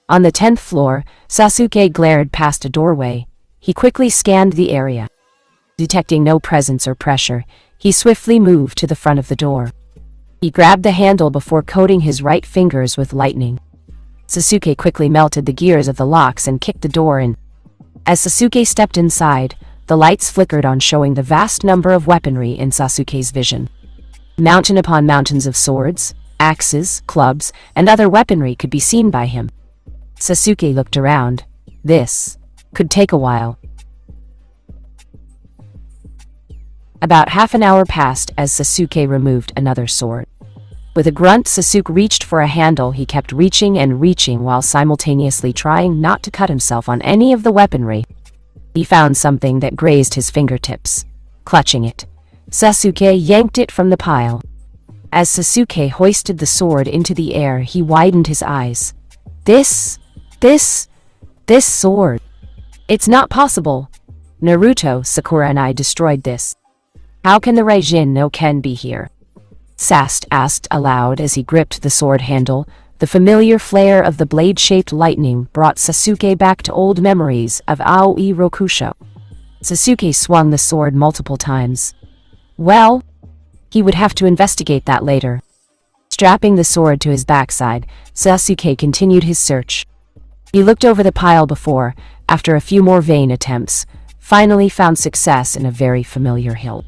On the 10th floor, Sasuke glared past a doorway. He quickly scanned the area. Detecting no presence or pressure, he swiftly moved to the front of the door. He grabbed the handle before coating his right fingers with lightning. Sasuke quickly melted the gears of the locks and kicked the door in. As Sasuke stepped inside, the lights flickered on, showing the vast number of weaponry in Sasuke's vision. Mountain upon mountains of swords, axes, clubs, and other weaponry could be seen by him. Sasuke looked around. This could take a while. About half an hour passed as Sasuke removed another sword. With a grunt, Sasuke reached for a handle. He kept reaching and reaching while simultaneously trying not to cut himself on any of the weaponry. He found something that grazed his fingertips. Clutching it, Sasuke yanked it from the pile. As Sasuke hoisted the sword into the air, he widened his eyes. This sword. It's not possible. Naruto, Sakura and I destroyed this. How can the Raijin no Ken be here? Sast asked aloud as he gripped the sword handle. The familiar flare of the blade-shaped lightning brought Sasuke back to old memories of Aoi Rokusho. Sasuke swung the sword multiple times. Well, he would have to investigate that later. Strapping the sword to his backside, Sasuke continued his search. He looked over the pile before, after a few more vain attempts, finally found success in a very familiar hilt.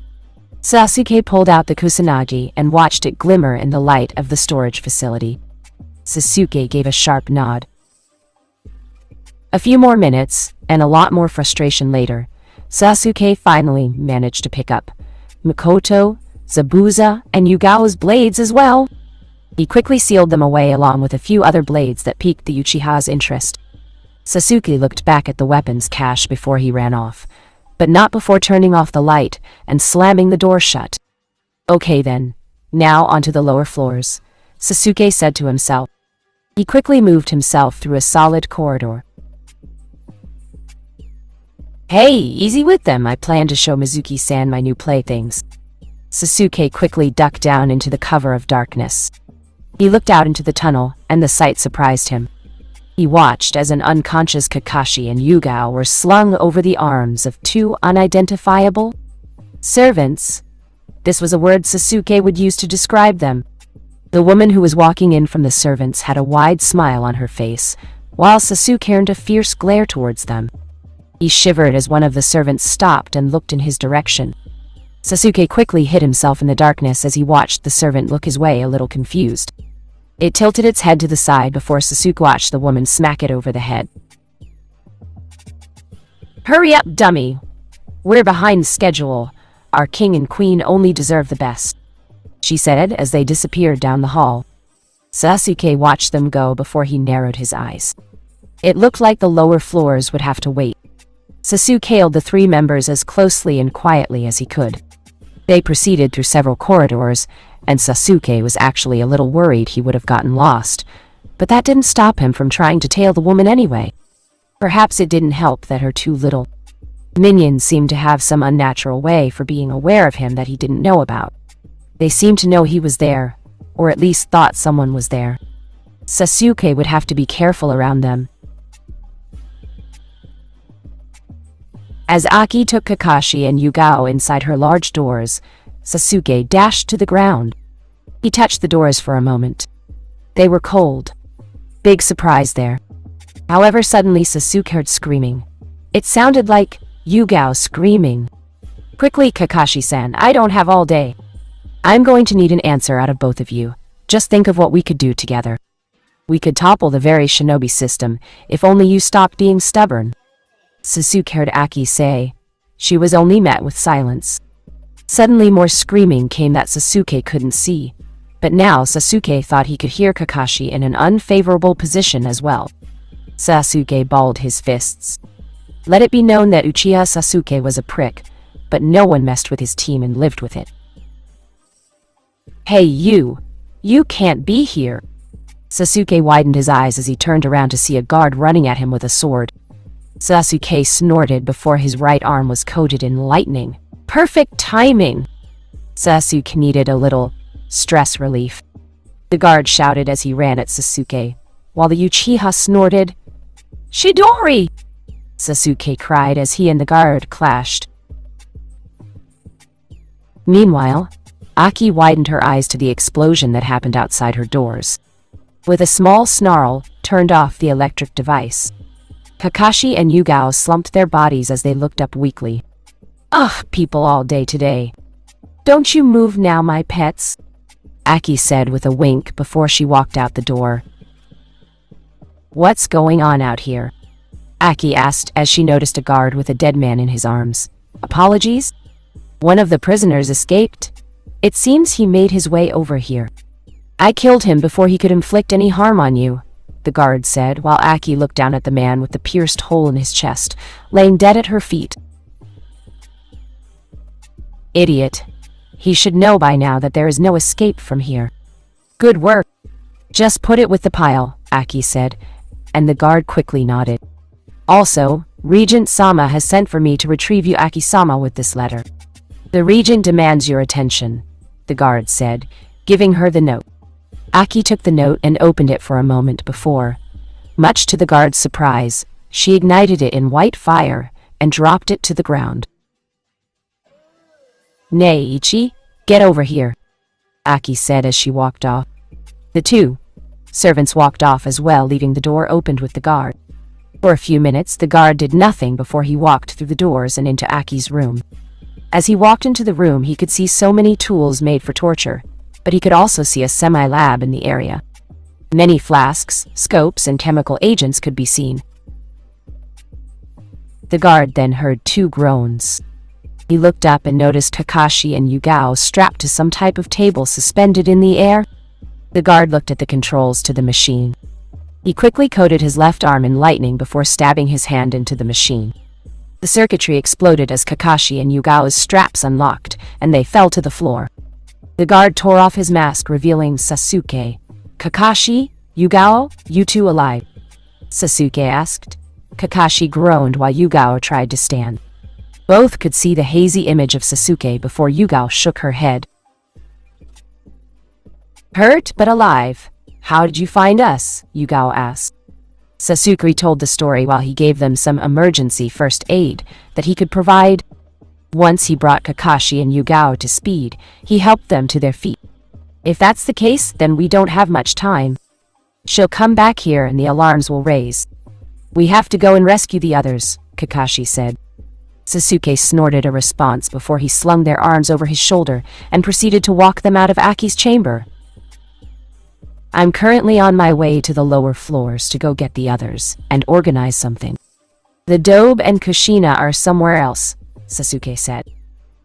Sasuke pulled out the kusanagi and watched it glimmer in the light of the storage facility. Sasuke gave a sharp nod. A few more minutes, and a lot more frustration later, Sasuke finally managed to pick up Mikoto, Zabuza, and Yugao's blades as well. He quickly sealed them away along with a few other blades that piqued the Uchiha's interest. Sasuke looked back at the weapons cache before he ran off, but not before turning off the light and slamming the door shut. Okay then, now onto the lower floors, Sasuke said to himself. He quickly moved himself through a solid corridor. Hey, easy with them, I plan to show Mizuki-san my new playthings. Sasuke quickly ducked down into the cover of darkness. He looked out into the tunnel, and the sight surprised him. He watched as an unconscious Kakashi and Yugao were slung over the arms of two unidentifiable servants. This was a word Sasuke would use to describe them. The woman who was walking in from the servants had a wide smile on her face, while Sasuke turned a fierce glare towards them. He shivered as one of the servants stopped and looked in his direction. Sasuke quickly hid himself in the darkness as he watched the servant look his way, a little confused. It tilted its head to the side before Sasuke watched the woman smack it over the head. Hurry up, dummy! We're behind schedule. Our king and queen only deserve the best, she said as they disappeared down the hall. Sasuke watched them go before he narrowed his eyes. It looked like the lower floors would have to wait. Sasuke hailed the three members as closely and quietly as he could. They proceeded through several corridors, and Sasuke was actually a little worried he would have gotten lost, but that didn't stop him from trying to tail the woman anyway. Perhaps it didn't help that her two little minions seemed to have some unnatural way for being aware of him that he didn't know about. They seemed to know he was there, or at least thought someone was there. Sasuke would have to be careful around them. As Aki took Kakashi and Yugao inside her large doors, Sasuke dashed to the ground. He touched the doors for a moment. They were cold. Big surprise there. However, suddenly Sasuke heard screaming. It sounded like Yugao screaming. Quickly, Kakashi-san, I don't have all day. I'm going to need an answer out of both of you. Just think of what we could do together. We could topple the very shinobi system, if only you stopped being stubborn. Sasuke heard Aki say. She was only met with silence. Suddenly more screaming came that Sasuke couldn't see. But now Sasuke thought he could hear Kakashi in an unfavorable position as well. Sasuke balled his fists. Let it be known that Uchiha Sasuke was a prick, but no one messed with his team and lived with it. Hey you! You can't be here! Sasuke widened his eyes as he turned around to see a guard running at him with a sword. Sasuke snorted before his right arm was coated in lightning. Perfect timing! Sasuke needed a little stress relief. The guard shouted as he ran at Sasuke. while the Uchiha snorted. "Chidori!" Sasuke cried as he and the guard clashed. Meanwhile, Aki widened her eyes to the explosion that happened outside her doors. With a small snarl, turned off the electric device. Kakashi and Yugao slumped their bodies as they looked up weakly. "Ugh, people all day today. Don't you move now, my pets," Aki said with a wink before she walked out the door. "What's going on out here?" Aki asked as she noticed a guard with a dead man in his arms. "Apologies? One of the prisoners escaped. It seems he made his way over here. I killed him before he could inflict any harm on you," the guard said, while Aki looked down at the man with the pierced hole in his chest, laying dead at her feet. "Idiot. He should know by now that there is no escape from here." "Good work. Just put it with the pile," Aki said, and the guard quickly nodded. "Also, Regent Sama has sent for me to retrieve you Aki-sama with this letter. The Regent demands your attention," the guard said, giving her the note. Aki took the note and opened it for a moment before. Much to the guard's surprise, she ignited it in white fire and dropped it to the ground. "Neiichi, get over here," Aki said as she walked off. The two servants walked off as well, leaving the door opened with the guard. For a few minutes, the guard did nothing before he walked through the doors and into Aki's room. As he walked into the room, he could see so many tools made for torture, but he could also see a semi-lab in the area. Many flasks, scopes, and chemical agents could be seen. The guard then heard two groans. He looked up and noticed Kakashi and Yugao strapped to some type of table suspended in the air. The guard looked at the controls to the machine. He quickly coated his left arm in lightning before stabbing his hand into the machine. The circuitry exploded as Kakashi and Yugao's straps unlocked, and they fell to the floor. The guard tore off his mask, revealing Sasuke. "Kakashi, Yugao, you two alive?" Sasuke asked. Kakashi groaned while Yugao tried to stand. Both could see the hazy image of Sasuke before Yugao shook her head. "Hurt but alive. How did you find us?" Yugao asked. Sasuke told the story while he gave them some emergency first aid that he could provide. Once he brought Kakashi and Yugao to speed, he helped them to their feet. "If that's the case, then we don't have much time. She'll come back here and the alarms will raise. We have to go and rescue the others," Kakashi said. Sasuke snorted a response before he slung their arms over his shoulder and proceeded to walk them out of Aki's chamber. "I'm currently on my way to the lower floors to go get the others and organize something. The Dobe and Kushina are somewhere else," Sasuke said.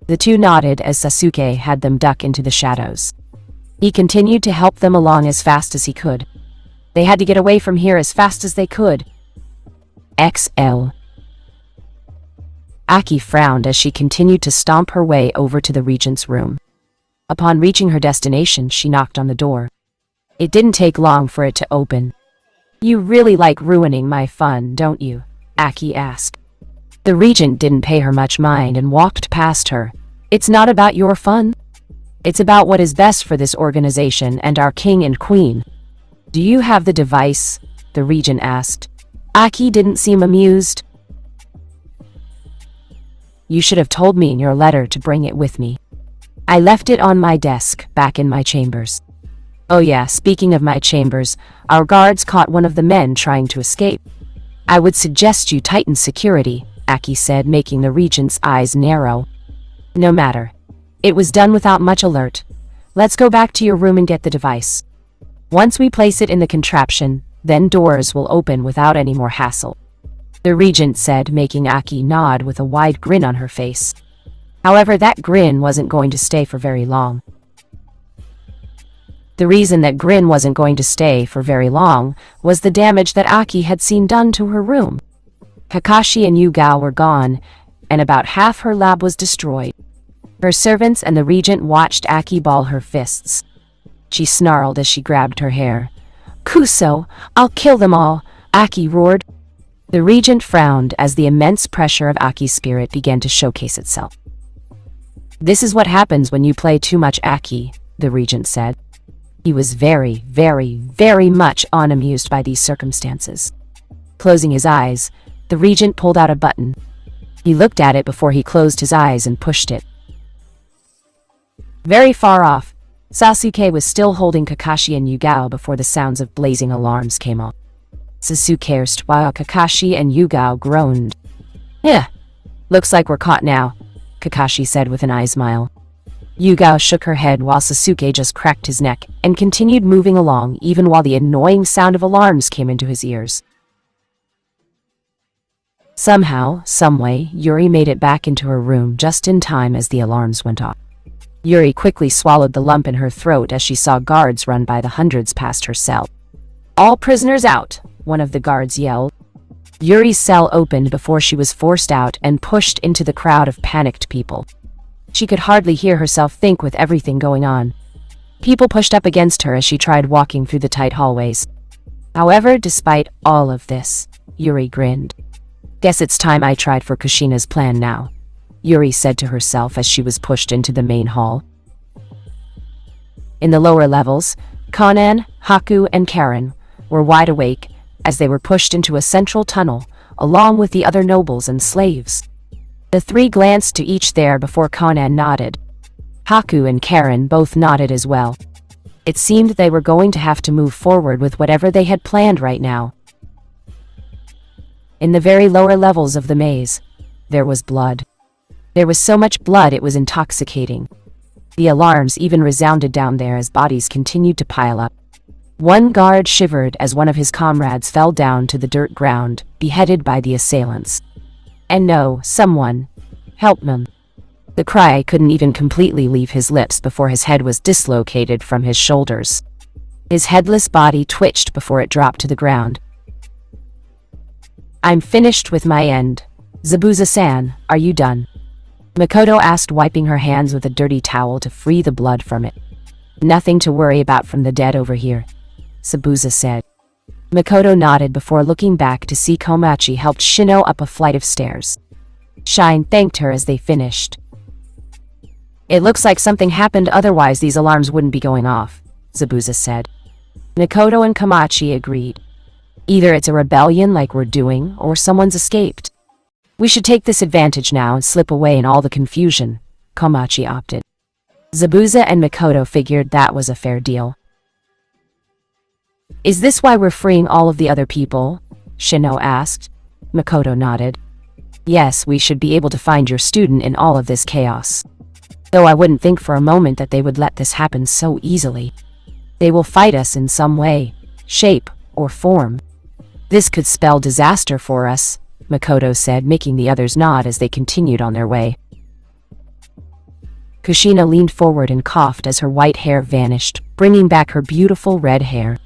The two nodded as Sasuke had them duck into the shadows. He continued to help them along as fast as he could. They had to get away from here as fast as they could. XL. Aki frowned as she continued to stomp her way over to the regent's room. Upon reaching her destination, she knocked on the door. It didn't take long for it to open. "You really like ruining my fun, don't you?" Aki asked. The regent didn't pay her much mind and walked past her. "It's not about your fun. It's about what is best for this organization and our king and queen." "Do you have the device?" the regent asked. Aki didn't seem amused. "You should have told me in your letter to bring it with me. I left it on my desk, back in my chambers." "Oh yeah, speaking of my chambers, our guards caught one of the men trying to escape. I would suggest you tighten security," Aki said, making the regent's eyes narrow. "No matter. It was done without much alert. Let's go back to your room and get the device. Once we place it in the contraption, then doors will open without any more hassle," the regent said, making Aki nod with a wide grin on her face. However, that grin wasn't going to stay for very long. The reason that grin wasn't going to stay for very long was the damage that Aki had seen done to her room. Kakashi and Yugao were gone, and about half her lab was destroyed. Her servants and the regent watched Aki ball her fists. She snarled as she grabbed her hair. "Kuso, I'll kill them all," Aki roared. The regent frowned as the immense pressure of Aki's spirit began to showcase itself. "This is what happens when you play too much Aki," the regent said. He was very, very, very much unamused by these circumstances. Closing his eyes, the regent pulled out a button. He looked at it before he closed his eyes and pushed it. Very far off, Sasuke was still holding Kakashi and Yugao before the sounds of blazing alarms came on. Sasuke cursed while Kakashi and Yugao groaned. "Yeah, looks like we're caught now," Kakashi said with an eye smile. Yugao shook her head while Sasuke just cracked his neck and continued moving along even while the annoying sound of alarms came into his ears. Somehow, someway, Yuri made it back into her room just in time as the alarms went off. Yuri quickly swallowed the lump in her throat as she saw guards run by the hundreds past her cell. "All prisoners out," one of the guards yelled. Yuri's cell opened before she was forced out and pushed into the crowd of panicked people. She could hardly hear herself think with everything going on. People pushed up against her as she tried walking through the tight hallways. However, despite all of this, Yuri grinned. "Guess it's time I tried for Kushina's plan now," Yuri said to herself as she was pushed into the main hall. In the lower levels, Kanan, Haku, and Karen were wide awake as they were pushed into a central tunnel, along with the other nobles and slaves. The three glanced to each there before Kanan nodded. Haku and Karen both nodded as well. It seemed they were going to have to move forward with whatever they had planned right now. In the very lower levels of the maze, there was blood. There was so much blood it was intoxicating. The alarms even resounded down there as bodies continued to pile up. One guard shivered as one of his comrades fell down to the dirt ground, beheaded by the assailants. And no, someone, help him. The cry couldn't even completely leave his lips before his head was dislocated from his shoulders. His headless body twitched before it dropped to the ground. "I'm finished with my end. Zabuza-san, are you done?" Makoto asked, wiping her hands with a dirty towel to free the blood from it. "Nothing to worry about from the dead over here," Zabuza said. Makoto nodded before looking back to see Komachi helped Shino up a flight of stairs. Shine thanked her as they finished. "It looks like something happened, otherwise these alarms wouldn't be going off," Zabuza said. Makoto and Komachi agreed. "Either it's a rebellion like we're doing, or someone's escaped. We should take this advantage now and slip away in all the confusion," Komachi opted. Zabuza and Makoto figured that was a fair deal. "Is this why we're freeing all of the other people?" Shino asked. Makoto nodded. "Yes, we should be able to find your student in all of this chaos. Though I wouldn't think for a moment that they would let this happen so easily. They will fight us in some way, shape, or form. This could spell disaster for us," Makoto said, making the others nod as they continued on their way. Kushina leaned forward and coughed as her white hair vanished, bringing back her beautiful red hair.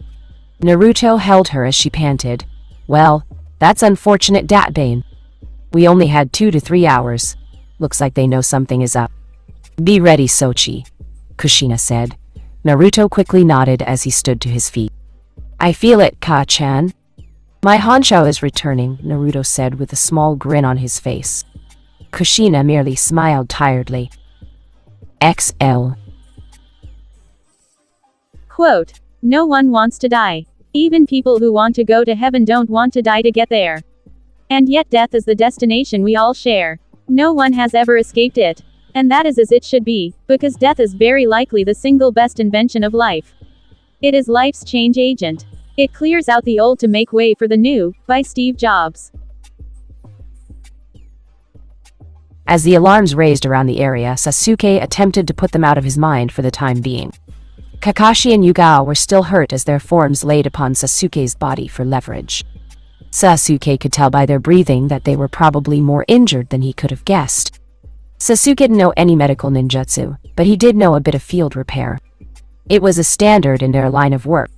Naruto held her as she panted. "Well, that's unfortunate, Datbane. We only had 2 to 3 hours. Looks like they know something is up." "Be ready, Sochi," Kushina said. Naruto quickly nodded as he stood to his feet. "I feel it, Ka-chan." "My honcho is returning," Naruto said with a small grin on his face. Kushina merely smiled tiredly. XL. Quote, "No one wants to die. Even people who want to go to heaven don't want to die to get there. And yet death is the destination we all share. No one has ever escaped it. And that is as it should be, because death is very likely the single best invention of life. It is life's change agent. It clears out the old to make way for the new," by Steve Jobs. As the alarms raised around the area, Sasuke attempted to put them out of his mind for the time being. Kakashi and Yugao were still hurt as their forms laid upon Sasuke's body for leverage. Sasuke could tell by their breathing that they were probably more injured than he could have guessed. Sasuke didn't know any medical ninjutsu, but he did know a bit of field repair. It was a standard in their line of work.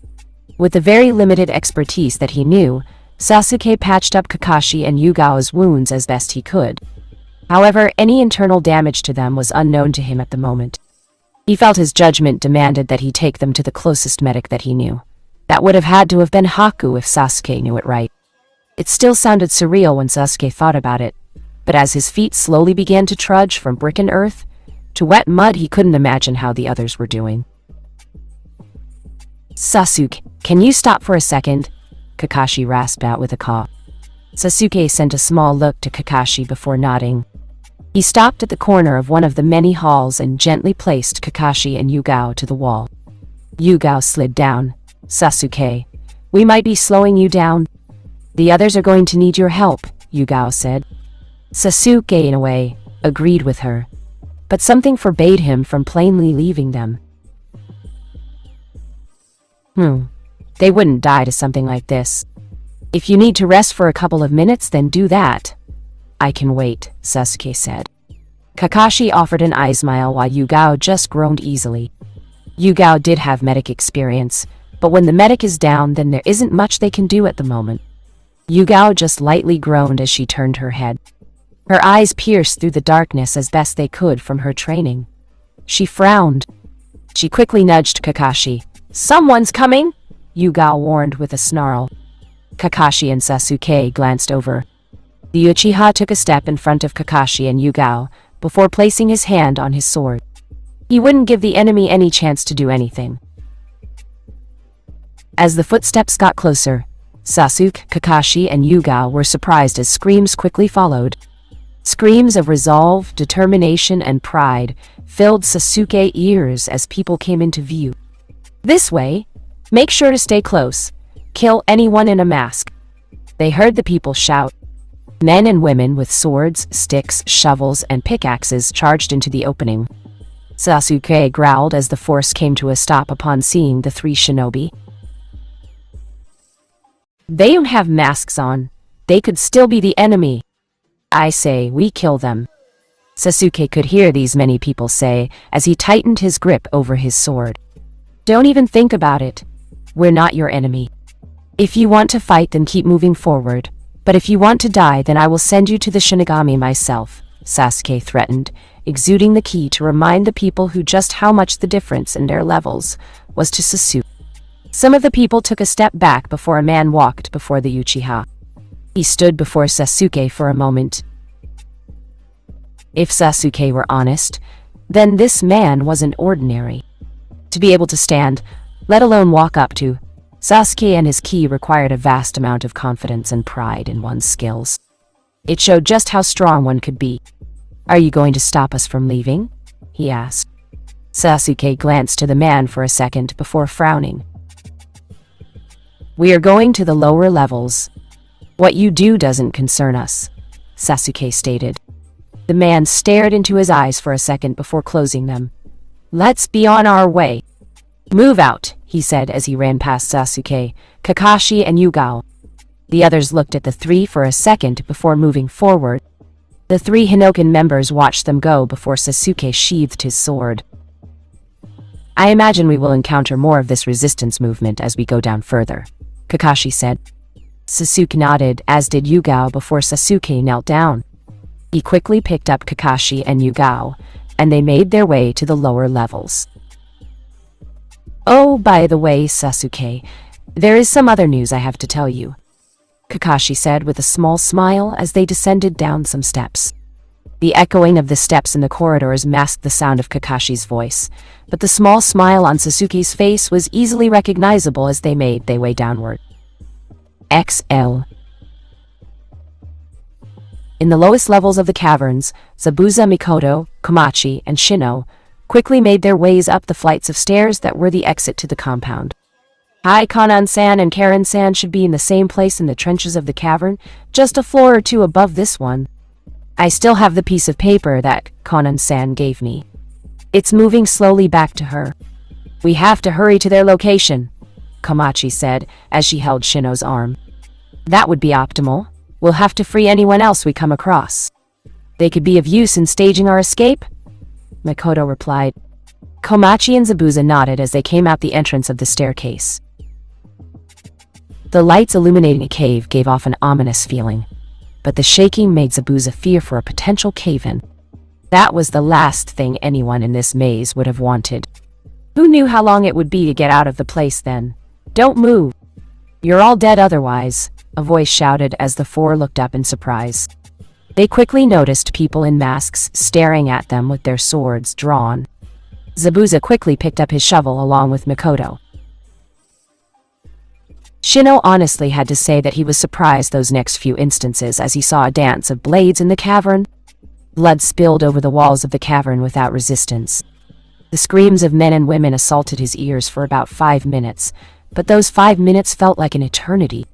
With the very limited expertise that he knew, Sasuke patched up Kakashi and Yugao's wounds as best he could. However, any internal damage to them was unknown to him at the moment. He felt his judgment demanded that he take them to the closest medic that he knew. That would have had to have been Haku if Sasuke knew it right. It still sounded surreal when Sasuke thought about it, but as his feet slowly began to trudge from brick and earth to wet mud, he couldn't imagine how the others were doing. Sasuke, can you stop for a second? Kakashi rasped out with a cough. Sasuke sent a small look to Kakashi before nodding. He stopped at the corner of one of the many halls and gently placed Kakashi and Yugao to the wall. Yugao slid down. Sasuke, we might be slowing you down. The others are going to need your help, Yugao said. Sasuke, in a way, agreed with her, but something forbade him from plainly leaving them. They wouldn't die to something like this. If you need to rest for a couple of minutes, then do that. I can wait, Sasuke said. Kakashi offered an eye smile while Yugao just groaned easily. Yugao did have medic experience, but when the medic is down, then there isn't much they can do at the moment. Yugao just lightly groaned as she turned her head. Her eyes pierced through the darkness as best they could from her training. She frowned. She quickly nudged Kakashi. Someone's coming, Yugao warned with a snarl. Kakashi and Sasuke glanced over. The Uchiha took a step in front of Kakashi and Yugao before placing his hand on his sword. He wouldn't give the enemy any chance to do anything. As the footsteps got closer, Sasuke, Kakashi, and Yugao were surprised as screams quickly followed. Screams of resolve, determination, and pride filled Sasuke's ears as people came into view. This way, make sure to stay close. Kill anyone in a mask. They heard the people shout. Men and women with swords, sticks, shovels, and pickaxes charged into the opening. Sasuke growled as the force came to a stop upon seeing the three shinobi. They don't have masks on. They could still be the enemy. I say we kill them. Sasuke could hear these many people say as he tightened his grip over his sword. Don't even think about it. We're not your enemy. If you want to fight, then keep moving forward. But if you want to die, then I will send you to the shinigami myself, Sasuke threatened, exuding the ki to remind the people who just how much the difference in their levels was to Sasuke. Some of the people took a step back before a man walked before the Uchiha. He stood before Sasuke for a moment. If Sasuke were honest, then this man wasn't ordinary. To be able to stand, let alone walk up to, Sasuke and his ki required a vast amount of confidence and pride in one's skills. It showed just how strong one could be. Are you going to stop us from leaving? He asked. Sasuke glanced to the man for a second before frowning. We are going to the lower levels. What you do doesn't concern us, Sasuke stated. The man stared into his eyes for a second before closing them. Let's be on our way. Move out, he said as he ran past Sasuke, Kakashi, and Yugao. The others looked at the three for a second before moving forward. The three Hinoken members watched them go before Sasuke sheathed his sword. I imagine we will encounter more of this resistance movement as we go down further, Kakashi said. Sasuke nodded, as did Yugao before Sasuke knelt down. He quickly picked up Kakashi and Yugao, and they made their way to the lower levels. Oh, by the way, Sasuke, there is some other news I have to tell you, Kakashi said with a small smile as they descended down some steps. The echoing of the steps in the corridors masked the sound of Kakashi's voice, but the small smile on Sasuke's face was easily recognizable as they made their way downward. XL. In the lowest levels of the caverns, Zabuza, Mikoto, Komachi, and Shino quickly made their ways up the flights of stairs that were the exit to the compound. Hi, Kanan-san and Karen-san should be in the same place in the trenches of the cavern, just a floor or two above this one. I still have the piece of paper that Kanan-san gave me. It's moving slowly back to her. We have to hurry to their location, Komachi said as she held Shino's arm. That would be optimal. We'll have to free anyone else we come across. They could be of use in staging our escape, Mikoto replied. Komachi and Zabuza nodded as they came out the entrance of the staircase. The lights illuminating a cave gave off an ominous feeling, but the shaking made Zabuza fear for a potential cave-in. That was the last thing anyone in this maze would have wanted. Who knew how long it would be to get out of the place then? Don't move. You're all dead otherwise, a voice shouted as the four looked up in surprise. They quickly noticed people in masks staring at them with their swords drawn. Zabuza quickly picked up his shovel along with Mikoto. Shino honestly had to say that he was surprised those next few instances as he saw a dance of blades in the cavern. Blood spilled over the walls of the cavern without resistance. The screams of men and women assaulted his ears for about 5 minutes, but those 5 minutes felt like an eternity.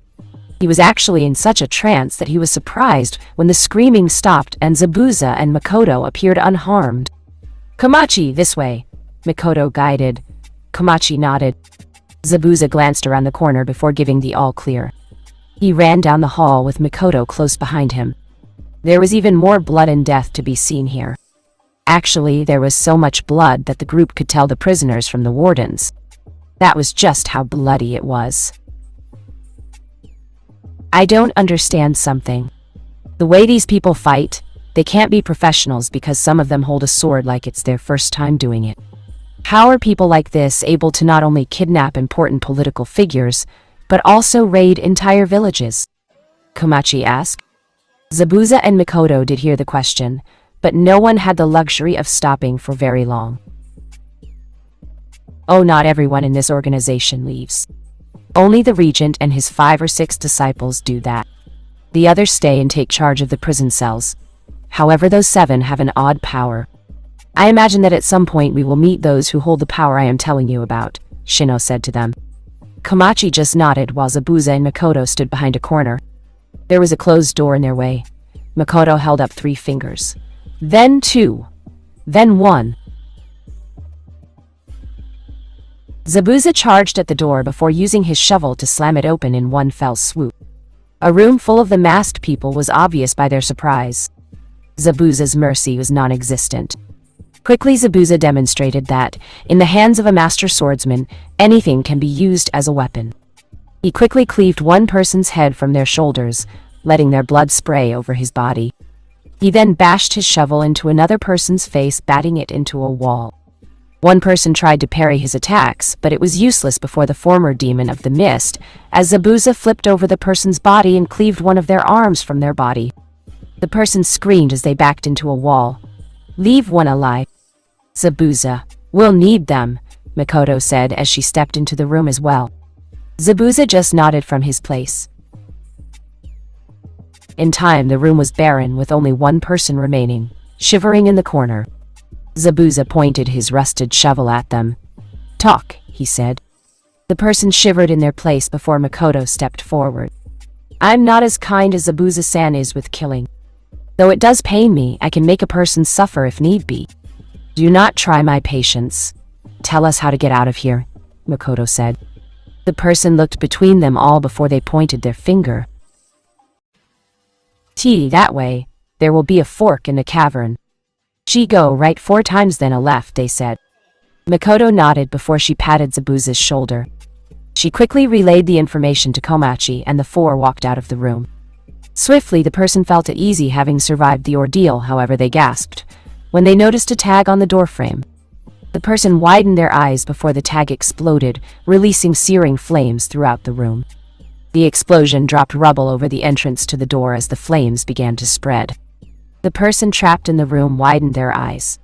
He was actually in such a trance that he was surprised when the screaming stopped and Zabuza and Makoto appeared unharmed. "Komachi, this way," Makoto guided. Komachi nodded. Zabuza glanced around the corner before giving the all-clear. He ran down the hall with Makoto close behind him. There was even more blood and death to be seen here. Actually, there was so much blood that the group could tell the prisoners from the wardens. That was just how bloody it was. "I don't understand something. The way these people fight, they can't be professionals because some of them hold a sword like it's their first time doing it. How are people like this able to not only kidnap important political figures, but also raid entire villages?" Komachi asked. Zabuza and Makoto did hear the question, but no one had the luxury of stopping for very long. "Oh, not everyone in this organization leaves. Only the regent and his 5 or 6 disciples do that. The others stay and take charge of the prison cells. However, those 7 have an odd power. I imagine that at some point we will meet those who hold the power I am telling you about," Shino said to them. Komachi just nodded while Zabuza and Makoto stood behind a corner. There was a closed door in their way. Makoto held up 3 fingers. Then 2. Then 1. Zabuza charged at the door before using his shovel to slam it open in one fell swoop. A room full of the masked people was obvious by their surprise. Zabuza's mercy was non-existent. Quickly, Zabuza demonstrated that, in the hands of a master swordsman, anything can be used as a weapon. He quickly cleaved one person's head from their shoulders, letting their blood spray over his body. He then bashed his shovel into another person's face, batting it into a wall. One person tried to parry his attacks, but it was useless before the former demon of the mist, as Zabuza flipped over the person's body and cleaved one of their arms from their body. The person screamed as they backed into a wall. "Leave one alive." "Zabuza, we'll need them," Makoto said as she stepped into the room as well. Zabuza just nodded from his place. In time, the room was barren with only one person remaining, shivering in the corner. Zabuza pointed his rusted shovel at them. "Talk," he said. The person shivered in their place before Makoto stepped forward. "I'm not as kind as Zabuza-san is with killing. Though it does pain me, I can make a person suffer if need be. Do not try my patience. Tell us how to get out of here," Makoto said. The person looked between them all before they pointed their finger. "That way. There will be a fork in the cavern. She go right 4 times then a left," they said. Makoto nodded before she patted Zabuza's shoulder. She quickly relayed the information to Komachi and the 4 walked out of the room. Swiftly, the person felt at ease having survived the ordeal, however they gasped when they noticed a tag on the doorframe. The person widened their eyes before the tag exploded, releasing searing flames throughout the room. The explosion dropped rubble over the entrance to the door as the flames began to spread. The person trapped in the room widened their eyes.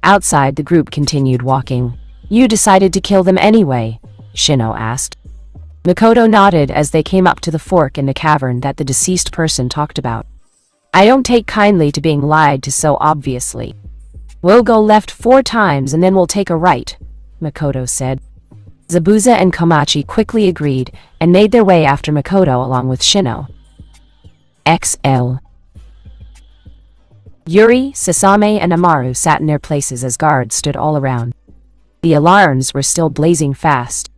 Outside, the group continued walking. "You decided to kill them anyway?" Shino asked. Makoto nodded as they came up to the fork in the cavern that the deceased person talked about. "I don't take kindly to being lied to so obviously. We'll go left 4 times and then we'll take a right," Makoto said. Zabuza and Komachi quickly agreed and made their way after Makoto along with Shino. XL. Yuri, Sasame, and Amaru sat in their places as guards stood all around. The alarms were still blazing fast.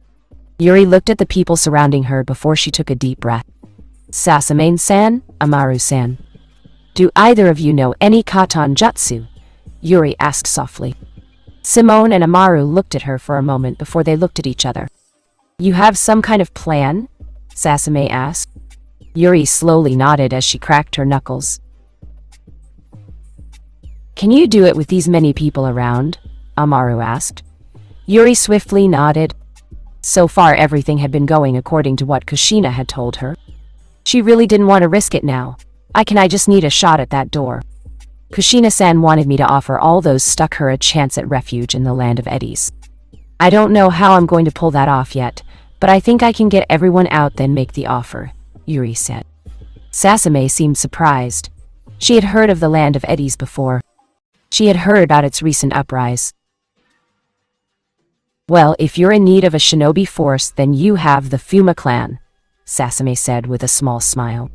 Yuri looked at the people surrounding her before she took a deep breath. "Sasame-san, Amaru-san. Do either of you know any katan jutsu?" Yuri asked softly. Simone and Amaru looked at her for a moment before they looked at each other. "You have some kind of plan?" Sasame asked. Yuri slowly nodded as she cracked her knuckles. "Can you do it with these many people around?" Amaru asked. Yuri swiftly nodded. So far, everything had been going according to what Kushina had told her. She really didn't want to risk it now. I just need a shot at that door. Kushina-san wanted me to offer all those stuck her a chance at refuge in the land of eddies. I don't know how I'm going to pull that off yet, But I think I can get everyone out then make the offer, Yuri said. Sasame seemed surprised. She had heard of the land of eddies before. She had heard about its recent uprise. Well, if you're in need of a shinobi force, then you have the Fuma clan, Sasame said with a small smile.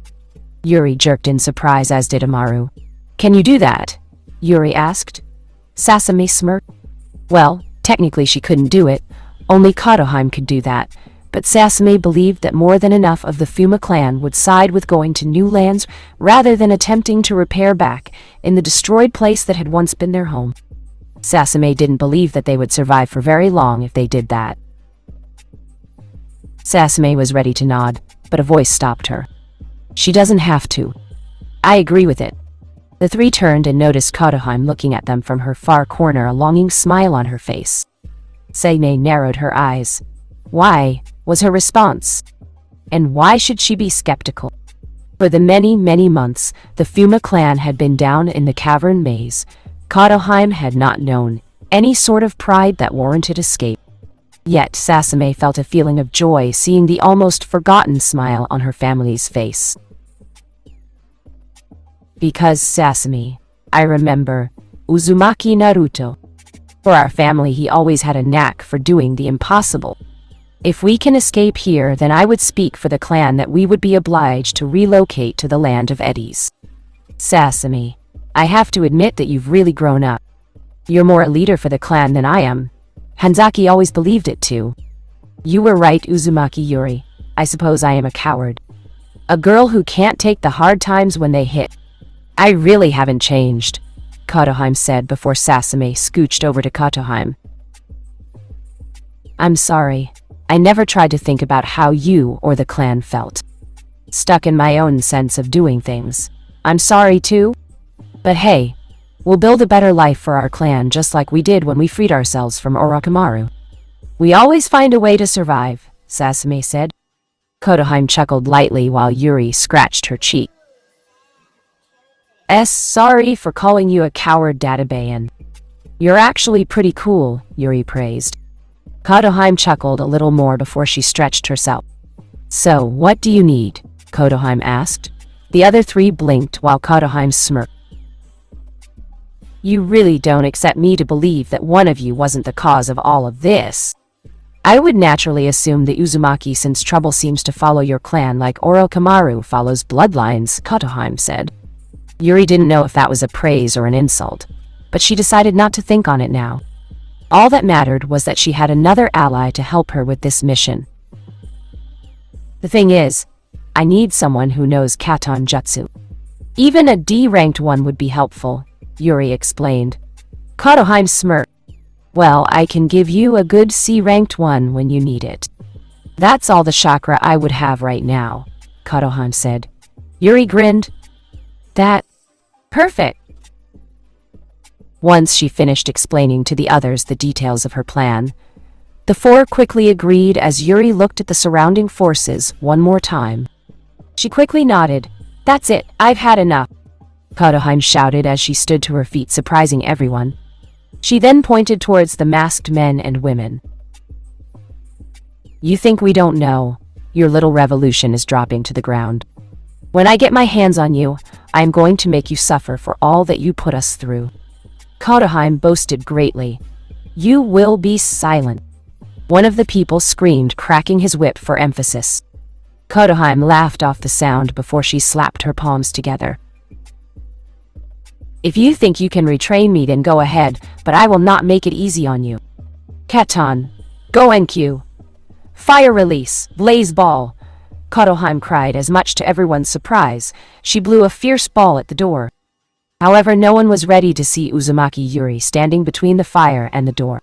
Yuri jerked in surprise, as did Amaru. Can you do that? Yuri asked. Sasame smirked. Well, technically she couldn't do it. Only Katoheim could do that. But Sasame believed that more than enough of the Fuma clan would side with going to new lands rather than attempting to repair back in the destroyed place that had once been their home. Sasame didn't believe that they would survive for very long if they did that. Sasame was ready to nod, but a voice stopped her. She doesn't have to. I agree with it. The three turned and noticed Katoheim looking at them from her far corner, a longing smile on her face. Sasame narrowed her eyes. Why? Was her response. And why should she be skeptical? For the many, many months the Fuma clan had been down in the cavern maze, Katoheim had not known any sort of pride that warranted escape. Yet Sasame felt a feeling of joy seeing the almost forgotten smile on her family's face. Because Sasame, I remember Uzumaki Naruto. For our family, he always had a knack for doing the impossible. If we can escape here, then I would speak for the clan that we would be obliged to relocate to the land of eddies. Sasame, I have to admit that you've really grown up. You're more a leader for the clan than I am. Hanzaki always believed it too. You were right, Uzumaki Yuri. I suppose I am a coward. A girl who can't take the hard times when they hit. I really haven't changed, Katoheim said before Sasame scooched over to Katoheim. I'm sorry. I never tried to think about how you or the clan felt. Stuck in my own sense of doing things. I'm sorry too. But hey, we'll build a better life for our clan just like we did when we freed ourselves from Orochimaru. We always find a way to survive, Sasame said. Katoheim chuckled lightly while Yuri scratched her cheek. Sorry for calling you a coward, Databayan. You're actually pretty cool, Yuri praised. Katoheim chuckled a little more before she stretched herself. So, what do you need? Katoheim asked. The other three blinked while Katoheim smirked. You really don't expect me to believe that one of you wasn't the cause of all of this. I would naturally assume the Uzumaki, since trouble seems to follow your clan like Orochimaru follows bloodlines, Katoheim said. Yuri didn't know if that was a praise or an insult, but she decided not to think on it now. All that mattered was that she had another ally to help her with this mission. The thing is, I need someone who knows Katon Jutsu. Even a D-ranked one would be helpful, Yuri explained. Katoheim smirked. Well, I can give you a good C-ranked one when you need it. That's all the chakra I would have right now, Katoheim said. Yuri grinned. Perfect. Once she finished explaining to the others the details of her plan, the four quickly agreed as Yuri looked at the surrounding forces one more time. She quickly nodded. That's it, I've had enough, Katoheim shouted as she stood to her feet, surprising everyone. She then pointed towards the masked men and women. You think we don't know? Your little revolution is dropping to the ground. When I get my hands on you, I am going to make you suffer for all that you put us through. Katoheim boasted greatly. You will be silent. One of the people screamed, cracking his whip for emphasis. Katoheim laughed off the sound before she slapped her palms together. If you think you can retrain me, then go ahead, but I will not make it easy on you. Katon, go NQ. Fire release, blaze ball, Katoheim cried, as much to everyone's surprise. She blew a fierce ball at the door. However, no one was ready to see Uzumaki Yuri standing between the fire and the door.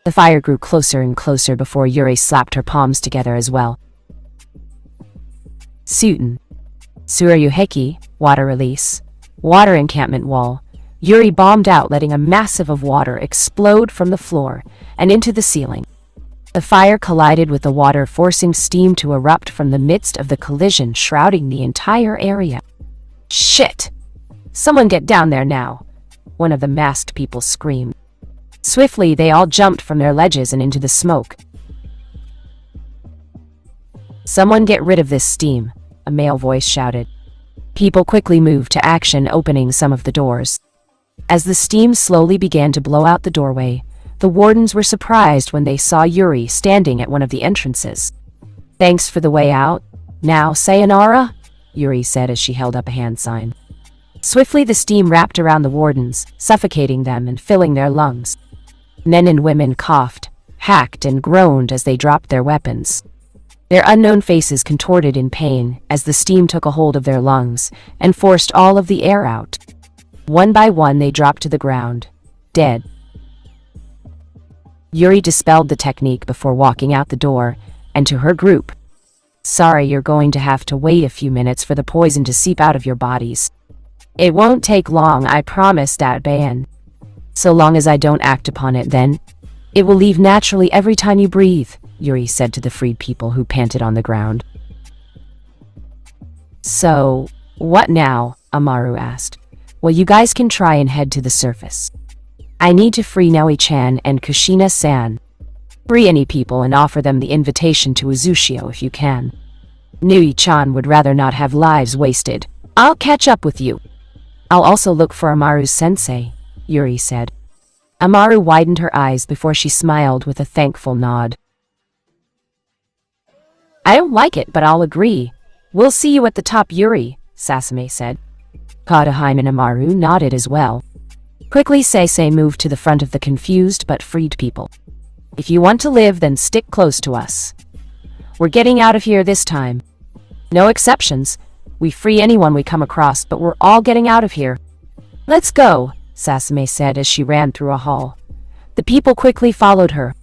The fire grew closer and closer before Yuri slapped her palms together as well. Suiten. Tsurayuheki, water release. Water encampment wall. Yuri bombed out, letting a massive of water explode from the floor and into the ceiling. The fire collided with the water, forcing steam to erupt from the midst of the collision, shrouding the entire area. Shit! Someone get down there now! One of the masked people screamed. Swiftly, they all jumped from their ledges and into the smoke. Someone get rid of this steam, a male voice shouted. People quickly moved to action, opening some of the doors. As the steam slowly began to blow out the doorway, the wardens were surprised when they saw Yuri standing at one of the entrances. Thanks for the way out. Now, sayonara, Yuri said as she held up a hand sign. Swiftly the steam wrapped around the wardens, suffocating them and filling their lungs. Men and women coughed, hacked, and groaned as they dropped their weapons. Their unknown faces contorted in pain as the steam took a hold of their lungs and forced all of the air out. One by one they dropped to the ground, dead. Yuri dispelled the technique before walking out the door, and to her group, "Sorry, you're going to have to wait a few minutes for the poison to seep out of your bodies. It won't take long, I promise that, Bayan. So long as I don't act upon it, then it will leave naturally every time you breathe," Yuri said to the freed people who panted on the ground. "So, what now?" Amaru asked. "Well, you guys can try and head to the surface. I need to free Noe-chan and Kushina-san. Free any people and offer them the invitation to Uzushio if you can. Nui-chan would rather not have lives wasted. I'll catch up with you. I'll also look for Amaru's sensei," Yuri said. Amaru widened her eyes before she smiled with a thankful nod. "I don't like it, but I'll agree. We'll see you at the top, Yuri," Sasame said. Kataheim and Amaru nodded as well. Quickly, Seisei moved to the front of the confused but freed people. "If you want to live, then stick close to us. We're getting out of here this time. No exceptions. We free anyone we come across, but we're all getting out of here." "Let's go," Sasame said as she ran through a hall. The people quickly followed her.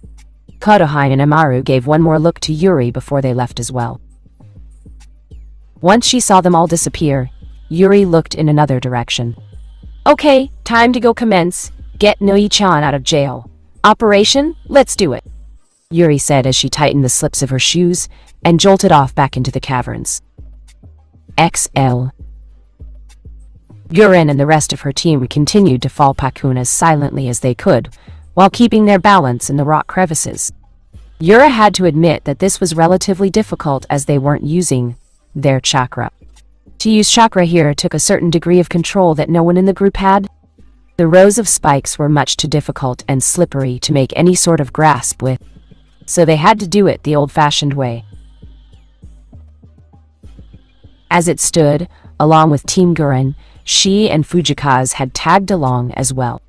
Kataheim and Amaru gave one more look to Yuri before they left as well. Once she saw them all disappear, Yuri looked in another direction. "Okay, time to go commence. Get Noi-chan out of jail. Operation, let's do it," Yuri said as she tightened the slips of her shoes and jolted off back into the caverns. XL. Guren and the rest of her team continued to fall Pakun as silently as they could, while keeping their balance in the rock crevices. Yura had to admit that this was relatively difficult as they weren't using their chakra. To use chakra here took a certain degree of control that no one in the group had. The rows of spikes were much too difficult and slippery to make any sort of grasp with, so they had to do it the old-fashioned way. As it stood, along with Team Guren, she and Fujikaze had tagged along as well.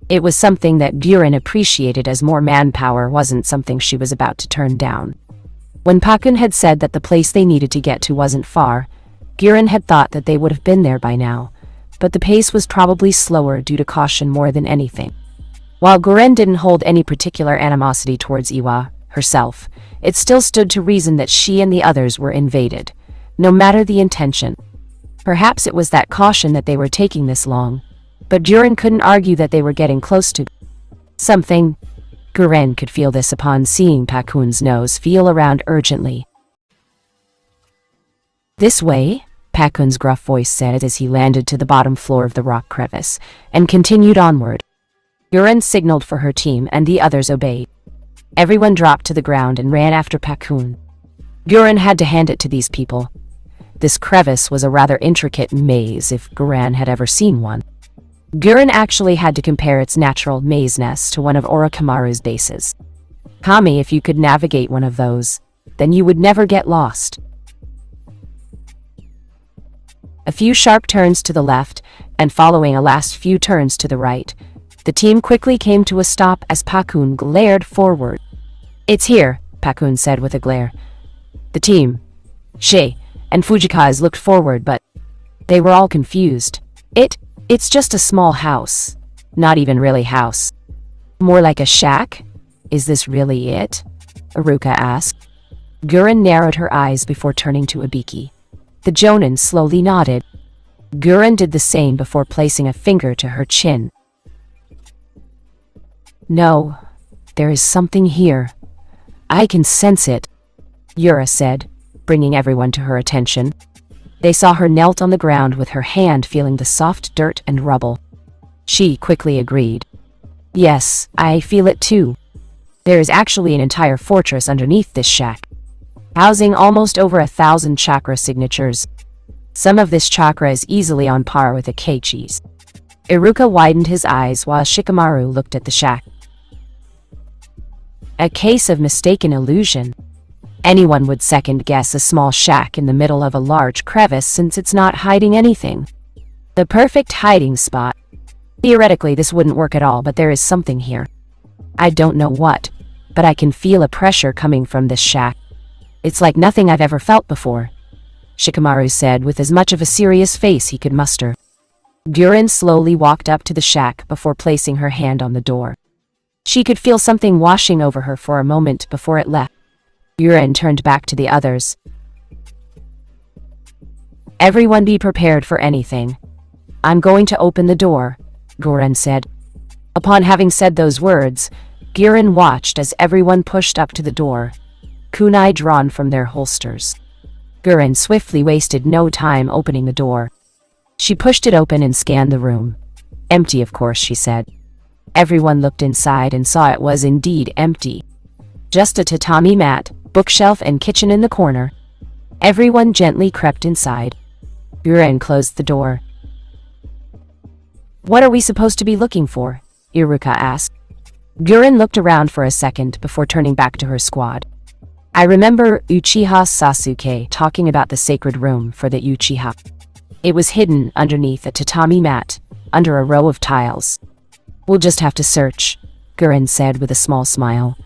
It was something that Guren appreciated, as more manpower wasn't something she was about to turn down. When Pakun had said that the place they needed to get to wasn't far, Guren had thought that they would have been there by now, but the pace was probably slower due to caution more than anything. While Guren didn't hold any particular animosity towards Iwa herself, it still stood to reason that she and the others were invaded, no matter the intention. Perhaps it was that caution that they were taking this long, but Guren couldn't argue that they were getting close to something. Guren could feel this upon seeing Pakun's nose feel around urgently. "This way," Pakun's gruff voice said as he landed to the bottom floor of the rock crevice, and continued onward. Guren signaled for her team and the others obeyed. Everyone dropped to the ground and ran after Pakun. Guren had to hand it to these people. This crevice was a rather intricate maze if Guren had ever seen one. Guren actually had to compare its natural maze-ness to one of Orochimaru's bases. Kami, if you could navigate one of those, then you would never get lost. A few sharp turns to the left, and following a last few turns to the right, the team quickly came to a stop as Pakun glared forward. "It's here," Pakun said with a glare. The team, Shay, and Fujikaze looked forward, but they were all confused. It's just a small house. Not even really house. More like a shack? Is this really it? Aruka asked. Guren narrowed her eyes before turning to Ibiki. The Jonin slowly nodded. Guren did the same before placing a finger to her chin. "No, there is something here. I can sense it," Yura said, bringing everyone to her attention. They saw her knelt on the ground with her hand feeling the soft dirt and rubble. She quickly agreed. "Yes, I feel it too. There is actually an entire fortress underneath this shack." housing almost over 1,000 chakra signatures. Some of this chakra is easily on par with a Keiichi's. Iruka widened his eyes while Shikamaru looked at the shack. A case of mistaken illusion. Anyone would second-guess a small shack in the middle of a large crevice since it's not hiding anything. The perfect hiding spot. Theoretically, this wouldn't work at all, but there is something here. I don't know what, but I can feel a pressure coming from this shack. It's like nothing I've ever felt before, Shikamaru said with as much of a serious face he could muster. Guren slowly walked up to the shack before placing her hand on the door. She could feel something washing over her for a moment before it left. Guren turned back to the others. Everyone be prepared for anything. I'm going to open the door, Guren said. Upon having said those words, Guren watched as everyone pushed up to the door, kunai drawn from their holsters. Guren swiftly wasted no time opening the door. She pushed it open and scanned the room. Empty, of course, she said. Everyone looked inside and saw it was indeed empty. Just a tatami mat, bookshelf and kitchen in the corner. Everyone gently crept inside. Guren closed the door. What are we supposed to be looking for? Iruka asked. Guren looked around for a second before turning back to her squad. I remember Uchiha Sasuke talking about the sacred room for the Uchiha. It was hidden underneath a tatami mat, under a row of tiles. We'll just have to search, Guren said with a small smile.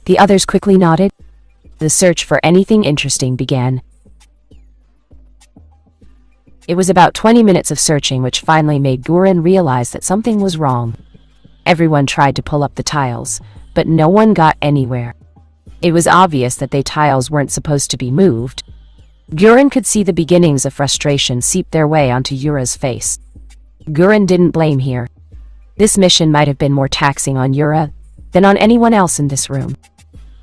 The others quickly nodded. The search for anything interesting began. It was about 20 minutes of searching which finally made Guren realize that something was wrong. Everyone tried to pull up the tiles, but no one got anywhere. It was obvious that the tiles weren't supposed to be moved. Guren could see the beginnings of frustration seep their way onto Yura's face. Guren didn't blame here. This mission might have been more taxing on Yura than on anyone else in this room.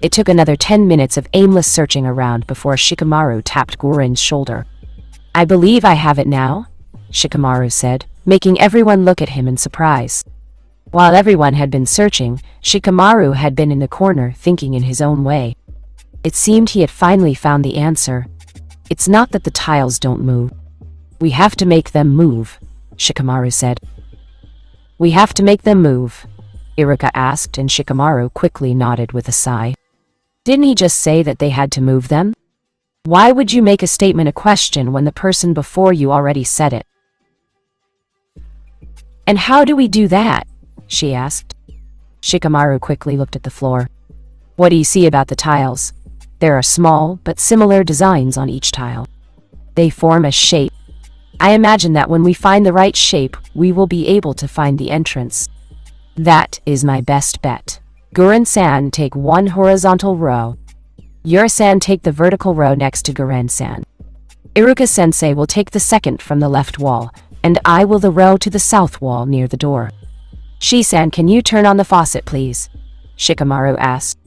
It took another 10 minutes of aimless searching around before Shikamaru tapped Guren's shoulder. I believe I have it now, Shikamaru said, making everyone look at him in surprise. While everyone had been searching, Shikamaru had been in the corner thinking in his own way. It seemed he had finally found the answer. It's not that the tiles don't move. We have to make them move, Shikamaru said. We have to make them move, Iruka asked, and Shikamaru quickly nodded with a sigh. Didn't he just say that they had to move them? Why would you make a statement a question when the person before you already said it? And how do we do that? She asked. Shikamaru quickly looked at the floor. What do you see about the tiles? There are small but similar designs on each tile. They form a shape. I imagine that when we find the right shape, we will be able to find the entrance. That is my best bet. Guren-san, take one horizontal row. Yura-san, take the vertical row next to Guren-san. Iruka-sensei will take the second from the left wall, and I will the row to the south wall near the door. Shi-san, can you turn on the faucet, please? Shikamaru asked.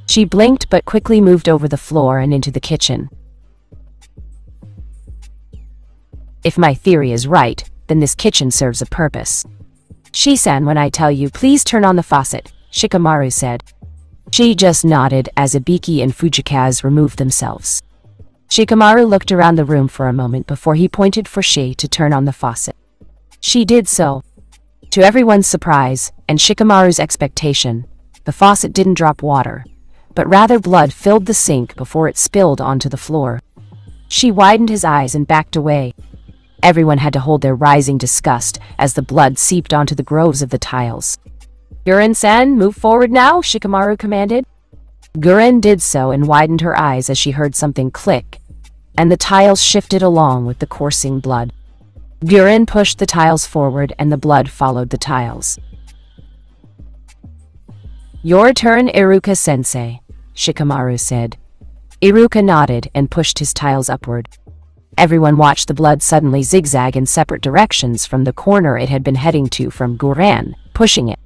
She blinked but quickly moved over the floor and into the kitchen. If my theory is right, then this kitchen serves a purpose. Shi-san, when I tell you, please turn on the faucet, Shikamaru said. She just nodded as Ibiki and Fujikaze removed themselves. Shikamaru looked around the room for a moment before he pointed for Shi to turn on the faucet. She did so. To everyone's surprise, and Shikamaru's expectation, the faucet didn't drop water, but rather blood filled the sink before it spilled onto the floor. Shi widened his eyes and backed away. Everyone had to hold their rising disgust as the blood seeped onto the grooves of the tiles. Guren-san, move forward now, Shikamaru commanded. Guren did so and widened her eyes as she heard something click, and the tiles shifted along with the coursing blood. Guren pushed the tiles forward and the blood followed the tiles. Your turn, Iruka-sensei, Shikamaru said. Iruka nodded and pushed his tiles upward. Everyone watched the blood suddenly zigzag in separate directions from the corner it had been heading to from Guren, pushing it.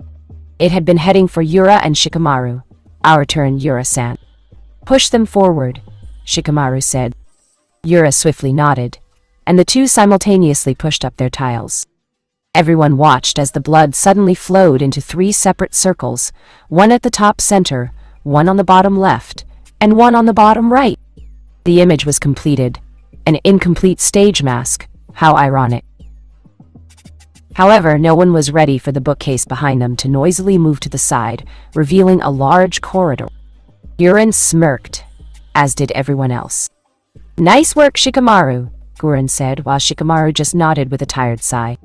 It had been heading for Yura and Shikamaru. Our turn, Yura-san. Push them forward, Shikamaru said. Yura swiftly nodded, and the two simultaneously pushed up their tiles. Everyone watched as the blood suddenly flowed into 3 separate circles, one at the top center, one on the bottom left, and one on the bottom right. The image was completed. An incomplete stage mask. How ironic. However, no one was ready for the bookcase behind them to noisily move to the side, revealing a large corridor. Gurren smirked, as did everyone else. "Nice work, Shikamaru," Gurren said, while Shikamaru just nodded with a tired sigh.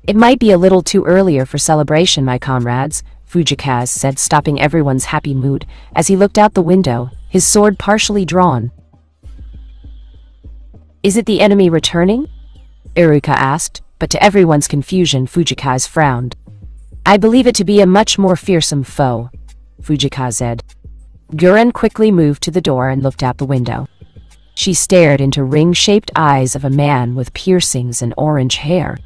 "It might be a little too earlier for celebration, my comrades," Fujikaze said, stopping everyone's happy mood as he looked out the window, his sword partially drawn. "Is it the enemy returning?" Iruka asked, but to everyone's confusion, Fujikaze frowned. "I believe it to be a much more fearsome foe," Fujikaze said. Gurren quickly moved to the door and looked out the window. She stared into ring-shaped eyes of a man with piercings and orange hair.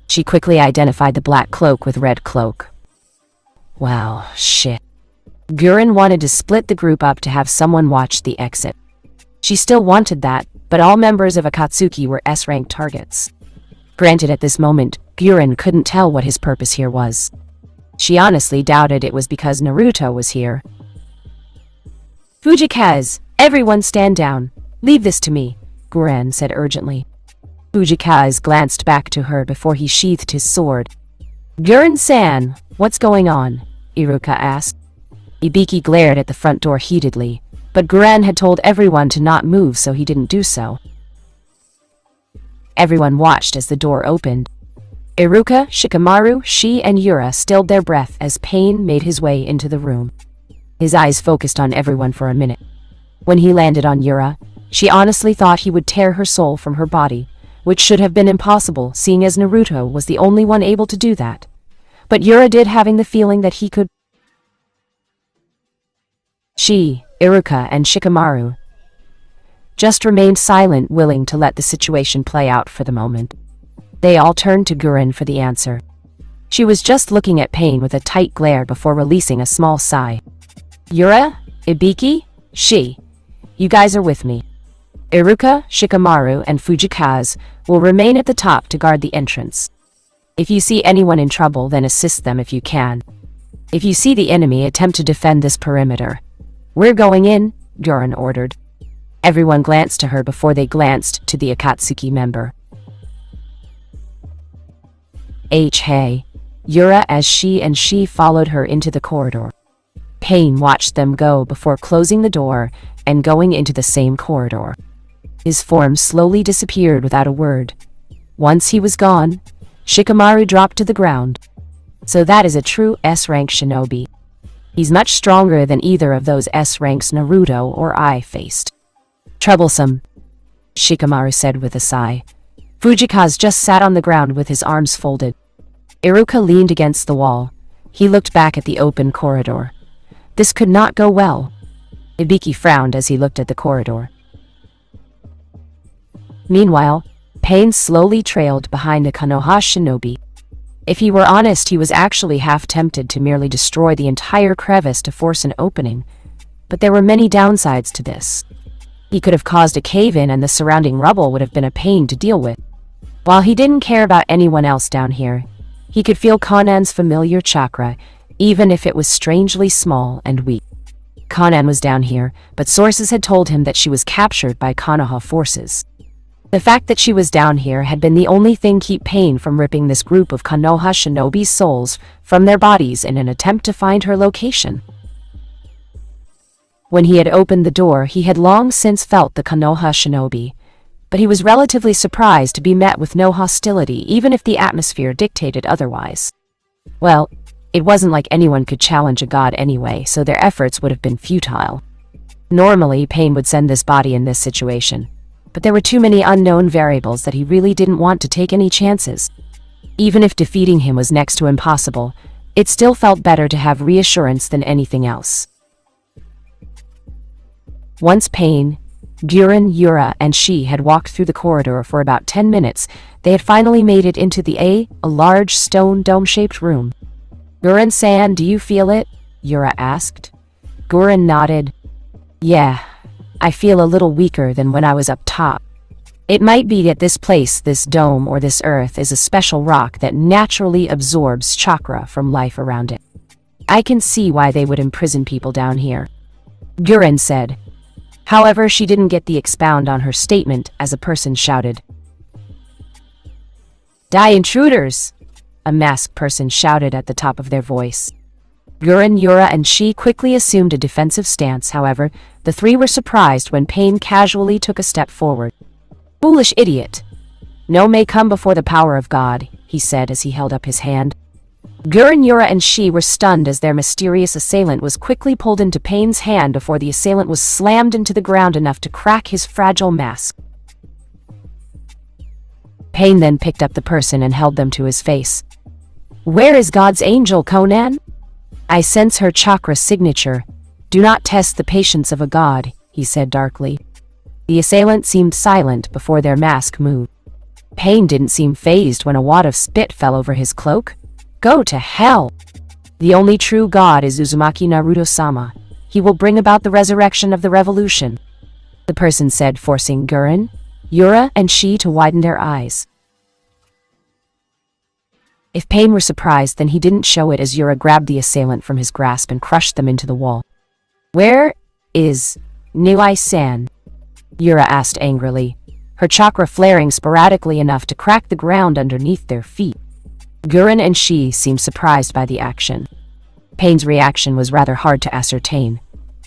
She quickly identified the black cloak with red cloak. Well, shit. Gurren wanted to split the group up to have someone watch the exit. She still wanted that, but all members of Akatsuki were S-rank targets. Granted, at this moment, Gurren couldn't tell what his purpose here was. She honestly doubted it was because Naruto was here. "Fujikaze, everyone stand down. Leave this to me," Gurren said urgently. Fujikaze glanced back to her before he sheathed his sword. "Gurren-san, what's going on?" Iruka asked. Ibiki glared at the front door heatedly, but Gurren had told everyone to not move, so he didn't do so. Everyone watched as the door opened. Iruka, Shikamaru, she, and Yura stilled their breath as Pain made his way into the room. His eyes focused on everyone for a minute. When he landed on Yura, she honestly thought he would tear her soul from her body, which should have been impossible, seeing as Naruto was the only one able to do that. But Yura did, having the feeling that he could. She, Iruka, and Shikamaru just remained silent, willing to let the situation play out for the moment. They all turned to Gurren for the answer. She was just looking at Pain with a tight glare before releasing a small sigh. "Yura, Ibiki, she, you guys are with me. Iruka, Shikamaru, and Fujikaze will remain at the top to guard the entrance. If you see anyone in trouble, then assist them if you can. If you see the enemy, attempt to defend this perimeter. We're going in," Gurren ordered. Everyone glanced to her before they glanced to the Akatsuki member. Hey, Yura, as she followed her into the corridor. Pain watched them go before closing the door and going into the same corridor. His form slowly disappeared without a word. Once he was gone, Shikamaru dropped to the ground. So that is a true S-rank shinobi. He's much stronger than either of those S-ranks Naruto or I faced. "Troublesome," Shikamaru said with a sigh. Fujikaze just sat on the ground with his arms folded. Iruka leaned against the wall. He looked back at the open corridor. This could not go well. Ibiki frowned as he looked at the corridor. Meanwhile, Pain slowly trailed behind a Konoha shinobi. If he were honest, he was actually half tempted to merely destroy the entire crevice to force an opening, but there were many downsides to this. He could have caused a cave-in and the surrounding rubble would have been a pain to deal with. While he didn't care about anyone else down here, he could feel Kanan's familiar chakra, even if it was strangely small and weak. Kanan was down here, but sources had told him that she was captured by Konoha forces. The fact that she was down here had been the only thing keep Pain from ripping this group of Konoha shinobi souls from their bodies in an attempt to find her location. When he had opened the door, he had long since felt the Konoha shinobi, but he was relatively surprised to be met with no hostility, even if the atmosphere dictated otherwise. Well, it wasn't like anyone could challenge a god anyway, so their efforts would have been futile. Normally, Pain would send this body in this situation, but there were too many unknown variables that he really didn't want to take any chances. Even if defeating him was next to impossible, it still felt better to have reassurance than anything else. Once Pain, Gurren, Yura, and she had walked through the corridor for about 10 minutes, they had finally made it into a large stone dome-shaped room. "Gurren-san, do you feel it?" Yura asked. Gurren nodded. "Yeah, I feel a little weaker than when I was up top. It might be that this place, this dome, or this earth is a special rock that naturally absorbs chakra from life around it. I can see why they would imprison people down here," Gurren said. However, she didn't get the expound on her statement as a person shouted, "Die, intruders!" A masked person shouted at the top of their voice. Gurren, Yura, and she quickly assumed a defensive stance. However, the three were surprised when Pain casually took a step forward. "Foolish idiot! No may come before the power of God," he said as he held up his hand. Gurren, Yura, and she were stunned as their mysterious assailant was quickly pulled into Pain's hand before the assailant was slammed into the ground enough to crack his fragile mask. Pain then picked up the person and held them to his face. "Where is God's angel, Conan? I sense her chakra signature. Do not test the patience of a god," he said darkly. The assailant seemed silent before their mask moved. Pain didn't seem fazed when a wad of spit fell over his cloak. "Go to hell! The only true god is Uzumaki Naruto-sama. He will bring about the resurrection of the revolution," the person said, forcing Gurren, Yura, and she to widen their eyes. If Pain were surprised, then he didn't show it as Yura grabbed the assailant from his grasp and crushed them into the wall. "Where is Niwai-san?" Yura asked angrily, her chakra flaring sporadically enough to crack the ground underneath their feet. Gurren and she seemed surprised by the action. Pain's reaction was rather hard to ascertain.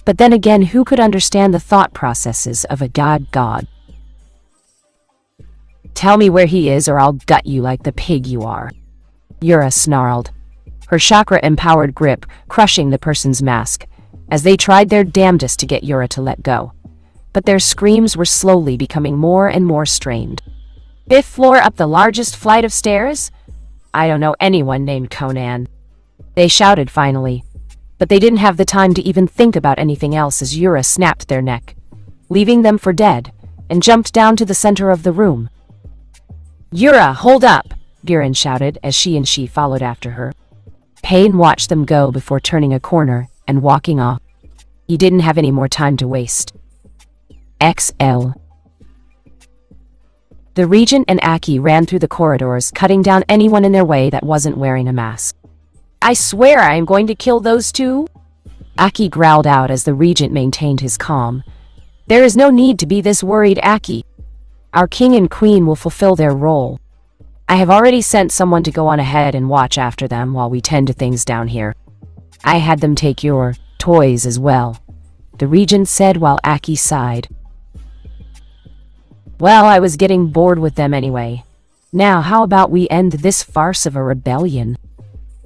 But then again, who could understand the thought processes of a god? "Tell me where he is or I'll gut you like the pig you are," Yura snarled, her chakra-empowered grip crushing the person's mask, as they tried their damnedest to get Yura to let go. But their screams were slowly becoming more and more strained. "Fifth floor up the largest flight of stairs? I don't know anyone named Conan," they shouted finally. But they didn't have the time to even think about anything else as Yura snapped their neck, leaving them for dead, and jumped down to the center of the room. "Yura, hold up!" Gurren shouted as she followed after her. Pain watched them go before turning a corner and walking off. He didn't have any more time to waste. XL. The Regent and Aki ran through the corridors, cutting down anyone in their way that wasn't wearing a mask. "I swear I am going to kill those two!" Aki growled out as the Regent maintained his calm. "There is no need to be this worried, Aki. Our king and queen will fulfill their role. I have already sent someone to go on ahead and watch after them while we tend to things down here. I had them take your toys as well," the Regent said while Aki sighed. "Well, I was getting bored with them anyway. Now, how about we end this farce of a rebellion?"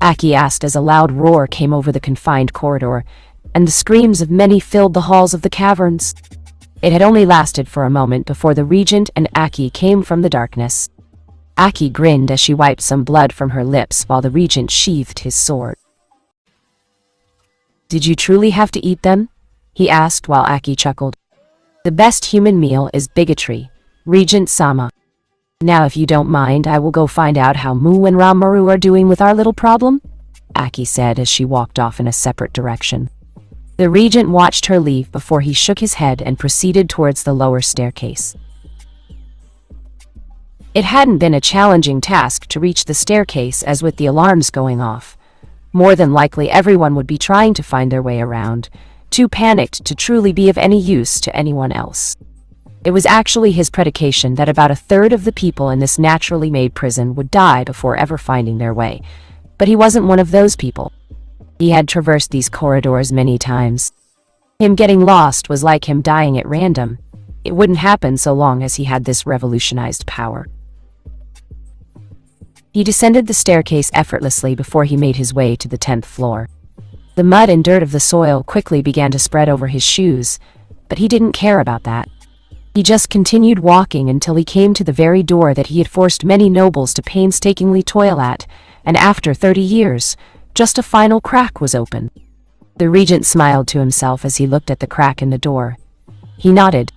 Aki asked as a loud roar came over the confined corridor, and the screams of many filled the halls of the caverns. It had only lasted for a moment before the Regent and Aki came from the darkness. Aki grinned as she wiped some blood from her lips while the Regent sheathed his sword. "Did you truly have to eat them?" he asked while Aki chuckled. "The best human meal is bigotry, Regent-sama. Now, if you don't mind, I will go find out how Mu and Ranmaru are doing with our little problem," Aki said as she walked off in a separate direction. The Regent watched her leave before he shook his head and proceeded towards the lower staircase. It hadn't been a challenging task to reach the staircase, as with the alarms going off, more than likely everyone would be trying to find their way around, too panicked to truly be of any use to anyone else. It was actually his predication that about a third of the people in this naturally made prison would die before ever finding their way, but he wasn't one of those people. He had traversed these corridors many times. Him getting lost was like him dying at random. It wouldn't happen so long as he had this revolutionized power. He descended the staircase effortlessly before he made his way to the 10th floor. The mud and dirt of the soil quickly began to spread over his shoes, but he didn't care about that. He just continued walking until he came to the very door that he had forced many nobles to painstakingly toil at, and after 30 years, just a final crack was open. The Regent smiled to himself as he looked at the crack in the door. He nodded.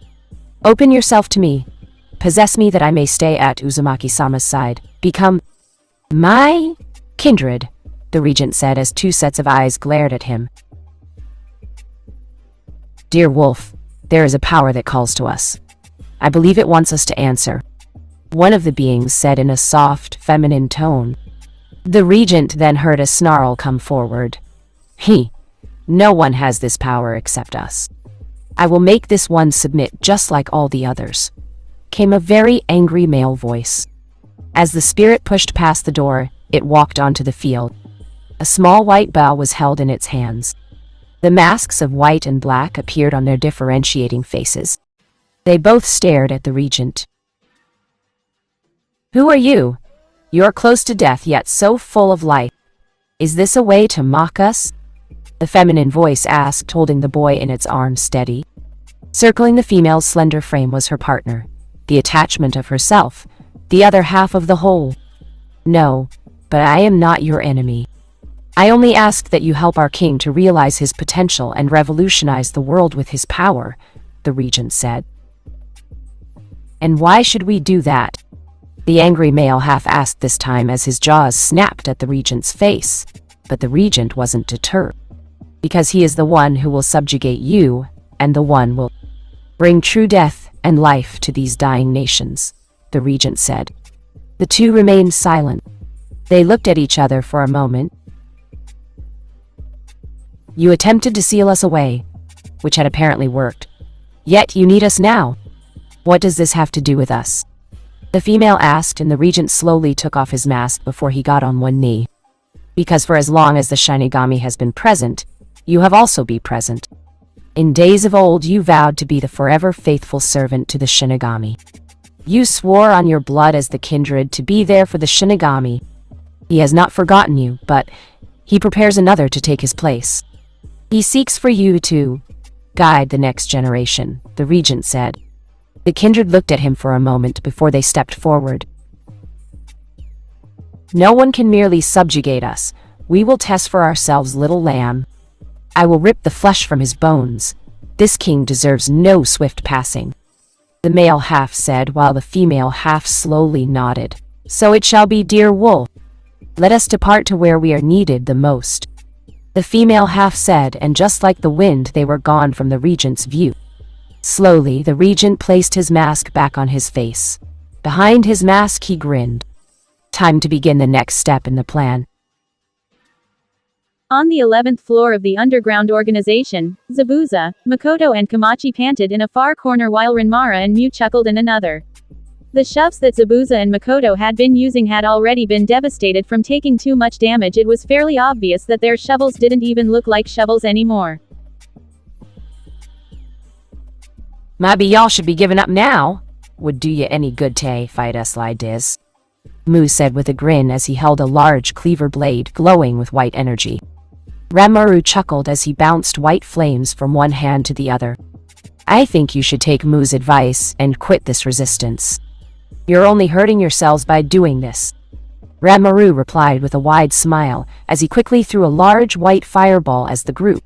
"Open yourself to me. Possess me that I may stay at Uzumaki-sama's side. Become my kindred," the Regent said as two sets of eyes glared at him. "Dear Wolf, there is a power that calls to us. I believe it wants us to answer," one of the beings said in a soft, feminine tone. The Regent then heard a snarl come forward. No one has this power except us." I will make this one submit just like all the others," came a very angry male voice. As the spirit pushed past the door, it walked onto the field. A small white bow was held in its hands. The masks of white and black appeared on their differentiating faces. They both stared at the regent. "Who are you? You're close to death yet so full of life. Is this a way to mock us?" the feminine voice asked, holding the boy in its arms steady. Circling the female's slender frame was her partner, the attachment of herself, the other half of the whole. "No, but I am not your enemy. I only ask that you help our king to realize his potential and revolutionize the world with his power," the regent said. "And why should we do that?" the angry male half asked this time as his jaws snapped at the regent's face. But the regent wasn't deterred. "Because he is the one who will subjugate you, and the one will bring true death and life to these dying nations," the regent said. The two remained silent. They looked at each other for a moment. "You attempted to seal us away, which had apparently worked. Yet you need us now. What does this have to do with us?" the female asked, and the regent slowly took off his mask before he got on one knee. "Because for as long as the shinigami has been present, you have also been present. In days of old you vowed to be the forever faithful servant to the shinigami. You swore on your blood as the kindred to be there for the shinigami. He has not forgotten you, but he prepares another to take his place. He seeks for you to guide the next generation," the regent said. The kindred looked at him for a moment before they stepped forward. "No one can merely subjugate us. We will test for ourselves, little lamb. I will rip the flesh from his bones. This king deserves no swift passing," the male half said, while the female half slowly nodded. "So it shall be, dear wolf. Let us depart to where we are needed the most," the female half said, and just like the wind they were gone from the regent's view. Slowly, the regent placed his mask back on his face. Behind his mask he grinned. Time to begin the next step in the plan. On the 11th floor of the underground organization, Zabuza, Makoto and Kamachi panted in a far corner while Ranmara and Mew chuckled in another. The shoves that Zabuza and Makoto had been using had already been devastated from taking too much damage. It was fairly obvious that their shovels didn't even look like shovels anymore. "Maybe y'all should be giving up now. Would do you any good to fight us like this," Mu said with a grin as he held a large cleaver blade glowing with white energy. Ranmaru chuckled as he bounced white flames from one hand to the other. "I think you should take Mu's advice and quit this resistance. You're only hurting yourselves by doing this," Ranmaru replied with a wide smile as he quickly threw a large white fireball as the group.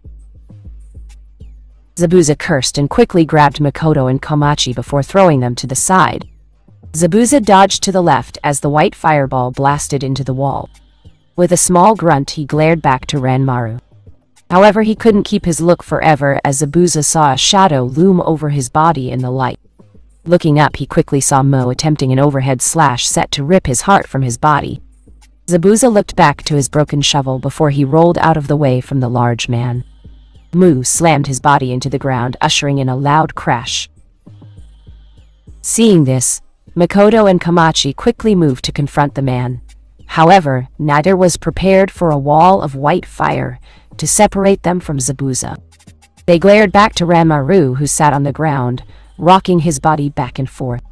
Zabuza cursed and quickly grabbed Makoto and Komachi before throwing them to the side. Zabuza dodged to the left as the white fireball blasted into the wall. With a small grunt, he glared back to Ranmaru. However, he couldn't keep his look forever as Zabuza saw a shadow loom over his body in the light. Looking up, he quickly saw Mo attempting an overhead slash set to rip his heart from his body. Zabuza looked back to his broken shovel before he rolled out of the way from the large man. Mu slammed his body into the ground, ushering in a loud crash. Seeing this, Makoto and Kamachi quickly moved to confront the man. However, neither was prepared for a wall of white fire to separate them from Zabuza. They glared back to Ranmaru, who sat on the ground, rocking his body back and forth.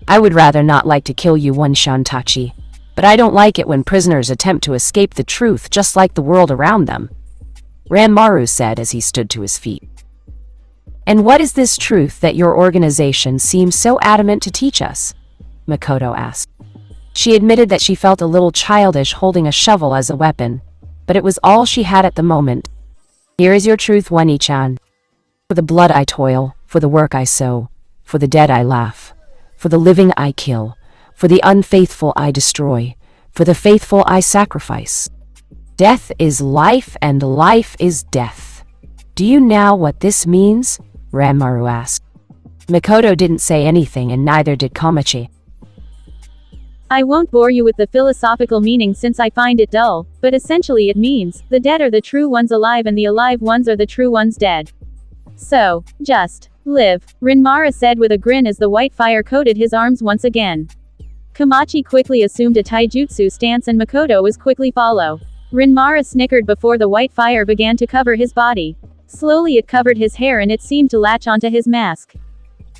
"I would rather not like to kill you, one Shantachi, but I don't like it when prisoners attempt to escape the truth just like the world around them," Ranmaru said as he stood to his feet. "And what is this truth that your organization seems so adamant to teach us?" Makoto asked. She admitted that she felt a little childish holding a shovel as a weapon, but it was all she had at the moment. "Here is your truth, Wani-chan. For the blood I toil, for the work I sow, for the dead I laugh, for the living I kill, for the unfaithful I destroy, for the faithful I sacrifice. Death is life and life is death. Do you know what this means?" Ranmaru asked. Makoto didn't say anything, and neither did Komachi. "I won't bore you with the philosophical meaning since I find it dull, but essentially it means, the dead are the true ones alive and the alive ones are the true ones dead. So, just live, Rinmara said with a grin as the white fire coated his arms once again. Komachi quickly assumed a taijutsu stance and Makoto was quickly follow. Rinmara snickered before the white fire began to cover his body. Slowly it covered his hair and it seemed to latch onto his mask.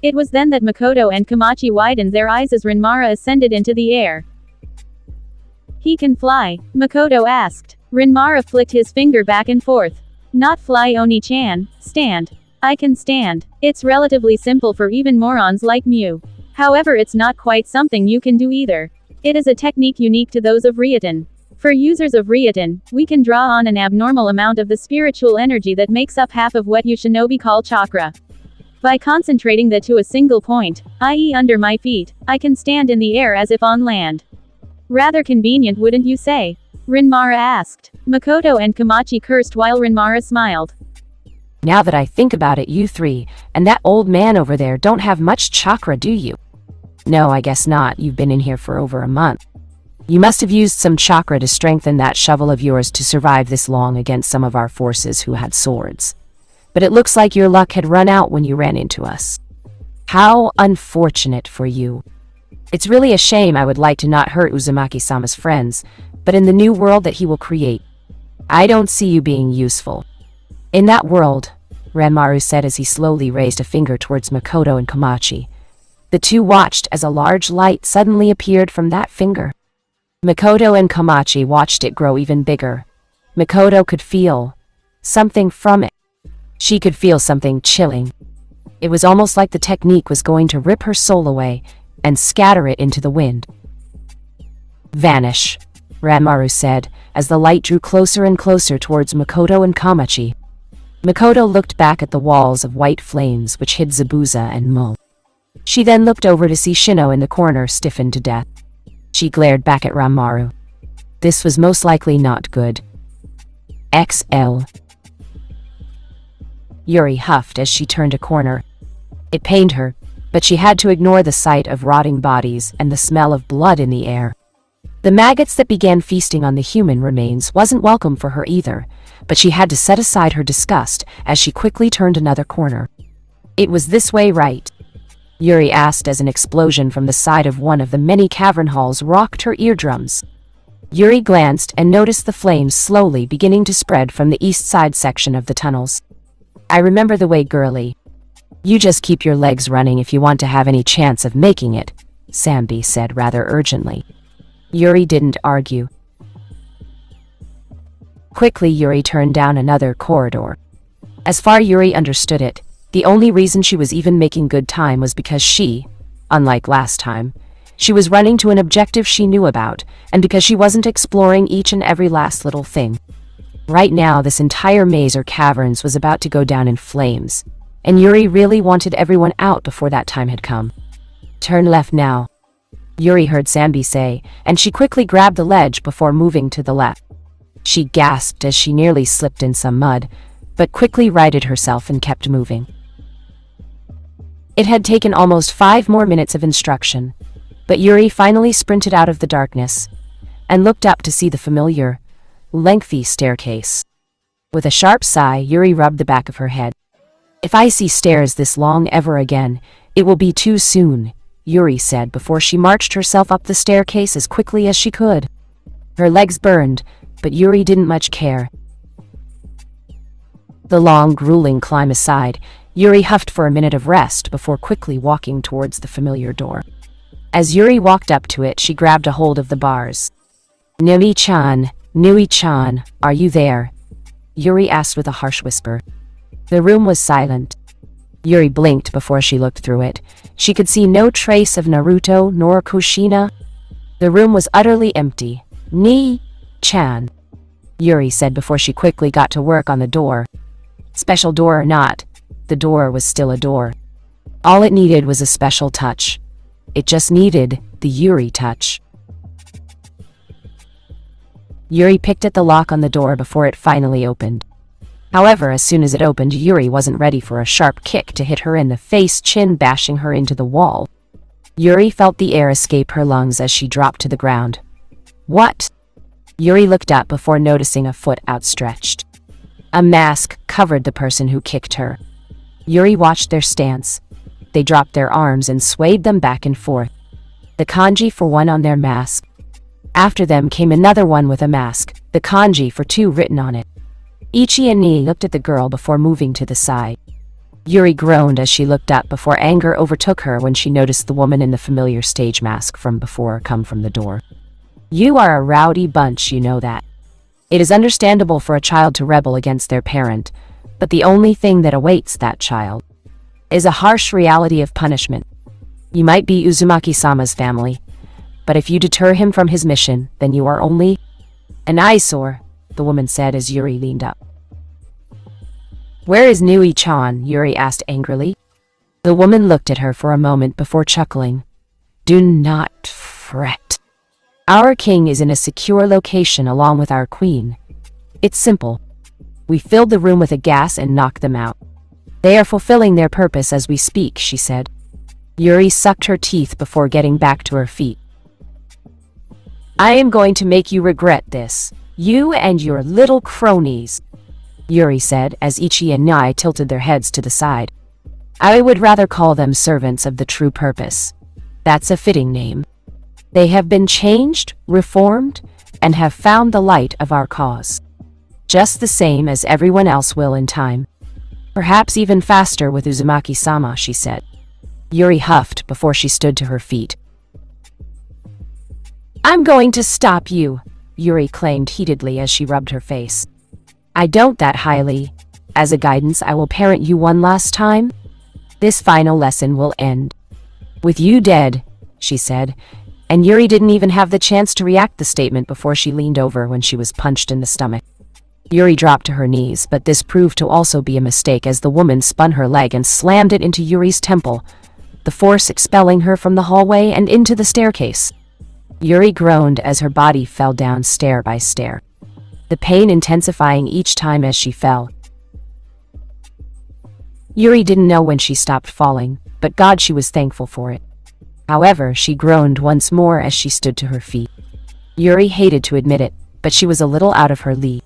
It was then that Makoto and Komachi widened their eyes as Rinmara ascended into the air. He can fly? Makoto asked. Rinmara flicked his finger back and forth. Not fly, Oni-chan, stand. I can stand. It's relatively simple for even morons like Mew. However, it's not quite something you can do either. It is a technique unique to those of Ryoten. For users of Ryoten, we can draw on an abnormal amount of the spiritual energy that makes up half of what you shinobi call chakra. By concentrating that to a single point, i.e. under my feet, I can stand in the air as if on land. Rather convenient, wouldn't you say? Rinmara asked. Makoto and Komachi cursed while Rinmara smiled. Now that I think about it, you three, and that old man over there don't have much chakra, do you? No, I guess not. You've been in here for over a month. You must have used some chakra to strengthen that shovel of yours to survive this long against some of our forces who had swords. But it looks like your luck had run out when you ran into us. How unfortunate for you. It's really a shame. I would like to not hurt Uzumaki-sama's friends, but in the new world that he will create, I don't see you being useful. In that world, Ranmaru said as he slowly raised a finger towards Makoto and Komachi. The two watched as a large light suddenly appeared from that finger. Makoto and Komachi watched it grow even bigger. Makoto could feel something from it. She could feel something chilling. It was almost like the technique was going to rip her soul away and scatter it into the wind. Vanish, Ranmaru said, as the light drew closer and closer towards Makoto and Komachi. Makoto looked back at the walls of white flames which hid Zabuza and Mo. She then looked over to see Shino in the corner stiffened to death. She glared back at Ranmaru. This was most likely not good. XL. Yuri huffed as she turned a corner. It pained her, but she had to ignore the sight of rotting bodies and the smell of blood in the air. The maggots that began feasting on the human remains wasn't welcome for her either, but she had to set aside her disgust as she quickly turned another corner. It was this way, right? Yuri asked as an explosion from the side of one of the many cavern halls rocked her eardrums. Yuri glanced and noticed the flames slowly beginning to spread from the east side section of the tunnels. I remember the way, girlie. You just keep your legs running if you want to have any chance of making it, Sambi said rather urgently. Yuri didn't argue. Quickly, Yuri turned down another corridor. As far Yuri understood it, the only reason she was even making good time was because she, unlike last time, she was running to an objective she knew about, and because she wasn't exploring each and every last little thing. Right now, this entire maze or caverns was about to go down in flames, and Yuri really wanted everyone out before that time had come. Turn left now, Yuri heard Sambi say, and she quickly grabbed the ledge before moving to the left. She gasped as she nearly slipped in some mud, but quickly righted herself and kept moving. It had taken almost 5 more minutes of instruction, but Yuri finally sprinted out of the darkness and looked up to see the familiar, lengthy staircase. With a sharp sigh, Yuri rubbed the back of her head. If I see stairs this long ever again, it will be too soon, Yuri said before she marched herself up the staircase as quickly as she could. Her legs burned, but Yuri didn't much care. The long, grueling climb aside, Yuri huffed for a minute of rest before quickly walking towards the familiar door. As Yuri walked up to it, she grabbed a hold of the bars. Nui-chan, are you there? Yuri asked with a harsh whisper. The room was silent. Yuri blinked before she looked through it. She could see no trace of Naruto nor Kushina. The room was utterly empty. Ni-chan, Yuri said before she quickly got to work on the door. Special door or not, the door was still a door. All it needed was a special touch. It just needed the Yuri touch. Yuri picked at the lock on the door before it finally opened. However, as soon as it opened, Yuri wasn't ready for a sharp kick to hit her in the face, chin bashing her into the wall. Yuri felt the air escape her lungs as she dropped to the ground. What? Yuri looked up before noticing a foot outstretched. A mask covered the person who kicked her. Yuri watched their stance. They dropped their arms and swayed them back and forth. The kanji for one on their mask. After them came another one with a mask, the kanji for two written on it. Ichi and Ni looked at the girl before moving to the side. Yuri groaned as she looked up before anger overtook her when she noticed the woman in the familiar stage mask from before come from the door. You are a rowdy bunch, you know that. It is understandable for a child to rebel against their parent, but the only thing that awaits that child is a harsh reality of punishment. You might be Uzumaki-sama's family, but if you deter him from his mission, then you are only an eyesore, the woman said as Yuri leaned up. Where is Nui-chan? Yuri asked angrily. The woman looked at her for a moment before chuckling. Do not fret. Our king is in a secure location along with our queen. It's simple. We filled the room with a gas and knocked them out. They are fulfilling their purpose as we speak, she said. Yuri sucked her teeth before getting back to her feet. I am going to make you regret this. You and your little cronies, Yuri said as Ichi and Nai tilted their heads to the side. I would rather call them servants of the true purpose. That's a fitting name. They have been changed, reformed, and have found the light of our cause. Just the same as everyone else will in time. Perhaps even faster with Uzumaki-sama, she said. Yuri huffed before she stood to her feet. I'm going to stop you, Yuri claimed heatedly as she rubbed her face. I don't that highly. As a guidance, I will parent you one last time. This final lesson will end with you dead, she said, and Yuri didn't even have the chance to react to the statement before she leaned over when she was punched in the stomach. Yuri dropped to her knees, but this proved to also be a mistake as the woman spun her leg and slammed it into Yuri's temple, the force expelling her from the hallway and into the staircase. Yuri groaned as her body fell down stair by stair, the pain intensifying each time as she fell. Yuri didn't know when she stopped falling, but God, she was thankful for it. However, she groaned once more as she stood to her feet. Yuri hated to admit it, but she was a little out of her league.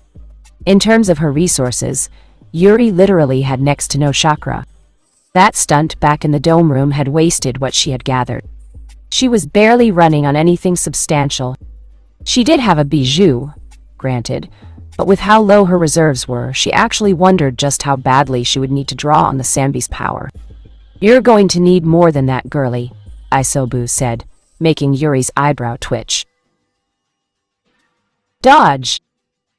In terms of her resources, Yuri literally had next to no chakra. That stunt back in the dome room had wasted what she had gathered. She was barely running on anything substantial. She did have a bijou, granted, but with how low her reserves were, she actually wondered just how badly she would need to draw on the Sanbi's power. You're going to need more than that, girlie, Isobu said, making Yuri's eyebrow twitch. Dodge!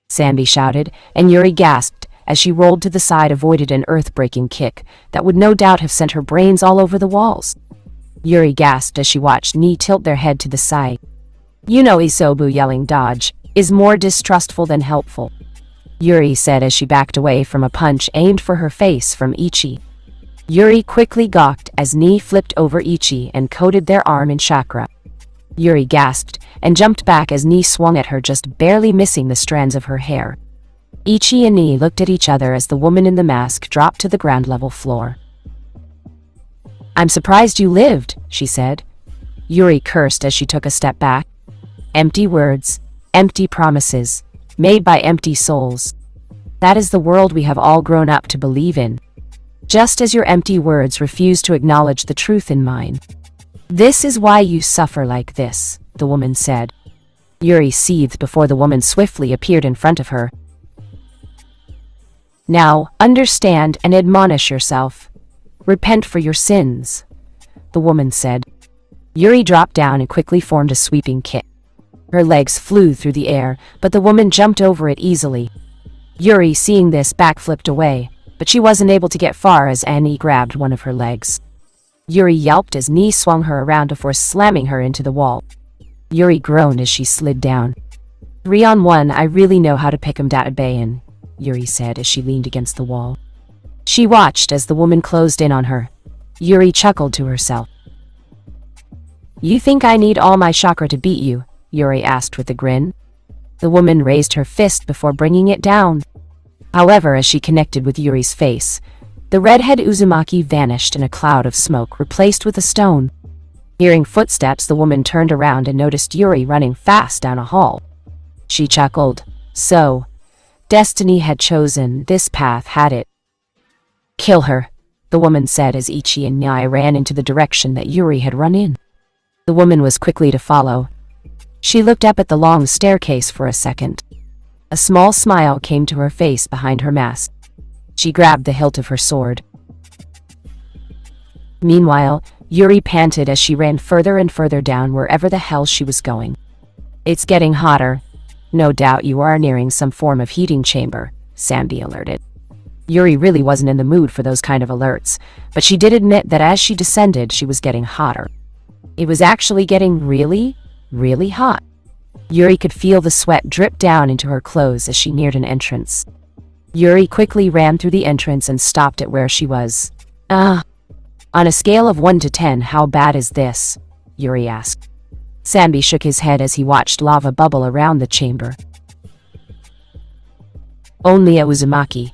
Sanbi shouted, and Yuri gasped as she rolled to the side, avoided an earth-breaking kick that would no doubt have sent her brains all over the walls. Yuri gasped as she watched Ni tilt their head to the side. You know Isobu yelling dodge is more distrustful than helpful, Yuri said as she backed away from a punch aimed for her face from Ichi. Yuri quickly gawked as Ni flipped over Ichi and coated their arm in chakra. Yuri gasped and jumped back as Ni swung at her, just barely missing the strands of her hair. Ichi and Ni looked at each other as the woman in the mask dropped to the ground-level floor. I'm surprised you lived, she said. Yuri cursed as she took a step back. Empty words, empty promises, made by empty souls. That is the world we have all grown up to believe in. Just as your empty words refuse to acknowledge the truth in mine. This is why you suffer like this, the woman said. Yuri seethed before the woman swiftly appeared in front of her. Now, understand and admonish yourself. Repent for your sins, the woman said. Yuri dropped down and quickly formed a sweeping kick. Her legs flew through the air, but the woman jumped over it easily. Yuri, seeing this, backflipped away, but she wasn't able to get far as Annie grabbed one of her legs. Yuri yelped as Ni swung her around before slamming her into the wall. Yuri groaned as she slid down. 3-on-1, I really know how to pick 'em dat bayin, Yuri said as she leaned against the wall. She watched as the woman closed in on her. Yuri chuckled to herself. You think I need all my chakra to beat you? Yuri asked with a grin. The woman raised her fist before bringing it down. However, as she connected with Yuri's face, the redhead Uzumaki vanished in a cloud of smoke replaced with a stone. Hearing footsteps, the woman turned around and noticed Yuri running fast down a hall. She chuckled. So, destiny had chosen this path, had it? Kill her, the woman said as Ichi and Nyai ran into the direction that Yuri had run in. The woman was quickly to follow. She looked up at the long staircase for a second. A small smile came to her face behind her mask. She grabbed the hilt of her sword. Meanwhile, Yuri panted as she ran further and further down wherever the hell she was going. "It's getting hotter. No doubt you are nearing some form of heating chamber," Sandy alerted. Yuri really wasn't in the mood for those kind of alerts, but she did admit that as she descended, she was getting hotter. It was actually getting really, really hot. Yuri could feel the sweat drip down into her clothes as she neared an entrance. Yuri quickly ran through the entrance and stopped at where she was. On a scale of 1 to 10, how bad is this?" Yuri asked. Sambi shook his head as he watched lava bubble around the chamber. "Only a Uzumaki,"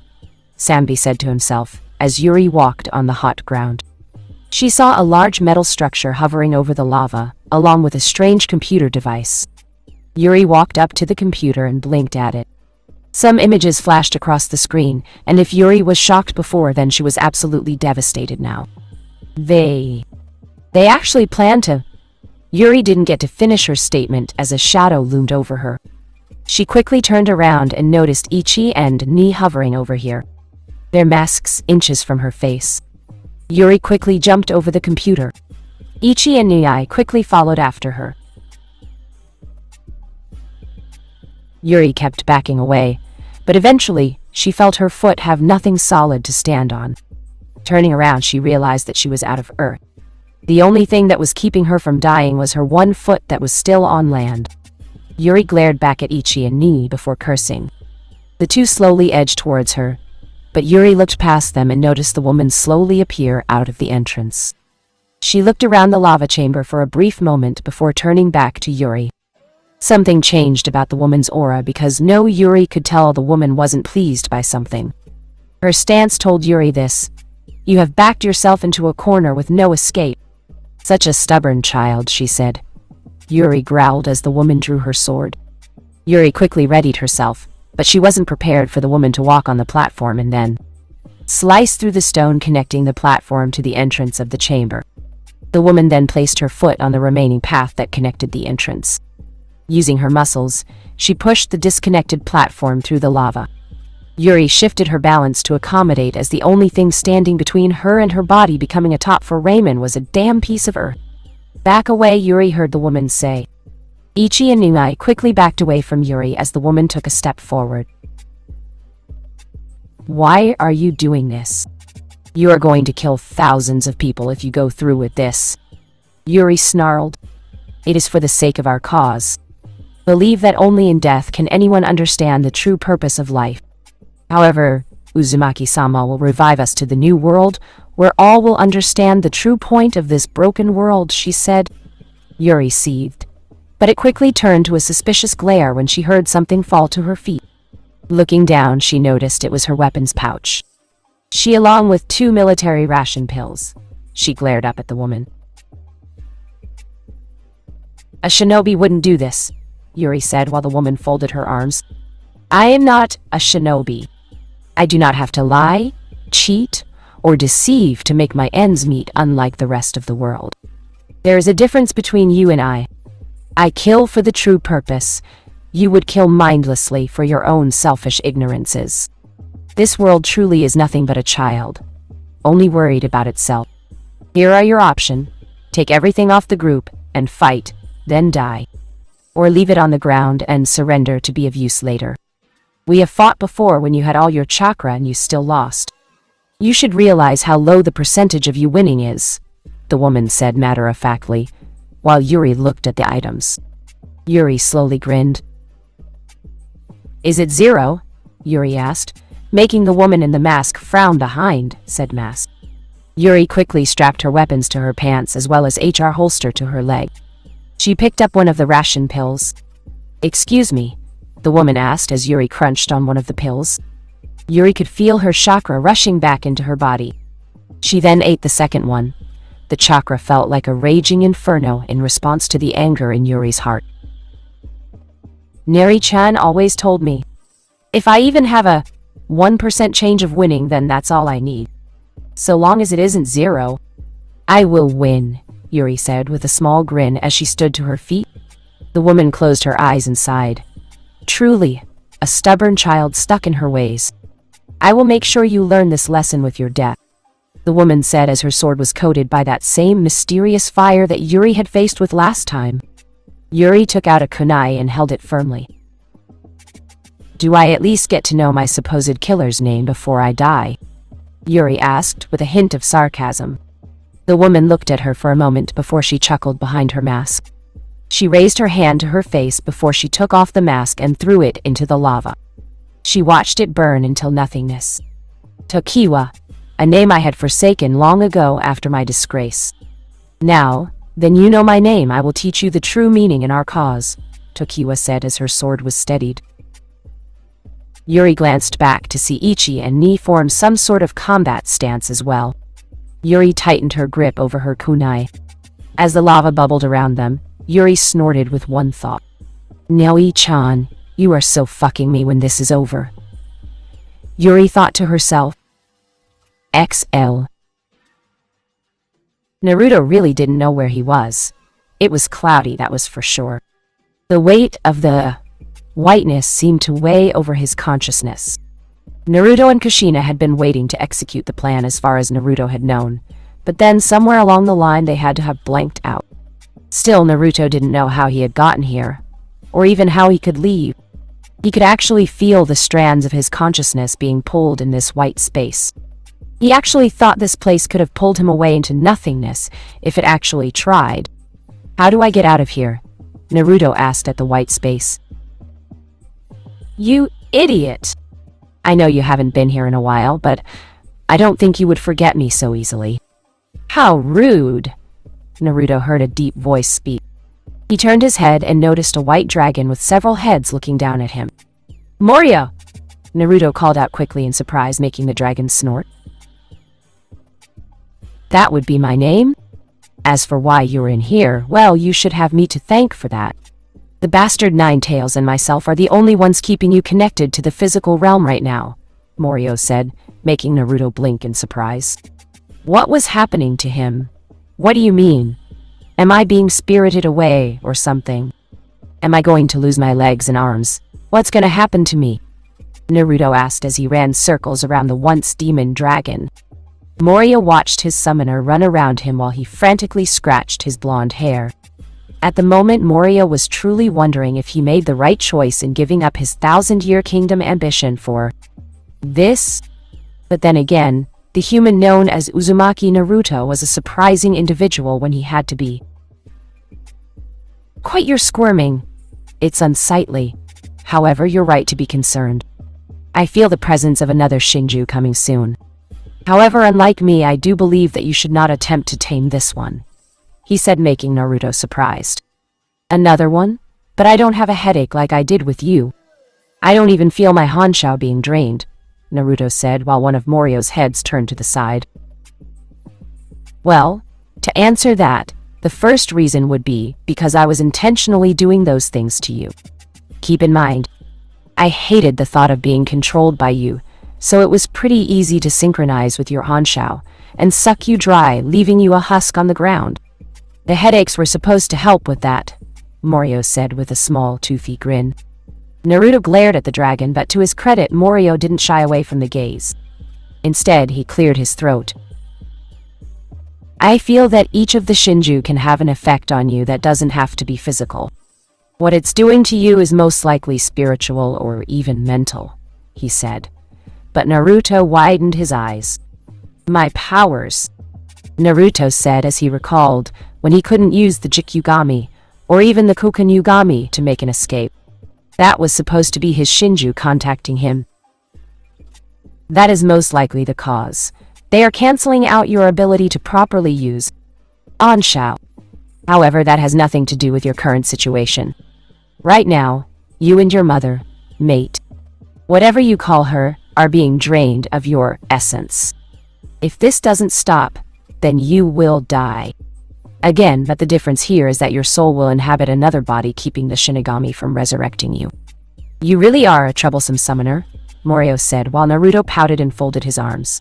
Sambi said to himself, as Yuri walked on the hot ground. She saw a large metal structure hovering over the lava, along with a strange computer device. Yuri walked up to the computer and blinked at it. Some images flashed across the screen, and if Yuri was shocked before, then she was absolutely devastated now. They actually planned to... Yuri didn't get to finish her statement as a shadow loomed over her. She quickly turned around and noticed Ichi and Ni hovering over here, their masks inches from her face. Yuri quickly jumped over the computer. Ichi and Ni quickly followed after her. Yuri kept backing away, but eventually she felt her foot have nothing solid to stand on. Turning around, she realized that she was out of earth. The only thing that was keeping her from dying was her one foot that was still on land. Yuri glared back at Ichi and Ni before cursing. The two slowly edged towards her, but Yuri looked past them and noticed the woman slowly appear out of the entrance. She looked around the lava chamber for a brief moment before turning back to Yuri. Something changed about the woman's aura because no Yuri could tell the woman wasn't pleased by something. Her stance told Yuri this. "You have backed yourself into a corner with no escape." "Such a stubborn child," she said. Yuri growled as the woman drew her sword. Yuri quickly readied herself, but she wasn't prepared for the woman to walk on the platform and then slice through the stone connecting the platform to the entrance of the chamber. The woman then placed her foot on the remaining path that connected the entrance. Using her muscles, she pushed the disconnected platform through the lava. Yuri shifted her balance to accommodate as the only thing standing between her and her body becoming a top for Raymond was a damn piece of earth. "Back away," Yuri heard the woman say. Ichi and Nimai quickly backed away from Yuri as the woman took a step forward. "Why are you doing this? You are going to kill thousands of people if you go through with this," Yuri snarled. "It is for the sake of our cause. Believe that only in death can anyone understand the true purpose of life. However, Uzumaki-sama will revive us to the new world, where all will understand the true point of this broken world," she said. Yuri seethed, but it quickly turned to a suspicious glare when she heard something fall to her feet. Looking down, she noticed it was her weapons pouch. She along with 2 military ration pills. She glared up at the woman. "A shinobi wouldn't do this," Yuri said while the woman folded her arms. "I am not a shinobi. I do not have to lie, cheat, or deceive to make my ends meet, unlike the rest of the world. There is a difference between you and I. I kill for the true purpose. You would kill mindlessly for your own selfish ignorances. This world truly is nothing but a child, only worried about itself. Here are your options. Take everything off the group and fight, then die. Or leave it on the ground and surrender to be of use later. We have fought before when you had all your chakra and you still lost. You should realize how low the percentage of you winning is," the woman said matter-of-factly, while Yuri looked at the items. Yuri slowly grinned. "Is it 0? Yuri asked, making the woman in the mask frown. "Behind," said Mask. Yuri quickly strapped her weapons to her pants as well as HR holster to her leg. She picked up one of the ration pills. "Excuse me?" the woman asked as Yuri crunched on one of the pills. Yuri could feel her chakra rushing back into her body. She then ate the second one. The chakra felt like a raging inferno in response to the anger in Yuri's heart. "Neri-chan always told me, if I even have a 1% change of winning, then that's all I need." so long as it isn't 0. I will win, Yuri said with a small grin as she stood to her feet. The woman closed her eyes and sighed. Truly, a stubborn child stuck in her ways. I will make sure you learn this lesson with your death, the woman said as her sword was coated by that same mysterious fire that Yuri had faced with last time. Yuri took out a kunai and held it firmly. Do I at least get to know my supposed killer's name before I die? Yuri asked with a hint of sarcasm. The woman looked at her for a moment before she chuckled behind her mask. She raised her hand to her face before she took off the mask and threw it into the lava. She watched it burn until nothingness. Tokiwa, a name I had forsaken long ago after my disgrace. Now, then you know my name, I will teach you the true meaning in our cause, Tokiwa said as her sword was steadied. Yuri glanced back to see Ichi and Ni form some sort of combat stance as well. Yuri tightened her grip over her kunai. As the lava bubbled around them, Yuri snorted with one thought. Naoi-chan, you are so fucking me when this is over. Yuri thought to herself. XL. Naruto really didn't know where he was. It was cloudy, that was for sure. The weight of the whiteness seemed to weigh over his consciousness. Naruto and Kushina had been waiting to execute the plan as far as Naruto had known, but then somewhere along the line they had to have blanked out. Still, Naruto didn't know how he had gotten here, or even how he could leave. He could actually feel the strands of his consciousness being pulled in this white space. He actually thought this place could have pulled him away into nothingness if it actually tried. How do I get out of here? Naruto asked at the white space. You idiot! I know you haven't been here in a while, but I don't think you would forget me so easily. How rude! Naruto heard a deep voice speak. He turned his head and noticed a white dragon with several heads looking down at him. Morio! Naruto called out quickly in surprise, making the dragon snort. That would be my name? As for why you're in here, well, you should have me to thank for that. The bastard Ninetales and myself are the only ones keeping you connected to the physical realm right now, Morio said, making Naruto blink in surprise. What was happening to him? What do you mean? Am I being spirited away or something? Am I going to lose my legs and arms? What's going to happen to me? Naruto asked as he ran circles around the once demon dragon. Morio watched his summoner run around him while he frantically scratched his blonde hair. At the moment, Morio was truly wondering if he made the right choice in giving up his 1,000-year kingdom ambition for this. But then again, the human known as Uzumaki Naruto was a surprising individual when he had to be. Quite you're squirming. It's unsightly. However, you're right to be concerned. I feel the presence of another Shinju coming soon. However, unlike me, I do believe that you should not attempt to tame this one, he said, making Naruto surprised. Another one? But I don't have a headache like I did with you. I don't even feel my Hanshao being drained, Naruto said while one of Morio's heads turned to the side. Well, to answer that, the first reason would be because I was intentionally doing those things to you. Keep in mind, I hated the thought of being controlled by you, so it was pretty easy to synchronize with your Hanshao and suck you dry, leaving you a husk on the ground. The headaches were supposed to help with that, Morio said with a small, toothy grin. Naruto glared at the dragon, but to his credit, Morio didn't shy away from the gaze. Instead, he cleared his throat. I feel that each of the Shinju can have an effect on you that doesn't have to be physical. What it's doing to you is most likely spiritual or even mental, he said. But Naruto widened his eyes. My powers, Naruto said as he recalled when he couldn't use the Jikugami or even the Kokonyugami to make an escape. That was supposed to be his Shinju contacting him. That is most likely the cause. They are canceling out your ability to properly use Hanshao. However, that has nothing to do with your current situation. Right now, you and your mother, mate, whatever you call her, are being drained of your essence. If this doesn't stop, then you will die. Again, but the difference here is that your soul will inhabit another body, keeping the shinigami from resurrecting you. You really are a troublesome summoner, Morio said while Naruto pouted and folded his arms.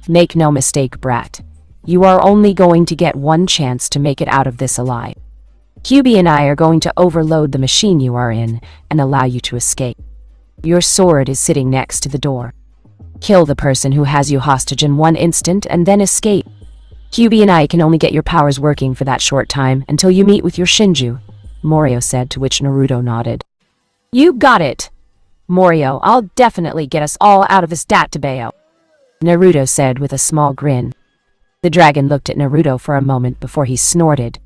Make no mistake, brat. You are only going to get one chance to make it out of this alive. QB and I are going to overload the machine you are in and allow you to escape. Your sword is sitting next to the door. Kill the person who has you hostage in 1 instant and then escape. QB and I can only get your powers working for that short time until you meet with your Shinju, Morio said, to which Naruto nodded. You got it! Morio, I'll definitely get us all out of this database, Naruto said with a small grin. The dragon looked at Naruto for a moment before he snorted.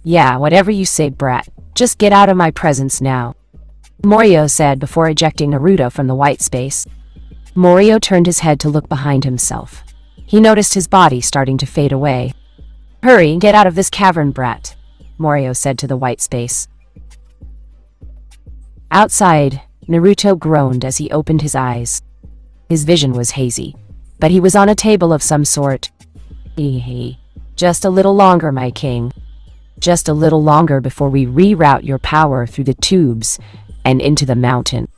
Yeah, whatever you say, brat. Just get out of my presence now, Morio said before ejecting Naruto from the white space. Morio turned his head to look behind himself. He noticed his body starting to fade away. Hurry, get out of this cavern, brat, Morio said to the white space. Outside, Naruto groaned as he opened his eyes. His vision was hazy, but he was on a table of some sort. Just a little longer, my king. Just a little longer before we reroute your power through the tubes and into the mountain.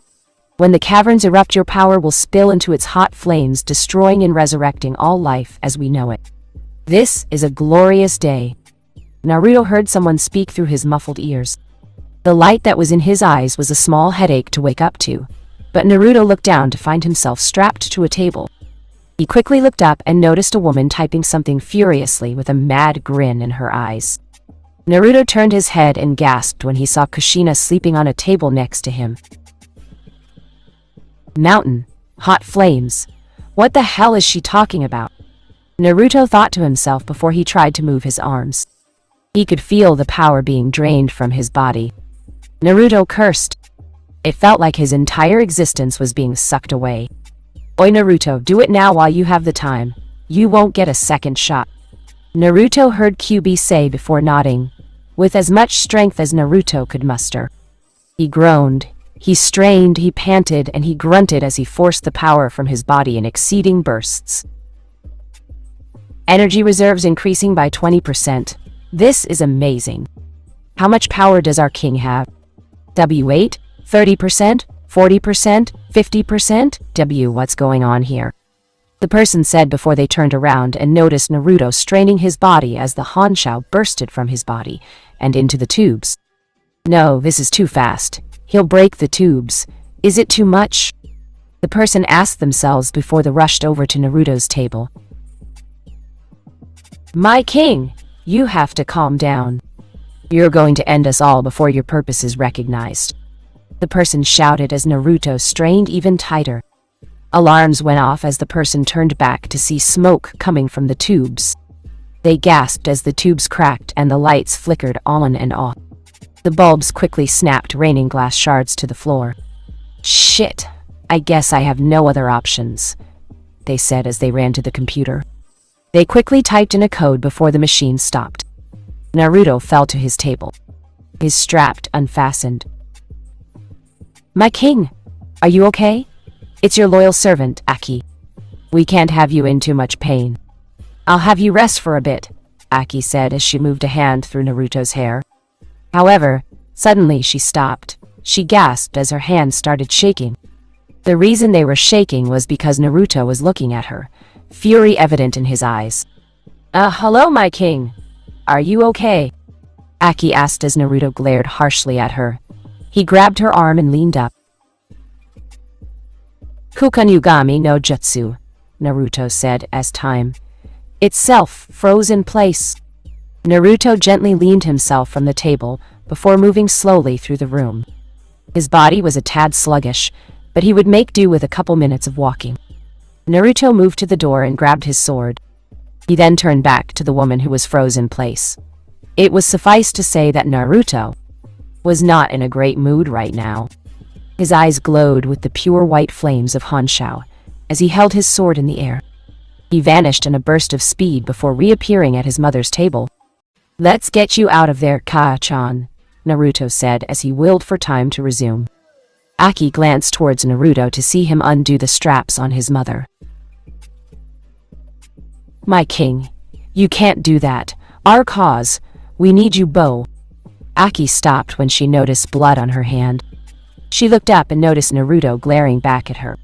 When the caverns erupt, your power will spill into its hot flames, destroying and resurrecting all life as we know it. This is a glorious day. Naruto heard someone speak through his muffled ears. The light that was in his eyes was a small headache to wake up to, but Naruto looked down to find himself strapped to a table. He quickly looked up and noticed a woman typing something furiously with a mad grin in her eyes. Naruto turned his head and gasped when he saw Kushina sleeping on a table next to him. Mountain, hot flames. What the hell is she talking about? Naruto thought to himself before he tried to move his arms. He could feel the power being drained from his body. Naruto cursed. It felt like his entire existence was being sucked away. Oi Naruto, do it now while you have the time. You won't get a second shot, Naruto heard QB say before nodding, with as much strength as Naruto could muster. He groaned, he strained, he panted, and he grunted as he forced the power from his body in exceeding bursts. Energy reserves increasing by 20%. This is amazing. How much power does our king have? W8? 30%? 40%? 50%? W, what's going on here? The person said before they turned around and noticed Naruto straining his body as the Hanshao bursted from his body and into the tubes. No, this is too fast. He'll break the tubes. Is it too much? The person asked themselves before they rushed over to Naruto's table. My king, you have to calm down. You're going to end us all before your purpose is recognized, the person shouted as Naruto strained even tighter. Alarms went off as the person turned back to see smoke coming from the tubes. They gasped as the tubes cracked and the lights flickered on and off. The bulbs quickly snapped, raining glass shards to the floor. Shit, I guess I have no other options, they said as they ran to the computer. They quickly typed in a code before the machine stopped. Naruto fell to his table. His strap unfastened. My king, are you okay? It's your loyal servant, Aki. We can't have you in too much pain. I'll have you rest for a bit, Aki said as she moved a hand through Naruto's hair. However, suddenly she stopped. She gasped as her hands started shaking. The reason they were shaking was because Naruto was looking at her, fury evident in his eyes. Hello, my king. Are you okay? Aki asked as Naruto glared harshly at her. He grabbed her arm and leaned up. Kukunyugami no jutsu, Naruto said as time itself froze in place. Naruto gently leaned himself from the table before moving slowly through the room. His body was a tad sluggish, but he would make do with a couple minutes of walking. Naruto moved to the door and grabbed his sword. He then turned back to the woman who was frozen in place. It was suffice to say that Naruto was not in a great mood right now. His eyes glowed with the pure white flames of Hanshao as he held his sword in the air. He vanished in a burst of speed before reappearing at his mother's table. Let's get you out of there, Ka-chan, Naruto said as he willed for time to resume. Aki glanced towards Naruto to see him undo the straps on his mother. My king, you can't do that. Our cause. We need you both. Aki stopped when she noticed blood on her hand. She looked up and noticed Naruto glaring back at her.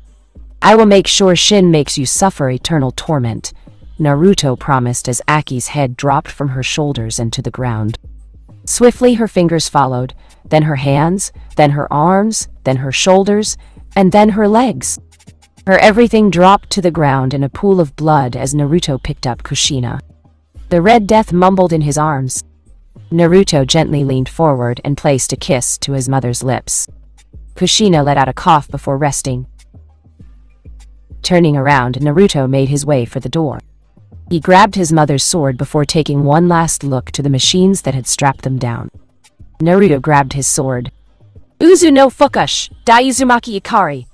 I will make sure Shin makes you suffer eternal torment, Naruto promised as Aki's head dropped from her shoulders and to the ground. Swiftly her fingers followed, then her hands, then her arms, then her shoulders, and then her legs. Her everything dropped to the ground in a pool of blood as Naruto picked up Kushina. The Red Death mumbled in his arms. Naruto gently leaned forward and placed a kiss to his mother's lips. Kushina let out a cough before resting. Turning around, Naruto made his way for the door. He grabbed his mother's sword before taking one last look to the machines that had strapped them down. Naruto grabbed his sword. Uzu no Fukush, Daizumaki Ikari!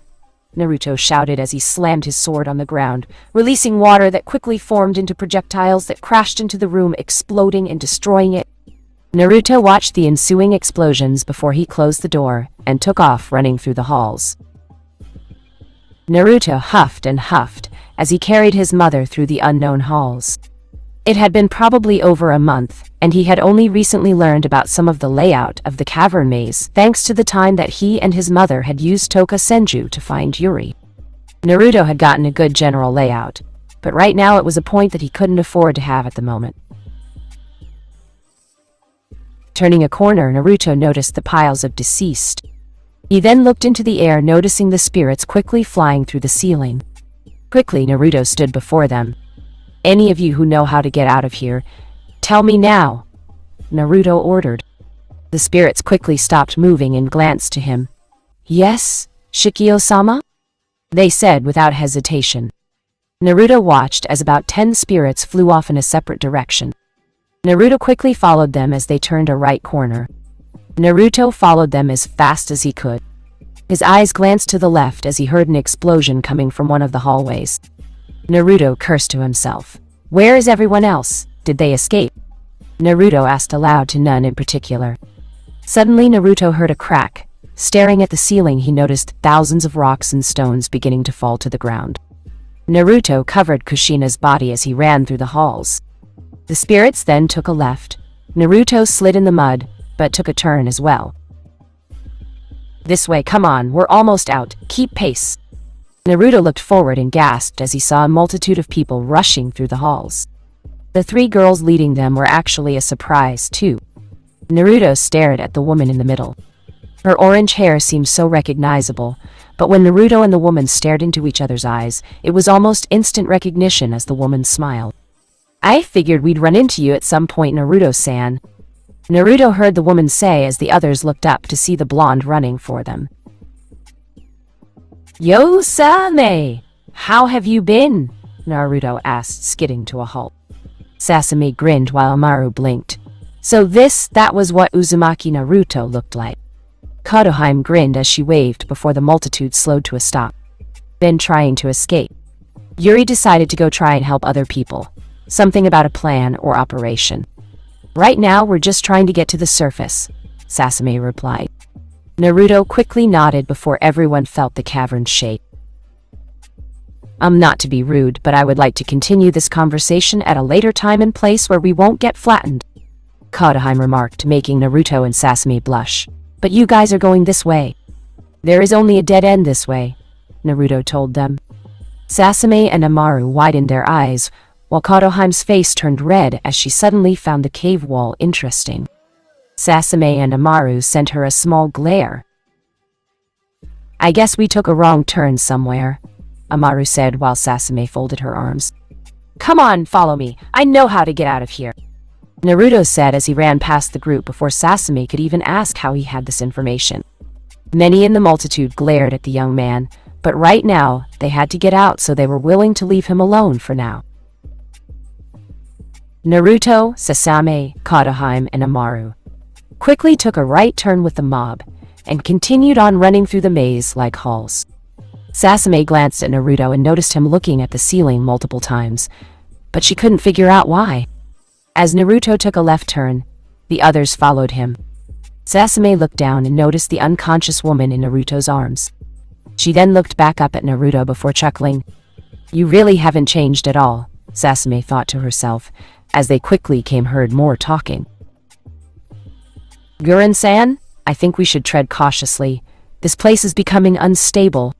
Naruto shouted as he slammed his sword on the ground, releasing water that quickly formed into projectiles that crashed into the room, exploding and destroying it. Naruto watched the ensuing explosions before he closed the door and took off running through the halls. Naruto huffed and huffed as he carried his mother through the unknown halls. It had been probably over a month, and he had only recently learned about some of the layout of the cavern maze thanks to the time that he and his mother had used Toka Senju to find Yuri. Naruto had gotten a good general layout, but right now it was a point that he couldn't afford to have at the moment. Turning a corner, Naruto noticed the piles of deceased. He then looked into the air, noticing the spirits quickly flying through the ceiling. Quickly, Naruto stood before them. Any of you who know how to get out of here, tell me now, Naruto ordered. The spirits quickly stopped moving and glanced to him. Yes, Shikio-sama? They said without hesitation. Naruto watched as about 10 spirits flew off in a separate direction. Naruto quickly followed them as they turned a right corner. Naruto followed them as fast as he could. His eyes glanced to the left as he heard an explosion coming from one of the hallways. Naruto cursed to himself. Where is everyone else? Did they escape? Naruto asked aloud to none in particular. Suddenly Naruto heard a crack. Staring at the ceiling, he noticed thousands of rocks and stones beginning to fall to the ground. Naruto covered Kushina's body as he ran through the halls. The spirits then took a left. Naruto slid in the mud, but took a turn as well. This way, come on, we're almost out. Keep pace. Naruto looked forward and gasped as he saw a multitude of people rushing through the halls. The 3 girls leading them were actually a surprise, too. Naruto stared at the woman in the middle. Her orange hair seemed so recognizable, but when Naruto and the woman stared into each other's eyes, it was almost instant recognition as the woman smiled. I figured we'd run into you at some point, Naruto-san. Naruto heard the woman say as the others looked up to see the blonde running for them. Yo-same! How have you been? Naruto asked, skidding to a halt. Sasami grinned while Amaru blinked. So that was what Uzumaki Naruto looked like. Kodohime grinned as she waved before the multitude slowed to a stop. Then trying to escape. Yuri decided to go try and help other people. Something about a plan or operation. Right now we're just trying to get to the surface, Sasami replied. Naruto quickly nodded before everyone felt the cavern shake. Not to be rude, but I would like to continue this conversation at a later time and place where we won't get flattened, Kodohime remarked, making Naruto and Sasami blush. But you guys are going this way. There is only a dead end this way, Naruto told them. Sasami and Amaru widened their eyes, while Kodohime's face turned red as she suddenly found the cave wall interesting. Sasami and Amaru sent her a small glare. I guess we took a wrong turn somewhere, Amaru said while Sasami folded her arms. Come on, follow me. I know how to get out of here, Naruto said as he ran past the group before Sasami could even ask how he had this information. Many in the multitude glared at the young man, but right now they had to get out, so they were willing to leave him alone for now. Naruto, Sasami, Kodohime, and Amaru quickly took a right turn with the mob and continued on running through the maze-like halls. Sasami glanced at Naruto and noticed him looking at the ceiling multiple times, but she couldn't figure out why. As Naruto took a left turn, the others followed him. Sasami looked down and noticed the unconscious woman in Naruto's arms. She then looked back up at Naruto before chuckling. You really haven't changed at all, Sasami thought to herself, as they quickly heard more talking. Guren-san, I think we should tread cautiously. This place is becoming unstable.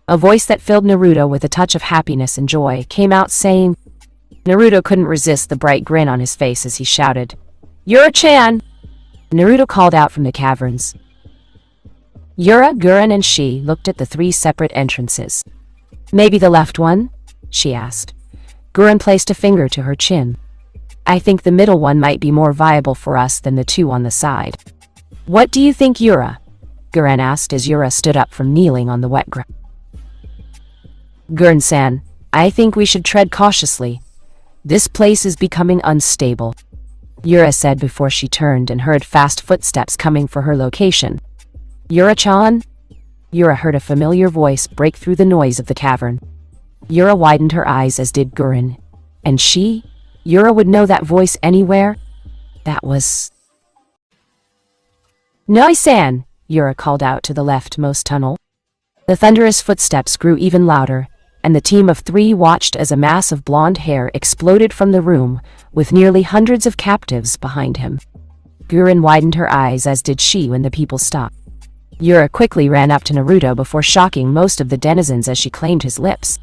A voice that filled Naruto with a touch of happiness and joy came out saying. Naruto couldn't resist the bright grin on his face as he shouted, "Yura-chan!" Naruto called out from the caverns. Yura, Guren, and she looked at the three separate entrances. "Maybe the left one?" she asked. Guren placed a finger to her chin. "I think the middle one might be more viable for us than the two on the side." "What do you think, Yura?" Guren asked as Yura stood up from kneeling on the wet ground. "Guren-san, I think we should tread cautiously. This place is becoming unstable," Yura said before she turned and heard fast footsteps coming for her location. "Yura-chan?" Yura heard a familiar voice break through the noise of the cavern. Yura widened her eyes as did Guren. And she? Yura would know that voice anywhere? That was... "Noi-san!" Yura called out to the leftmost tunnel. The thunderous footsteps grew even louder, and the team of three watched as a mass of blonde hair exploded from the room, with nearly hundreds of captives behind him. Guren widened her eyes as did she when the people stopped. Yura quickly ran up to Naruto before shocking most of the denizens as she claimed his lips.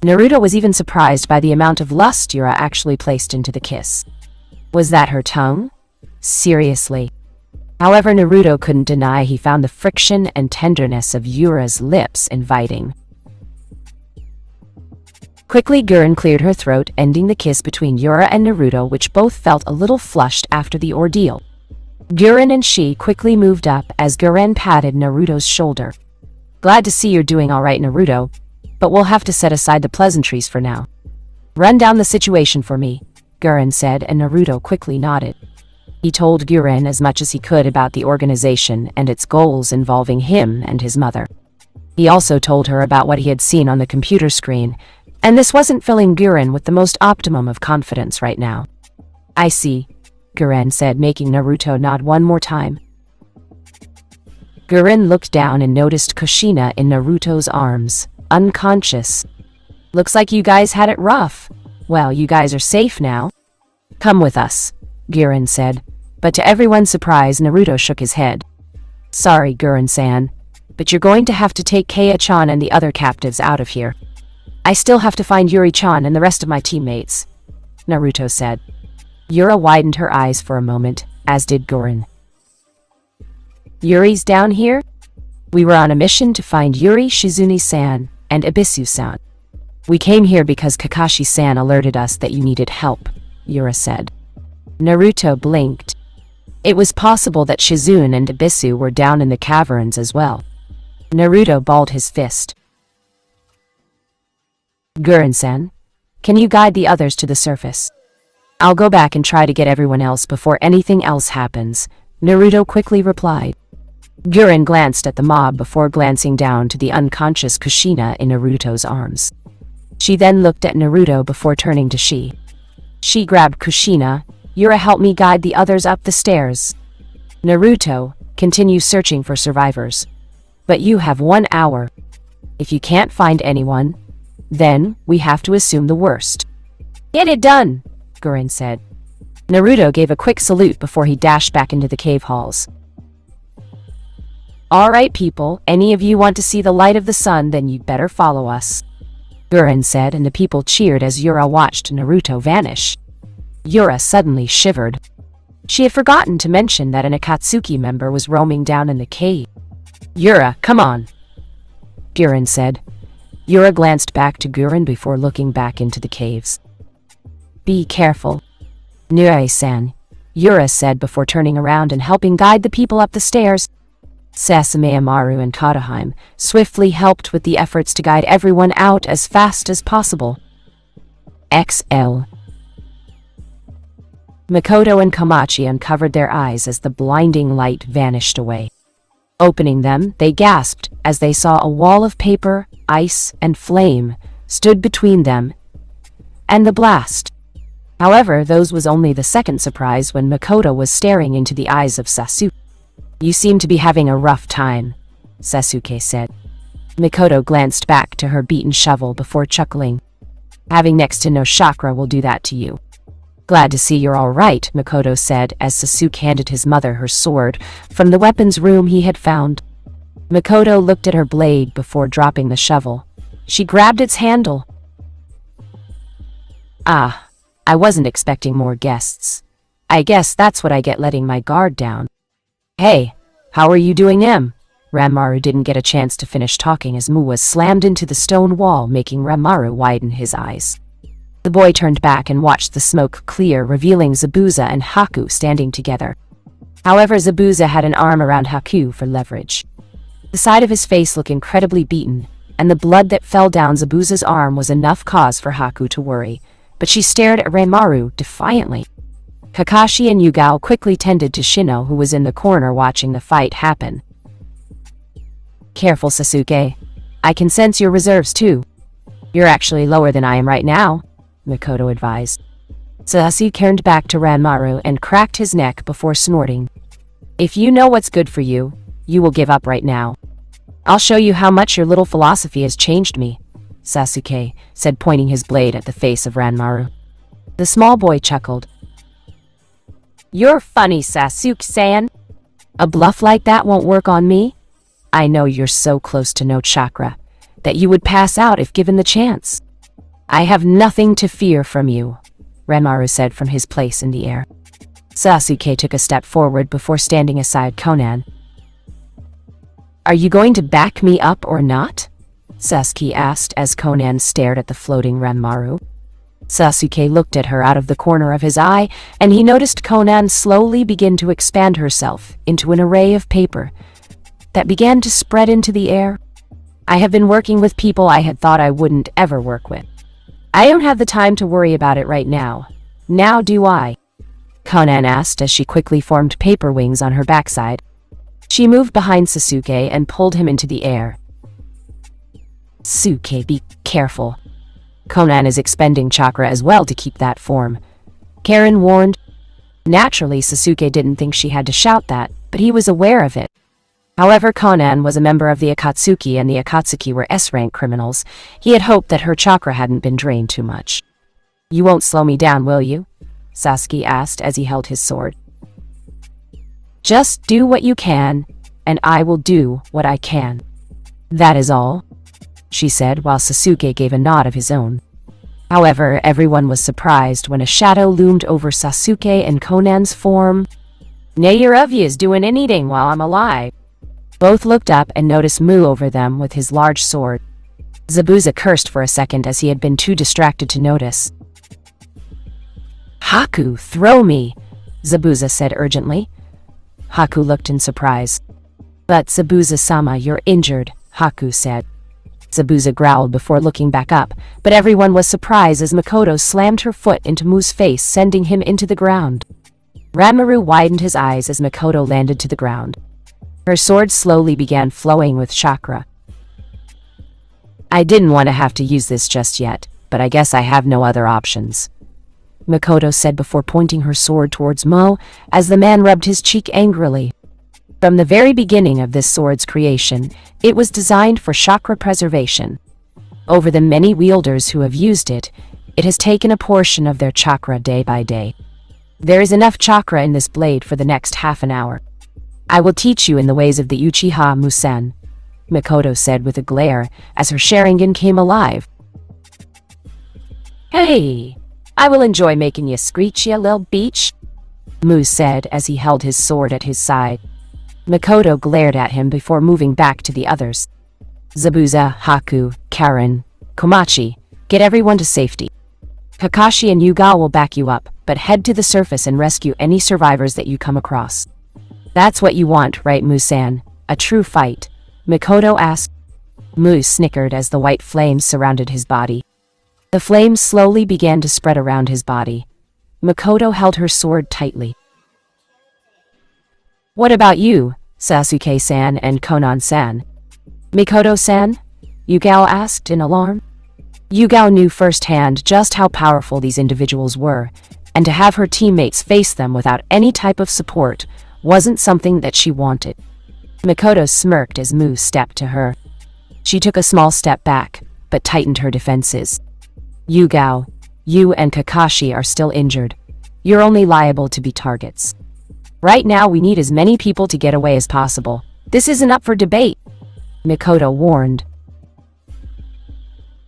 Naruto was even surprised by the amount of lust Yura actually placed into the kiss. Was that her tongue? Seriously. However, Naruto couldn't deny he found the friction and tenderness of Yura's lips inviting. Quickly, Guren cleared her throat, ending the kiss between Yura and Naruto, which both felt a little flushed after the ordeal. Guren and she quickly moved up as Guren patted Naruto's shoulder. "Glad to see you're doing all right, Naruto, but we'll have to set aside the pleasantries for now. Run down the situation for me," Guren said, and Naruto quickly nodded. He told Guren as much as he could about the organization and its goals involving him and his mother. He also told her about what he had seen on the computer screen, and this wasn't filling Guren with the most optimum of confidence right now. "I see," Guren said, making Naruto nod one more time. Guren looked down and noticed Kushina in Naruto's arms, unconscious. "Looks like you guys had it rough. Well, you guys are safe now. Come with us," Guren said, but to everyone's surprise, Naruto shook his head. "Sorry, Guren-san, but you're going to have to take Kaya-chan and the other captives out of here. I still have to find Yuri-chan and the rest of my teammates," Naruto said. Yura widened her eyes for a moment, as did Guren. "Yuri's down here? We were on a mission to find Yuri, Shizune-san, and Ibisu-san. We came here because Kakashi-san alerted us that you needed help," Yura said. Naruto blinked. It was possible that Shizune and Ibisu were down in the caverns as well. Naruto balled his fist. "Guren-san, can you guide the others to the surface? I'll go back and try to get everyone else before anything else happens," Naruto quickly replied. Guren glanced at the mob before glancing down to the unconscious Kushina in Naruto's arms. She then looked at Naruto before turning to she. She grabbed Kushina. "Yura, help me guide the others up the stairs. Naruto, continue searching for survivors. But you have 1 hour. If you can't find anyone, then we have to assume the worst." "Get it done," Guren said. Naruto gave a quick salute before he dashed back into the cave halls. "All right, people, any of you want to see the light of the sun, then you'd better follow us," Guren said, and the people cheered as Yura watched Naruto vanish. Yura suddenly shivered. She had forgotten to mention that an Akatsuki member was roaming down in the cave. "Yura, come on," Guren said. Yura glanced back to Guren before looking back into the caves. "Be careful, Nurei-san," Yura said before turning around and helping guide the people up the stairs. Sasame, Amaru, and Kataheim swiftly helped with the efforts to guide everyone out as fast as possible. XL. Makoto and Komachi uncovered their eyes as the blinding light vanished away. Opening them, they gasped as they saw a wall of paper, ice, and flame stood between them and the blast. However, those was only the second surprise when Makoto was staring into the eyes of Sasuke. "You seem to be having a rough time," Sasuke said. Makoto glanced back to her beaten shovel before chuckling. "Having next to no chakra will do that to you." "Glad to see you're all right," Makoto said as Sasuke handed his mother her sword from the weapons room he had found. Makoto looked at her blade before dropping the shovel. She grabbed its handle. Ah, I wasn't expecting more guests. I guess that's what I get letting my guard down. Hey, how are you doing, Em? Ranmaru didn't get a chance to finish talking as Mu was slammed into the stone wall, making Ranmaru widen his eyes. The boy turned back and watched the smoke clear, revealing Zabuza and Haku standing together. However, Zabuza had an arm around Haku for leverage. The side of his face looked incredibly beaten, and the blood that fell down Zabuza's arm was enough cause for Haku to worry, but she stared at Ranmaru defiantly. Kakashi and Yugao quickly tended to Shino, who was in the corner watching the fight happen. Careful, Sasuke. I can sense your reserves too. You're actually lower than I am right now, Makoto advised. Sasuke turned back to Ranmaru and cracked his neck before snorting. If you know what's good for you, you will give up right now. I'll show you how much your little philosophy has changed me, Sasuke said, pointing his blade at the face of Ranmaru. The small boy chuckled. You're funny, Sasuke-san. A bluff like that won't work on me. I know you're so close to no chakra that you would pass out if given the chance. I have nothing to fear from you, Ranmaru said from his place in the air. Sasuke took a step forward before standing aside Conan. Are you going to back me up or not? Sasuke asked as Conan stared at the floating Ranmaru. Sasuke looked at her out of the corner of his eye, and he noticed Conan slowly begin to expand herself into an array of paper that began to spread into the air. I have been working with people I had thought I wouldn't ever work with. I don't have the time to worry about it right now. Now do I? Conan asked as she quickly formed paper wings on her backside. She moved behind Sasuke and pulled him into the air. Sasuke, be careful. Conan is expending chakra as well to keep that form, Karen warned. Naturally, Sasuke didn't think she had to shout that, but he was aware of it. However, Conan was a member of the Akatsuki, and the Akatsuki were S-rank criminals. He had hoped that her chakra hadn't been drained too much. You won't slow me down, will you? Sasuke asked as he held his sword. Just do what you can, and I will do what I can. That is all, she said while Sasuke gave a nod of his own. However, everyone was surprised when a shadow loomed over Sasuke and Conan's form. Neither of you is doing anything while I'm alive. Both looked up and noticed Mu over them with his large sword. Zabuza cursed for a second as he had been too distracted to notice. Haku, throw me, Zabuza said urgently. Haku looked in surprise. But Zabuza-sama, you're injured, Haku said. Zabuza growled before looking back up, but everyone was surprised as Makoto slammed her foot into Mu's face, sending him into the ground. Ranmaru widened his eyes as Makoto landed to the ground. Her sword slowly began flowing with chakra. I didn't want to have to use this just yet, but I guess I have no other options, Makoto said before pointing her sword towards Mo, as the man rubbed his cheek angrily. From the very beginning of this sword's creation, it was designed for chakra preservation. Over the many wielders who have used it, it has taken a portion of their chakra day by day. There is enough chakra in this blade for the next half an hour. I will teach you in the ways of the Uchiha Musen, Makoto said with a glare as her Sharingan came alive. Hey, I will enjoy making you screech, you little beach, Mu said as he held his sword at his side. Makoto glared at him before moving back to the others. Zabuza, Haku, Karen, Komachi, get everyone to safety. Kakashi and Yugao will back you up, but head to the surface and rescue any survivors that you come across. That's what you want, right, Musan? A true fight? Makoto asked. Mu snickered as the white flames surrounded his body. The flames slowly began to spread around his body. Makoto held her sword tightly. What about you, Sasuke-san and Konan-san? Mikoto-san? Yugao asked in alarm. Yugao knew firsthand just how powerful these individuals were, and to have her teammates face them without any type of support wasn't something that she wanted. Makoto smirked as Mu stepped to her. She took a small step back, but tightened her defenses. Yugao, you and Kakashi are still injured. You're only liable to be targets. Right now we need as many people to get away as possible. This isn't up for debate. Mikoto warned.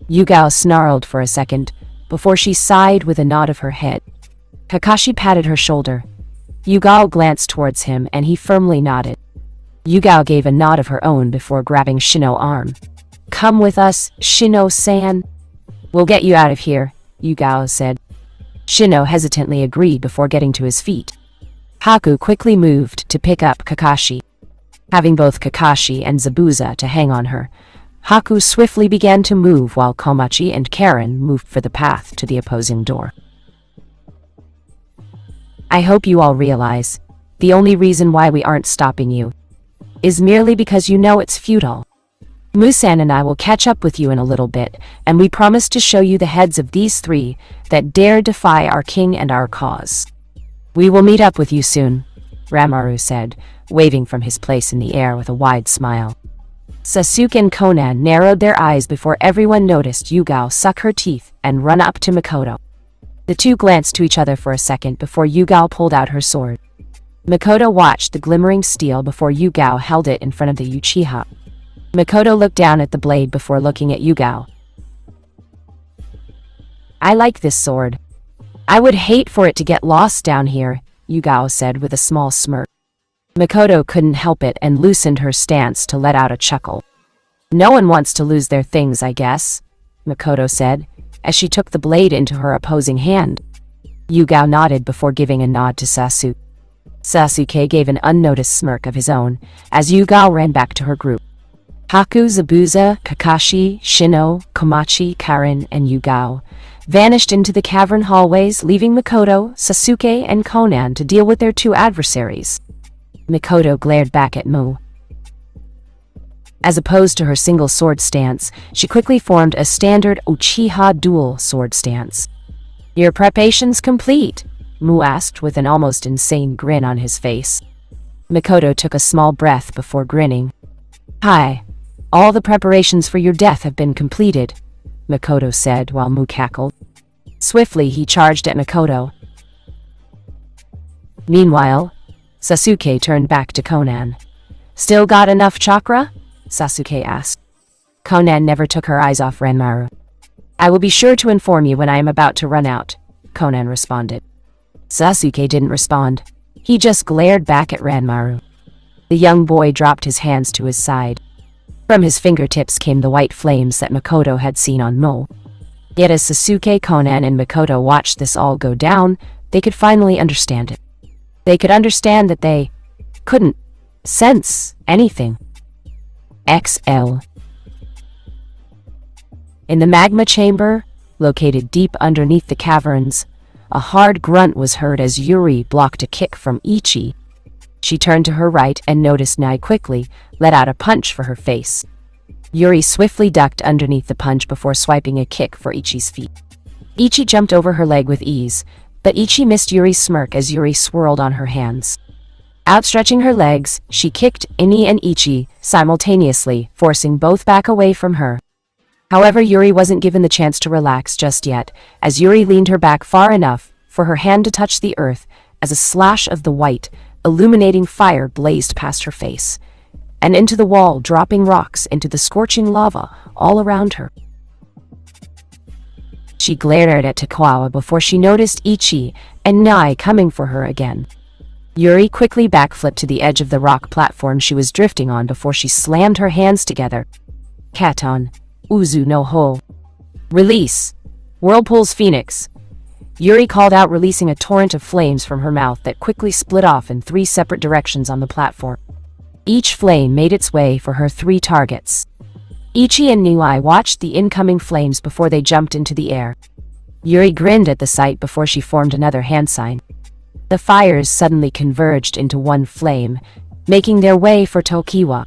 Yugao snarled for a second, before she sighed with a nod of her head. Kakashi patted her shoulder. Yugao glanced towards him and he firmly nodded. Yugao gave a nod of her own before grabbing Shino's arm. "Come with us, Shino-san. We'll get you out of here," Yugao said. Shino hesitantly agreed before getting to his feet. Haku quickly moved to pick up Kakashi. Having both Kakashi and Zabuza to hang on her, Haku swiftly began to move while Komachi and Karen moved for the path to the opposing door. "I hope you all realize, the only reason why we aren't stopping you is merely because you know it's futile. Musan and I will catch up with you in a little bit, and we promise to show you the heads of these three that dare defy our king and our cause. We will meet up with you soon," Ranmaru said, waving from his place in the air with a wide smile. Sasuke and Conan narrowed their eyes before everyone noticed Yugao suck her teeth and run up to Mikoto. The two glanced to each other for a second before Yugao pulled out her sword. Mikoto watched the glimmering steel before Yugao held it in front of the Uchiha. Mikoto looked down at the blade before looking at Yugao. "I like this sword. I would hate for it to get lost down here," Yugao said with a small smirk. Mikoto couldn't help it and loosened her stance to let out a chuckle. "No one wants to lose their things, I guess," Mikoto said, as she took the blade into her opposing hand. Yugao nodded before giving a nod to Sasuke. Sasuke gave an unnoticed smirk of his own, as Yugao ran back to her group. Haku, Zabuza, Kakashi, Shino, Komachi, Karen, and Yugao vanished into the cavern hallways, leaving Mikoto, Sasuke, and Conan to deal with their two adversaries. Mikoto glared back at Mu. As opposed to her single sword stance, she quickly formed a standard Uchiha dual sword stance. "Your preparations complete?" Mu asked with an almost insane grin on his face. Mikoto took a small breath before grinning. "Hi. All the preparations for your death have been completed," Mikoto said while Mu cackled. Swiftly, he charged at Mikoto. Meanwhile, Sasuke turned back to Conan. "Still got enough chakra?" Sasuke asked. Conan never took her eyes off Ranmaru. "I will be sure to inform you when I am about to run out," Conan responded. Sasuke didn't respond. He just glared back at Ranmaru. The young boy dropped his hands to his side. From his fingertips came the white flames that Mikoto had seen on Mo. Yet as Sasuke, Conan, and Mikoto watched this all go down, they could finally understand it. They could understand that they couldn't sense anything. XL. In the magma chamber, located deep underneath the caverns, a hard grunt was heard as Yuri blocked a kick from Ichi. She turned to her right and noticed Nai quickly, let out a punch for her face. Yuri swiftly ducked underneath the punch before swiping a kick for Ichi's feet. Ichi jumped over her leg with ease, but Ichi missed Yuri's smirk as Yuri swirled on her hands. Outstretching her legs, she kicked Ini and Ichi simultaneously, forcing both back away from her. However, Yuri wasn't given the chance to relax just yet, as Yuri leaned her back far enough for her hand to touch the earth as a slash of the white, illuminating fire blazed past her face, and into the wall, dropping rocks into the scorching lava all around her. She glared at Takawa before she noticed Ichi and Nai coming for her again. Yuri quickly backflipped to the edge of the rock platform she was drifting on before she slammed her hands together. Katon, Uzu no Ho. Release! Whirlpool's Phoenix! Yuri called out, releasing a torrent of flames from her mouth that quickly split off in 3 separate directions on the platform. Each flame made its way for her 3 targets. Ichi and Nai watched the incoming flames before they jumped into the air. Yuri grinned at the sight before she formed another hand sign. The fires suddenly converged into one flame, making their way for Tokiwa.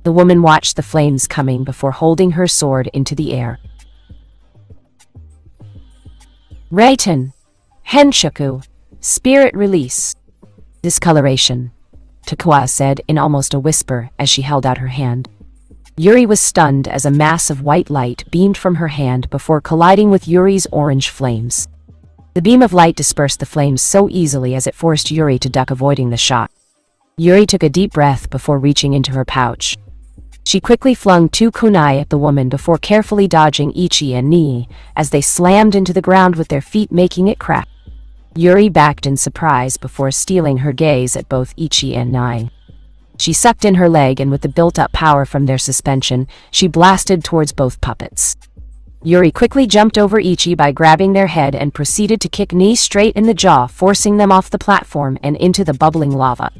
The woman watched the flames coming before holding her sword into the air. Reiten, Henshoku, Spirit Release. Discoloration, Tokiwa said in almost a whisper as she held out her hand. Yuri was stunned as a mass of white light beamed from her hand before colliding with Yuri's orange flames. The beam of light dispersed the flames so easily as it forced Yuri to duck, avoiding the shot. Yuri took a deep breath before reaching into her pouch. She quickly flung 2 kunai at the woman before carefully dodging Ichi and Nii, as they slammed into the ground with their feet, making it crack. Yuri backed in surprise before stealing her gaze at both Ichi and Nii. She sucked in her leg, and with the built-up power from their suspension, she blasted towards both puppets. Yuri quickly jumped over Ichi by grabbing their head and proceeded to kick Nii straight in the jaw, forcing them off the platform and into the bubbling lava.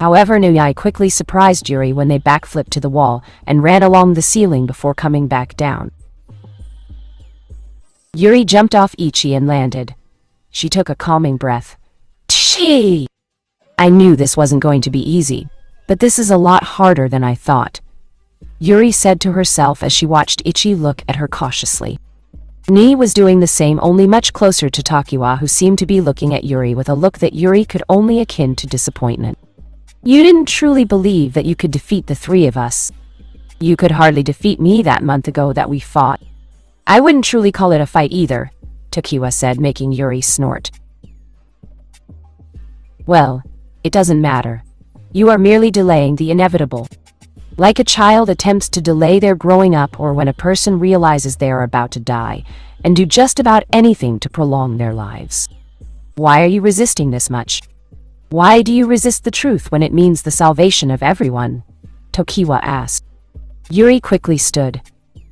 However, Nii quickly surprised Yuri when they backflipped to the wall and ran along the ceiling before coming back down. Yuri jumped off Ichi and landed. She took a calming breath. Tshee! I knew this wasn't going to be easy, but this is a lot harder than I thought, Yuri said to herself as she watched Ichi look at her cautiously. Nii was doing the same, only much closer to Tokiwa, who seemed to be looking at Yuri with a look that Yuri could only akin to disappointment. You didn't truly believe that you could defeat the three of us. You could hardly defeat me that month ago that we fought. I wouldn't truly call it a fight either, Tokiwa said, making Yuri snort. Well, it doesn't matter. You are merely delaying the inevitable. Like a child attempts to delay their growing up, or when a person realizes they are about to die, and do just about anything to prolong their lives. Why are you resisting this much? Why do you resist the truth when it means the salvation of everyone? Tokiwa asked. Yuri quickly stood.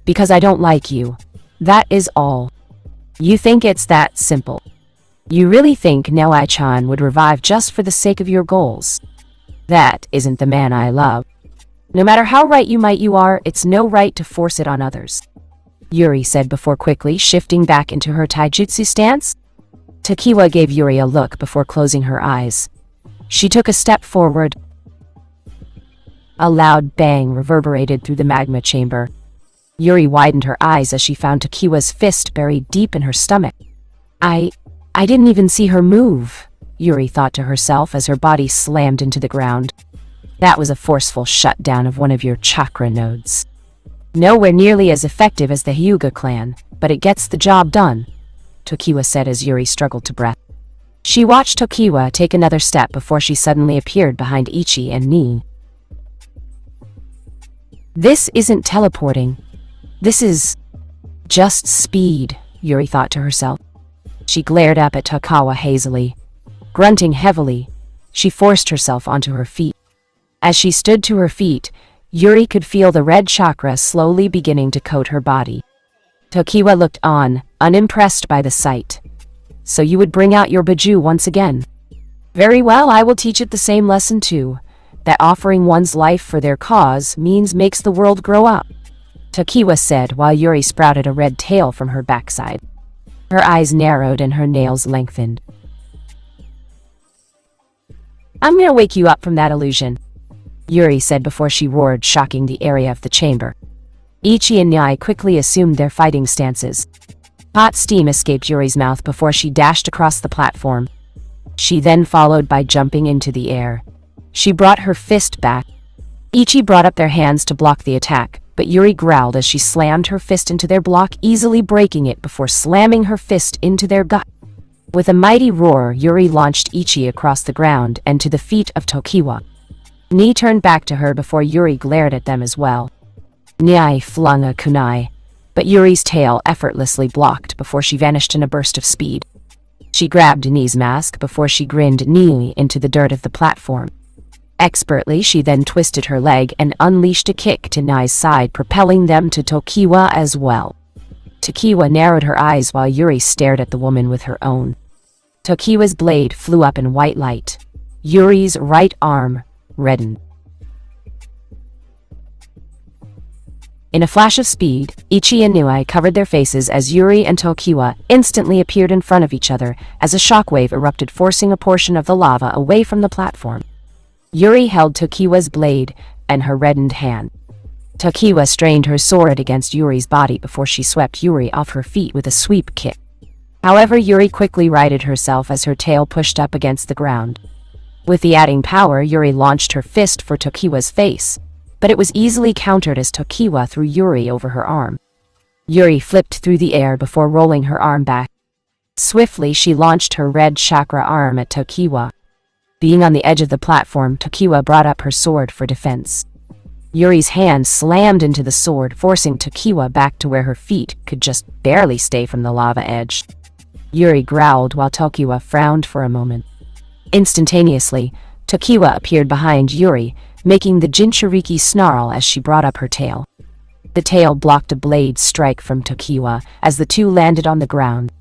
Because I don't like you. That is all. You think it's that simple. You really think Naoi-chan would revive just for the sake of your goals? That isn't the man I love. No matter how right you are, it's no right to force it on others, Yuri said before quickly shifting back into her taijutsu stance. Tokiwa gave Yuri a look before closing her eyes. She took a step forward. A loud bang reverberated through the magma chamber. Yuri widened her eyes as she found Tokiwa's fist buried deep in her stomach. I didn't even see her move, Yuri thought to herself as her body slammed into the ground. That was a forceful shutdown of one of your chakra nodes. Nowhere nearly as effective as the Hyuga clan, but it gets the job done, Tokiwa said as Yuri struggled to breath. She watched Tokiwa take another step before she suddenly appeared behind Ichi and Nii. This isn't teleporting. This is just speed, Yuri thought to herself. She glared up at Tokiwa hazily. Grunting heavily, she forced herself onto her feet. As she stood to her feet, Yuri could feel the red chakra slowly beginning to coat her body. Tokiwa looked on, unimpressed by the sight. So you would bring out your Biju once again. Very well, I will teach it the same lesson too, that offering one's life for their cause makes the world grow up, Tokiwa said while Yuri sprouted a red tail from her backside. Her eyes narrowed and her nails lengthened. I'm gonna wake you up from that illusion, Yuri said before she roared, shocking the area of the chamber. Ichi and Nii quickly assumed their fighting stances. Hot steam escaped Yuri's mouth before she dashed across the platform. She then followed by jumping into the air. She brought her fist back. Ichi brought up their hands to block the attack, but Yuri growled as she slammed her fist into their block, easily breaking it before slamming her fist into their gut. With a mighty roar, Yuri launched Ichi across the ground and to the feet of Tokiwa. Nii turned back to her before Yuri glared at them as well. Nii flung a kunai, but Yuri's tail effortlessly blocked before she vanished in a burst of speed. She grabbed Nii's mask before she grinned Nii into the dirt of the platform. Expertly, she then twisted her leg and unleashed a kick to Nii's side, propelling them to Tokiwa as well. Tokiwa narrowed her eyes while Yuri stared at the woman with her own. Tokiwa's blade flew up in white light. Yuri's right arm reddened. In a flash of speed, Ichi and Nii covered their faces as Yuri and Tokiwa instantly appeared in front of each other as a shockwave erupted, forcing a portion of the lava away from the platform. Yuri held Tokiwa's blade in her reddened hand. Tokiwa strained her sword against Yuri's body before she swept Yuri off her feet with a sweep kick. However, Yuri quickly righted herself as her tail pushed up against the ground. With the adding power, Yuri launched her fist for Tokiwa's face, but it was easily countered as Tokiwa threw Yuri over her arm. Yuri flipped through the air before rolling her arm back. Swiftly, she launched her red chakra arm at Tokiwa. Being on the edge of the platform, Tokiwa brought up her sword for defense. Yuri's hand slammed into the sword, forcing Tokiwa back to where her feet could just barely stay from the lava edge. Yuri growled while Tokiwa frowned for a moment. Instantaneously, Tokiwa appeared behind Yuri, making the Jinchuriki snarl as she brought up her tail. The tail blocked a blade strike from Tokiwa as the two landed on the ground.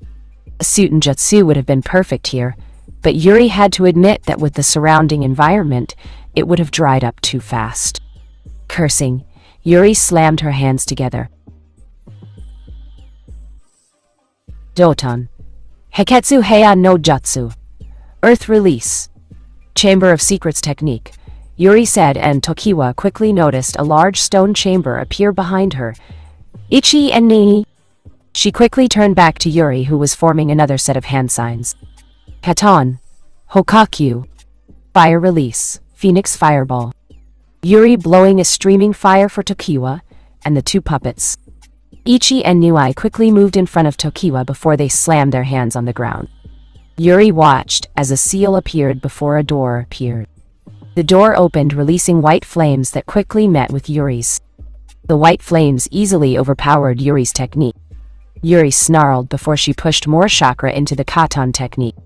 A Suitenjutsu would have been perfect here, but Yuri had to admit that with the surrounding environment, it would have dried up too fast. Cursing, Yuri slammed her hands together. Doton. Heketsu Heia no Jutsu. Earth Release. Chamber of Secrets Technique, Yuri said, and Tokiwa quickly noticed a large stone chamber appear behind her. Ichi and ni. She quickly turned back to Yuri, who was forming another set of hand signs. Katon. Hokakyu. Fire Release. Phoenix Fireball. Yuri blowing a streaming fire for Tokiwa and the two puppets. Ichi and Nui quickly moved in front of Tokiwa before they slammed their hands on the ground. Yuri watched as a seal appeared before a door appeared. The door opened, releasing white flames that quickly met with Yuri's. The white flames easily overpowered Yuri's technique. Yuri snarled before she pushed more chakra into the Katon technique.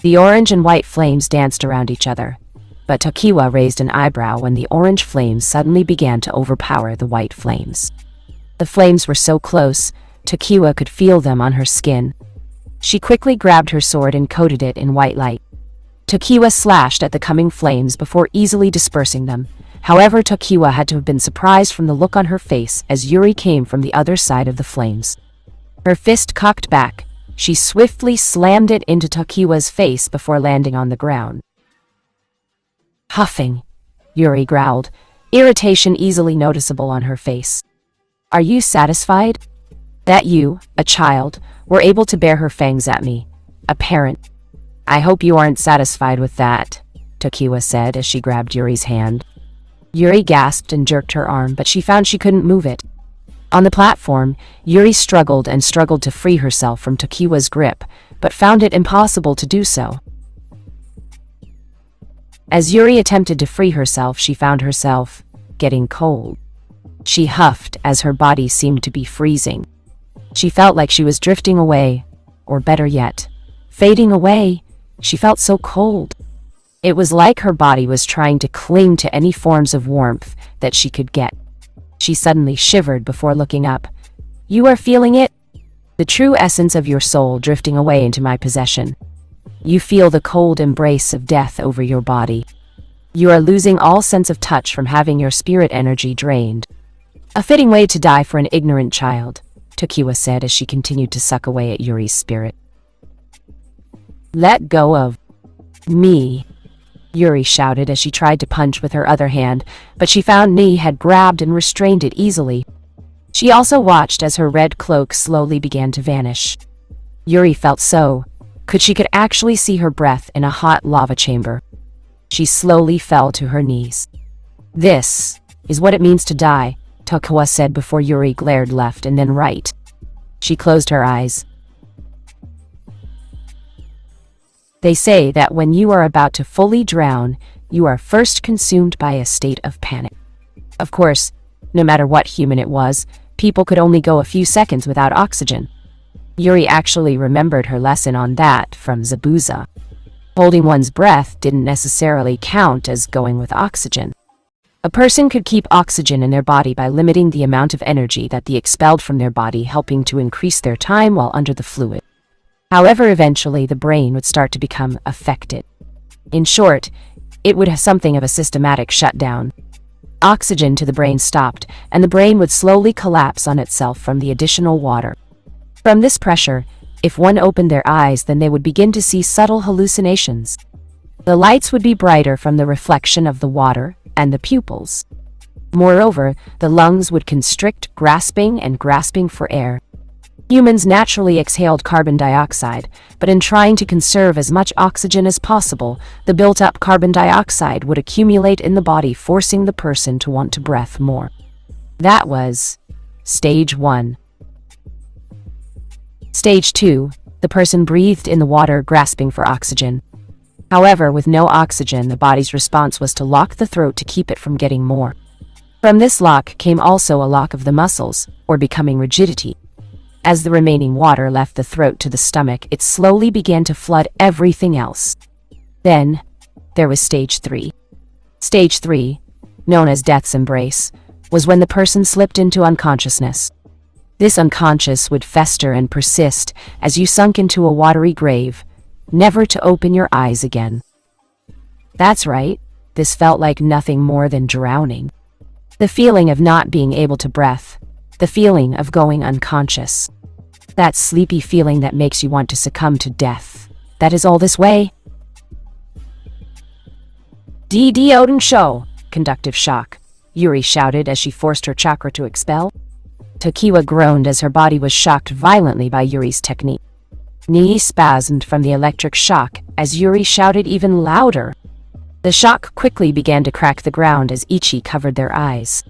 The orange and white flames danced around each other, but Tokiwa raised an eyebrow when the orange flames suddenly began to overpower the white flames. The flames were so close, Tokiwa could feel them on her skin. She quickly grabbed her sword and coated it in white light. Tokiwa slashed at the coming flames before easily dispersing them. However, Tokiwa had to have been surprised from the look on her face as Yuri came from the other side of the flames. Her fist cocked back. She swiftly slammed it into Tokiwa's face before landing on the ground. Huffing, Yuri growled, irritation easily noticeable on her face. Are you satisfied? That you, a child, were able to bear her fangs at me, a parent. I hope you aren't satisfied with that, Tokiwa said as she grabbed Yuri's hand. Yuri gasped and jerked her arm, but she found she couldn't move it. On the platform, Yuri struggled and struggled to free herself from Tokiwa's grip, but found it impossible to do so. As Yuri attempted to free herself, she found herself getting cold. She huffed as her body seemed to be freezing. She felt like she was drifting away, or better yet, fading away. She felt so cold. It was like her body was trying to cling to any forms of warmth that she could get. She suddenly shivered before looking up. You are feeling it? The true essence of your soul drifting away into my possession. You feel the cold embrace of death over your body. You are losing all sense of touch from having your spirit energy drained. A fitting way to die for an ignorant child, Tokiwa said as she continued to suck away at Yuri's spirit. Let go of me, Yuri shouted as she tried to punch with her other hand, but she found Ni had grabbed and restrained it easily. She also watched as her red cloak slowly began to vanish. Yuri felt she could actually see her breath in a hot lava chamber. She slowly fell to her knees. This is what it means to die, Tokiwa said before Yuri glared left and then right. She closed her eyes. They say that when you are about to fully drown, you are first consumed by a state of panic. Of course, no matter what human it was, people could only go a few seconds without oxygen. Yuri actually remembered her lesson on that from Zabuza. Holding one's breath didn't necessarily count as going with oxygen. A person could keep oxygen in their body by limiting the amount of energy that they expelled from their body, helping to increase their time while under the fluid. However, eventually the brain would start to become affected. In short, it would have something of a systematic shutdown. Oxygen to the brain stopped, and the brain would slowly collapse on itself from the additional water. From this pressure, if one opened their eyes, then they would begin to see subtle hallucinations. The lights would be brighter from the reflection of the water and the pupils. Moreover, the lungs would constrict, grasping for air. Humans naturally exhaled carbon dioxide, but in trying to conserve as much oxygen as possible, the built-up carbon dioxide would accumulate in the body, forcing the person to want to breathe more. That was Stage 1. Stage 2, the person breathed in the water, grasping for oxygen. However, with no oxygen, the body's response was to lock the throat to keep it from getting more. From this lock came also a lock of the muscles, or becoming rigidity. As the remaining water left the throat to the stomach, it slowly began to flood everything else. Then, there was stage 3. Stage 3, known as death's embrace, was when the person slipped into unconsciousness. This unconscious would fester and persist as you sunk into a watery grave, never to open your eyes again. That's right, this felt like nothing more than drowning. The feeling of not being able to breathe, the feeling of going unconscious. That sleepy feeling that makes you want to succumb to death. That is all this way. D.D. Odin show, conductive shock, Yuri shouted as she forced her chakra to expel. Tokiwa groaned as her body was shocked violently by Yuri's technique. Knee spasmed from the electric shock as Yuri shouted even louder. The shock quickly began to crack the ground as Ichi covered their eyes.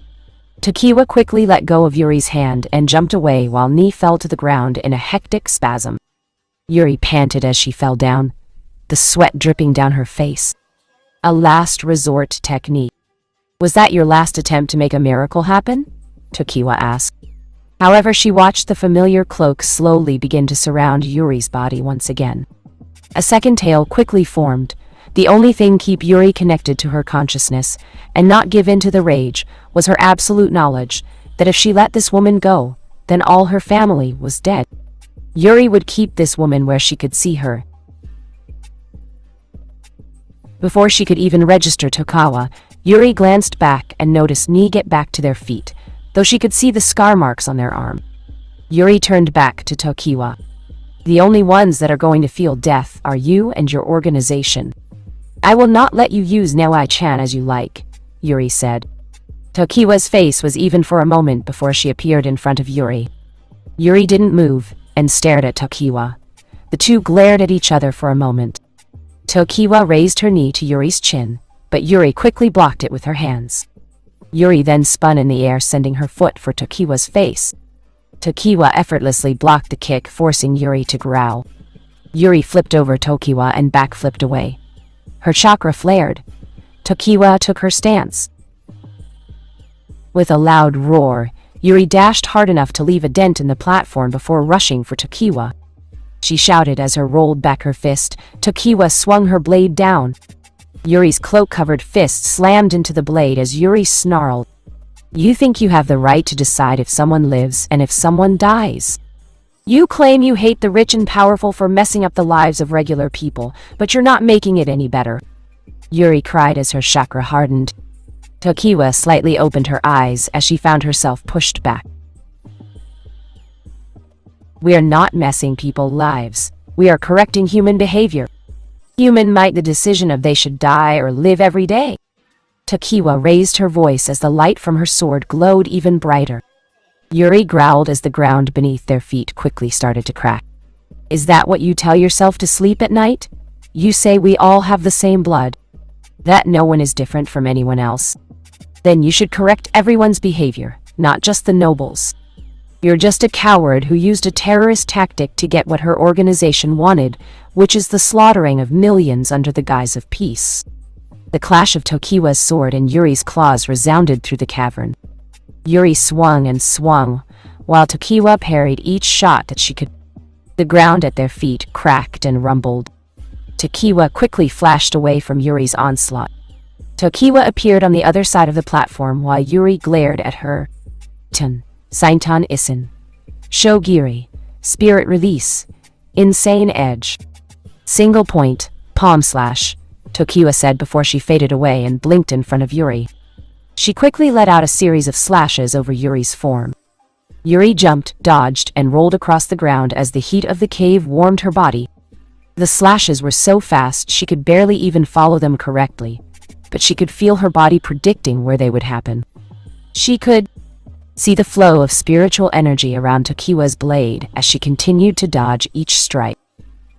Tokiwa quickly let go of Yuri's hand and jumped away while Knee fell to the ground in a hectic spasm. Yuri panted as she fell down, the sweat dripping down her face. A last resort technique. Was that your last attempt to make a miracle happen? Tokiwa asked. However, she watched the familiar cloak slowly begin to surround Yuri's body once again. A second tail quickly formed. The only thing keep Yuri connected to her consciousness and not give in to the rage was her absolute knowledge that if she let this woman go, then all her family was dead. Yuri would keep this woman where she could see her. Before she could even register Tokawa, Yuri glanced back and noticed Knee get back to their feet, though she could see the scar marks on their arm. Yuri turned back to Tokiwa. The only ones that are going to feel death are you and your organization. I will not let you use Naoi-chan as you like, Yuri said. Tokiwa's face was even for a moment before she appeared in front of Yuri. Yuri didn't move and stared at Tokiwa. The two glared at each other for a moment. Tokiwa raised her knee to Yuri's chin, but Yuri quickly blocked it with her hands. Yuri then spun in the air, sending her foot for Tokiwa's face. Tokiwa effortlessly blocked the kick, forcing Yuri to growl. Yuri flipped over Tokiwa and backflipped away. Her chakra flared. Tokiwa took her stance. With a loud roar, Yuri dashed hard enough to leave a dent in the platform before rushing for Tokiwa. She shouted as her rolled back her fist. Tokiwa swung her blade down. Yuri's cloak-covered fist slammed into the blade as Yuri snarled. You think you have the right to decide if someone lives and if someone dies. You claim you hate the rich and powerful for messing up the lives of regular people, but you're not making it any better. Yuri cried as her chakra hardened. Tokiwa slightly opened her eyes as she found herself pushed back. We are not messing people's lives. We are correcting human behavior. Human might the decision of they should die or live every day. Tokiwa raised her voice as the light from her sword glowed even brighter. Yuri growled as the ground beneath their feet quickly started to crack. Is that what you tell yourself to sleep at night? You say we all have the same blood. That no one is different from anyone else. Then you should correct everyone's behavior, not just the nobles. You're just a coward who used a terrorist tactic to get what her organization wanted, which is the slaughtering of millions under the guise of peace. The clash of Tokiwa's sword and Yuri's claws resounded through the cavern. Yuri swung and swung, while Tokiwa parried each shot that she could. The ground at their feet cracked and rumbled. Tokiwa quickly flashed away from Yuri's onslaught. Tokiwa appeared on the other side of the platform while Yuri glared at her. Saintan Isin. Shogiri. Spirit Release. Insane Edge. Single point. Palm slash, Tokiwa said before she faded away and blinked in front of Yuri. She quickly let out a series of slashes over Yuri's form. Yuri jumped, dodged, and rolled across the ground as the heat of the cave warmed her body. The slashes were so fast she could barely even follow them correctly, but she could feel her body predicting where they would happen. She could see the flow of spiritual energy around Tokiwa's blade as she continued to dodge each strike.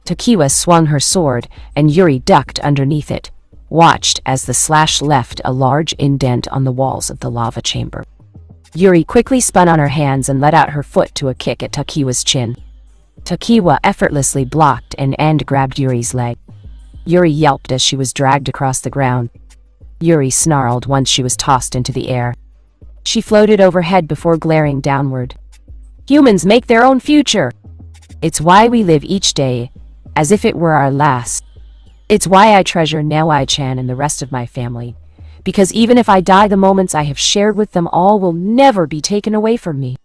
Tokiwa swung her sword, and Yuri ducked underneath it, watched as the slash left a large indent on the walls of the lava chamber. Yuri quickly spun on her hands and let out her foot to a kick at Tokiwa's chin. Tokiwa effortlessly blocked and grabbed Yuri's leg. Yuri yelped as she was dragged across the ground. Yuri snarled once she was tossed into the air. She floated overhead before glaring downward. Humans make their own future. It's why we live each day as if it were our last. It's why I treasure Naoi-chan and the rest of my family. Because even if I die, the moments I have shared with them all will never be taken away from me.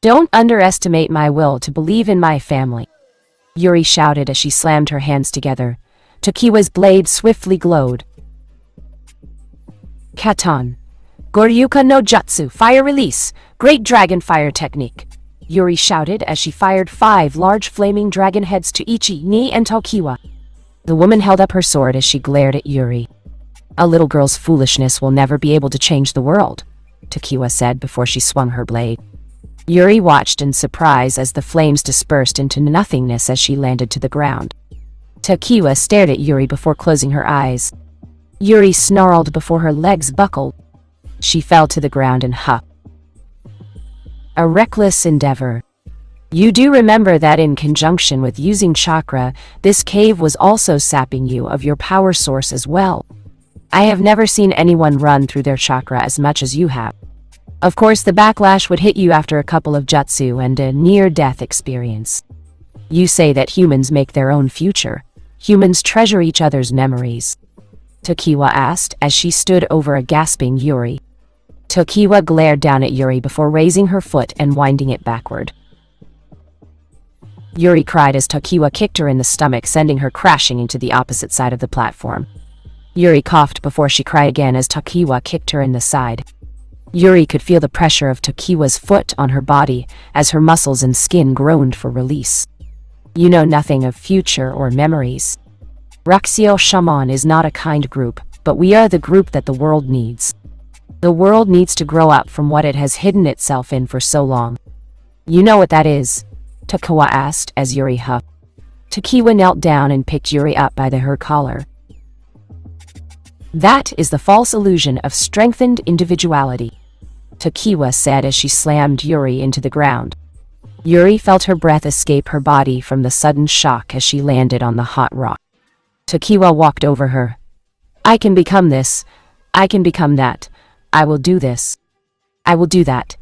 Don't underestimate my will to believe in my family, Yuri shouted as she slammed her hands together. Tokiwa's blade swiftly glowed. Katon. Goryuka no Jutsu, fire release, great dragon fire technique, Yuri shouted as she fired 5 large flaming dragon heads to Ichi, Ni, and Tokiwa. The woman held up her sword as she glared at Yuri. A little girl's foolishness will never be able to change the world, Tokiwa said before she swung her blade. Yuri watched in surprise as the flames dispersed into nothingness as she landed to the ground. Tokiwa stared at Yuri before closing her eyes. Yuri snarled before her legs buckled. She fell to the ground and huffed. A reckless endeavor. You do remember that in conjunction with using chakra, this cave was also sapping you of your power source as well. I have never seen anyone run through their chakra as much as you have. Of course, the backlash would hit you after a couple of jutsu and a near-death experience. You say that humans make their own future. Humans treasure each other's memories, Tokiwa asked as she stood over a gasping Yuri. Tokiwa glared down at Yuri before raising her foot and winding it backward. Yuri cried as Tokiwa kicked her in the stomach, sending her crashing into the opposite side of the platform. Yuri coughed before she cried again as Tokiwa kicked her in the side. Yuri could feel the pressure of Tokiwa's foot on her body as her muscles and skin groaned for release. You know nothing of future or memories. Rakushou Shaman is not a kind group, but we are the group that the world needs. The world needs to grow up from what it has hidden itself in for so long. You know what that is? Tokiwa asked as Yuri huffed. Tokiwa knelt down and picked Yuri up by her collar. That is the false illusion of strengthened individuality, Tokiwa said as she slammed Yuri into the ground. Yuri felt her breath escape her body from the sudden shock as she landed on the hot rock. Tokiwa walked over her. I can become this. I can become that. I will do this. I will do that.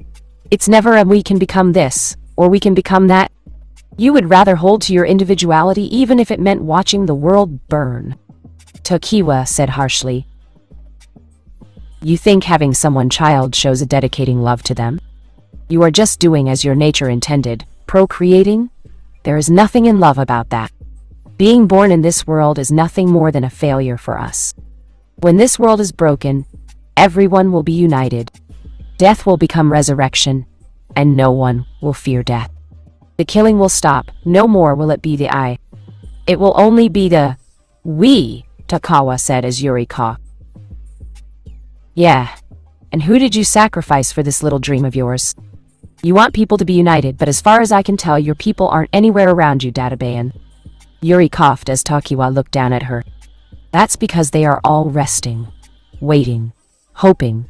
It's never a we can become this, or we can become that. You would rather hold to your individuality even if it meant watching the world burn, Tokiwa said harshly. You think having someone child shows a dedicating love to them? You are just doing as your nature intended, procreating? There is nothing in love about that. Being born in this world is nothing more than a failure for us. When this world is broken, everyone will be united. Death will become resurrection, and no one will fear death. The killing will stop, no more will it be the I. It will only be the we, Tokiwa said as Yuri coughed. Yeah, and who did you sacrifice for this little dream of yours? You want people to be united, but as far as I can tell, your people aren't anywhere around you, Databayan. Yuri coughed as Tokiwa looked down at her. That's because they are all resting, waiting, hoping,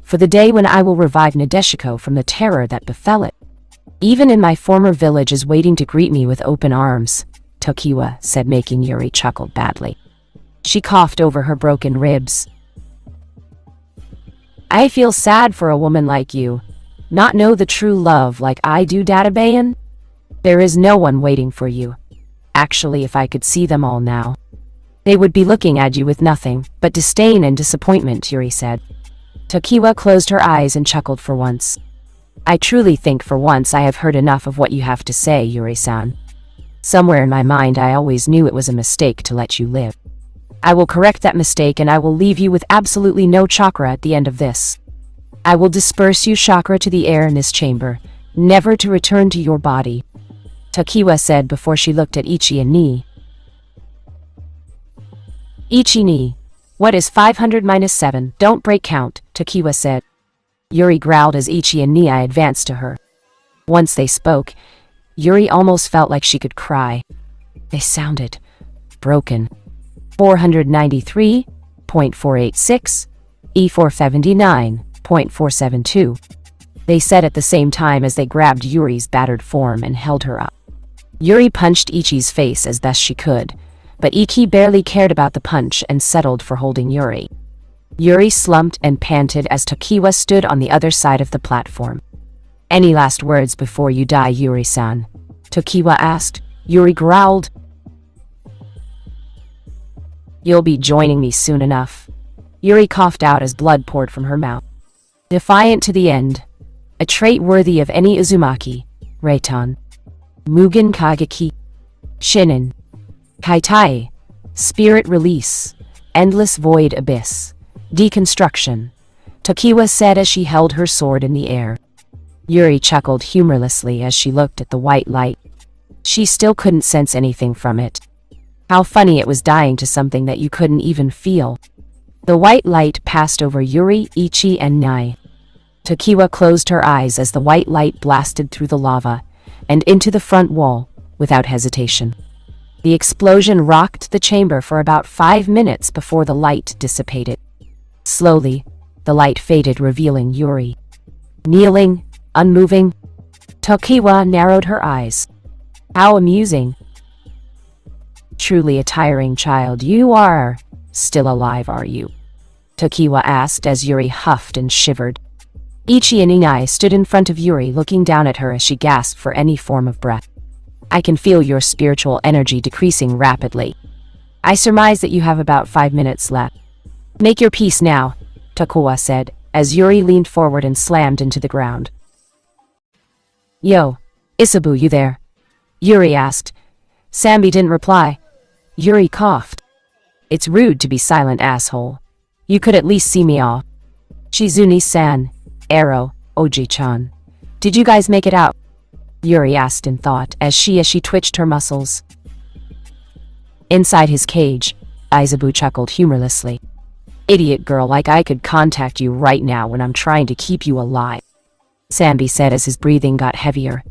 for the day when I will revive Nadeshiko from the terror that befell it. Even in my former village is waiting to greet me with open arms, Tokiwa said, making Yuri chuckle badly. She coughed over her broken ribs. I feel sad for a woman like you. Not know the true love like I do, Databayan? There is no one waiting for you. Actually, if I could see them all now, they would be looking at you with nothing but disdain and disappointment, Yuri said. Tokiwa closed her eyes and chuckled for once. I truly think for once I have heard enough of what you have to say, Yuri-san. Somewhere in my mind I always knew it was a mistake to let you live. I will correct that mistake and I will leave you with absolutely no chakra at the end of this. I will disperse you chakra to the air in this chamber, never to return to your body, Tokiwa said before she looked at Ichi and Ni. Ichi Ni, what is 500 minus 7? Don't break count, Tokiwa said. Yuri growled as Ichi and Ni advanced to her. Once they spoke, Yuri almost felt like she could cry. They sounded broken. 493.486, E479.472. They said at the same time as they grabbed Yuri's battered form and held her up. Yuri punched Ichi's face as best she could, but Ichi barely cared about the punch and settled for holding Yuri. Yuri slumped and panted as Tokiwa stood on the other side of the platform. Any last words before you die, Yuri-san? Tokiwa asked. Yuri growled. You'll be joining me soon enough. Yuri coughed out as blood poured from her mouth. Defiant to the end. A trait worthy of any Uzumaki. Reitan. Mugen Kageki. Shinin. Kaitai. Spirit release. Endless void abyss. Deconstruction. Tokiwa said as she held her sword in the air. Yuri chuckled humorlessly as she looked at the white light. She still couldn't sense anything from it. How funny it was dying to something that you couldn't even feel. The white light passed over Yuri, Ichi, and Nai. Tokiwa closed her eyes as the white light blasted through the lava and into the front wall without hesitation. The explosion rocked the chamber for about 5 minutes before the light dissipated. Slowly, the light faded, revealing Yuri. Kneeling, unmoving, Tokiwa narrowed her eyes. How amusing. Truly a tiring child you are. Still alive, are you? Tokiwa asked as Yuri huffed and shivered. Ichi and Inai stood in front of Yuri, looking down at her as she gasped for any form of breath. I can feel your spiritual energy decreasing rapidly. I surmise that you have about 5 minutes left. Make your peace now, Tokiwa said, as Yuri leaned forward and slammed into the ground. Yo, Isabu, you there? Yuri asked. Sambi didn't reply. Yuri coughed. It's rude to be silent, asshole. You could at least see me off. Shizune-san, Ero, Oji-chan. Did you guys make it out? Yuri asked in thought as she twitched her muscles. Inside his cage, Isabu chuckled humorlessly. Idiot girl, like I could contact you right now when I'm trying to keep you alive. Sambi said as his breathing got heavier.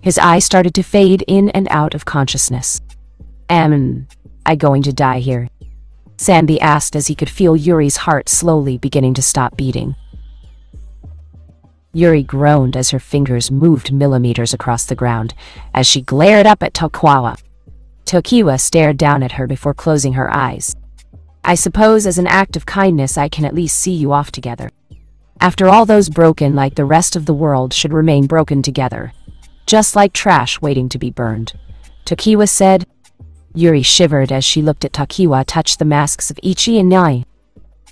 His eyes started to fade in and out of consciousness. I going to die here? Sambi asked as he could feel Yuri's heart slowly beginning to stop beating. Yuri groaned as her fingers moved millimeters across the ground as she glared up at Tokiwa. Tokiwa stared down at her before closing her eyes. I suppose as an act of kindness I can at least see you off together. After all, those broken like the rest of the world should remain broken together. Just like trash waiting to be burned. Tokiwa said. Yuri shivered as she looked at Tokiwa touch the masks of Ichi and Nai.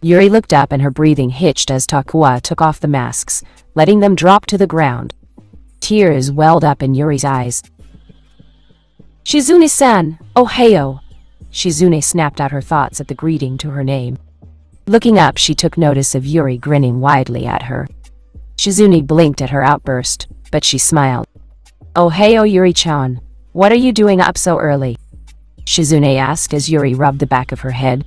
Yuri looked up and her breathing hitched as Tokiwa took off the masks, letting them drop to the ground. Tears welled up in Yuri's eyes. Shizune-san, Ohio. Shizune snapped out her thoughts at the greeting to her name. Looking up, she took notice of Yuri grinning widely at her. Shizune blinked at her outburst, but she smiled. Ohio, Yuri-chan. What are you doing up so early? Shizune asked as Yuri rubbed the back of her head.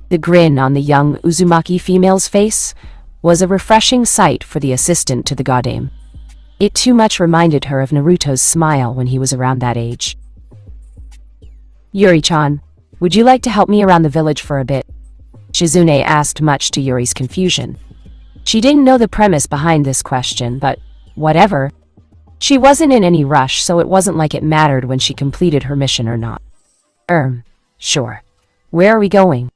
The grin on the young Uzumaki female's face was a refreshing sight for the assistant to the goddess. It too much reminded her of Naruto's smile when he was around that age. Yuri-chan, would you like to help me around the village for a bit? Shizune asked, much to Yuri's confusion. She didn't know the premise behind this question, but whatever. She wasn't in any rush, so it wasn't like it mattered when she completed her mission or not. Sure. Where are we going?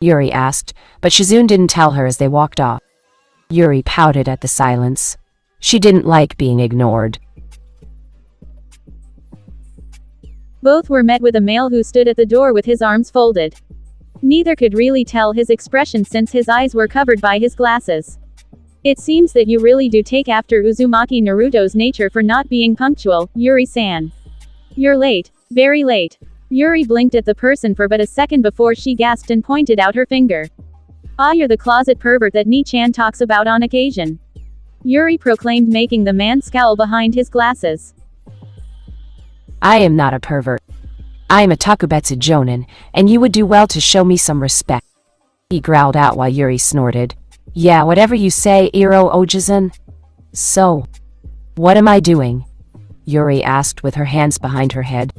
Yuri asked, but Shizune didn't tell her as they walked off. Yuri pouted at the silence. She didn't like being ignored. Both were met with a male who stood at the door with his arms folded. Neither could really tell his expression since his eyes were covered by his glasses. It seems that you really do take after Uzumaki Naruto's nature for not being punctual, Yuri-san. You're late. Very late. Yuri blinked at the person for but a second before she gasped and pointed out her finger. Ah, you're the closet pervert that Ni-chan talks about on occasion. Yuri proclaimed, making the man scowl behind his glasses. I am not a pervert. I am a Takubetsu Jonin, and you would do well to show me some respect. He growled out while Yuri snorted. Yeah, whatever you say, Iro Ojizan. So, what am I doing? Yuri asked with her hands behind her head.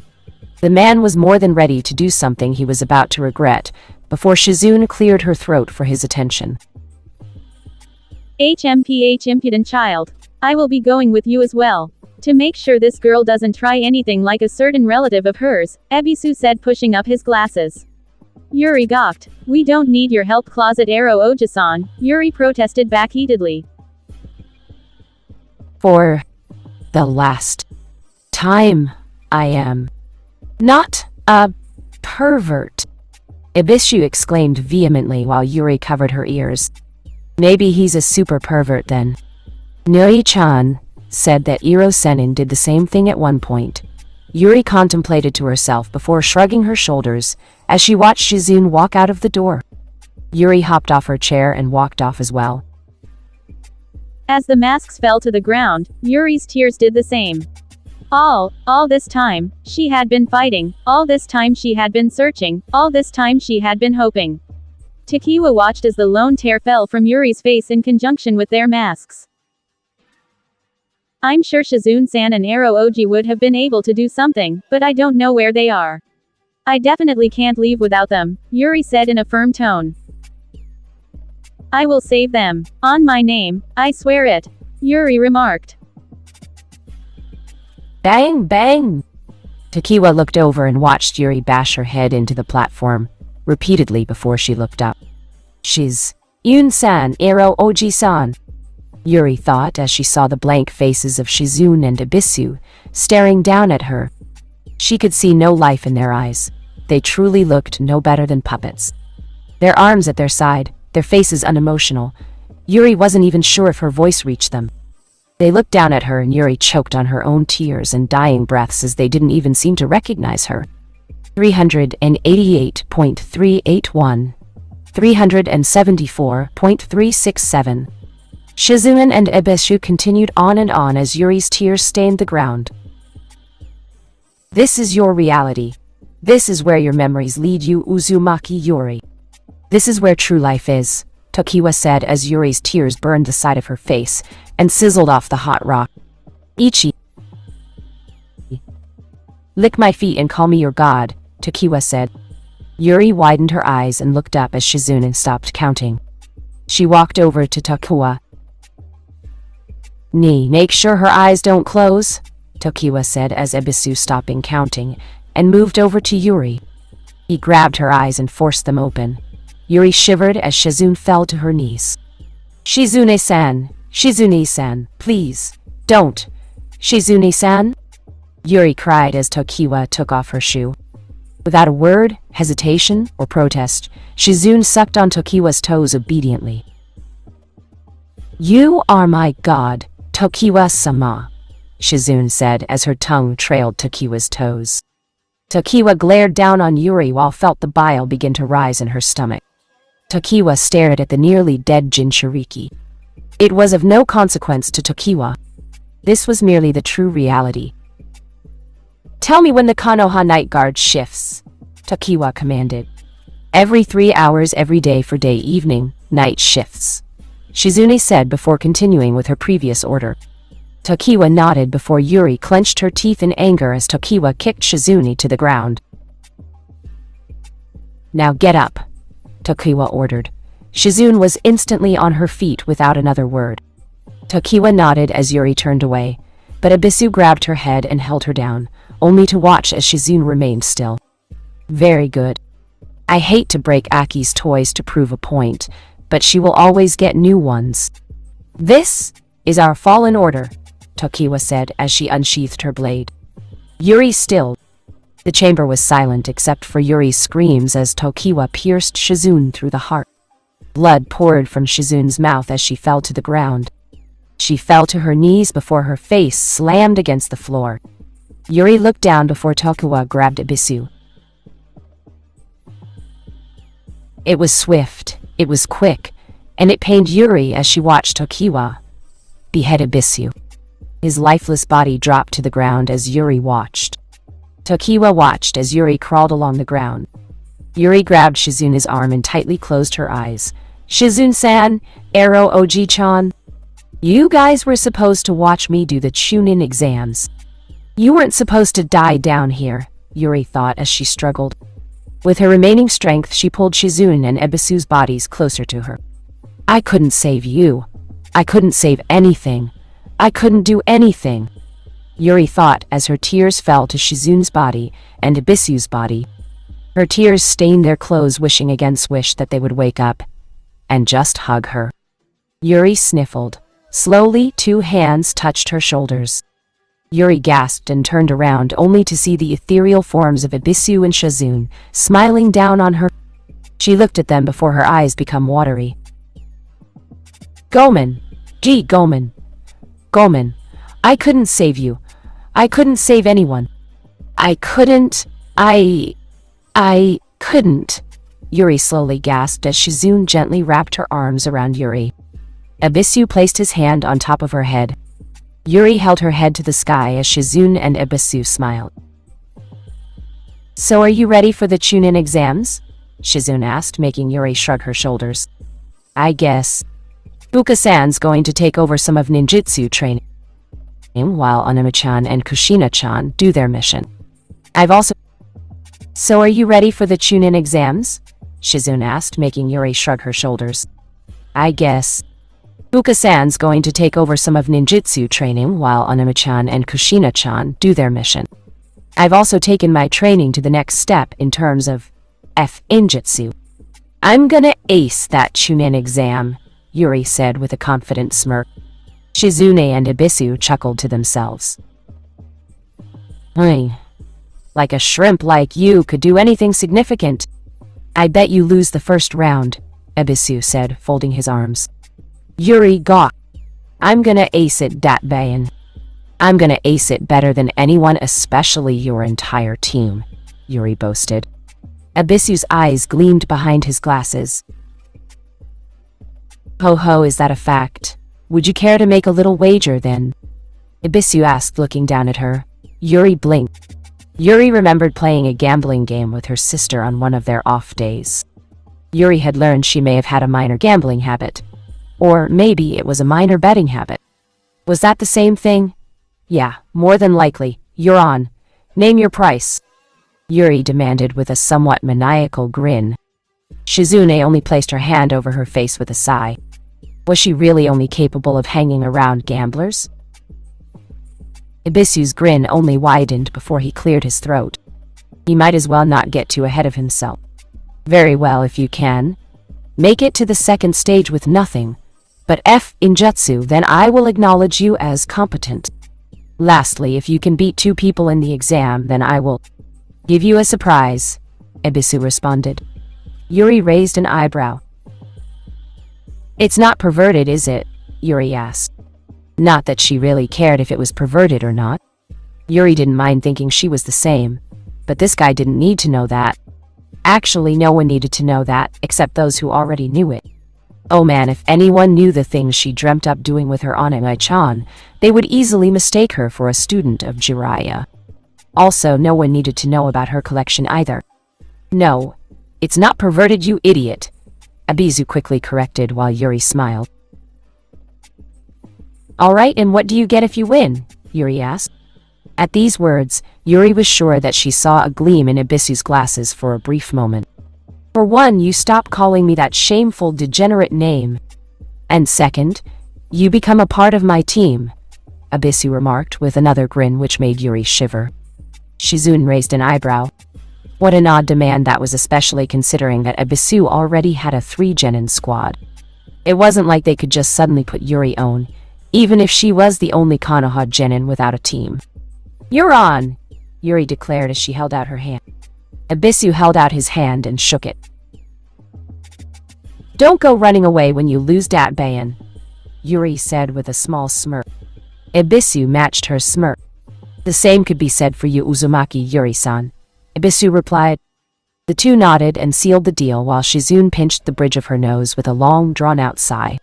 The man was more than ready to do something he was about to regret, before Shizune cleared her throat for his attention. HMPH, impudent child. I will be going with you as well. To make sure this girl doesn't try anything like a certain relative of hers, Ebisu said, pushing up his glasses. Yuri gawked. We don't need your help, Closet Arrow Oji-san, Yuri protested back heatedly. For the last time, I am not a pervert, Ibishu exclaimed vehemently while Yuri covered her ears. Maybe he's a super pervert then. Nui-chan said that Iro Senin did the same thing at one point. Yuri contemplated to herself before shrugging her shoulders as she watched Shizune walk out of the door. Yuri hopped off her chair and walked off as well. As the masks fell to the ground, Yuri's tears did the same. All this time, she had been fighting, all this time she had been searching, all this time she had been hoping. Tokiwa watched as the lone tear fell from Yuri's face in conjunction with their masks. I'm sure Shizune-san and Arrow Oji would have been able to do something, but I don't know where they are. I definitely can't leave without them, Yuri said in a firm tone. I will save them. On my name, I swear it, Yuri remarked. Bang, bang! Tokiwa looked over and watched Yuri bash her head into the platform, repeatedly before she looked up. Shizune-san, Arrow Oji-san, Yuri thought as she saw the blank faces of Shizune and Ibisu staring down at her. She could see no life in their eyes. They truly looked no better than puppets. Their arms at their side, their faces unemotional. Yuri wasn't even sure if her voice reached them. They looked down at her and Yuri choked on her own tears and dying breaths as they didn't even seem to recognize her. 388.381 374.367 Shizune and Ibisu continued on and on as Yuri's tears stained the ground. This is your reality. This is where your memories lead you, Uzumaki Yuri. This is where true life is, Tokiwa said as Yuri's tears burned the side of her face and sizzled off the hot rock. Ichi. Lick my feet and call me your god, Tokiwa said. Yuri widened her eyes and looked up as Shizune stopped counting. She walked over to Tokiwa. Make sure her eyes don't close, Tokiwa said as Ibisu stopping counting and moved over to Yuri. He grabbed her eyes and forced them open. Yuri shivered as Shizune fell to her knees. Shizune-san, Shizune-san, please, don't. Shizune-san? Yuri cried as Tokiwa took off her shoe. Without a word, hesitation, or protest, Shizune sucked on Tokiwa's toes obediently. You are my god, Tokiwa-sama, Shizune said as her tongue trailed Tokiwa's toes. Tokiwa glared down on Yuri while felt the bile begin to rise in her stomach. Tokiwa stared at the nearly dead Jinchuriki. It was of no consequence to Tokiwa. This was merely the true reality. Tell me when the Konoha night guard shifts, Tokiwa commanded. Every 3 hours every day for day evening, night shifts, Shizune said before continuing with her previous order. Tokiwa nodded before Yuri clenched her teeth in anger as Tokiwa kicked Shizune to the ground. Now get up, Tokiwa ordered. Shizune was instantly on her feet without another word. Tokiwa nodded as Yuri turned away, but Ibisu grabbed her head and held her down, only to watch as Shizune remained still. Very good. I hate to break Aki's toys to prove a point, but she will always get new ones. This is our fallen order, Tokiwa said as she unsheathed her blade. Yuri stilled. The chamber was silent except for Yuri's screams as Tokiwa pierced Shizune through the heart. Blood poured from Shizune's mouth as she fell to the ground. She fell to her knees before her face slammed against the floor. Yuri looked down before Tokiwa grabbed Ibisu. It was swift, it was quick, and it pained Yuri as she watched Tokiwa behead Ibisu. His lifeless body dropped to the ground as Yuri watched. Tokiwa watched as Yuri crawled along the ground. Yuri grabbed Shizune's arm and tightly closed her eyes. Shizune-san, Arrow Oji-chan, you guys were supposed to watch me do the Chunin exams. You weren't supposed to die down here, Yuri thought as she struggled. With her remaining strength, she pulled Shizune and Ebisu's bodies closer to her. I couldn't save you. I couldn't save anything. I couldn't do anything, Yuri thought as her tears fell to Shizune's body and Ibisu's body. Her tears stained their clothes, wishing against wish that they would wake up and just hug her. Yuri sniffled. Slowly, 2 hands touched her shoulders. Yuri gasped and turned around, only to see the ethereal forms of Ebisu and Shizune smiling down on her. She looked at them before her eyes become watery. Gomen! Gee, Gomen! Gomen, I couldn't save you. I couldn't save anyone. I couldn't. I couldn't. Yuri slowly gasped as Shizune gently wrapped her arms around Yuri. Ebisu placed his hand on top of her head. Yuri held her head to the sky as Shizune and Ebisu smiled. So are you ready for the Chunin exams? Shizune asked, making Yuri shrug her shoulders. I guess. Fuka-san's going to take over some of ninjutsu training, while Onuma-chan and Kushina-chan do their mission. So are you ready for the Chunin exams? Shizune asked, making Yuri shrug her shoulders. I guess. Fuka-san's going to take over some of ninjutsu training while Onuma-chan and Kushina-chan do their mission. I've also taken my training to the next step in terms of ninjutsu. I'm gonna ace that Chunin exam, Yuri said with a confident smirk. Shizune and Ebisu chuckled to themselves. Like a shrimp like you could do anything significant. I bet you lose the first round, Ebisu said, folding his arms. Yuri gawked. I'm gonna ace it, Datbayan. I'm gonna ace it better than anyone, especially your entire team, Yuri boasted. Ebisu's eyes gleamed behind his glasses. Ho, is that a fact? Would you care to make a little wager then? Ebisu asked, looking down at her. Yuri blinked. Yuri remembered playing a gambling game with her sister on one of their off days. Yuri had learned she may have had a minor gambling habit. Or maybe it was a minor betting habit. Was that the same thing? Yeah, more than likely. You're on. Name your price, Yuri demanded with a somewhat maniacal grin. Shizune only placed her hand over her face with a sigh. Was she really only capable of hanging around gamblers? Ebisu's grin only widened before he cleared his throat. He might as well not get too ahead of himself. Very well, if you can. Make it to the second stage with nothing. But ninjutsu, then I will acknowledge you as competent. Lastly, if you can beat 2 people in the exam, then I will give you a surprise, Ebisu responded. Yuri raised an eyebrow. It's not perverted, is it? Yuri asked. Not that she really cared if it was perverted or not. Yuri didn't mind thinking she was the same, but this guy didn't need to know that. Actually, no one needed to know that, except those who already knew it. Oh man, if anyone knew the things she dreamt up doing with her Onuma-chan, they would easily mistake her for a student of Jiraiya. Also, no one needed to know about her collection either. No, it's not perverted, you idiot, Ebisu quickly corrected while Yuri smiled. Alright, and what do you get if you win? Yuri asked. At these words, Yuri was sure that she saw a gleam in Ebisu's glasses for a brief moment. For one, you stop calling me that shameful, degenerate name. And second, you become a part of my team, Ebisu remarked with another grin which made Yuri shiver. Shizune raised an eyebrow. What an odd demand that was, especially considering that Ebisu already had a 3-genin squad. It wasn't like they could just suddenly put Yuri on, even if she was the only Konoha genin without a team. You're on, Yuri declared as she held out her hand. Ebisu held out his hand and shook it. Don't go running away when you lose, Datbayan, Yuri said with a small smirk. Ebisu matched her smirk. The same could be said for you, Uzumaki Yuri-san, Ebisu replied. The two nodded and sealed the deal while Shizune pinched the bridge of her nose with a long, drawn-out sigh.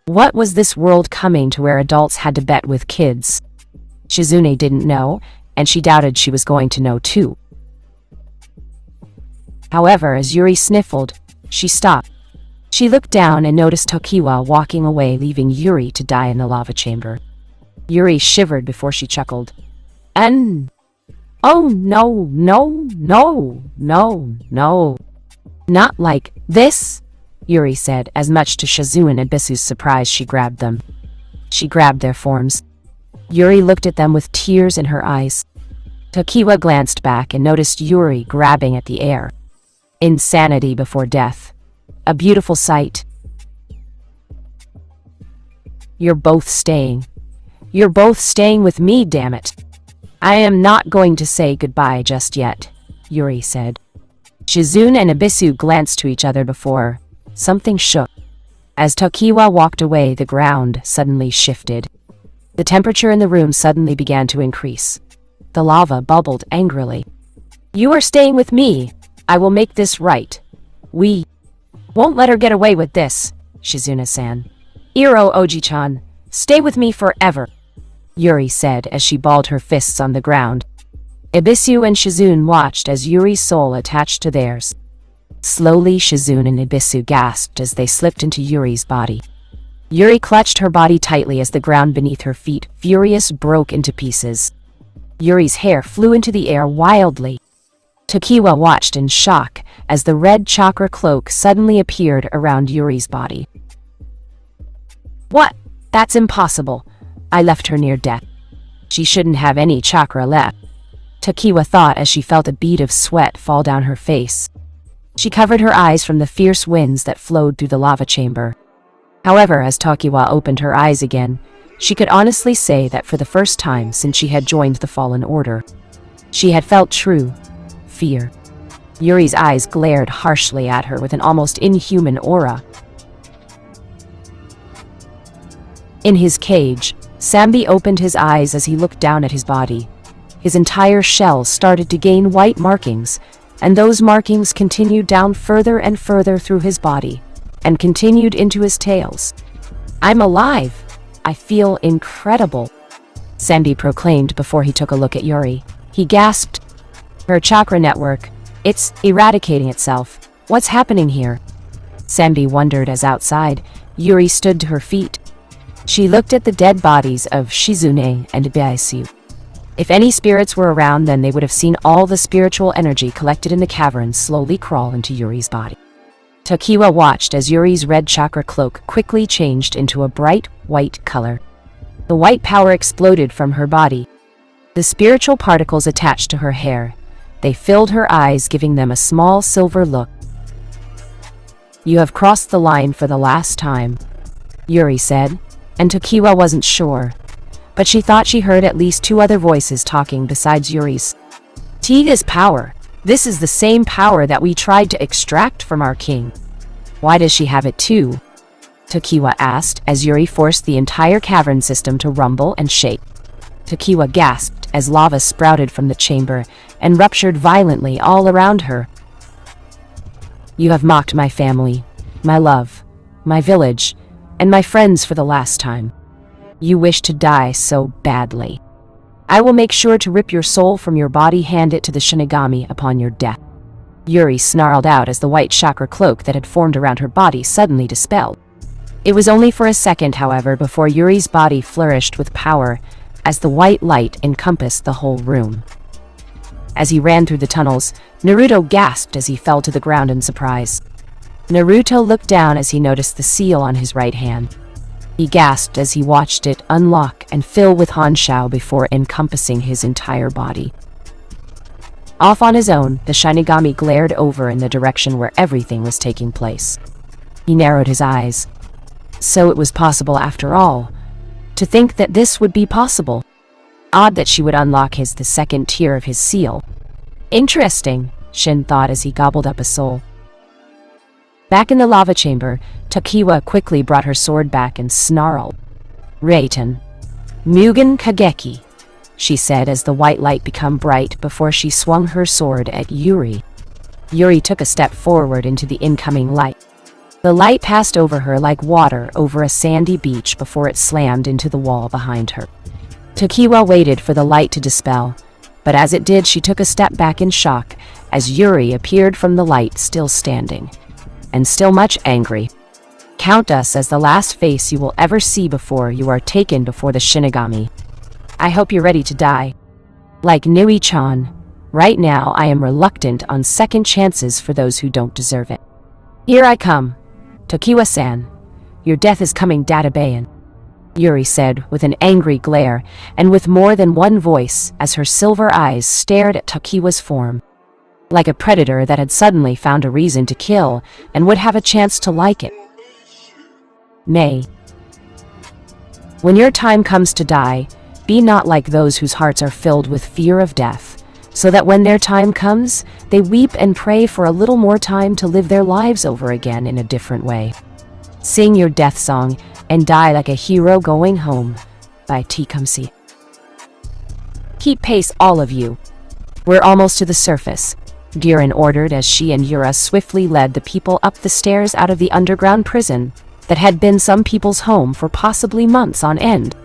What was this world coming to where adults had to bet with kids? Shizune didn't know, and she doubted she was going to know too. However, as Yuri sniffled, she stopped. She looked down and noticed Tokiwa walking away, leaving Yuri to die in the lava chamber. Yuri shivered before she chuckled. Oh no, no, no, no, no. Not like this, Yuri said, as much to Shizune and Ebisu's surprise she grabbed them. She grabbed their forms. Yuri looked at them with tears in her eyes. Tokiwa glanced back and noticed Yuri grabbing at the air. Insanity before death. A beautiful sight. You're both staying. You're both staying with me, damn it. I am not going to say goodbye just yet, Yuri said. Shizune and Ibisu glanced to each other before something shook. As Tokiwa walked away, the ground suddenly shifted. The temperature in the room suddenly began to increase. The lava bubbled angrily. You are staying with me. I will make this right. We won't let her get away with this, Shizuna-san. Iro Oji-chan, stay with me forever, Yuri said as she balled her fists on the ground. Ibisu and Shizune watched as Yuri's soul attached to theirs. Slowly, Shizune and Ibisu gasped as they slipped into Yuri's body. Yuri clutched her body tightly as the ground beneath her feet, furious, broke into pieces. Yuri's hair flew into the air wildly. Tokiwa watched in shock as the red chakra cloak suddenly appeared around Yuri's body. What? That's impossible. I left her near death. She shouldn't have any chakra left, Tokiwa thought as she felt a bead of sweat fall down her face. She covered her eyes from the fierce winds that flowed through the lava chamber. However, as Tokiwa opened her eyes again, she could honestly say that for the first time since she had joined the Fallen Order, she had felt true fear. Yuri's eyes glared harshly at her with an almost inhuman aura. In his cage, Sambi opened his eyes as he looked down at his body. His entire shell started to gain white markings, and those markings continued down further and further through his body, and continued into his tails. I'm alive! I feel incredible, Sambi proclaimed before he took a look at Yuri. He gasped. Her chakra network, it's eradicating itself. What's happening here? Sambi wondered as outside, Yuri stood to her feet. She looked at the dead bodies of Shizune and Ibisu. If any spirits were around, then they would have seen all the spiritual energy collected in the cavern slowly crawl into Yuri's body. Tokiwa watched as Yuri's red chakra cloak quickly changed into a bright white color. The white power exploded from her body. The spiritual particles attached to her hair. They filled her eyes, giving them a small silver look. You have crossed the line for the last time, Yuri said, and Tokiwa wasn't sure, but she thought she heard at least two other voices talking besides Yuri's. Tiga's power. This is the same power that we tried to extract from our king. Why does she have it too? Tokiwa asked as Yuri forced the entire cavern system to rumble and shake. Tokiwa gasped as lava sprouted from the chamber and ruptured violently all around her. You have mocked my family, my love, my village, and my friends for the last time. You wish to die so badly. I will make sure to rip your soul from your body, hand it to the shinigami upon your death. Yuri snarled out as the white chakra cloak that had formed around her body suddenly dispelled. It was only for a second, however, before Yuri's body flourished with power as the white light encompassed the whole room. As he ran through the tunnels, Naruto gasped as he fell to the ground in surprise. Naruto looked down as he noticed the seal on his right hand. He gasped as he watched it unlock and fill with Hanshao before encompassing his entire body. Off on his own, the Shinigami glared over in the direction where everything was taking place. He narrowed his eyes. So it was possible after all. To think that this would be possible. Odd that she would unlock the second tier of his seal. Interesting, Shin thought as he gobbled up a soul. Back in the lava chamber, Tokiwa quickly brought her sword back and snarled. Reiten. Mugen Kageki, she said as the white light became bright before she swung her sword at Yuri. Yuri took a step forward into the incoming light. The light passed over her like water over a sandy beach before it slammed into the wall behind her. Tokiwa waited for the light to dispel, but as it did, she took a step back in shock as Yuri appeared from the light, still standing, and still much angry. Count us as the last face you will ever see before you are taken before the Shinigami. I hope you're ready to die. Like Nui-chan, right now I am reluctant on second chances for those who don't deserve it. Here I come. Tokiwa-san, your death is coming, Databayan, Yuri said with an angry glare and with more than one voice as her silver eyes stared at Tokiwa's form. like a predator that had suddenly found a reason to kill and would have a chance to like it. Nay. When your time comes to die, be not like those whose hearts are filled with fear of death, so that when their time comes, they weep and pray for a little more time to live their lives over again in a different way. Sing your death song and die like a hero going home, by Tecumseh. Keep pace, all of you. We're almost to the surface, Gurren ordered as she and Yura swiftly led the people up the stairs out of the underground prison that had been some people's home for possibly months on end.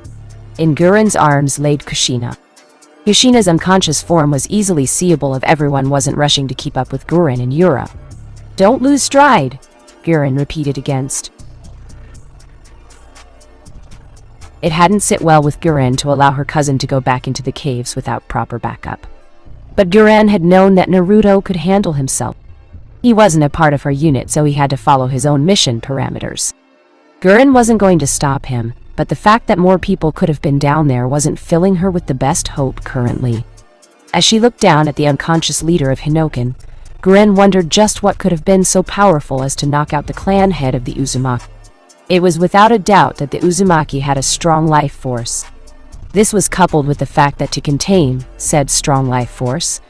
In Gurren's arms laid Kushina. Kushina's unconscious form was easily seeable if everyone wasn't rushing to keep up with Gurren and Yura. Don't lose stride, Gurren repeated against. It hadn't sit well with Gurren to allow her cousin to go back into the caves without proper backup. But Gurren had known that Naruto could handle himself. He wasn't a part of her unit, so he had to follow his own mission parameters. Gurren wasn't going to stop him, but the fact that more people could have been down there wasn't filling her with the best hope currently. As she looked down at the unconscious leader of Hinoken, Gurren wondered just what could have been so powerful as to knock out the clan head of the Uzumaki. It was without a doubt that the Uzumaki had a strong life force. This was coupled with the fact that to contain said strong life force,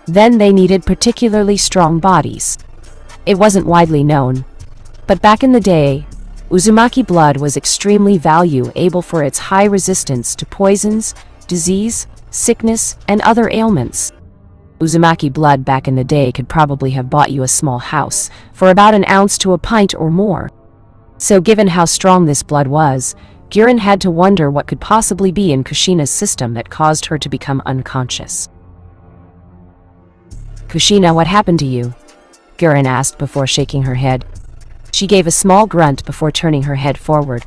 then they needed particularly strong bodies. It wasn't widely known, but back in the day, Uzumaki blood was extremely valuable for its high resistance to poisons, disease, sickness, and other ailments. Uzumaki blood back in the day could probably have bought you a small house for about an ounce to a pint or more. So given how strong this blood was, Gurren had to wonder what could possibly be in Kushina's system that caused her to become unconscious. Kushina, what happened to you? Gurren asked before shaking her head. She gave a small grunt before turning her head forward.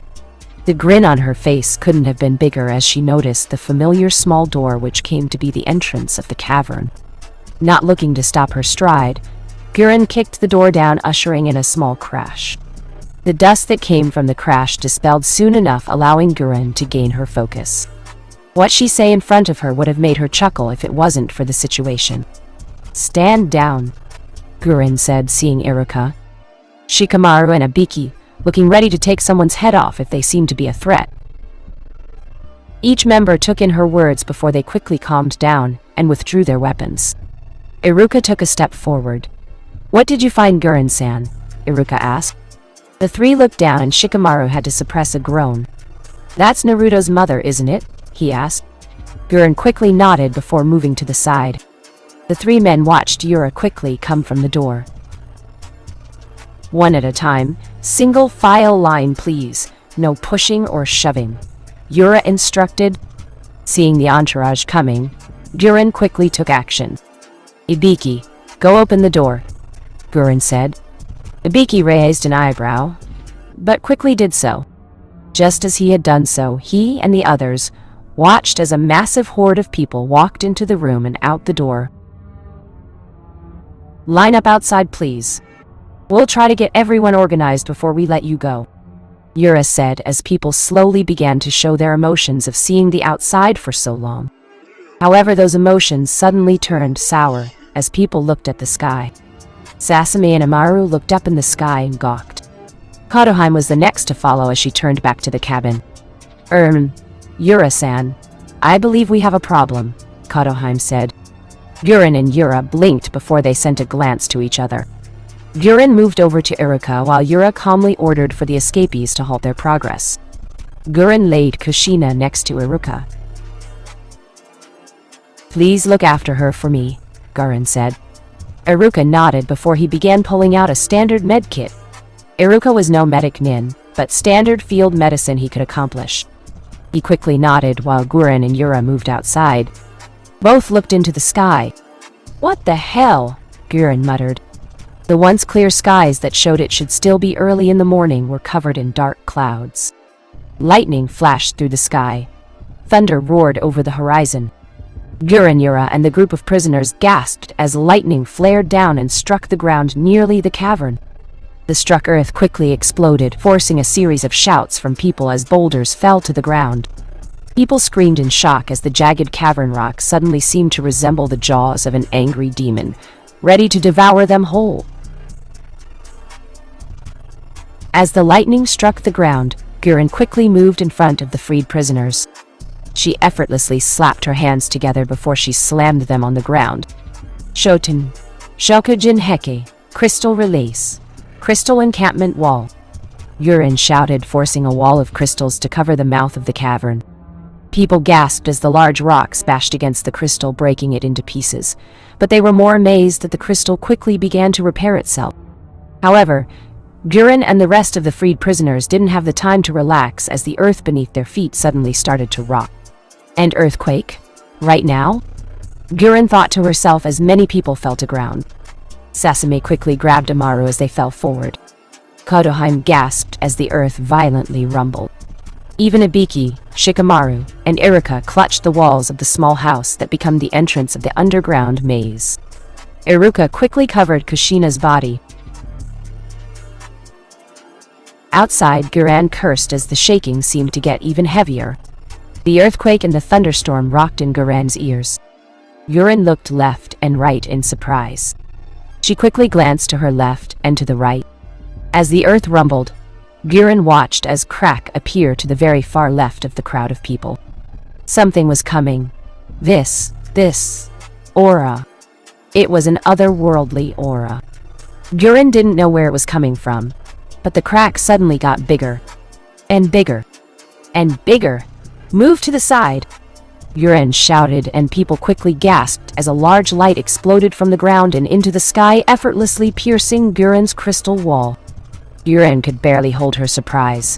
The grin on her face couldn't have been bigger as she noticed the familiar small door which came to be the entrance of the cavern. Not looking to stop her stride, Gurren kicked the door down, ushering in a small crash. The dust that came from the crash dispelled soon enough, allowing Gurren to gain her focus. What she say in front of her would have made her chuckle if it wasn't for the situation. Stand down, Gurren said, seeing Iruka, Shikamaru and Ibiki, looking ready to take someone's head off if they seemed to be a threat. Each member took in her words before they quickly calmed down and withdrew their weapons. Iruka took a step forward. What did you find, Gurren-san? Iruka asked. The three looked down and Shikamaru had to suppress a groan. That's Naruto's mother, isn't it? He asked. Gurren quickly nodded before moving to the side. The three men watched Yura quickly come from the door. One at a time, single file line please, no pushing or shoving, Yura instructed. Seeing the entourage coming, Gurren quickly took action. Ibiki, go open the door, Gurren said. Ibiki raised an eyebrow, but quickly did so. Just as he had done so, he and the others watched as a massive horde of people walked into the room and out the door. Line up outside, please. We'll try to get everyone organized before we let you go, Yura said as people slowly began to show their emotions of seeing the outside for so long. However, those emotions suddenly turned sour as people looked at the sky. Sasami and Amaru looked up in the sky and gawked. Kotohime was the next to follow as she turned back to the cabin. Yura-san, I believe we have a problem, Kotohime said. Gurren and Yura blinked before they sent a glance to each other. Gurren moved over to Iruka while Yura calmly ordered for the escapees to halt their progress. Gurren laid Kushina next to Iruka. Please look after her for me, Gurren said. Iruka nodded before he began pulling out a standard med kit. Iruka was no medic nin, but standard field medicine he could accomplish. He quickly nodded while Gurren and Yura moved outside. Both looked into the sky. What the hell? Gurren muttered. The once clear skies that showed it should still be early in the morning were covered in dark clouds. Lightning flashed through the sky. Thunder roared over the horizon. Gurren, Yura, and the group of prisoners gasped as lightning flared down and struck the ground nearly the cavern. The struck earth quickly exploded, forcing a series of shouts from people as boulders fell to the ground. People screamed in shock as the jagged cavern rock suddenly seemed to resemble the jaws of an angry demon, ready to devour them whole. As the lightning struck the ground, Guren quickly moved in front of the freed prisoners. She effortlessly slapped her hands together before she slammed them on the ground. Shoten, Shokujin Heke, Crystal Release, Crystal Encampment Wall. Guren shouted, forcing a wall of crystals to cover the mouth of the cavern. People gasped as the large rocks bashed against the crystal, breaking it into pieces, but they were more amazed that the crystal quickly began to repair itself. However, Guren and the rest of the freed prisoners didn't have the time to relax as the earth beneath their feet suddenly started to rock. And earthquake? Right now? Guren thought to herself as many people fell to ground. Sasame quickly grabbed Amaru as they fell forward. Kodoheim gasped as the earth violently rumbled. Even Ibiki, Shikamaru, and Iruka clutched the walls of the small house that became the entrance of the underground maze. Iruka quickly covered Kushina's body. Outside, Guren cursed as the shaking seemed to get even heavier. The earthquake and the thunderstorm rocked in Guren's ears. Guren looked left and right in surprise. She quickly glanced to her left and to the right. As the earth rumbled, Guren watched as Crack appeared to the very far left of the crowd of people. Something was coming. This aura. It was an otherworldly aura. Guren didn't know where it was coming from, but the Crack suddenly got bigger, and bigger, and bigger. Move to the side! Guren shouted, and people quickly gasped as a large light exploded from the ground and into the sky, effortlessly piercing Guren's crystal wall. Guren could barely hold her surprise.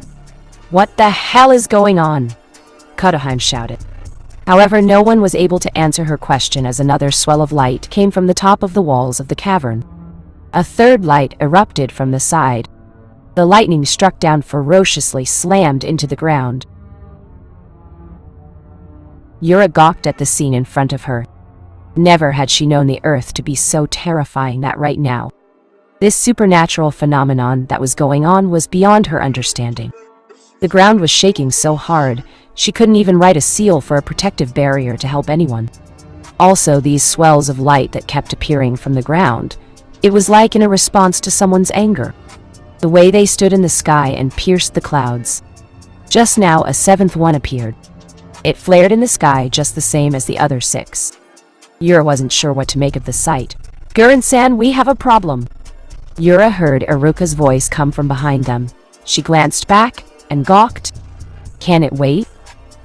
What the hell is going on? Kodoheim shouted. However, no one was able to answer her question as another swell of light came from the top of the walls of the cavern. A third light erupted from the side. The lightning struck down ferociously, slammed into the ground. Yura gawked at the scene in front of her. Never had she known the earth to be so terrifying that right now. This supernatural phenomenon that was going on was beyond her understanding. The ground was shaking so hard, she couldn't even write a seal for a protective barrier to help anyone. Also, these swells of light that kept appearing from the ground, it was like in a response to someone's anger. The way they stood in the sky and pierced the clouds. Just now, a seventh one appeared. It flared in the sky just the same as the other six. Yura wasn't sure what to make of the sight. Guren-san, we have a problem. Yura heard Iruka's voice come from behind them. She glanced back and gawked. Can it wait?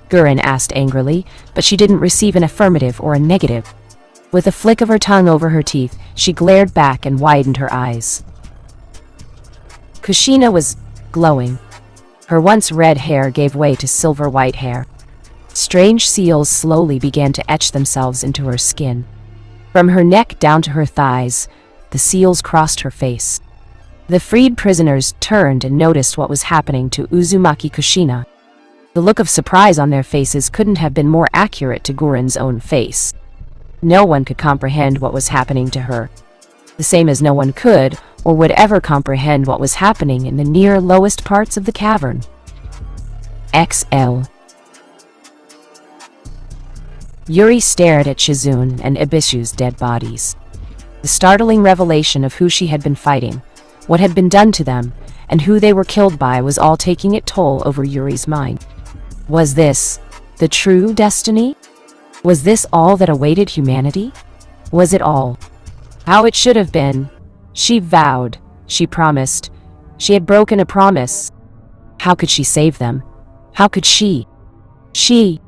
Guren asked angrily, but she didn't receive an affirmative or a negative. With a flick of her tongue over her teeth, she glared back and widened her eyes. Kushina was glowing. Her once red hair gave way to silver-white hair. Strange seals slowly began to etch themselves into her skin. From her neck down to her thighs, the seals crossed her face. The freed prisoners turned and noticed what was happening to Uzumaki Kushina. The look of surprise on their faces couldn't have been more accurate to Guren's own face. No one could comprehend what was happening to her. The same as no one could or would ever comprehend what was happening in the near lowest parts of the cavern. XL. Yuri stared at Shizune and Ibisu's dead bodies. The startling revelation of who she had been fighting, what had been done to them, and who they were killed by was all taking its toll over Yuri's mind. Was this the true destiny? Was this all that awaited humanity? Was it all how it should have been? She vowed, she promised, she had broken a promise. How could she save them? How could she? She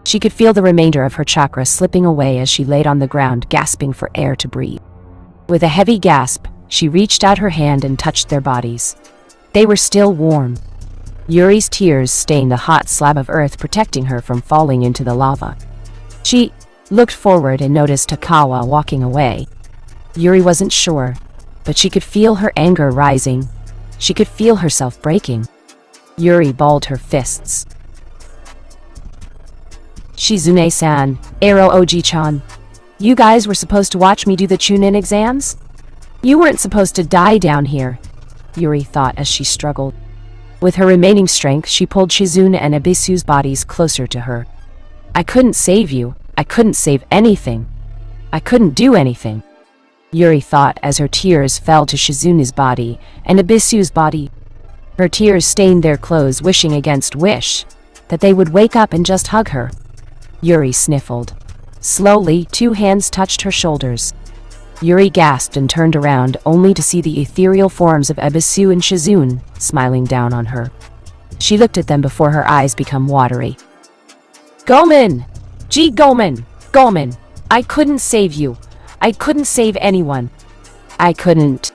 could feel the remainder of her chakra slipping away as she laid on the ground, gasping for air to breathe. With a heavy gasp, she reached out her hand and touched their bodies. They were still warm. Yuri's tears stained the hot slab of earth, protecting her from falling into the lava. She looked forward and noticed Takawa walking away. Yuri wasn't sure, but she could feel her anger rising. She could feel herself breaking. Yuri balled her fists. Shizune-san, Ero Oji-chan, you guys were supposed to watch me do the Chunin exams? You weren't supposed to die down here, Yuri thought as she struggled. With her remaining strength, she pulled Shizune and Ibisu's bodies closer to her. I couldn't save you. I couldn't save anything. I couldn't do anything. Yuri thought as her tears fell to Shizune's body and Abisu's body. Her tears stained their clothes, wishing against wish that they would wake up and just hug her. Yuri sniffled. Slowly, 2 hands touched her shoulders. Yuri gasped and turned around, only to see the ethereal forms of Ebisu and Shizune smiling down on her. She looked at them before her eyes became watery. Gomen! Gee, Gomen! Gomen! I couldn't save you. I couldn't save anyone. I couldn't.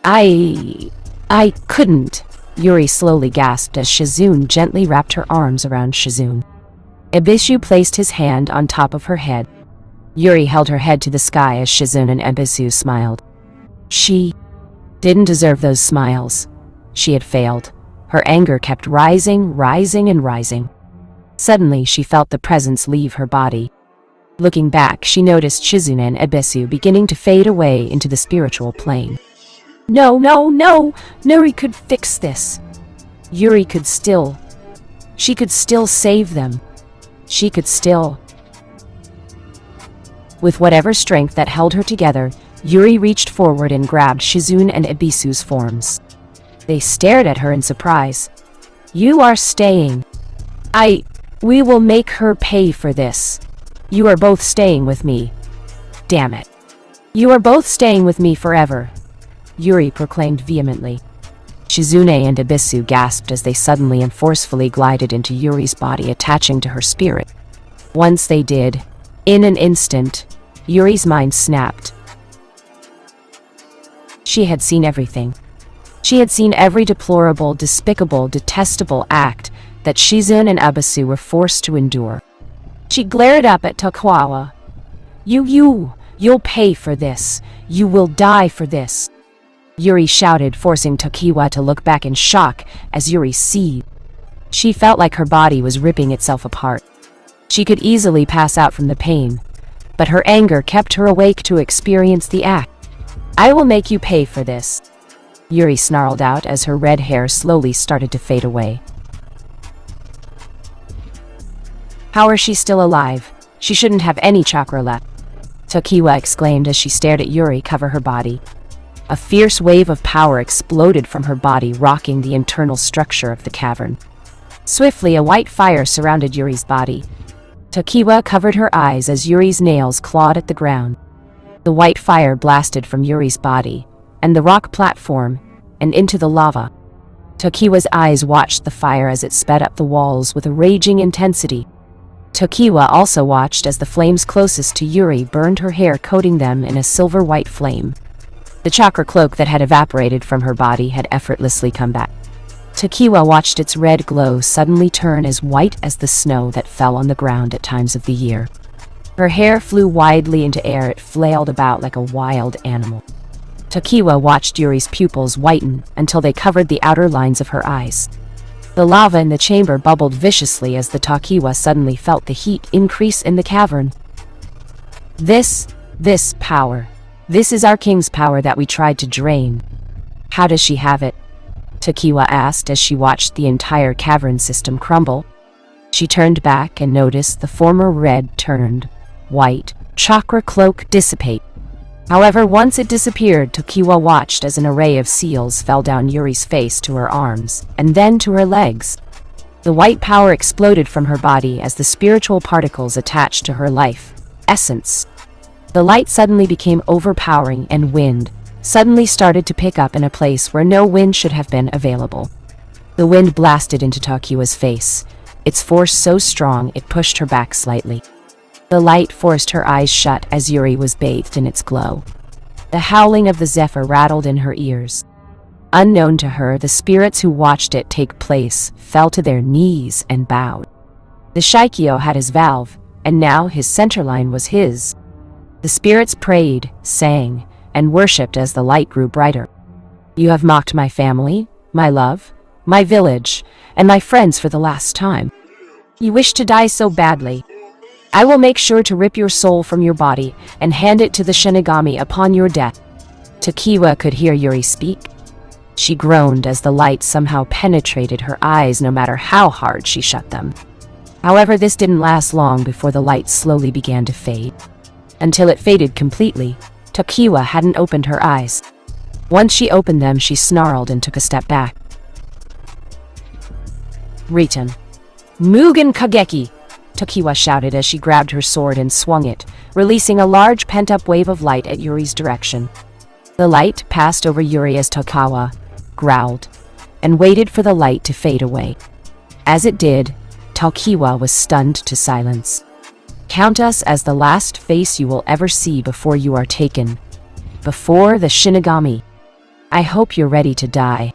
I couldn't. Yuri slowly gasped as Shizune gently wrapped her arms around Shizune. Ebisu placed his hand on top of her head. Yuri held her head to the sky as Shizune and Ebisu smiled. She didn't deserve those smiles. She had failed. Her anger kept rising, rising, and rising. Suddenly, she felt the presence leave her body. Looking back, she noticed Shizune and Ebisu beginning to fade away into the spiritual plane. No, no, no! Yuri could fix this. Yuri could still. She could still save them. She could still. With whatever strength that held her together, Yuri reached forward and grabbed Shizune and Ebisu's forms. They stared at her in surprise. You are staying. We will make her pay for this. You are both staying with me. Damn it. You are both staying with me forever, Yuri proclaimed vehemently. Shizune and Ebisu gasped as they suddenly and forcefully glided into Yuri's body, attaching to her spirit. Once they did, in an instant, Yuri's mind snapped. She had seen everything. She had seen every deplorable, despicable, detestable act that Shizune and Ebisu were forced to endure. She glared up at Tokiwa. You'll pay for this. You will die for this. Yuri shouted, forcing Tokiwa to look back in shock as Yuri seethed. She felt like her body was ripping itself apart. She could easily pass out from the pain, but her anger kept her awake to experience the act. I will make you pay for this, Yuri snarled out as her red hair slowly started to fade away. How is she still alive? She shouldn't have any chakra left, Tokiwa exclaimed as she stared at Yuri cover her body. A fierce wave of power exploded from her body, rocking the internal structure of the cavern. Swiftly, a white fire surrounded Yuri's body. Tokiwa covered her eyes as Yuri's nails clawed at the ground. The white fire blasted from Yuri's body, and the rock platform, and into the lava. Tokiwa's eyes watched the fire as it sped up the walls with a raging intensity. Tokiwa also watched as the flames closest to Yuri burned her hair, coating them in a silver-white flame. The chakra cloak that had evaporated from her body had effortlessly come back. Tokiwa watched its red glow suddenly turn as white as the snow that fell on the ground at times of the year. Her hair flew widely into air, it flailed about like a wild animal. Tokiwa watched Yuri's pupils whiten until they covered the outer lines of her eyes. The lava in the chamber bubbled viciously as the Tokiwa suddenly felt the heat increase in the cavern. This power. This is our king's power that we tried to drain. How does she have it? Tokiwa asked as she watched the entire cavern system crumble. She turned back and noticed the former red turned white chakra cloak dissipate. However, once it disappeared, Tokiwa watched as an array of seals fell down Yuri's face to her arms, and then to her legs. The white power exploded from her body as the spiritual particles attached to her life essence. The light suddenly became overpowering, and wind suddenly started to pick up in a place where no wind should have been available. The wind blasted into Tokiwa's face, its force so strong it pushed her back slightly. The light forced her eyes shut as Yuri was bathed in its glow. The howling of the zephyr rattled in her ears. Unknown to her, the spirits who watched it take place fell to their knees and bowed. The Shikyo had his valve, and now his centerline was his. The spirits prayed, sang, and worshipped as the light grew brighter. You have mocked my family, my love, my village, and my friends for the last time. You wish to die so badly. I will make sure to rip your soul from your body and hand it to the shinigami upon your death. Tokiwa could hear Yuri speak. She groaned as the light somehow penetrated her eyes no matter how hard she shut them. However, this didn't last long before the light slowly began to fade, until it faded completely. Tokiwa hadn't opened her eyes. Once she opened them, she snarled and took a step back. Riton. Mugen Kageki! Tokiwa shouted as she grabbed her sword and swung it, releasing a large pent-up wave of light at Yuri's direction. The light passed over Yuri as Tokiwa growled, and waited for the light to fade away. As it did, Tokiwa was stunned to silence. Count us as the last face you will ever see before you are taken. Before the shinigami. I hope you're ready to die.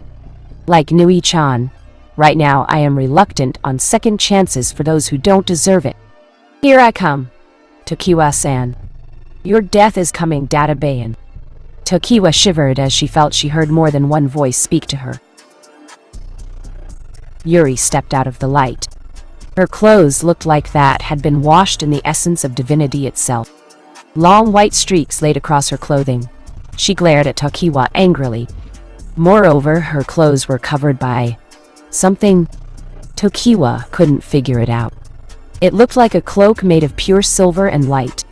Like Nui-chan, right now I am reluctant on second chances for those who don't deserve it. Here I come. Tokiwa-san. Your death is coming, Databayan. Tokiwa shivered as she felt she heard more than one voice speak to her. Yuri stepped out of the light. Her clothes looked like that had been washed in the essence of divinity itself. Long white streaks laid across her clothing. She glared at Tokiwa angrily. Moreover, her clothes were covered by something. Tokiwa couldn't figure it out. It looked like a cloak made of pure silver and light.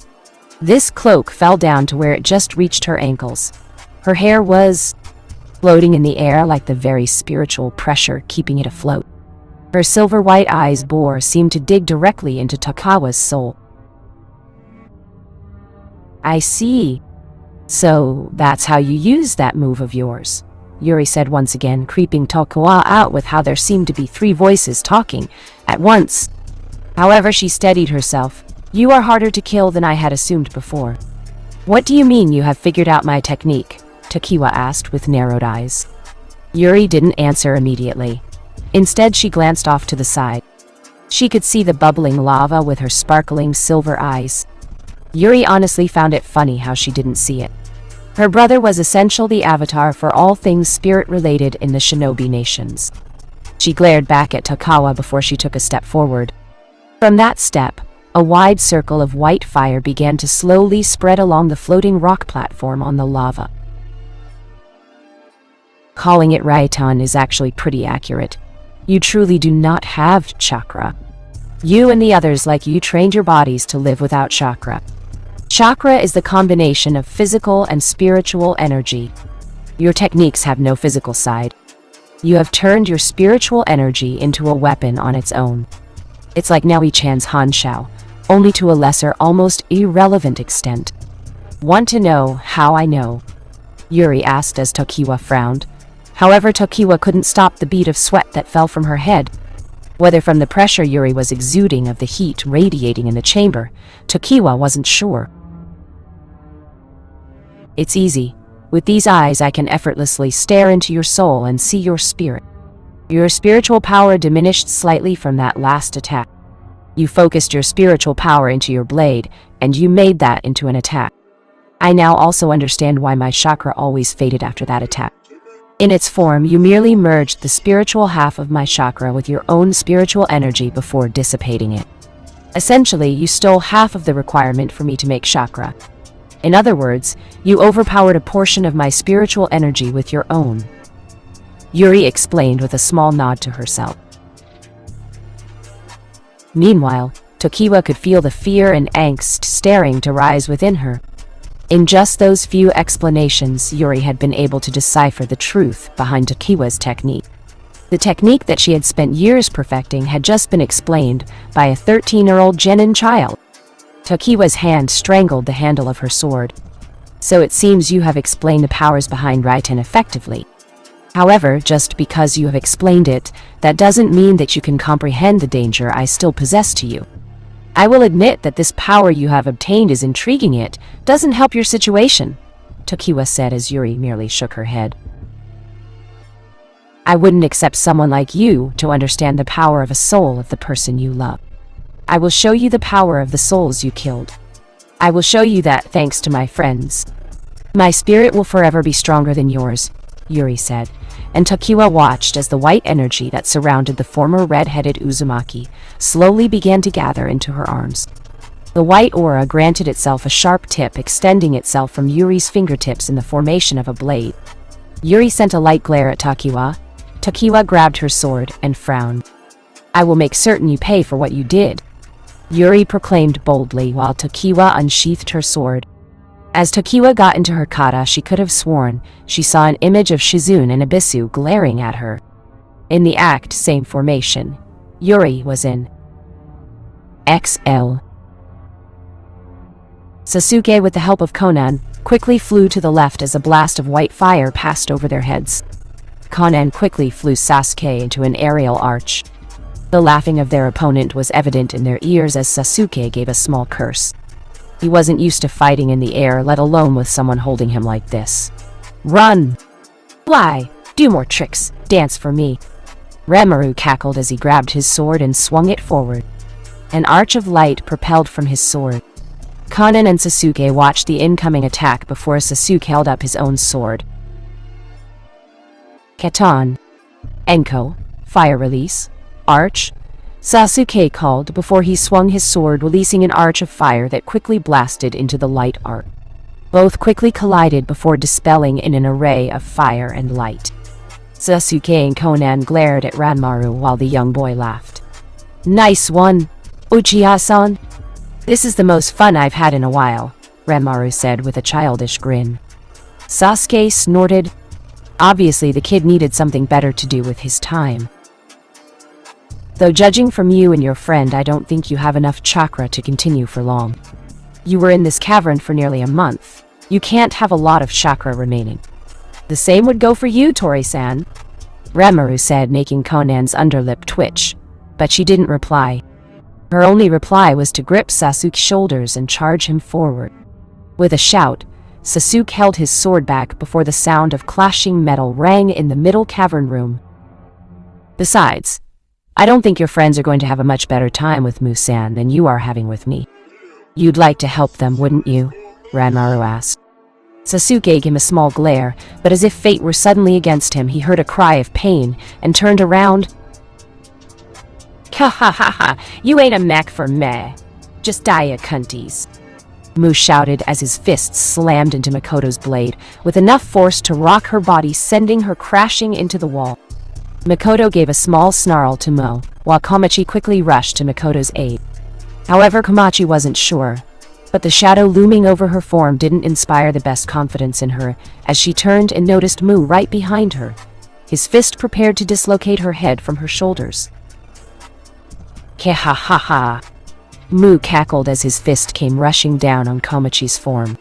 This cloak fell down to where it just reached her ankles. Her hair was floating in the air like the very spiritual pressure keeping it afloat. Her silver white eyes seemed to dig directly into Tokiwa's soul. I see. So that's how you use that move of yours, Yuri said once again, creeping Tokiwa out with how there seemed to be three voices talking at once. However, she steadied herself. You are harder to kill than I had assumed before. What do you mean you have figured out my technique? Tokiwa asked with narrowed eyes. Yuri didn't answer immediately. Instead, she glanced off to the side. She could see the bubbling lava with her sparkling silver eyes. Yuri honestly found it funny how she didn't see it. Her brother was essentially the avatar for all things spirit-related in the shinobi nations. She glared back at Tokiwa before she took a step forward. From that step, a wide circle of white fire began to slowly spread along the floating rock platform on the lava. Calling it Raiton is actually pretty accurate. You truly do not have chakra. You and the others like you trained your bodies to live without chakra. Chakra is the combination of physical and spiritual energy. Your techniques have no physical side. You have turned your spiritual energy into a weapon on its own. It's like Naui-chan's Hanshao, only to a lesser, almost irrelevant extent. Want to know how I know? Yuri asked as Tokiwa frowned. However, Tokiwa couldn't stop the bead of sweat that fell from her head. Whether from the pressure Yuri was exuding of the heat radiating in the chamber, Tokiwa wasn't sure. It's easy. With these eyes I can effortlessly stare into your soul and see your spirit. Your spiritual power diminished slightly from that last attack. You focused your spiritual power into your blade, and you made that into an attack. I now also understand why my chakra always faded after that attack. In its form, you merely merged the spiritual half of my chakra with your own spiritual energy before dissipating it. Essentially, you stole half of the requirement for me to make chakra. In other words, you overpowered a portion of my spiritual energy with your own. Yuri explained with a small nod to herself. Meanwhile, Tokiwa could feel the fear and angst staring to rise within her. In just those few explanations, Yuri had been able to decipher the truth behind Tokiwa's technique. The technique that she had spent years perfecting had just been explained by a 13-year-old genin child. Tokiwa's hand strangled the handle of her sword. So it seems you have explained the powers behind Raiten effectively. However, just because you have explained it, that doesn't mean that you can comprehend the danger I still possess to you. I will admit that this power you have obtained is intriguing, it doesn't help your situation, Tokiwa said as Yuri merely shook her head. I wouldn't accept someone like you to understand the power of a soul of the person you love. I will show you the power of the souls you killed. I will show you that thanks to my friends. My spirit will forever be stronger than yours, Yuri said, and Tokiwa watched as the white energy that surrounded the former red-headed Uzumaki slowly began to gather into her arms. The white aura granted itself a sharp tip, extending itself from Yuri's fingertips in the formation of a blade. Yuri sent a light glare at Tokiwa. Tokiwa grabbed her sword and frowned. I will make certain you pay for what you did, Yuri proclaimed boldly while Tokiwa unsheathed her sword. As Tokiwa got into her kata, she could have sworn she saw an image of Shizune and Abisu glaring at her. In the act same formation, Yuri was in XL. Sasuke, with the help of Konan, quickly flew to the left as a blast of white fire passed over their heads. Konan quickly flew Sasuke into an aerial arch. The laughing of their opponent was evident in their ears as Sasuke gave a small curse. He wasn't used to fighting in the air, let alone with someone holding him like this. Run! Fly! Do more tricks! Dance for me! Ranmaru cackled as he grabbed his sword and swung it forward. An arch of light propelled from his sword. Konan and Sasuke watched the incoming attack before Sasuke held up his own sword. Katan. Enko. Fire release. Arch. Sasuke called before he swung his sword, releasing an arch of fire that quickly blasted into the light arc. Both quickly collided before dispelling in an array of fire and light. Sasuke and Konan glared at Ranmaru while the young boy laughed. Nice one, Uchiha-san. This is the most fun I've had in a while, Ranmaru said with a childish grin. Sasuke snorted. Obviously the kid needed something better to do with his time. Though judging from you and your friend, I don't think you have enough chakra to continue for long. You were in this cavern for nearly a month. You can't have a lot of chakra remaining. The same would go for you, Tori-san, Ranmaru said, making Konan's underlip twitch, but she didn't reply. Her only reply was to grip Sasuke's shoulders and charge him forward. With a shout, Sasuke held his sword back before the sound of clashing metal rang in the middle cavern room. Besides, I don't think your friends are going to have a much better time with Musan than you are having with me. You'd like to help them, wouldn't you? Ranmaru asked. Sasuke gave him a small glare, but as if fate were suddenly against him, he heard a cry of pain and turned around. Ha ha ha ha, you ain't a mech for meh. Just die ya cunties. Mu shouted as his fists slammed into Makoto's blade, with enough force to rock her body, sending her crashing into the wall. Makoto gave a small snarl to Mo, while Komachi quickly rushed to Makoto's aid. However, Komachi wasn't sure, but the shadow looming over her form didn't inspire the best confidence in her as she turned and noticed Mu right behind her, his fist prepared to dislocate her head from her shoulders. Ke-ha-ha-ha. Mu cackled as his fist came rushing down on Komachi's form.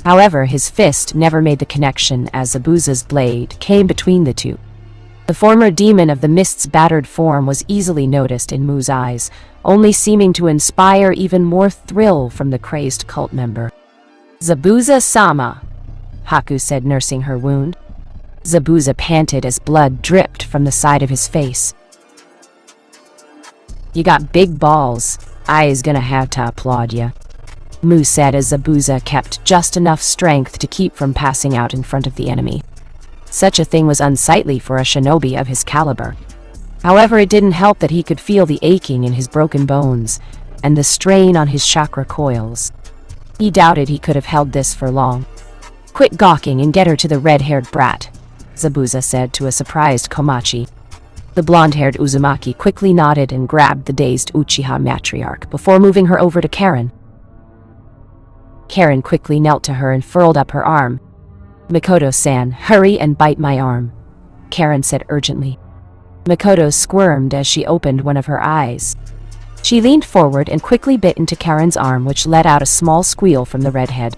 However, his fist never made the connection as Zabuza's blade came between the two. The former demon of the mist's battered form was easily noticed in Mu's eyes, only seeming to inspire even more thrill from the crazed cult member. Zabuza-sama, Haku said, nursing her wound. Zabuza panted as blood dripped from the side of his face. You got big balls. I is gonna have to applaud ya, Mu said as Zabuza kept just enough strength to keep from passing out in front of the enemy. Such a thing was unsightly for a shinobi of his caliber. However, it didn't help that he could feel the aching in his broken bones and the strain on his chakra coils. He doubted he could have held this for long. Quit gawking and get her to the red-haired brat, Zabuza said to a surprised Komachi. The blonde-haired Uzumaki quickly nodded and grabbed the dazed Uchiha matriarch before moving her over to Karen. Karen quickly knelt to her and furled up her arm. Makoto-san, hurry and bite my arm, Karen said urgently. Makoto squirmed as she opened one of her eyes. She leaned forward and quickly bit into Karen's arm, which let out a small squeal from the redhead.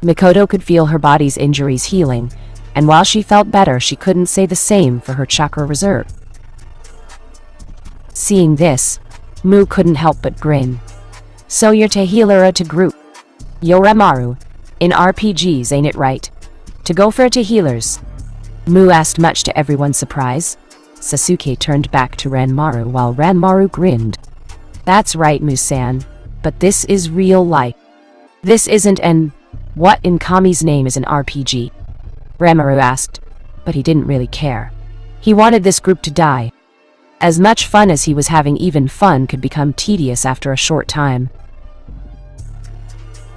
Makoto could feel her body's injuries healing, and while she felt better, she couldn't say the same for her chakra reserve. Seeing this, Mu couldn't help but grin. So you're to healer to group. Yo Ranmaru, in RPGs ain't it right to go for to healers? Mu asked, much to everyone's surprise. Sasuke turned back to Ranmaru while Ranmaru grinned. That's right, Musan, but this is real life. This isn't an what in Kami's name is an RPG? Ranmaru asked, but he didn't really care. He wanted this group to die. As much fun as he was having, even fun could become tedious after a short time.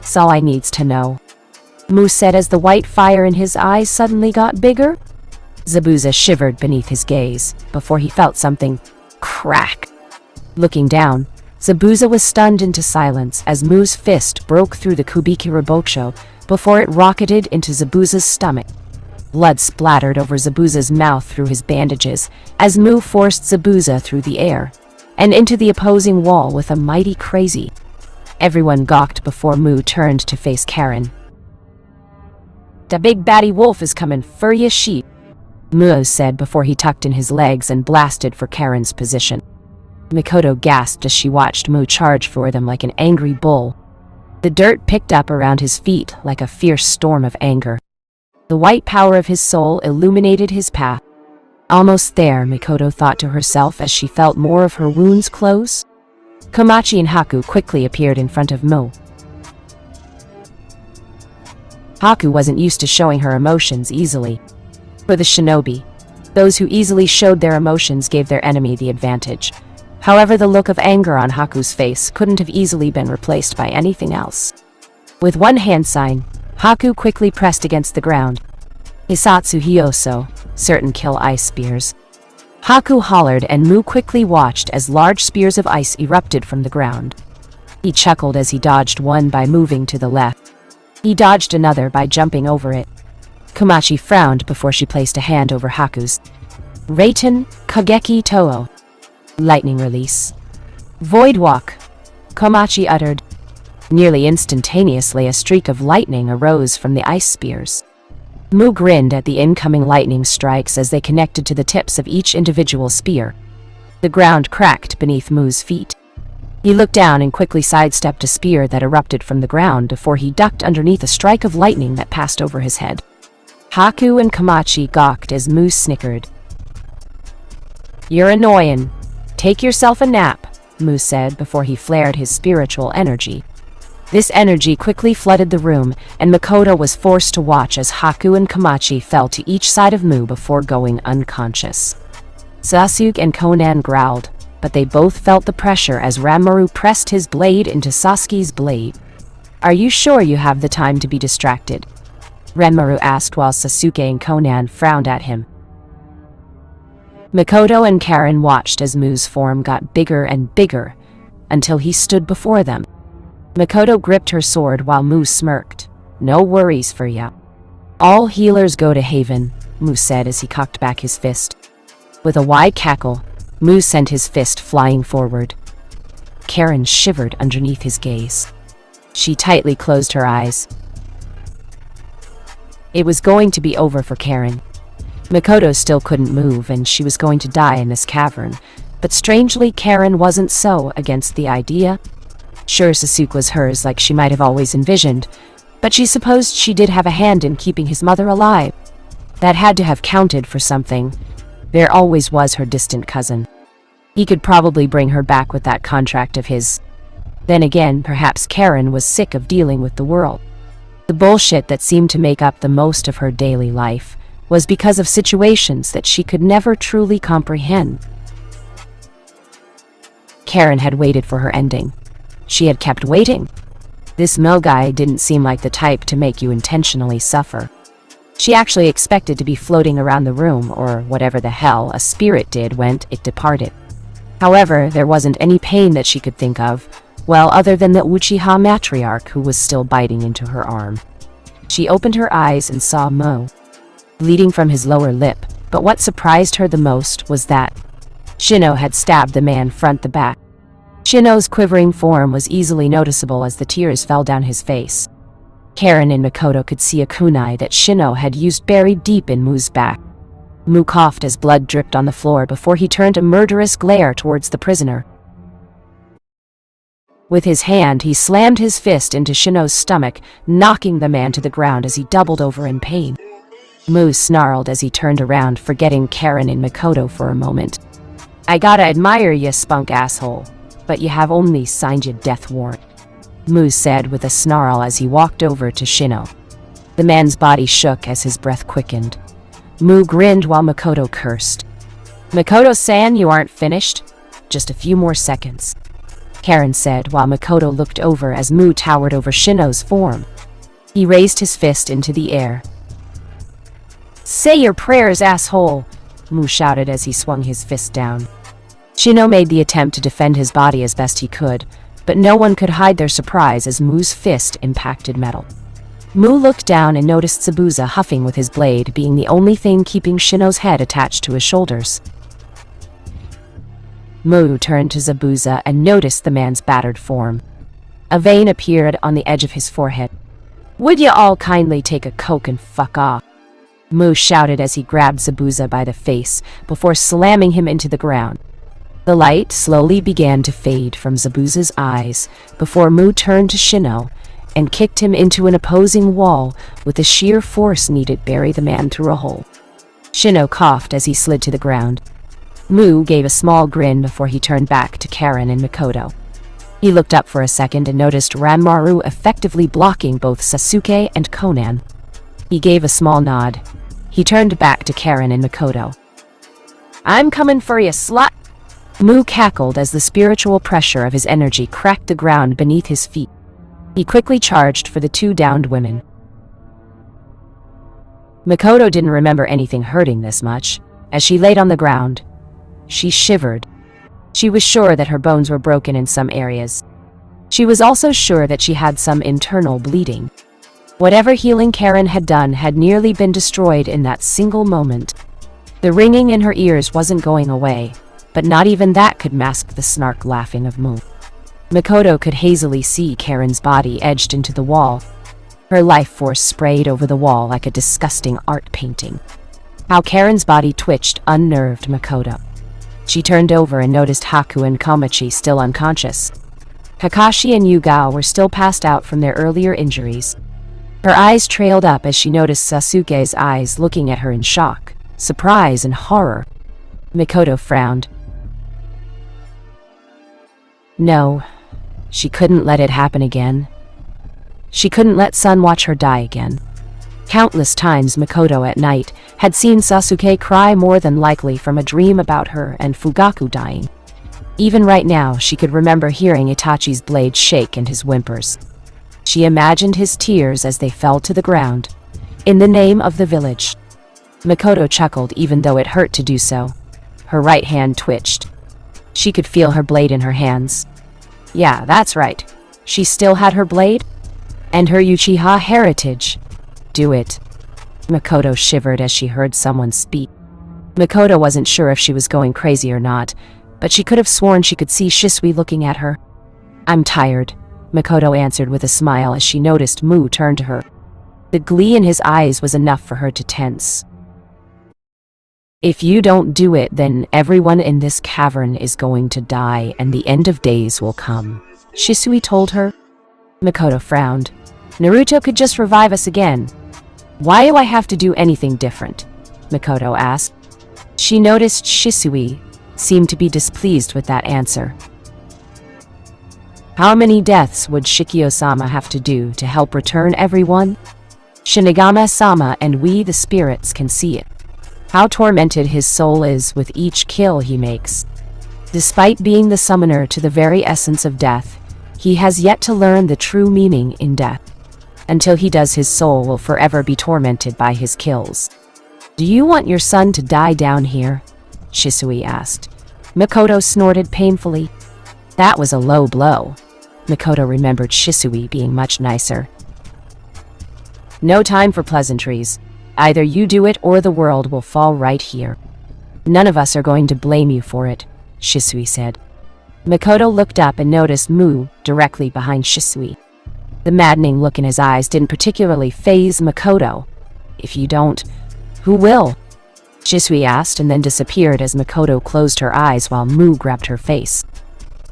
"'S all I needs to know," Mu said as the white fire in his eyes suddenly got bigger. Zabuza shivered beneath his gaze, before he felt something crack. Looking down, Zabuza was stunned into silence as Mu's fist broke through the Kubiki Robocho before it rocketed into Zabuza's stomach. Blood splattered over Zabuza's mouth through his bandages as Mu forced Zabuza through the air and into the opposing wall with a mighty crazy. Everyone gawked before Mu turned to face Karen. "The big batty wolf is coming for ya sheep," Mu said before he tucked in his legs and blasted for Karen's position. Mikoto gasped as she watched Mu charge for them like an angry bull. The dirt picked up around his feet like a fierce storm of anger. The white power of his soul illuminated his path. Almost there, Mikoto thought to herself as she felt more of her wounds close. Komachi and Haku quickly appeared in front of Mu. Haku wasn't used to showing her emotions easily. For the shinobi, those who easily showed their emotions gave their enemy the advantage. However, the look of anger on Haku's face couldn't have easily been replaced by anything else. With one hand sign, Haku quickly pressed against the ground. "Hisatsu Hyoso," certain kill ice spears. Haku hollered and Mu quickly watched as large spears of ice erupted from the ground. He chuckled as he dodged one by moving to the left. He dodged another by jumping over it. Komachi frowned before she placed a hand over Haku's. "Reiten, Kageki Toho." Lightning release. "Void walk," Komachi uttered. Nearly instantaneously, a streak of lightning arose from the ice spears. Mu grinned at the incoming lightning strikes as they connected to the tips of each individual spear. The ground cracked beneath Mu's feet. He looked down and quickly sidestepped a spear that erupted from the ground before he ducked underneath a strike of lightning that passed over his head. Haku and Komachi gawked as Mu snickered. "You're annoying. Take yourself a nap," Mu said before he flared his spiritual energy. This energy quickly flooded the room, and Mikoto was forced to watch as Haku and Komachi fell to each side of Mu before going unconscious. Sasuke and Konan growled, but they both felt the pressure as Ranmaru pressed his blade into Sasuke's blade. "Are you sure you have the time to be distracted?" Ranmaru asked while Sasuke and Konan frowned at him. Mikoto and Karen watched as Mu's form got bigger and bigger, until he stood before them. Mikoto gripped her sword while Mu smirked. "No worries for ya. All healers go to Haven," Mu said as he cocked back his fist. With a wide cackle, Mu sent his fist flying forward. Karen shivered underneath his gaze. She tightly closed her eyes. It was going to be over for Karen. Mikoto still couldn't move, and she was going to die in this cavern. But strangely, Karen wasn't so against the idea. Sure, Sasuke was hers like she might have always envisioned, but she supposed she did have a hand in keeping his mother alive. That had to have counted for something. There always was her distant cousin. He could probably bring her back with that contract of his. Then again, perhaps Karen was sick of dealing with the world. The bullshit that seemed to make up the most of her daily life was because of situations that she could never truly comprehend. Karen had waited for her ending. She had kept waiting. This Mo guy didn't seem like the type to make you intentionally suffer. She actually expected to be floating around the room, or whatever the hell a spirit did when it departed. However, there wasn't any pain that she could think of, well, other than the Uchiha matriarch who was still biting into her arm. She opened her eyes and saw Mo, bleeding from his lower lip, but what surprised her the most was that Shino had stabbed the man front to back. Shino's quivering form was easily noticeable as the tears fell down his face. Karen and Mikoto could see a kunai that Shino had used buried deep in Mu's back. Mu coughed as blood dripped on the floor before he turned a murderous glare towards the prisoner. With his hand, he slammed his fist into Shino's stomach, knocking the man to the ground as he doubled over in pain. Mu snarled as he turned around, forgetting Karen and Mikoto for a moment. "I gotta admire ya, spunk asshole, but you have only signed your death warrant," Mu said with a snarl as he walked over to Shino. The man's body shook as his breath quickened. Mu grinned while Mikoto cursed. "Mikoto-san, you aren't finished? Just a few more seconds," Karen said while Mikoto looked over as Mu towered over Shino's form. He raised his fist into the air. "Say your prayers, asshole," Mu shouted as he swung his fist down. Shino made the attempt to defend his body as best he could, but no one could hide their surprise as Mu's fist impacted metal. Mu looked down and noticed Zabuza huffing with his blade, being the only thing keeping Shino's head attached to his shoulders. Mu turned to Zabuza and noticed the man's battered form. A vein appeared on the edge of his forehead. "Would you all kindly take a Coke and fuck off?" Mu shouted as he grabbed Zabuza by the face before slamming him into the ground. The light slowly began to fade from Zabuza's eyes before Mu turned to Shino and kicked him into an opposing wall with the sheer force needed to bury the man through a hole. Shino coughed as he slid to the ground. Mu gave a small grin before he turned back to Karen and Makoto. He looked up for a second and noticed Ranmaru effectively blocking both Sasuke and Conan. He gave a small nod. He turned back to Karen and Makoto. "I'm coming for you, slut!" Mu cackled as the spiritual pressure of his energy cracked the ground beneath his feet. He quickly charged for the two downed women. Makoto didn't remember anything hurting this much. As she laid on the ground, she shivered. She was sure that her bones were broken in some areas. She was also sure that she had some internal bleeding. Whatever healing Karen had done had nearly been destroyed in that single moment. The ringing in her ears wasn't going away, but not even that could mask the snark laughing of Mu. Makoto could hazily see Karen's body edged into the wall. Her life force sprayed over the wall like a disgusting art painting. How Karen's body twitched unnerved Makoto. She turned over and noticed Haku and Komachi still unconscious. Kakashi and Yugao were still passed out from their earlier injuries. Her eyes trailed up as she noticed Sasuke's eyes looking at her in shock, surprise, and horror. Makoto frowned. No, she couldn't let it happen again. She couldn't let Sun watch her die again. Countless times Makoto at night had seen Sasuke cry, more than likely from a dream about her and Fugaku dying. Even right now, she could remember hearing Itachi's blade shake and his whimpers. She imagined his tears as they fell to the ground. In the name of the village. Makoto chuckled even though it hurt to do so. Her right hand twitched. She could feel her blade in her hands. Yeah, that's right. She still had her blade? And her Uchiha heritage. Do it. Makoto shivered as she heard someone speak. Makoto wasn't sure if she was going crazy or not, but she could have sworn she could see Shisui looking at her. I'm tired, Makoto answered with a smile as she noticed Mu turn to her. The glee in his eyes was enough for her to tense. If you don't do it, then everyone in this cavern is going to die and the end of days will come, Shisui told her. Makoto frowned. Naruto could just revive us again. Why do I have to do anything different? Makoto asked. She noticed Shisui seemed to be displeased with that answer. How many deaths would Shikio-sama have to do to help return everyone? Shinigami-sama and we the spirits can see it. How tormented his soul is with each kill he makes. Despite being the summoner to the very essence of death, he has yet to learn the true meaning in death. Until he does, his soul will forever be tormented by his kills. Do you want your son to die down here? Shisui asked. Makoto snorted painfully. That was a low blow. Makoto remembered Shisui being much nicer. No time for pleasantries. Either you do it or the world will fall right here. None of us are going to blame you for it, Shisui said. Makoto looked up and noticed Mu directly behind Shisui. The maddening look in his eyes didn't particularly faze Makoto. If you don't, who will? Shisui asked and then disappeared as Makoto closed her eyes while Mu grabbed her face.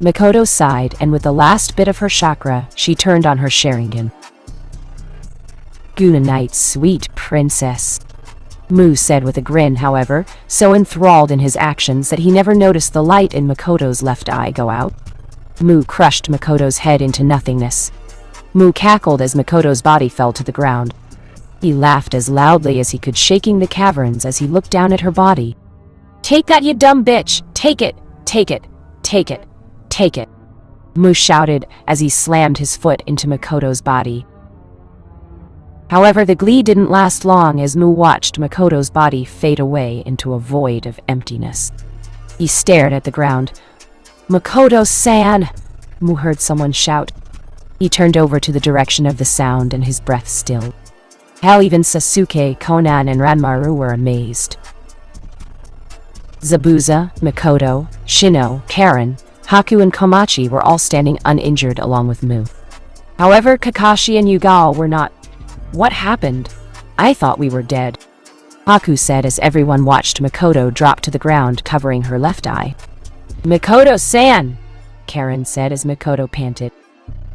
Makoto sighed, and with the last bit of her chakra, she turned on her Sharingan. Good night, sweet princess. Mu said with a grin, however, so enthralled in his actions that he never noticed the light in Makoto's left eye go out. Mu crushed Makoto's head into nothingness. Mu cackled as Makoto's body fell to the ground. He laughed as loudly as he could, shaking the caverns as he looked down at her body. Take that, you dumb bitch! Take it! Take it! Take it! Take it! Mu shouted as he slammed his foot into Makoto's body. However, the glee didn't last long as Mu watched Makoto's body fade away into a void of emptiness. He stared at the ground. Makoto-san! Mu heard someone shout. He turned over to the direction of the sound and his breath stilled. Hell, even Sasuke, Conan, and Ranmaru were amazed. Zabuza, Mikoto, Shino, Karen, Haku, and Komachi were all standing uninjured along with Mu. However, Kakashi and Yugao were not. What happened? I thought we were dead, Haku said as everyone watched Mikoto drop to the ground, covering her left eye. Mikoto-san! Karen said as Mikoto panted.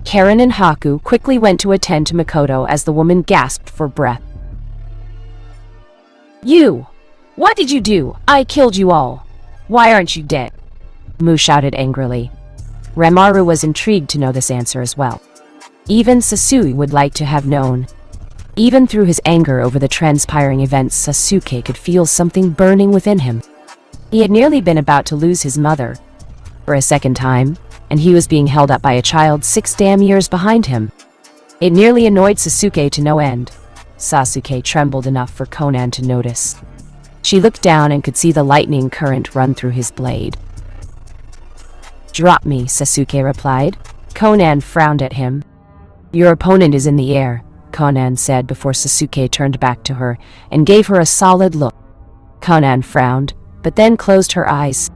Karen and Haku quickly went to attend to Mikoto as the woman gasped for breath. You! What did you do? I killed you all. Why aren't you dead? Mu shouted angrily. Ranmaru was intrigued to know this answer as well. Even Sasui would like to have known. Even through his anger over the transpiring events, Sasuke could feel something burning within him. He had nearly been about to lose his mother for a second time, and he was being held up by a child 6 damn years behind him. It nearly annoyed Sasuke to no end. Sasuke trembled enough for Conan to notice. She looked down and could see the lightning current run through his blade. Drop me, Sasuke replied. Conan frowned at him. Your opponent is in the air, Conan said before Sasuke turned back to her and gave her a solid look. Conan frowned, but then closed her eyes.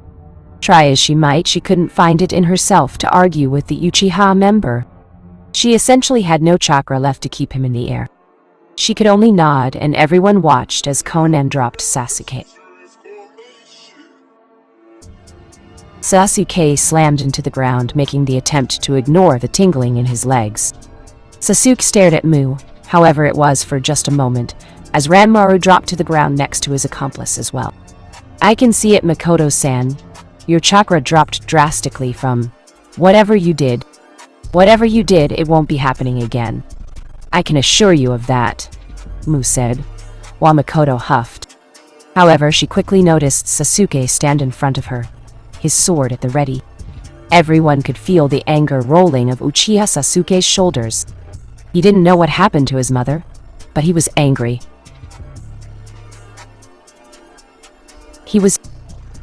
Try as she might, she couldn't find it in herself to argue with the Uchiha member. She essentially had no chakra left to keep him in the air. She could only nod, and everyone watched as Conan dropped Sasuke. Sasuke slammed into the ground, making the attempt to ignore the tingling in his legs. Sasuke stared at Mu, however it was for just a moment, as Ranmaru dropped to the ground next to his accomplice as well. I can see it, Mikoto-san. Your chakra dropped drastically from whatever you did. Whatever you did, it won't be happening again. I can assure you of that, Mu said, while Mikoto huffed. However, she quickly noticed Sasuke stand in front of her, his sword at the ready. Everyone could feel the anger rolling of Uchiha Sasuke's shoulders. He didn't know what happened to his mother, but he was angry.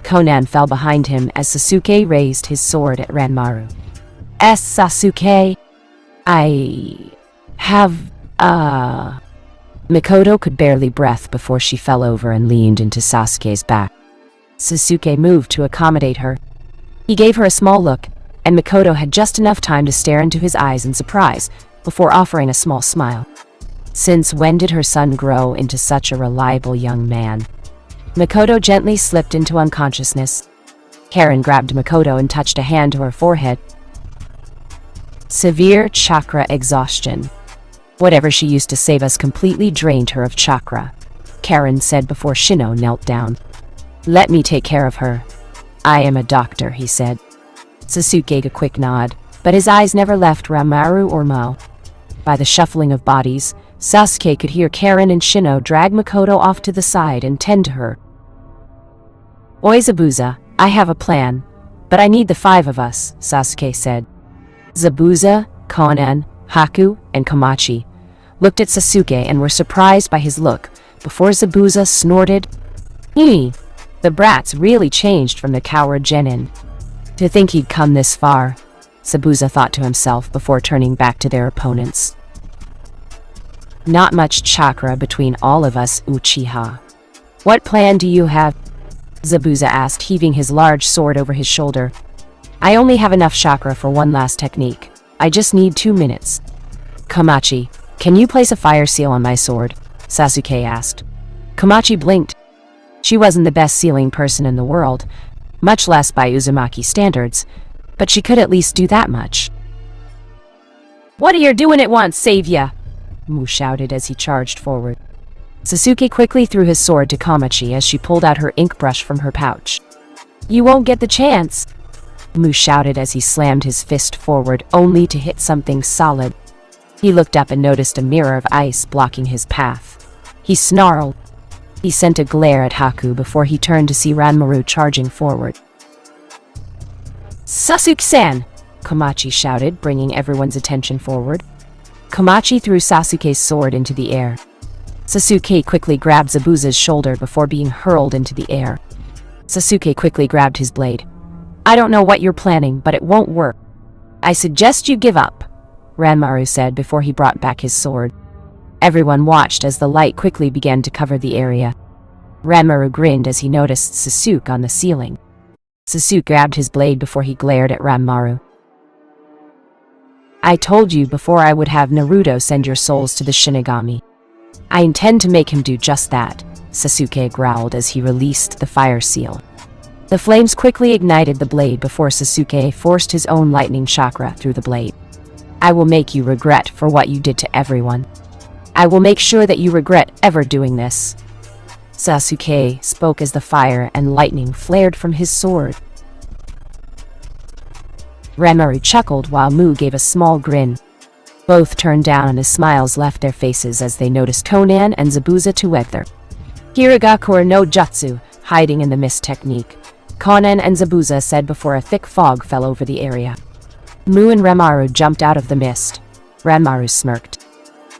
Conan fell behind him as Sasuke raised his sword at Ranmaru. Sasuke, I have, Mikoto could barely breathe before she fell over and leaned into Sasuke's back. Sasuke moved to accommodate her. He gave her a small look, and Mikoto had just enough time to stare into his eyes in surprise before offering a small smile. Since when did her son grow into such a reliable young man? Mikoto gently slipped into unconsciousness. Karen grabbed Mikoto and touched a hand to her forehead. Severe chakra exhaustion. Whatever she used to save us completely drained her of chakra, Karen said before Shino knelt down. Let me take care of her. I am a doctor, he said. Sasuke gave a quick nod, but his eyes never left Ranmaru or Mo. By the shuffling of bodies, Sasuke could hear Karen and Shino drag Mikoto off to the side and tend to her. Oi Zabuza, I have a plan, but I need the 5 of us, Sasuke said. Zabuza, Conan, Haku, and Komachi looked at Sasuke and were surprised by his look before Zabuza snorted. The brats really changed from the coward genin. To think he'd come this far, Zabuza thought to himself before turning back to their opponents. Not much chakra between all of us, Uchiha. What plan do you have? Zabuza asked, heaving his large sword over his shoulder. I only have enough chakra for one last technique. I just need 2 minutes. Komachi, can you place a fire seal on my sword? Sasuke asked. Komachi blinked. She wasn't the best sealing person in the world, much less by Uzumaki standards, but she could at least do that much. What are you doing at once, Savia? Mu shouted as he charged forward. Sasuke quickly threw his sword to Komachi as she pulled out her ink brush from her pouch. You won't get the chance, Mu shouted as he slammed his fist forward only to hit something solid. He looked up and noticed a mirror of ice blocking his path. He snarled. He sent a glare at Haku before he turned to see Ranmaru charging forward. Sasuke-san! Komachi shouted, bringing everyone's attention forward. Komachi threw Sasuke's sword into the air. Sasuke quickly grabbed Zabuza's shoulder before being hurled into the air. Sasuke quickly grabbed his blade. I don't know what you're planning, but it won't work. I suggest you give up, Ranmaru said before he brought back his sword. Everyone watched as the light quickly began to cover the area. Ranmaru grinned as he noticed Sasuke on the ceiling. Sasuke grabbed his blade before he glared at Ranmaru. I told you before I would have Naruto send your souls to the shinigami. I intend to make him do just that, Sasuke growled as he released the fire seal. The flames quickly ignited the blade before Sasuke forced his own lightning chakra through the blade. I will make you regret for what you did to everyone. I will make sure that you regret ever doing this. Sasuke spoke as the fire and lightning flared from his sword. Ranmaru chuckled while Mu gave a small grin. Both turned down as smiles left their faces as they noticed Konan and Zabuza together. Hiragakure no Jutsu, hiding in the mist technique, Konan and Zabuza said before a thick fog fell over the area. Mu and Ranmaru jumped out of the mist. Ranmaru smirked.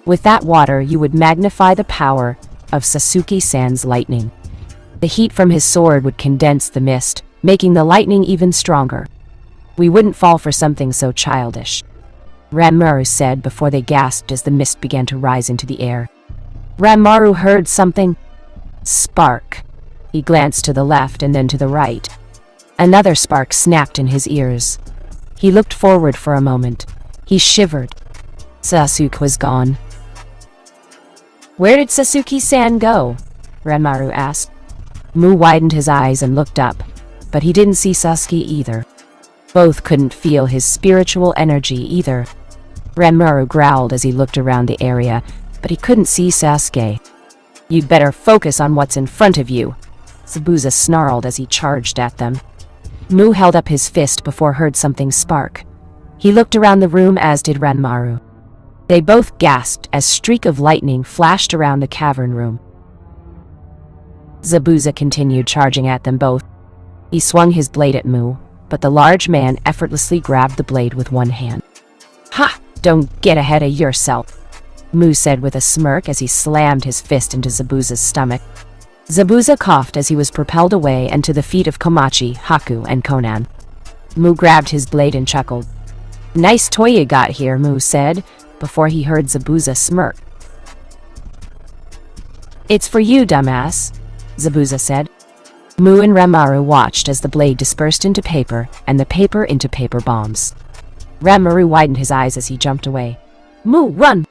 With that water you would magnify the power of Sasuke-san's lightning. The heat from his sword would condense the mist, making the lightning even stronger. We wouldn't fall for something so childish, Ranmaru said before they gasped as the mist began to rise into the air. Ranmaru heard something. Spark. He glanced to the left and then to the right. Another spark snapped in his ears. He looked forward for a moment. He shivered. Sasuke was gone. Where did Sasuke-san go? Ranmaru asked. Mu widened his eyes and looked up, but he didn't see Sasuke either. Both couldn't feel his spiritual energy either. Ranmaru growled as he looked around the area, but he couldn't see Sasuke. You'd better focus on what's in front of you, Zabuza snarled as he charged at them. Mu held up his fist before heard something spark. He looked around the room as did Ranmaru. They both gasped as streak of lightning flashed around the cavern room. Zabuza continued charging at them both. He swung his blade at Mu, but the large man effortlessly grabbed the blade with one hand. Ha! Don't get ahead of yourself, Mu said with a smirk as he slammed his fist into Zabuza's stomach. Zabuza coughed as he was propelled away and to the feet of Komachi, Haku, and Konan. Mu grabbed his blade and chuckled. Nice toy you got here, Mu said, before he heard Zabuza smirk. It's for you, dumbass, Zabuza said. Mu and Ranmaru watched as the blade dispersed into paper, and the paper into paper bombs. Ranmaru widened his eyes as he jumped away. Mu, run!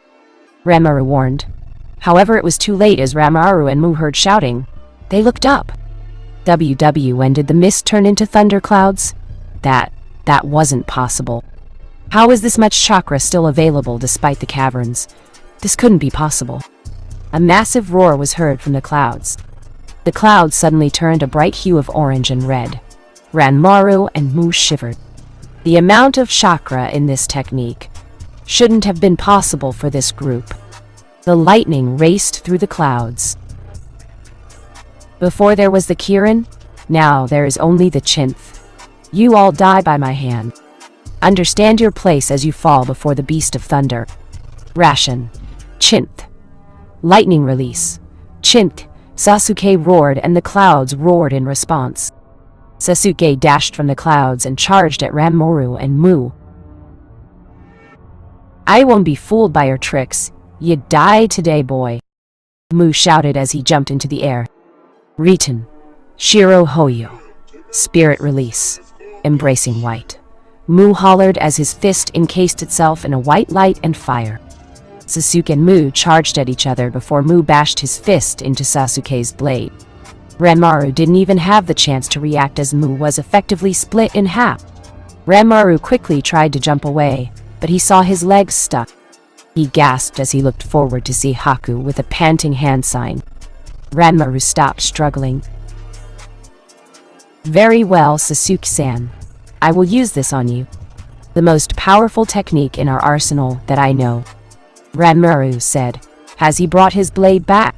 Ranmaru warned. However, it was too late as Ranmaru and Mu heard shouting. They looked up. When did the mist turn into thunderclouds? That wasn't possible. How is this much chakra still available despite the caverns? This couldn't be possible. A massive roar was heard from the clouds. The clouds suddenly turned a bright hue of orange and red. Ranmaru and Mu shivered. The amount of chakra in this technique shouldn't have been possible for this group. The lightning raced through the clouds. Before there was the Kirin, now there is only the Chinth. You all die by my hand. Understand your place as you fall before the beast of thunder. Ration. Chinth. Lightning release. Chinth. Sasuke roared and the clouds roared in response. Sasuke dashed from the clouds and charged at Ranmaru and Mu. I won't be fooled by your tricks. You die today, boy, Mu shouted as he jumped into the air. Riton. Shiro Hoyo. Spirit release. Embracing white. Mu hollered as his fist encased itself in a white light and fire. Sasuke and Mu charged at each other before Mu bashed his fist into Sasuke's blade. Ranmaru didn't even have the chance to react as Mu was effectively split in half. Ranmaru quickly tried to jump away, but he saw his legs stuck. He gasped as he looked forward to see Haku with a panting hand sign. Ranmaru stopped struggling. Very well, Sasuke-san. I will use this on you. The most powerful technique in our arsenal that I know, Ranmaru said. Has he brought his blade back?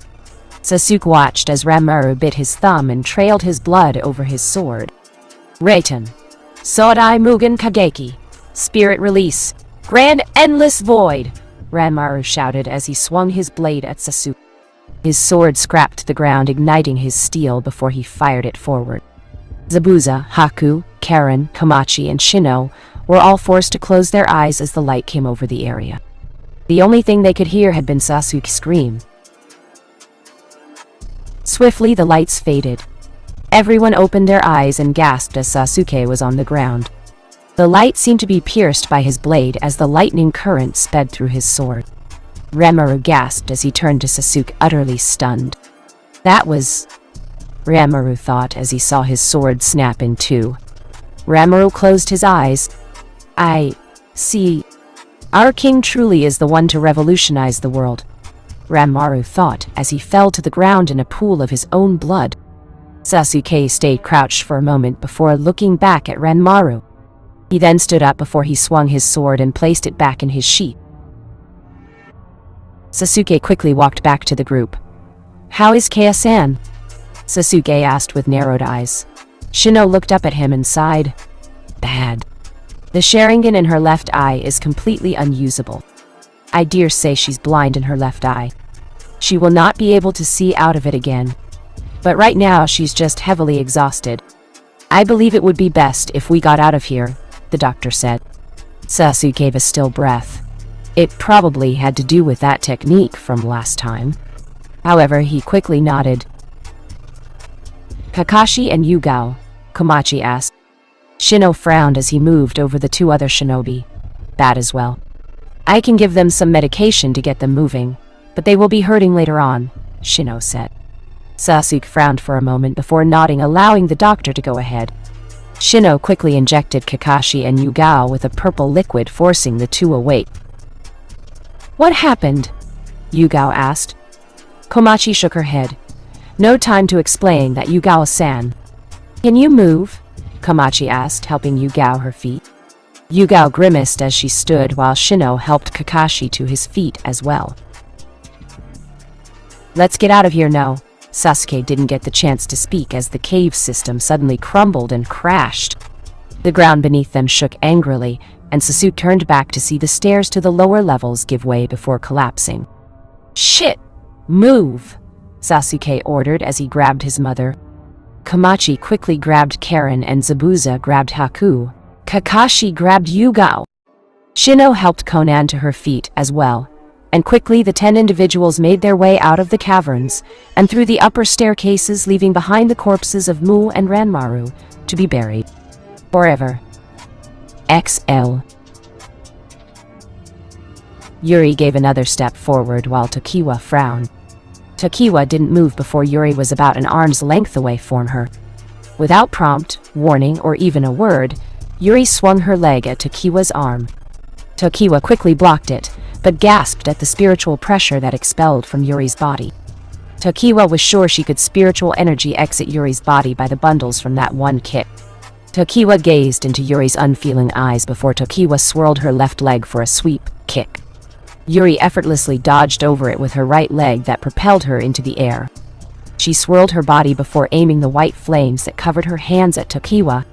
Sasuke watched as Ranmaru bit his thumb and trailed his blood over his sword. Reiten. Sodai Mugen Kageki. Spirit release. Grand endless void, Ranmaru shouted as he swung his blade at Sasuke. His sword scrapped the ground, igniting his steel before he fired it forward. Zabuza, Haku, Karen, Komachi, and Shino were all forced to close their eyes as the light came over the area. The only thing they could hear had been Sasuke scream. Swiftly, the lights faded. Everyone opened their eyes and gasped as Sasuke was on the ground. The light seemed to be pierced by his blade as the lightning current sped through his sword. Ranmaru gasped as he turned to Sasuke, utterly stunned. That was... Ranmaru thought as he saw his sword snap in two. Ranmaru closed his eyes. I see. Our king truly is the one to revolutionize the world, Ranmaru thought as he fell to the ground in a pool of his own blood. Sasuke stayed crouched for a moment before looking back at Ranmaru. He then stood up before he swung his sword and placed it back in his sheath. Sasuke quickly walked back to the group. "How is Kaya-san?" Sasuke asked with narrowed eyes. Shino looked up at him and sighed. "Bad. The Sharingan in her left eye is completely unusable. I dare say she's blind in her left eye. She will not be able to see out of it again. But right now she's just heavily exhausted. I believe it would be best if we got out of here," the doctor said. Sasuke gave a still breath. It probably had to do with that technique from last time. However, he quickly nodded. "Kakashi and Yugao?" Komachi asked. Shino frowned as he moved over the two other shinobi. "Bad as well. I can give them some medication to get them moving, but they will be hurting later on," Shino said. Sasuke frowned for a moment before nodding, allowing the doctor to go ahead. Shino quickly injected Kakashi and Yugao with a purple liquid, forcing the two awake. "What happened?" Yugao asked. Komachi shook her head. "No time to explain that, Yugao-san." "Can you move?" Komachi asked, helping Yugao her feet. Yugao grimaced as she stood while Shino helped Kakashi to his feet as well. "Let's get out of here now." Sasuke didn't get the chance to speak as the cave system suddenly crumbled and crashed. The ground beneath them shook angrily, and Sasuke turned back to see the stairs to the lower levels give way before collapsing. "Shit! Move!" Sasuke ordered as he grabbed his mother. Komachi quickly grabbed Karen and Zabuza grabbed Haku. Kakashi grabbed Yugao. Shino helped Konan to her feet as well, and quickly the 10 individuals made their way out of the caverns and through the upper staircases, leaving behind the corpses of Mu and Ranmaru to be buried forever. XL. Yuri gave another step forward while Tokiwa frowned. Tokiwa didn't move before Yuri was about an arm's length away from her. Without prompt, warning, or even a word, Yuri swung her leg at Tokiwa's arm. Tokiwa quickly blocked it, but gasped at the spiritual pressure that expelled from Yuri's body. Tokiwa was sure she could spiritual energy exit Yuri's body by the bundles from that one kick. Tokiwa gazed into Yuri's unfeeling eyes before Tokiwa swirled her left leg for a sweep kick. Yuri effortlessly dodged over it with her right leg that propelled her into the air. She swirled her body before aiming the white flames that covered her hands at Tokiwa.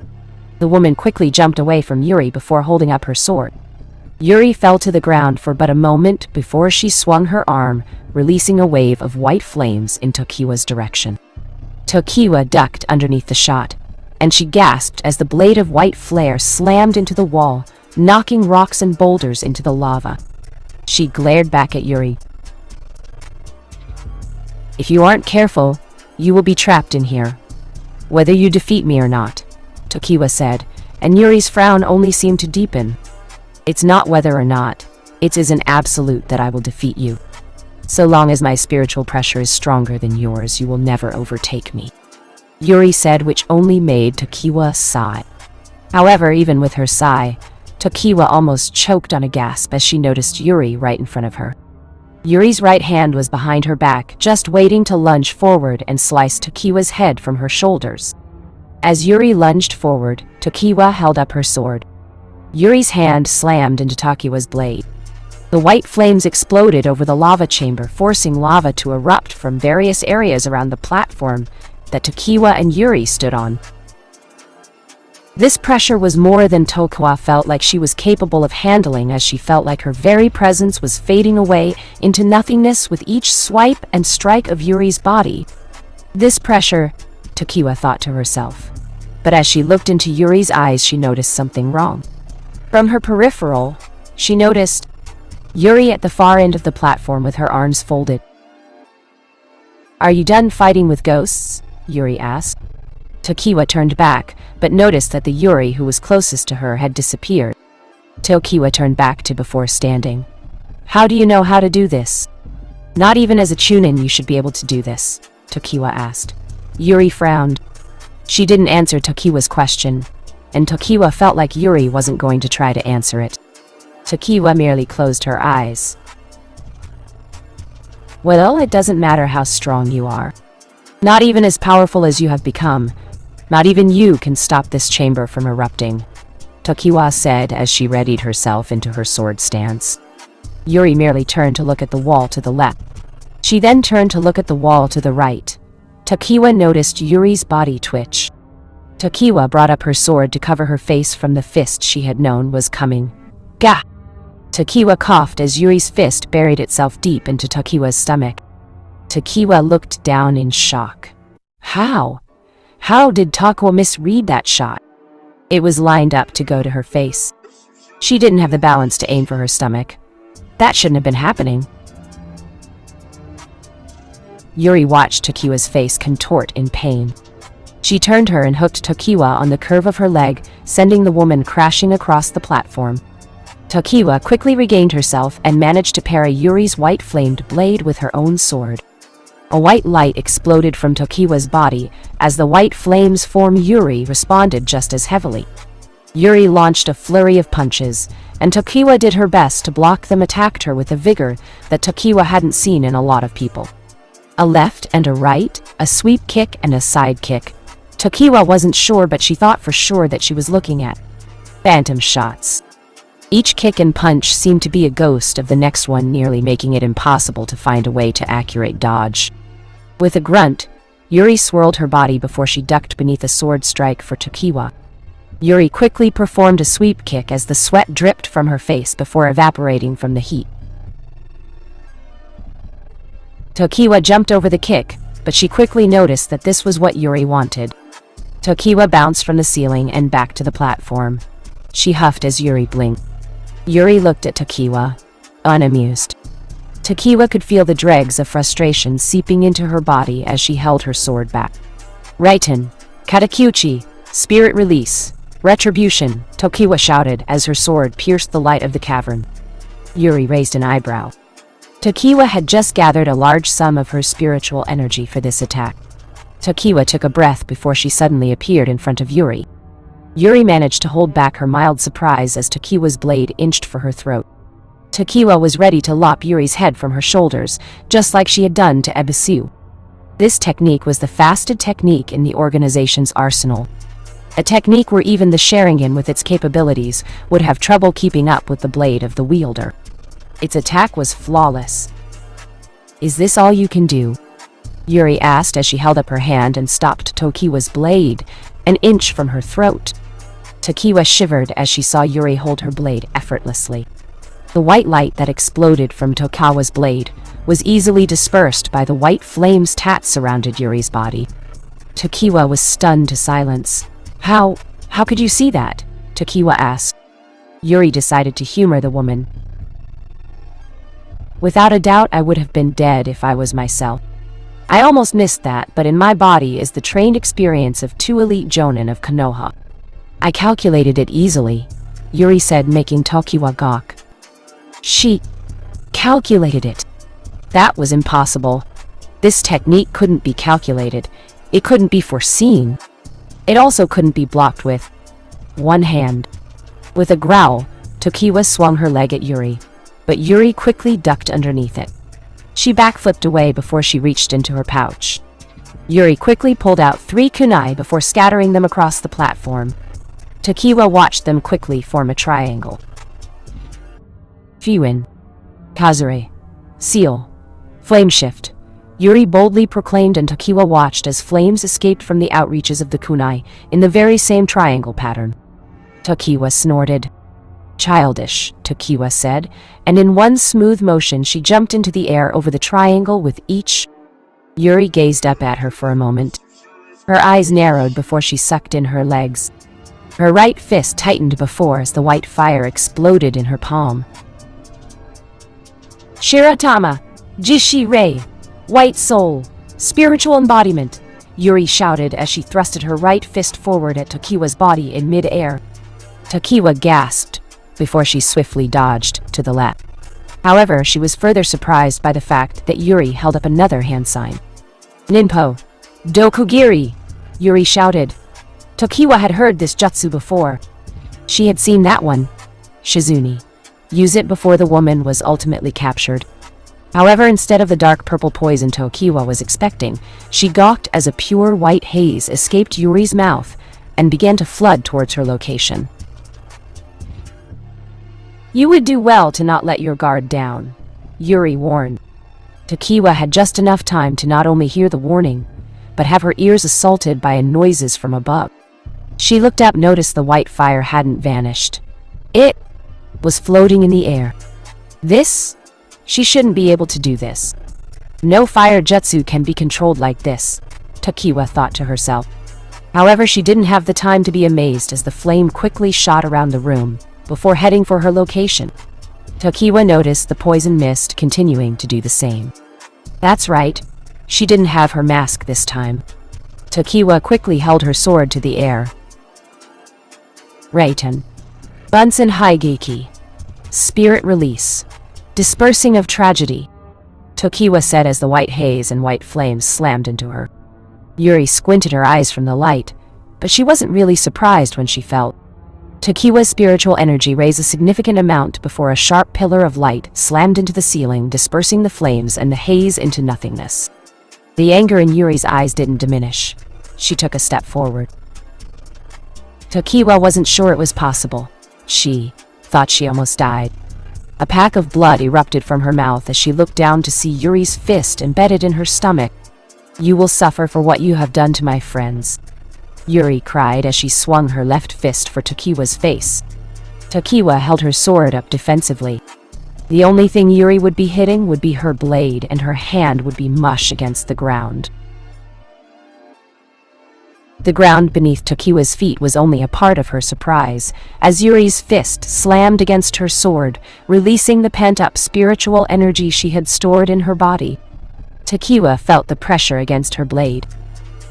The woman quickly jumped away from Yuri before holding up her sword. Yuri fell to the ground for but a moment before she swung her arm, releasing a wave of white flames in Tokiwa's direction. Tokiwa ducked underneath the shot, and she gasped as the blade of white flare slammed into the wall, knocking rocks and boulders into the lava. She glared back at Yuri. "If you aren't careful, you will be trapped in here, whether you defeat me or not," Tokiwa said, and Yuri's frown only seemed to deepen. "It's not whether or not, it is an absolute that I will defeat you. So long as my spiritual pressure is stronger than yours, you will never overtake me," Yuri said, which only made Tokiwa sigh. However, even with her sigh, Tokiwa almost choked on a gasp as she noticed Yuri right in front of her. Yuri's right hand was behind her back, just waiting to lunge forward and slice Tokiwa's head from her shoulders. As Yuri lunged forward, Tokiwa held up her sword. Yuri's hand slammed into Tokiwa's blade. The white flames exploded over the lava chamber, forcing lava to erupt from various areas around the platform that Tokiwa and Yuri stood on. This pressure was more than Tokiwa felt like she was capable of handling, as she felt like her very presence was fading away into nothingness with each swipe and strike of Yuri's body. This pressure, Tokiwa thought to herself. But as she looked into Yuri's eyes, she noticed something wrong. From her peripheral, she noticed Yuri at the far end of the platform with her arms folded. "Are you done fighting with ghosts?" Yuri asked. Tokiwa turned back, but noticed that the Yuri who was closest to her had disappeared. Tokiwa turned back to before standing. "How do you know how to do this?" "Not even as a chunin you should be able to do this," Tokiwa asked. Yuri frowned. She didn't answer Tokiwa's question, and Tokiwa felt like Yuri wasn't going to try to answer it. Tokiwa merely closed her eyes. "Well, it doesn't matter how strong you are. Not even as powerful as you have become. Not even you can stop this chamber from erupting," Tokiwa said as she readied herself into her sword stance. Yuri merely turned to look at the wall to the left. She then turned to look at the wall to the right. Tokiwa noticed Yuri's body twitch. Tokiwa brought up her sword to cover her face from the fist she had known was coming. Gah! Tokiwa coughed as Yuri's fist buried itself deep into Tokiwa's stomach. Tokiwa looked down in shock. How? How did Tokiwa misread that shot? It was lined up to go to her face. She didn't have the balance to aim for her stomach. That shouldn't have been happening. Yuri watched Tokiwa's face contort in pain. She turned her and hooked Tokiwa on the curve of her leg, sending the woman crashing across the platform. Tokiwa quickly regained herself and managed to parry Yuri's white-flamed blade with her own sword. A white light exploded from Tokiwa's body. As the white flames formed, Yuri responded just as heavily. Yuri launched a flurry of punches, and Tokiwa did her best to block them, attacked her with a vigor that Tokiwa hadn't seen in a lot of people. A left and a right, a sweep kick and a side kick. Tokiwa wasn't sure, but she thought for sure that she was looking at phantom shots. Each kick and punch seemed to be a ghost of the next one, nearly making it impossible to find a way to accurate dodge. With a grunt, Yuri swirled her body before she ducked beneath a sword strike for Tokiwa. Yuri quickly performed a sweep kick as the sweat dripped from her face before evaporating from the heat. Tokiwa jumped over the kick, but she quickly noticed that this was what Yuri wanted. Tokiwa bounced from the ceiling and back to the platform. She huffed as Yuri blinked. Yuri looked at Tokiwa, unamused. Tokiwa could feel the dregs of frustration seeping into her body as she held her sword back. Raiten, Katakyuchi, Spirit Release, Retribution, Tokiwa shouted as her sword pierced the light of the cavern. Yuri raised an eyebrow. Tokiwa had just gathered a large sum of her spiritual energy for this attack. Tokiwa took a breath before she suddenly appeared in front of Yuri. Yuri managed to hold back her mild surprise as Tokiwa's blade inched for her throat. Tokiwa was ready to lop Yuri's head from her shoulders, just like she had done to Ebisu. This technique was the fastest technique in the organization's arsenal. A technique where even the Sharingan with its capabilities would have trouble keeping up with the blade of the wielder. Its attack was flawless. "Is this all you can do?" Yuri asked as she held up her hand and stopped Tokiwa's blade, an inch from her throat. Tokiwa shivered as she saw Yuri hold her blade effortlessly. The white light that exploded from Tokiwa's blade was easily dispersed by the white flames that surrounded Yuri's body. Tokiwa was stunned to silence. How could you see that?" Tokiwa asked. Yuri decided to humor the woman. "Without a doubt, I would have been dead if I was myself. I almost missed that, but in my body is the trained experience of 2 elite jonin of Konoha. I calculated it easily," Yuri said, making Tokiwa gawk. She calculated it. That was impossible. This technique couldn't be calculated. It couldn't be foreseen. It also couldn't be blocked with one hand. With a growl, Tokiwa swung her leg at Yuri, but Yuri quickly ducked underneath it. She backflipped away before she reached into her pouch. Yuri quickly pulled out 3 kunai before scattering them across the platform. Tokiwa watched them quickly form a triangle. Fuin, Kazure, Seal, Flameshift, Yuri boldly proclaimed, and Tokiwa watched as flames escaped from the outreaches of the kunai in the very same triangle pattern. Tokiwa snorted. "Childish," Tokiwa said, and in one smooth motion she jumped into the air over the triangle with each. Yuri gazed up at her for a moment. Her eyes narrowed before she sucked in her legs. Her right fist tightened before as the white fire exploded in her palm. Shiratama, Jishi Rei, White Soul, Spiritual Embodiment, Yuri shouted as she thrusted her right fist forward at Tokiwa's body in mid-air. Tokiwa gasped before she swiftly dodged to the left. However, she was further surprised by the fact that Yuri held up another hand sign. Ninpo, Dokugiri, Yuri shouted. Tokiwa had heard this jutsu before. She had seen that one, Shizune, use it before the woman was ultimately captured. However, instead of the dark purple poison Tokiwa was expecting, she gawked as a pure white haze escaped Yuri's mouth and began to flood towards her location. You would do well to not let your guard down, Yuri warned. Tokiwa had just enough time to not only hear the warning, but have her ears assaulted by noises from above. She looked up, noticed the white fire hadn't vanished. It was floating in the air. She shouldn't be able to do this. No fire jutsu can be controlled like this, Tokiwa thought to herself. However, she didn't have the time to be amazed as the flame quickly shot around the room before heading for her location. Tokiwa noticed the poison mist continuing to do the same. That's right, she didn't have her mask this time. Tokiwa quickly held her sword to the air. Reiten. Bunsen Haigeki. Spirit Release. Dispersing of Tragedy, Tokiwa said as the white haze and white flames slammed into her. Yuri squinted her eyes from the light, but she wasn't really surprised when she felt Tokiwa's spiritual energy raise a significant amount before a sharp pillar of light slammed into the ceiling, dispersing the flames and the haze into nothingness. The anger in Yuri's eyes didn't diminish. She took a step forward. Tokiwa wasn't sure it was possible. She thought she almost died. A pack of blood erupted from her mouth as she looked down to see Yuri's fist embedded in her stomach. You will suffer for what you have done to my friends, Yuri cried as she swung her left fist for Tokiwa's face. Tokiwa held her sword up defensively. The only thing Yuri would be hitting would be her blade, and her hand would be mush against the ground. The ground beneath Tokiwa's feet was only a part of her surprise, as Yuri's fist slammed against her sword, releasing the pent-up spiritual energy she had stored in her body. Tokiwa felt the pressure against her blade.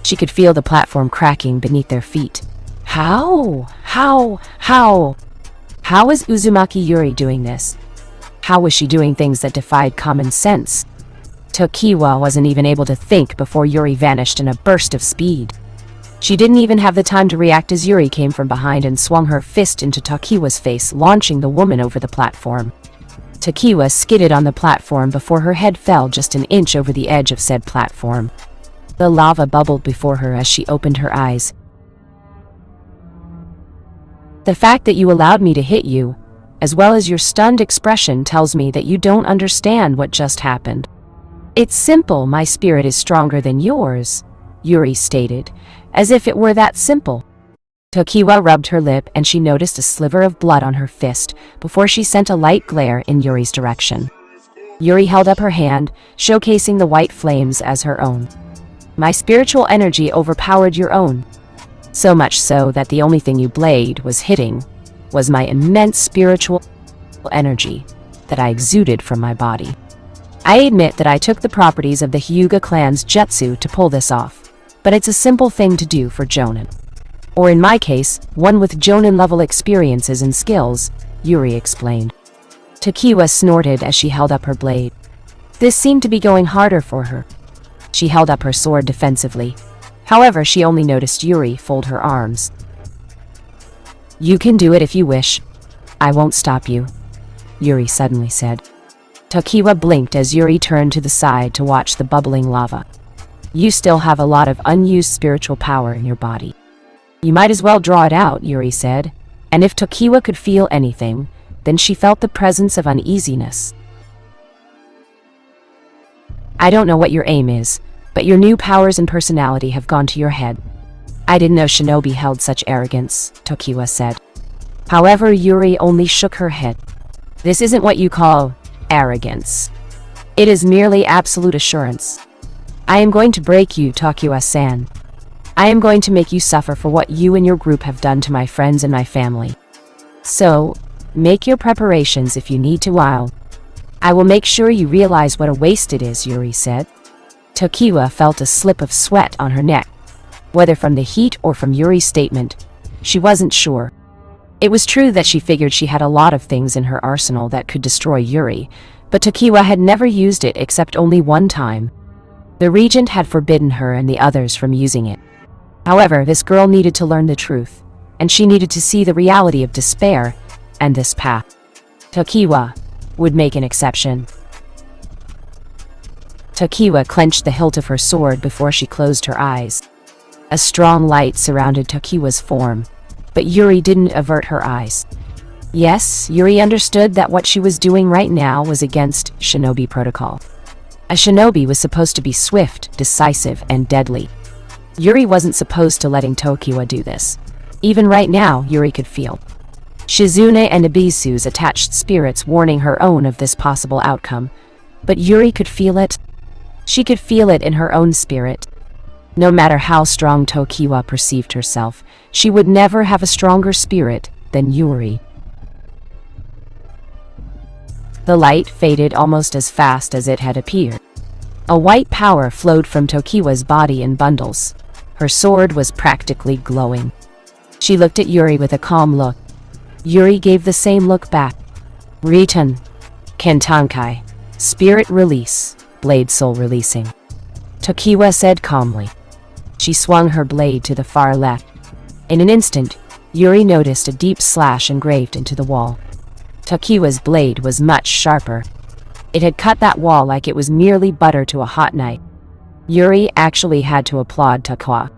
She could feel the platform cracking beneath their feet. How was Uzumaki Yuri doing this? How was she doing things that defied common sense? Tokiwa wasn't even able to think before Yuri vanished in a burst of speed. She didn't even have the time to react as Yuri came from behind and swung her fist into Tokiwa's face, launching the woman over the platform. Tokiwa skidded on the platform before her head fell just an inch over the edge of said platform. The lava bubbled before her as she opened her eyes. The fact that you allowed me to hit you, as well as your stunned expression, tells me that you don't understand what just happened. It's simple, my spirit is stronger than yours, Yuri stated, as if it were that simple. Tokiwa rubbed her lip and she noticed a sliver of blood on her fist before she sent a light glare in Yuri's direction. Yuri held up her hand, showcasing the white flames as her own. My spiritual energy overpowered your own. So much so that the only thing you blade was hitting was my immense spiritual energy that I exuded from my body. I admit that I took the properties of the Hyuga clan's jutsu to pull this off, but it's a simple thing to do for Jonin. Or in my case, one with Jonin-level experiences and skills, Yuri explained. Tokiwa snorted as she held up her blade. This seemed to be going harder for her. She held up her sword defensively. However, she only noticed Yuri fold her arms. You can do it if you wish. I won't stop you, Yuri suddenly said. Tokiwa blinked as Yuri turned to the side to watch the bubbling lava. You still have a lot of unused spiritual power in your body. You might as well draw it out, Yuri said, and if Tokiwa could feel anything, then she felt the presence of uneasiness. I don't know what your aim is, but your new powers and personality have gone to your head. I didn't know shinobi held such arrogance, Tokiwa said. However, Yuri only shook her head. This isn't what you call arrogance. It is merely absolute assurance. I am going to break you, Tokiwa-san. I am going to make you suffer for what you and your group have done to my friends and my family. So, make your preparations if you need to while. I will make sure you realize what a waste it is, Yuri said. Tokiwa felt a slip of sweat on her neck. Whether from the heat or from Yuri's statement, she wasn't sure. It was true that she figured she had a lot of things in her arsenal that could destroy Yuri, but Tokiwa had never used it except only one time. The regent had forbidden her and the others from using it. However, this girl needed to learn the truth, and she needed to see the reality of despair and this path. Tokiwa would make an exception. Tokiwa clenched the hilt of her sword before she closed her eyes. A strong light surrounded Tokiwa's form, but Yuri didn't avert her eyes. Yes, Yuri understood that what she was doing right now was against shinobi protocol. A shinobi was supposed to be swift, decisive, and deadly. Yuri wasn't supposed to letting Tokiwa do this. Even right now, Yuri could feel Shizune and Ibisu's attached spirits warning her own of this possible outcome. But Yuri could feel it. She could feel it in her own spirit. No matter how strong Tokiwa perceived herself, she would never have a stronger spirit than Yuri. The light faded almost as fast as it had appeared. A white power flowed from Tokiwa's body in bundles. Her sword was practically glowing. She looked at Yuri with a calm look. Yuri gave the same look back. Riton. Kentankai. Spirit release. Blade soul releasing. Tokiwa said calmly. She swung her blade to the far left. In an instant, Yuri noticed a deep slash engraved into the wall. Tokiwa's blade was much sharper. It had cut that wall like it was merely butter to a hot knife. Yuri actually had to applaud Tokiwa.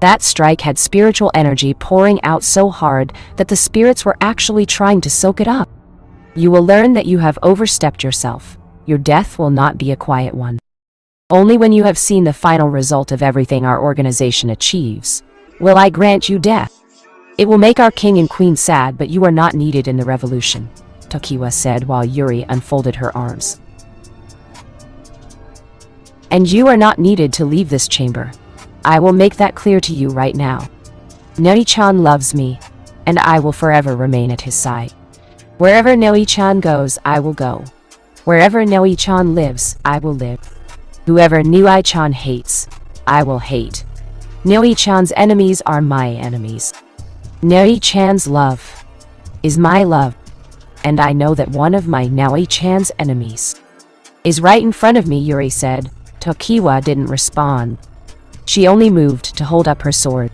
That strike had spiritual energy pouring out so hard that the spirits were actually trying to soak it up. You will learn that you have overstepped yourself. Your death will not be a quiet one. Only when you have seen the final result of everything our organization achieves will I grant you death. It will make our king and queen sad, but you are not needed in the revolution, Tokiwa said while Yuri unfolded her arms. And you are not needed to leave this chamber. I will make that clear to you right now. Noi-chan loves me, and I will forever remain at his side. Wherever Noi-chan goes, I will go. Wherever Noi-chan lives, I will live. Whoever Noi-chan hates, I will hate. Noi-chan's enemies are my enemies. Noi-chan's love is my love, and I know that one of my Noi-chan's enemies is right in front of me, Yuri said. Tokiwa didn't respond. She only moved to hold up her sword.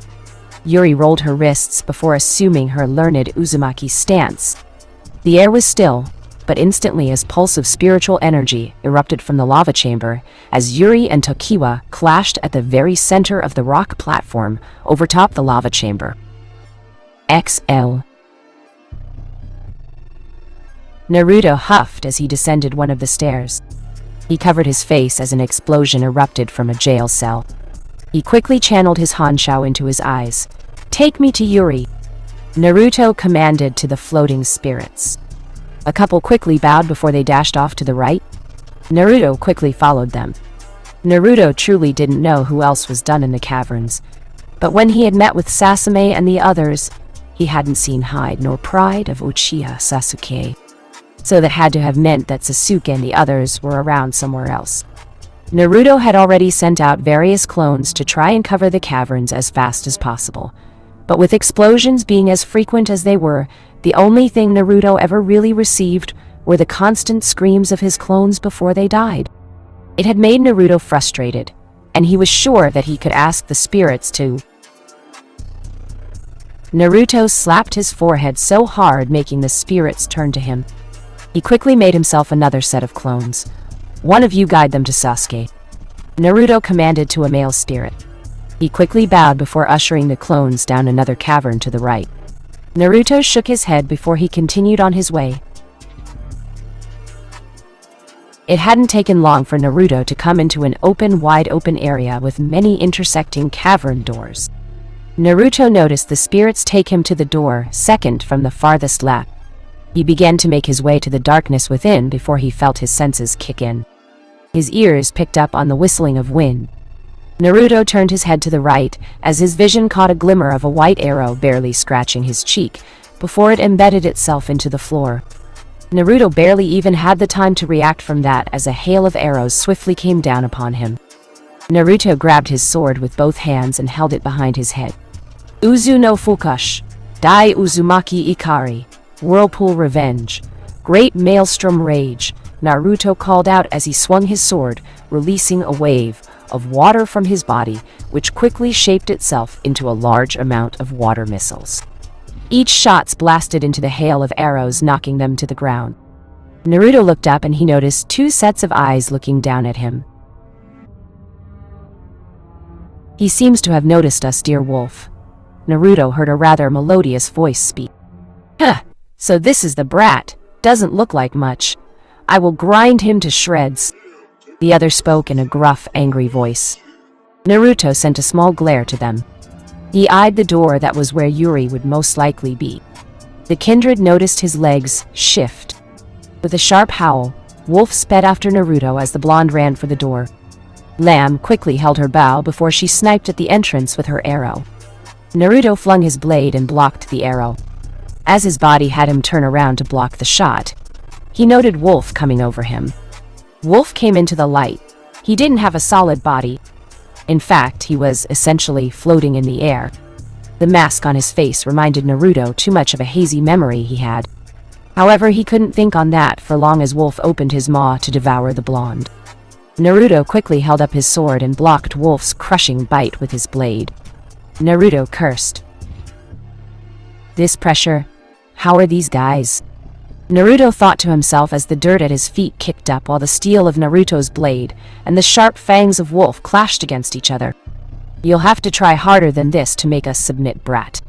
Yuri rolled her wrists before assuming her learned Uzumaki stance. The air was still, but instantly a pulse of spiritual energy erupted from the lava chamber as Yuri and Tokiwa clashed at the very center of the rock platform overtop the lava chamber. XL. Naruto huffed as he descended one of the stairs. He covered his face as an explosion erupted from a jail cell. He quickly channeled his Hanshao into his eyes. "Take me to Yuri," Naruto commanded to the floating spirits. A couple quickly bowed before they dashed off to the right. Naruto quickly followed them. Naruto truly didn't know who else was done in the caverns, but when he had met with Sasame and the others, he hadn't seen hide nor pride of Uchiha Sasuke. So that had to have meant that Sasuke and the others were around somewhere else. Naruto had already sent out various clones to try and cover the caverns as fast as possible. But with explosions being as frequent as they were, the only thing Naruto ever really received were the constant screams of his clones before they died. It had made Naruto frustrated, and he was sure that he could ask the spirits to. Naruto slapped his forehead so hard, making the spirits turn to him. He quickly made himself another set of clones. "One of you guide them to Sasuke," Naruto commanded to a male spirit. He quickly bowed before ushering the clones down another cavern to the right. Naruto shook his head before he continued on his way. It hadn't taken long for Naruto to come into an wide open area with many intersecting cavern doors. Naruto noticed the spirits take him to the door second from the farthest left. He began to make his way to the darkness within before he felt his senses kick in. His ears picked up on the whistling of wind. Naruto turned his head to the right, as his vision caught a glimmer of a white arrow barely scratching his cheek, before it embedded itself into the floor. Naruto barely even had the time to react from that as a hail of arrows swiftly came down upon him. Naruto grabbed his sword with both hands and held it behind his head. Uzu no Fukush, Dai Uzumaki Ikari, Whirlpool Revenge, Great Maelstrom Rage, Naruto called out as he swung his sword, releasing a wave of water from his body, which quickly shaped itself into a large amount of water missiles. Each shot blasted into the hail of arrows, knocking them to the ground. Naruto looked up and he noticed two sets of eyes looking down at him. He seems to have noticed us, dear wolf. Naruto heard a rather melodious voice speak. Huh, so this is the brat. Doesn't look like much. I will grind him to shreds. The other spoke in a gruff, angry voice. Naruto sent a small glare to them. He eyed the door that was where Yuri would most likely be. The kindred noticed his legs shift. With a sharp howl, Wolf sped after Naruto as the blonde ran for the door. Lamb quickly held her bow before she sniped at the entrance with her arrow. Naruto flung his blade and blocked the arrow. As his body had him turn around to block the shot, he noted Wolf coming over him. Wolf came into the light. He didn't have a solid body. In fact, he was essentially floating in the air. The mask on his face reminded Naruto too much of a hazy memory he had. However, he couldn't think on that for long as Wolf opened his maw to devour the blonde. Naruto quickly held up his sword and blocked Wolf's crushing bite with his blade. Naruto cursed. This pressure? How are these guys? Naruto thought to himself as the dirt at his feet kicked up while the steel of Naruto's blade and the sharp fangs of Wolf clashed against each other. You'll have to try harder than this to make us submit, brat,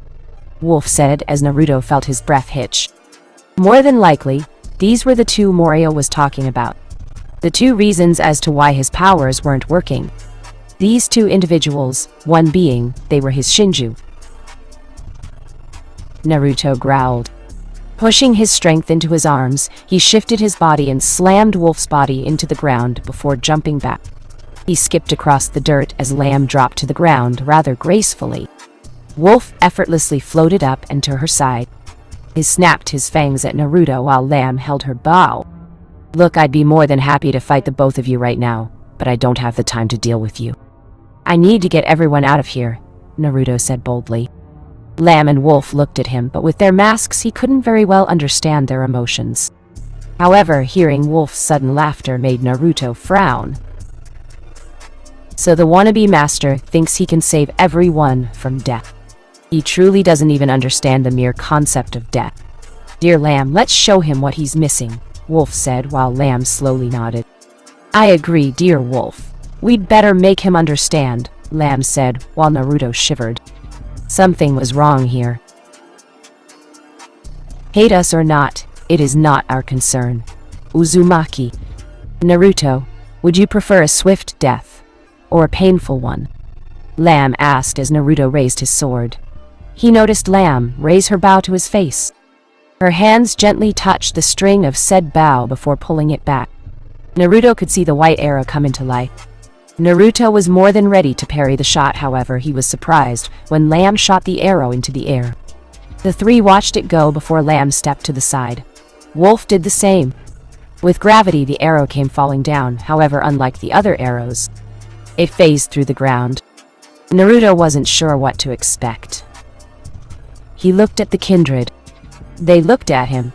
Wolf said as Naruto felt his breath hitch. More than likely, these were the two Morio was talking about. The two reasons as to why his powers weren't working. These two individuals, one being, they were his Shinju. Naruto growled. Pushing his strength into his arms, he shifted his body and slammed Wolf's body into the ground before jumping back. He skipped across the dirt as Lamb dropped to the ground rather gracefully. Wolf effortlessly floated up and to her side. He snapped his fangs at Naruto while Lamb held her bow. Look, I'd be more than happy to fight the both of you right now, but I don't have the time to deal with you. I need to get everyone out of here, Naruto said boldly. Lamb and Wolf looked at him, but with their masks he couldn't very well understand their emotions. However, hearing Wolf's sudden laughter made Naruto frown. So the wannabe master thinks he can save everyone from death. He truly doesn't even understand the mere concept of death. Dear Lamb, let's show him what he's missing, Wolf said while Lamb slowly nodded. I agree, dear Wolf. We'd better make him understand, Lamb said while Naruto shivered. Something was wrong here. Hate us or not, it is not our concern. Uzumaki. Naruto, would you prefer a swift death or a painful one? Lamb asked as Naruto raised his sword. He noticed Lamb raise her bow to his face. Her hands gently touched the string of said bow before pulling it back. Naruto could see the white arrow come into life. Naruto was more than ready to parry the shot, however, he was surprised when Lamb shot the arrow into the air. The three watched it go before Lamb stepped to the side. Wolf did the same. With gravity, the arrow came falling down, however, unlike the other arrows, it phased through the ground. Naruto wasn't sure what to expect. He looked at the kindred. They looked at him.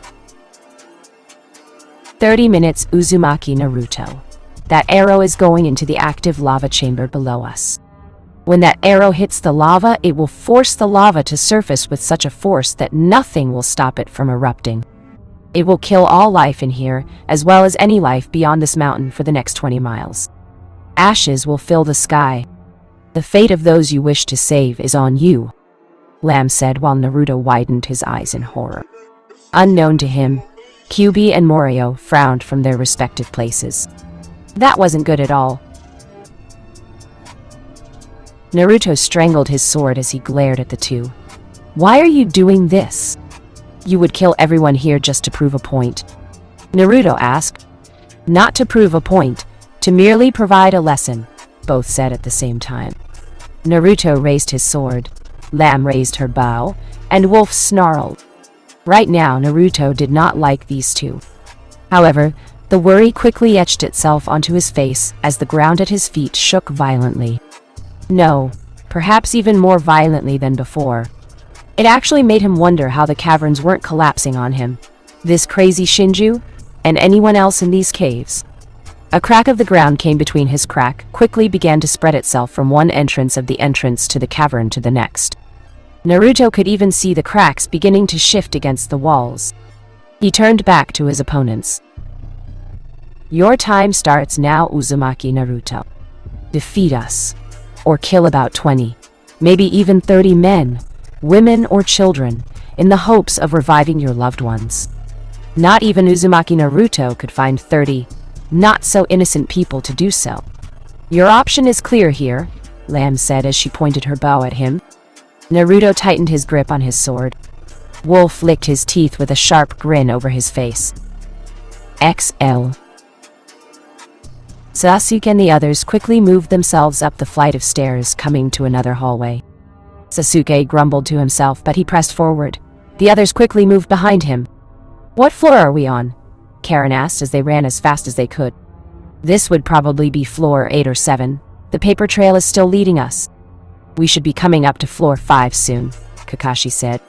30 minutes, Uzumaki Naruto. That arrow is going into the active lava chamber below us. When that arrow hits the lava, it will force the lava to surface with such a force that nothing will stop it from erupting. It will kill all life in here, as well as any life beyond this mountain for the next 20 miles. Ashes will fill the sky. The fate of those you wish to save is on you, Lamb said while Naruto widened his eyes in horror. Unknown to him, Kyuubi and Morio frowned from their respective places. That wasn't good at all. Naruto strangled his sword as he glared at the two. Why are you doing this? You would kill everyone here just to prove a point, Naruto asked. Not to prove a point, to merely provide a lesson. both said at the same time. Naruto raised his sword, Lamb raised her bow, and Wolf snarled. Right now, Naruto did not like these two. However, the worry quickly etched itself onto his face as the ground at his feet shook violently. No, perhaps even more violently than before. It actually made him wonder how the caverns weren't collapsing on him. This crazy Shinju, and anyone else in these caves. A crack of the ground came between his crack, quickly began to spread itself from one entrance of the entrance to the cavern to the next. Naruto could even see the cracks beginning to shift against the walls. He turned back to his opponents. Your time starts now, Uzumaki Naruto. Defeat us. Or kill about 20, maybe even 30 men, women or children, in the hopes of reviving your loved ones. Not even Uzumaki Naruto could find 30 not-so-innocent people to do so. Your option is clear here, Lamb said as she pointed her bow at him. Naruto tightened his grip on his sword. Wolf licked his teeth with a sharp grin over his face. XL. Sasuke and the others quickly moved themselves up the flight of stairs, coming to another hallway. Sasuke grumbled to himself, but he pressed forward. The others quickly moved behind him. What floor are we on? Karen asked as they ran as fast as they could. This would probably be floor 8 or 7. The paper trail is still leading us. We should be coming up to floor 5 soon, Kakashi said.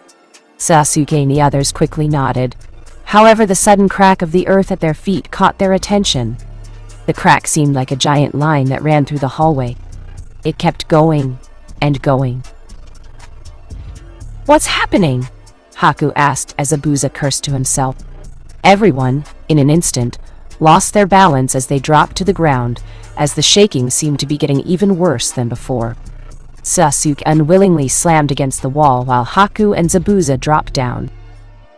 Sasuke and the others quickly nodded. However, the sudden crack of the earth at their feet caught their attention. The crack seemed like a giant line that ran through the hallway. It kept going and going. What's happening? Haku asked as Zabuza cursed to himself. Everyone, in an instant, lost their balance as they dropped to the ground, as the shaking seemed to be getting even worse than before. Sasuke unwillingly slammed against the wall while Haku and Zabuza dropped down.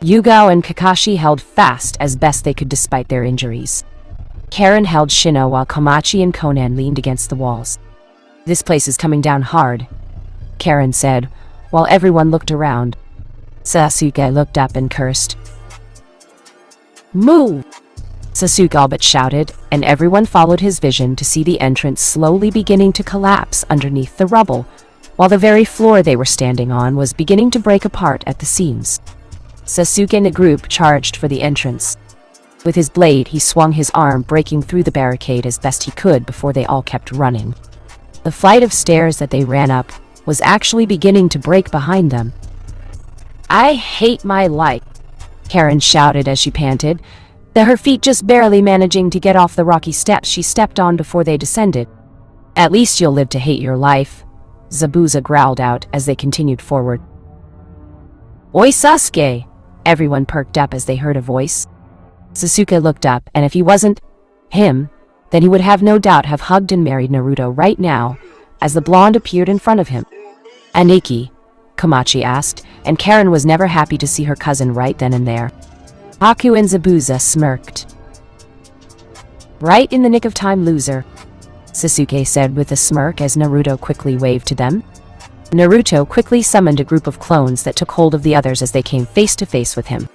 Yugao and Kakashi held fast as best they could despite their injuries. Karen held Shino while Komachi and Konan leaned against the walls. This place is coming down hard, Karen said, while everyone looked around. Sasuke looked up and cursed. Move! Sasuke all but shouted, and everyone followed his vision to see the entrance slowly beginning to collapse underneath the rubble, while the very floor they were standing on was beginning to break apart at the seams. Sasuke and the group charged for the entrance. With his blade, he swung his arm, breaking through the barricade as best he could before they all kept running. The flight of stairs that they ran up was actually beginning to break behind them. I hate my life, Karen shouted as she panted, her feet just barely managing to get off the rocky steps she stepped on before they descended. At least you'll live to hate your life, Zabuza growled out as they continued forward. Oi Sasuke! Everyone perked up as they heard a voice. Sasuke looked up, and if he wasn't him, then he would have no doubt have hugged and married Naruto right now, as the blonde appeared in front of him. Aniki? Komachi asked, and Karen was never happy to see her cousin right then and there. Haku and Zabuza smirked. Right in the nick of time, loser, Sasuke said with a smirk as Naruto quickly waved to them. Naruto quickly summoned a group of clones that took hold of the others as they came face to face with him.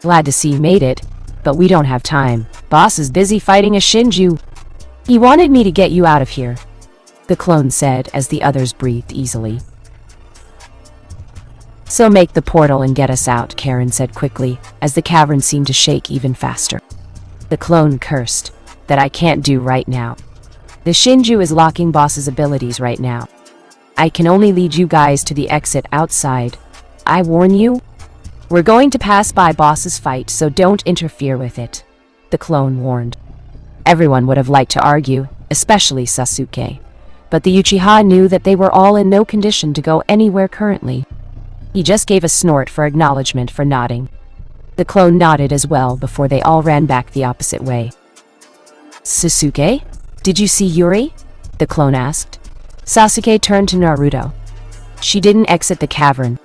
Glad to see you made it, but we don't have time. Boss is busy fighting a Shinju. He wanted me to get you out of here, the clone said as the others breathed easily. So make the portal and get us out, Karen said quickly, as the cavern seemed to shake even faster. The clone cursed. That I can't do right now. The Shinju is locking Boss's abilities right now. I can only lead you guys to the exit outside. I warn you, we're going to pass by Boss's fight, so don't interfere with it, the clone warned. Everyone would have liked to argue, especially Sasuke. But the Uchiha knew that they were all in no condition to go anywhere currently. He just gave a snort for acknowledgement for nodding. The clone nodded as well before they all ran back the opposite way. Sasuke? Did you see Yuri? The clone asked. Sasuke turned to Naruto. She didn't exit the cavern.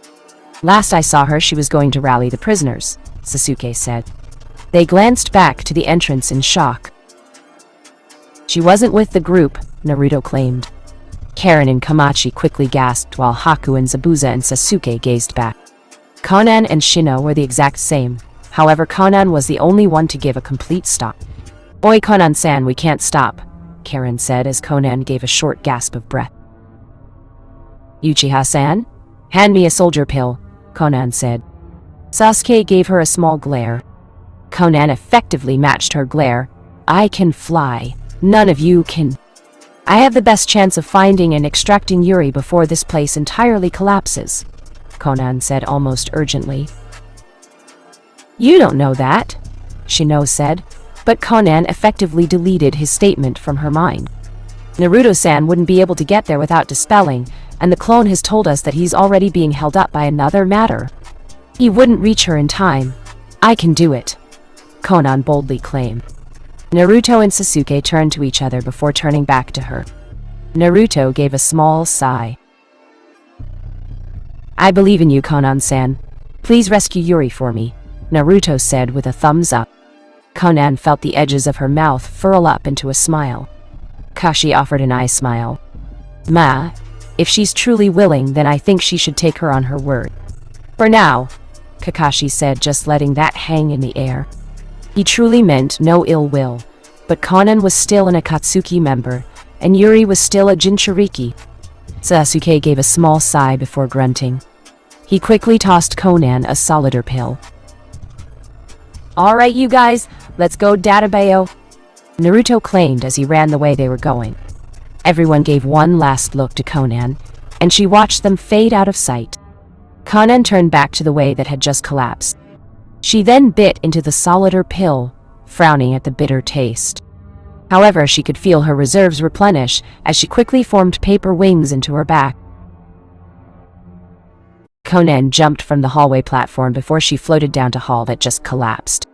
Last I saw her, she was going to rally the prisoners, Sasuke said. They glanced back to the entrance in shock. She wasn't with the group, Naruto claimed. Karen and Komachi quickly gasped while Haku and Zabuza and Sasuke gazed back. Konan and Shino were the exact same. However, Konan was the only one to give a complete stop. Oi Konan-san, we can't stop, Karen said as Conan gave a short gasp of breath. Uchiha-san? Hand me a soldier pill, Conan said. Sasuke gave her a small glare. Conan effectively matched her glare. I can fly. None of you can. I have the best chance of finding and extracting Yuri before this place entirely collapses, Conan said almost urgently. You don't know that, Shino said, but Conan effectively deleted his statement from her mind. Naruto-san wouldn't be able to get there without dispelling, and the clone has told us that he's already being held up by another matter. He wouldn't reach her in time. I can do it, Conan boldly claimed. Naruto and Sasuke turned to each other before turning back to her. Naruto gave a small sigh. I believe in you, Conan-san. Please rescue Yuri for me, Naruto said with a thumbs up. Conan felt the edges of her mouth furl up into a smile. Kashi offered an eye smile. Ma, if she's truly willing, then I think she should take her on her word. For now, Kakashi said, just letting that hang in the air. He truly meant no ill will, but Conan was still an Akatsuki member, and Yuri was still a Jinchuriki. Sasuke gave a small sigh before grunting. He quickly tossed Conan a solider pill. Alright you guys, let's go Databayo, Naruto claimed as he ran the way they were going. Everyone gave one last look to Conan, and she watched them fade out of sight. Conan turned back to the way that had just collapsed. She then bit into the solider pill, frowning at the bitter taste. However, she could feel her reserves replenish as she quickly formed paper wings into her back. Conan jumped from the hallway platform before she floated down to hall that just collapsed.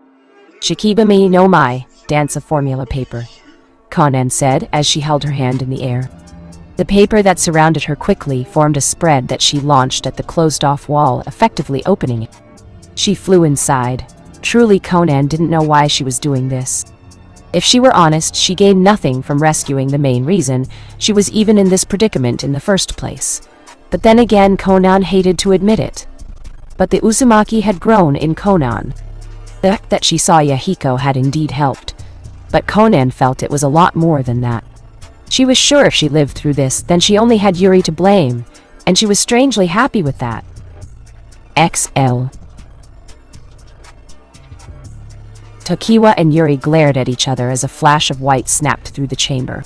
Shikibami no mai, dance of formula paper, Conan said as she held her hand in the air. The paper that surrounded her quickly formed a spread that she launched at the closed-off wall, effectively opening it. She flew inside. Truly, Conan didn't know why she was doing this. If she were honest, she gained nothing from rescuing the main reason she was even in this predicament in the first place. But then again, Conan hated to admit it. But the Uzumaki had grown in Conan. The fact that she saw Yahiko had indeed helped, but Conan felt it was a lot more than that. She was sure if she lived through this, then she only had Yuri to blame, and she was strangely happy with that. XL. Tokiwa and Yuri glared at each other as a flash of white snapped through the chamber.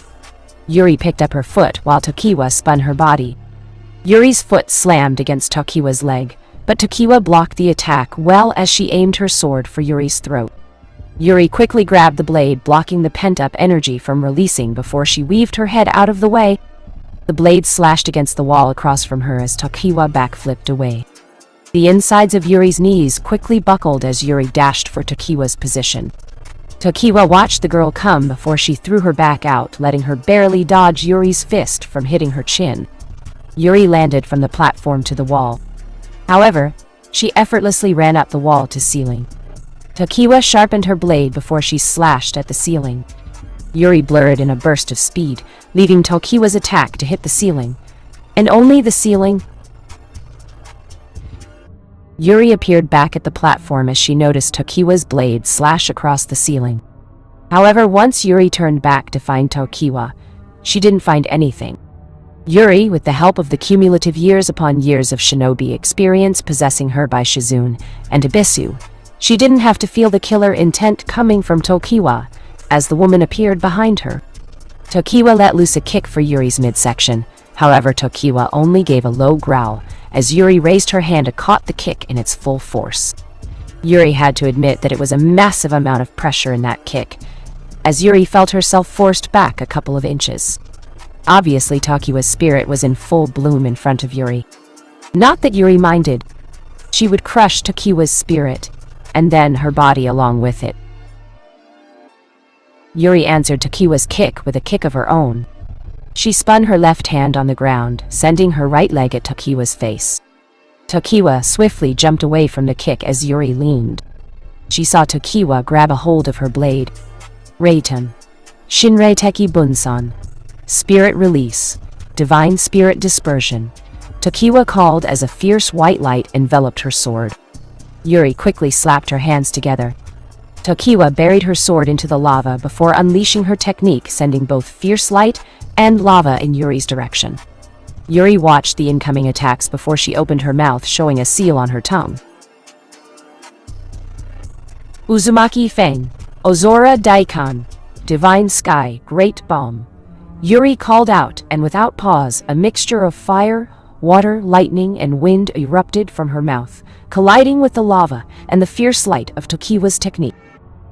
Yuri picked up her foot while Tokiwa spun her body. Yuri's foot slammed against Tokiwa's leg, but Tokiwa blocked the attack well as she aimed her sword for Yuri's throat. Yuri quickly grabbed the blade, blocking the pent-up energy from releasing before she weaved her head out of the way. The blade slashed against the wall across from her as Tokiwa backflipped away. The insides of Yuri's knees quickly buckled as Yuri dashed for Tokiwa's position. Tokiwa watched the girl come before she threw her back out, letting her barely dodge Yuri's fist from hitting her chin. Yuri landed from the platform to the wall. However, she effortlessly ran up the wall to ceiling. Tokiwa sharpened her blade before she slashed at the ceiling. Yuri blurred in a burst of speed, leaving Tokiwa's attack to hit the ceiling. And only the ceiling. Yuri appeared back at the platform as she noticed Tokiwa's blade slash across the ceiling. However, once Yuri turned back to find Tokiwa, she didn't find anything. Yuri, with the help of the cumulative years upon years of shinobi experience possessing her by Shizune and Ibisu, she didn't have to feel the killer intent coming from Tokiwa, as the woman appeared behind her. Tokiwa let loose a kick for Yuri's midsection. However, Tokiwa only gave a low growl, as Yuri raised her hand to caught the kick in its full force. Yuri had to admit that it was a massive amount of pressure in that kick, as Yuri felt herself forced back a couple of inches. Obviously, Tokiwa's spirit was in full bloom in front of Yuri. Not that Yuri minded. She would crush Tokiwa's spirit, and then her body along with it. Yuri answered Tokiwa's kick with a kick of her own. She spun her left hand on the ground, sending her right leg at Tokiwa's face. Tokiwa swiftly jumped away from the kick as Yuri leaned. She saw Tokiwa grab a hold of her blade. Reitan. Shinrei Teki Bunsan. Spirit release. Divine spirit dispersion. Tokiwa called as a fierce white light enveloped her sword. Yuri quickly slapped her hands together. Tokiwa buried her sword into the lava before unleashing her technique, sending both fierce light and lava in Yuri's direction. Yuri watched the incoming attacks before she opened her mouth, showing a seal on her tongue. Uzumaki Fang, Ozora Daikon, Divine Sky, Great Bomb. Yuri called out, and without pause, a mixture of fire, water, lightning, and wind erupted from her mouth, colliding with the lava and the fierce light of Tokiwa's technique.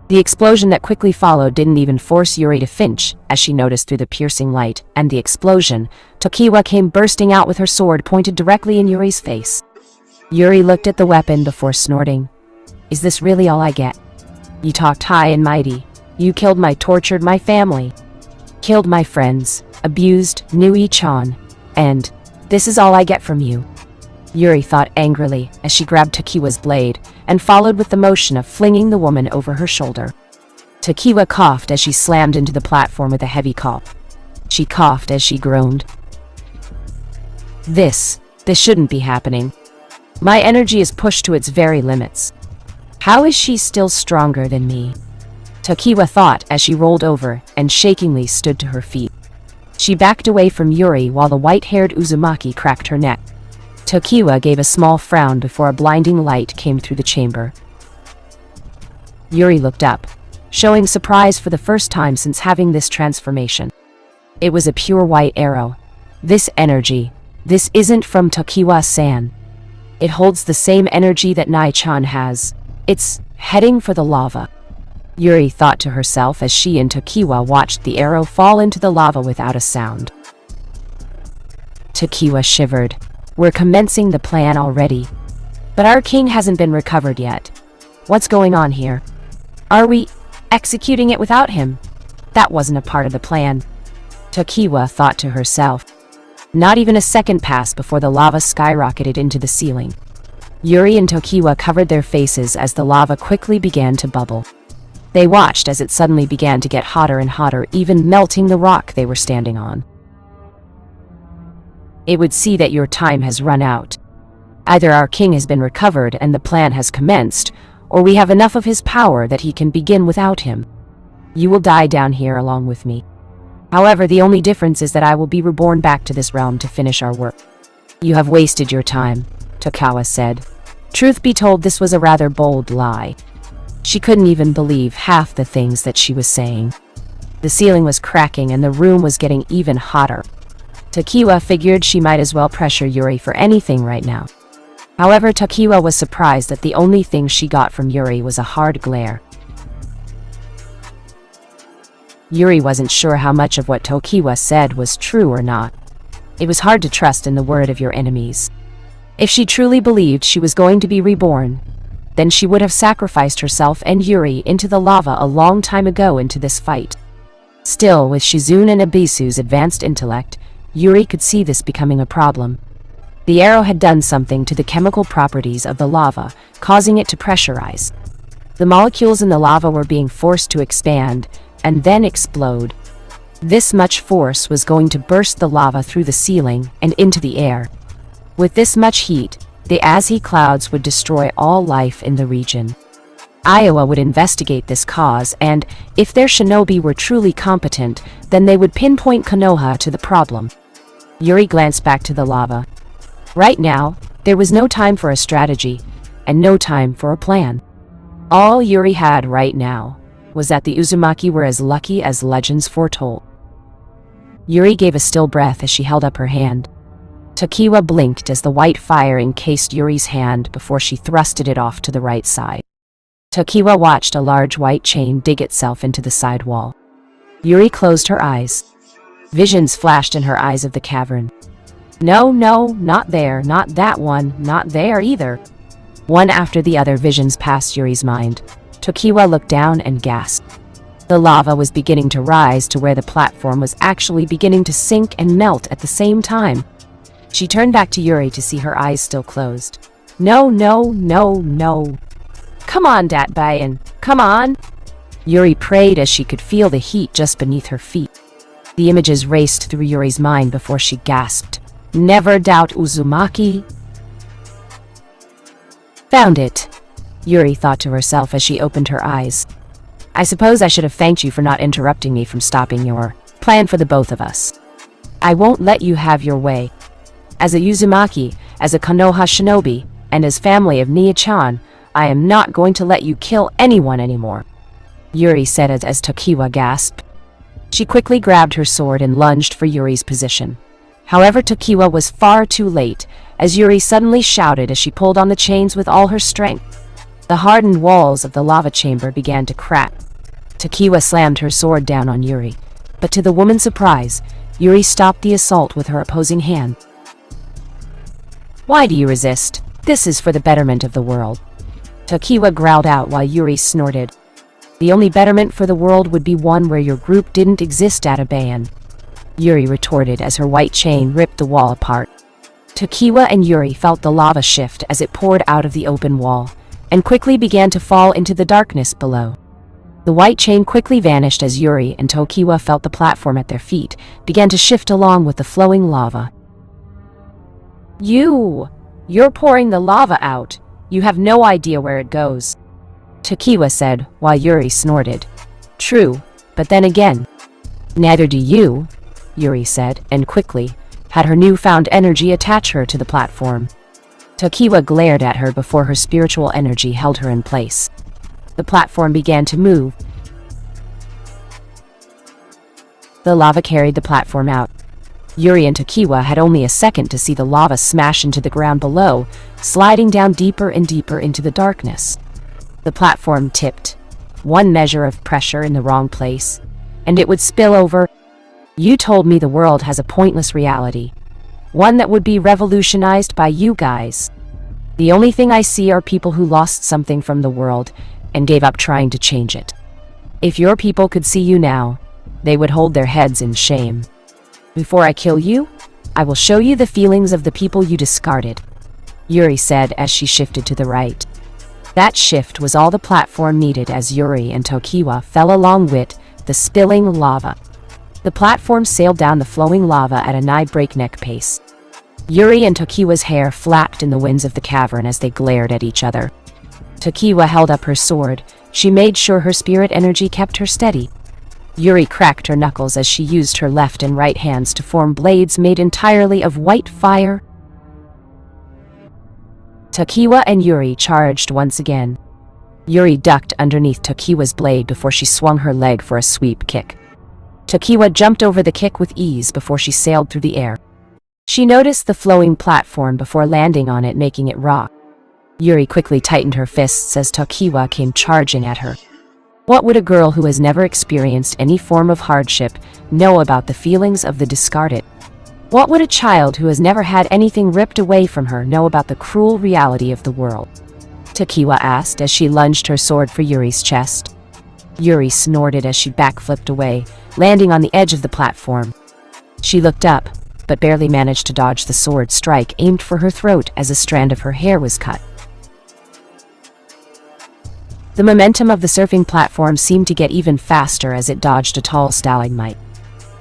The explosion that quickly followed didn't even force Yuri to flinch, as she noticed through the piercing light and the explosion. Tokiwa came bursting out with her sword pointed directly in Yuri's face. Yuri looked at the weapon before snorting. "Is this really all I get? You talked high and mighty. You tortured my family, killed my friends, abused Nui-chan, and this is all I get from you." Yuri thought angrily as she grabbed Tokiwa's blade and followed with the motion of flinging the woman over her shoulder. Tokiwa coughed as she slammed into the platform with a heavy cough. She coughed as she groaned. This shouldn't be happening. My energy is pushed to its very limits. How is she still stronger than me? Tokiwa thought as she rolled over and shakingly stood to her feet. She backed away from Yuri while the white-haired Uzumaki cracked her neck. Tokiwa gave a small frown before a blinding light came through the chamber. Yuri looked up, showing surprise for the first time since having this transformation. It was a pure white arrow. This energy, this isn't from Tokiwa-san. It holds the same energy that Nai-chan has. It's heading for the lava. Yuri thought to herself as she and Tokiwa watched the arrow fall into the lava without a sound. Tokiwa shivered. "We're commencing the plan already. But our king hasn't been recovered yet. What's going on here? Are we executing it without him? That wasn't a part of the plan." Tokiwa thought to herself. Not even a second passed before the lava skyrocketed into the ceiling. Yuri and Tokiwa covered their faces as the lava quickly began to bubble. They watched as it suddenly began to get hotter and hotter, even melting the rock they were standing on. "It would see that your time has run out. Either our king has been recovered and the plan has commenced, or we have enough of his power that he can begin without him. You will die down here along with me. However, the only difference is that I will be reborn back to this realm to finish our work." "You have wasted your time," Tokiwa said. Truth be told, this was a rather bold lie. She couldn't even believe half the things that she was saying. The ceiling was cracking and the room was getting even hotter. Tokiwa figured she might as well pressure Yuri for anything right now. However, Tokiwa was surprised that the only thing she got from Yuri was a hard glare. Yuri wasn't sure how much of what Tokiwa said was true or not. It was hard to trust in the word of your enemies. If she truly believed she was going to be reborn, then she would have sacrificed herself and Yuri into the lava a long time ago into this fight. Still, with Shizune and Abisu's advanced intellect, Yuri could see this becoming a problem. The arrow had done something to the chemical properties of the lava, causing it to pressurize. The molecules in the lava were being forced to expand and then explode. This much force was going to burst the lava through the ceiling and into the air. With this much heat, the Azi clouds would destroy all life in the region. Iowa would investigate this cause, and if their shinobi were truly competent, then they would pinpoint Konoha to the problem. Yuri glanced back to the lava. Right now, there was no time for a strategy, and no time for a plan. All Yuri had right now was that the Uzumaki were as lucky as legends foretold. Yuri gave a still breath as she held up her hand. Tokiwa blinked as the white fire encased Yuri's hand before she thrusted it off to the right side. Tokiwa watched a large white chain dig itself into the side wall. Yuri closed her eyes. Visions flashed in her eyes of the cavern. No, not there, not that one, not there either. One after the other visions passed Yuri's mind. Tokiwa looked down and gasped. The lava was beginning to rise to where the platform was actually beginning to sink and melt at the same time. She turned back to Yuri to see her eyes still closed. No. Come on, Datbayan, come on! Yuri prayed as she could feel the heat just beneath her feet. The images raced through Yuri's mind before she gasped. Never doubt Uzumaki. Found it, Yuri thought to herself as she opened her eyes. I suppose I should have thanked you for not interrupting me from stopping your plan for the both of us. I won't let you have your way. As a Uzumaki, as a Konoha shinobi, and as family of Nia-chan, I am not going to let you kill anyone anymore, Yuri said as Tokiwa gasped. She quickly grabbed her sword and lunged for Yuri's position. However, Tokiwa was far too late, as Yuri suddenly shouted as she pulled on the chains with all her strength. The hardened walls of the lava chamber began to crack. Tokiwa slammed her sword down on Yuri, but to the woman's surprise, Yuri stopped the assault with her opposing hand. Why do you resist? This is for the betterment of the world. Tokiwa growled out while Yuri snorted. The only betterment for the world would be one where your group didn't exist at Abayan, Yuri retorted as her white chain ripped the wall apart. Tokiwa and Yuri felt the lava shift as it poured out of the open wall, and quickly began to fall into the darkness below. The white chain quickly vanished as Yuri and Tokiwa felt the platform at their feet began to shift along with the flowing lava. You're pouring the lava out. You have no idea where it goes, Tokiwa said while Yuri snorted. True, but then again, neither do you, Yuri said, and quickly had her newfound energy attach her to the platform. Tokiwa glared at her before her spiritual energy held her in place. The platform began to move. The lava carried the platform out. Yuri and Tokiwa had only a second to see the lava smash into the ground below, sliding down deeper and deeper into the darkness. The platform tipped, one measure of pressure in the wrong place, and it would spill over. You told me the world has a pointless reality, one that would be revolutionized by you guys. The only thing I see are people who lost something from the world and gave up trying to change it. If your people could see you now, they would hold their heads in shame. Before I kill you, I will show you the feelings of the people you discarded, Yuri said as she shifted to the right. That shift was all the platform needed as Yuri and Tokiwa fell along with the spilling lava. The platform sailed down the flowing lava at a nigh breakneck pace. Yuri and Tokiwa's hair flapped in the winds of the cavern as they glared at each other. Tokiwa held up her sword. She made sure her spirit energy kept her steady. Yuri cracked her knuckles as she used her left and right hands to form blades made entirely of white fire. Tokiwa and Yuri charged once again. Yuri ducked underneath Tokiwa's blade before she swung her leg for a sweep kick. Tokiwa jumped over the kick with ease before she sailed through the air. She noticed the flowing platform before landing on it, making it rock. Yuri quickly tightened her fists as Tokiwa came charging at her. What would a girl who has never experienced any form of hardship know about the feelings of the discarded? What would a child who has never had anything ripped away from her know about the cruel reality of the world? Tokiwa asked as she lunged her sword for Yuri's chest. Yuri snorted as she backflipped away, landing on the edge of the platform. She looked up, but barely managed to dodge the sword strike aimed for her throat as a strand of her hair was cut. The momentum of the surfing platform seemed to get even faster as it dodged a tall stalagmite.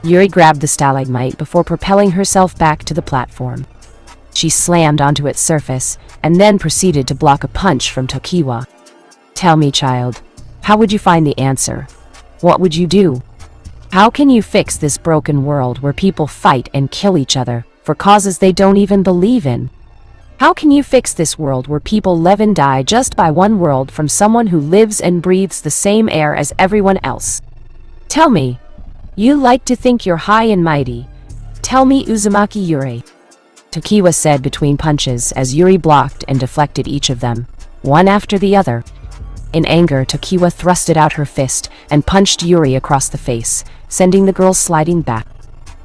Yuri grabbed the stalagmite before propelling herself back to the platform. She slammed onto its surface and then proceeded to block a punch from Tokiwa. Tell me, child, how would you find the answer? What would you do? How can you fix this broken world where people fight and kill each other for causes they don't even believe in? How can you fix this world where people live and die just by one word from someone who lives and breathes the same air as everyone else? Tell me. You like to think you're high and mighty. Tell me, Uzumaki Yuri, Tokiwa said between punches as Yuri blocked and deflected each of them, one after the other. In anger, Tokiwa thrusted out her fist and punched Yuri across the face, sending the girl sliding back.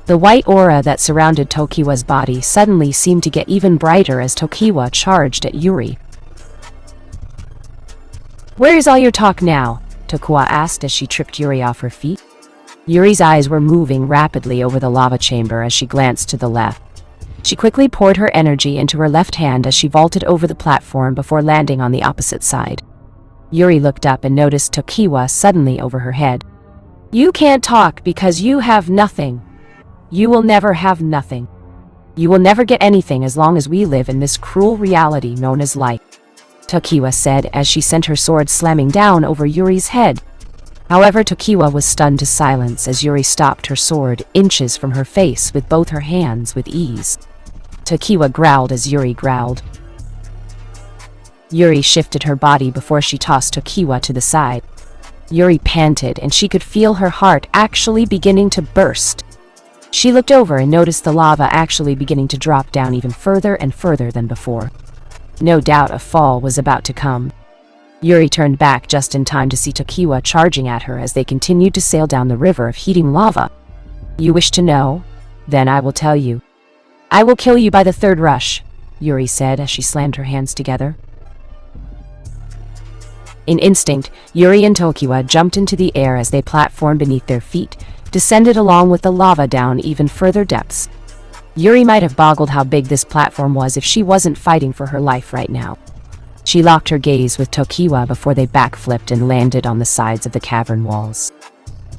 The white aura that surrounded Tokiwa's body suddenly seemed to get even brighter as Tokiwa charged at Yuri. Where is all your talk now? Tokiwa asked as she tripped Yuri off her feet. Yuri's eyes were moving rapidly over the lava chamber as she glanced to the left. She quickly poured her energy into her left hand as she vaulted over the platform before landing on the opposite side. Yuri looked up and noticed Tokiwa suddenly over her head. You can't talk because you have nothing. You will never have nothing. You will never get anything as long as we live in this cruel reality known as life, Tokiwa said as she sent her sword slamming down over Yuri's head. However, Tokiwa was stunned to silence as Yuri stopped her sword inches from her face with both her hands with ease. Tokiwa growled as Yuri growled. Yuri shifted her body before she tossed Tokiwa to the side. Yuri panted, and she could feel her heart actually beginning to burst. She looked over and noticed the lava actually beginning to drop down even further and further than before. No doubt a fall was about to come. Yuri turned back just in time to see Tokiwa charging at her as they continued to sail down the river of heating lava. "You wish to know? Then I will tell you. I will kill you by the third rush," Yuri said as she slammed her hands together. In instinct, Yuri and Tokiwa jumped into the air as they platformed beneath their feet, descended along with the lava down even further depths. Yuri might have boggled how big this platform was if she wasn't fighting for her life right now. She locked her gaze with Tokiwa before they backflipped and landed on the sides of the cavern walls.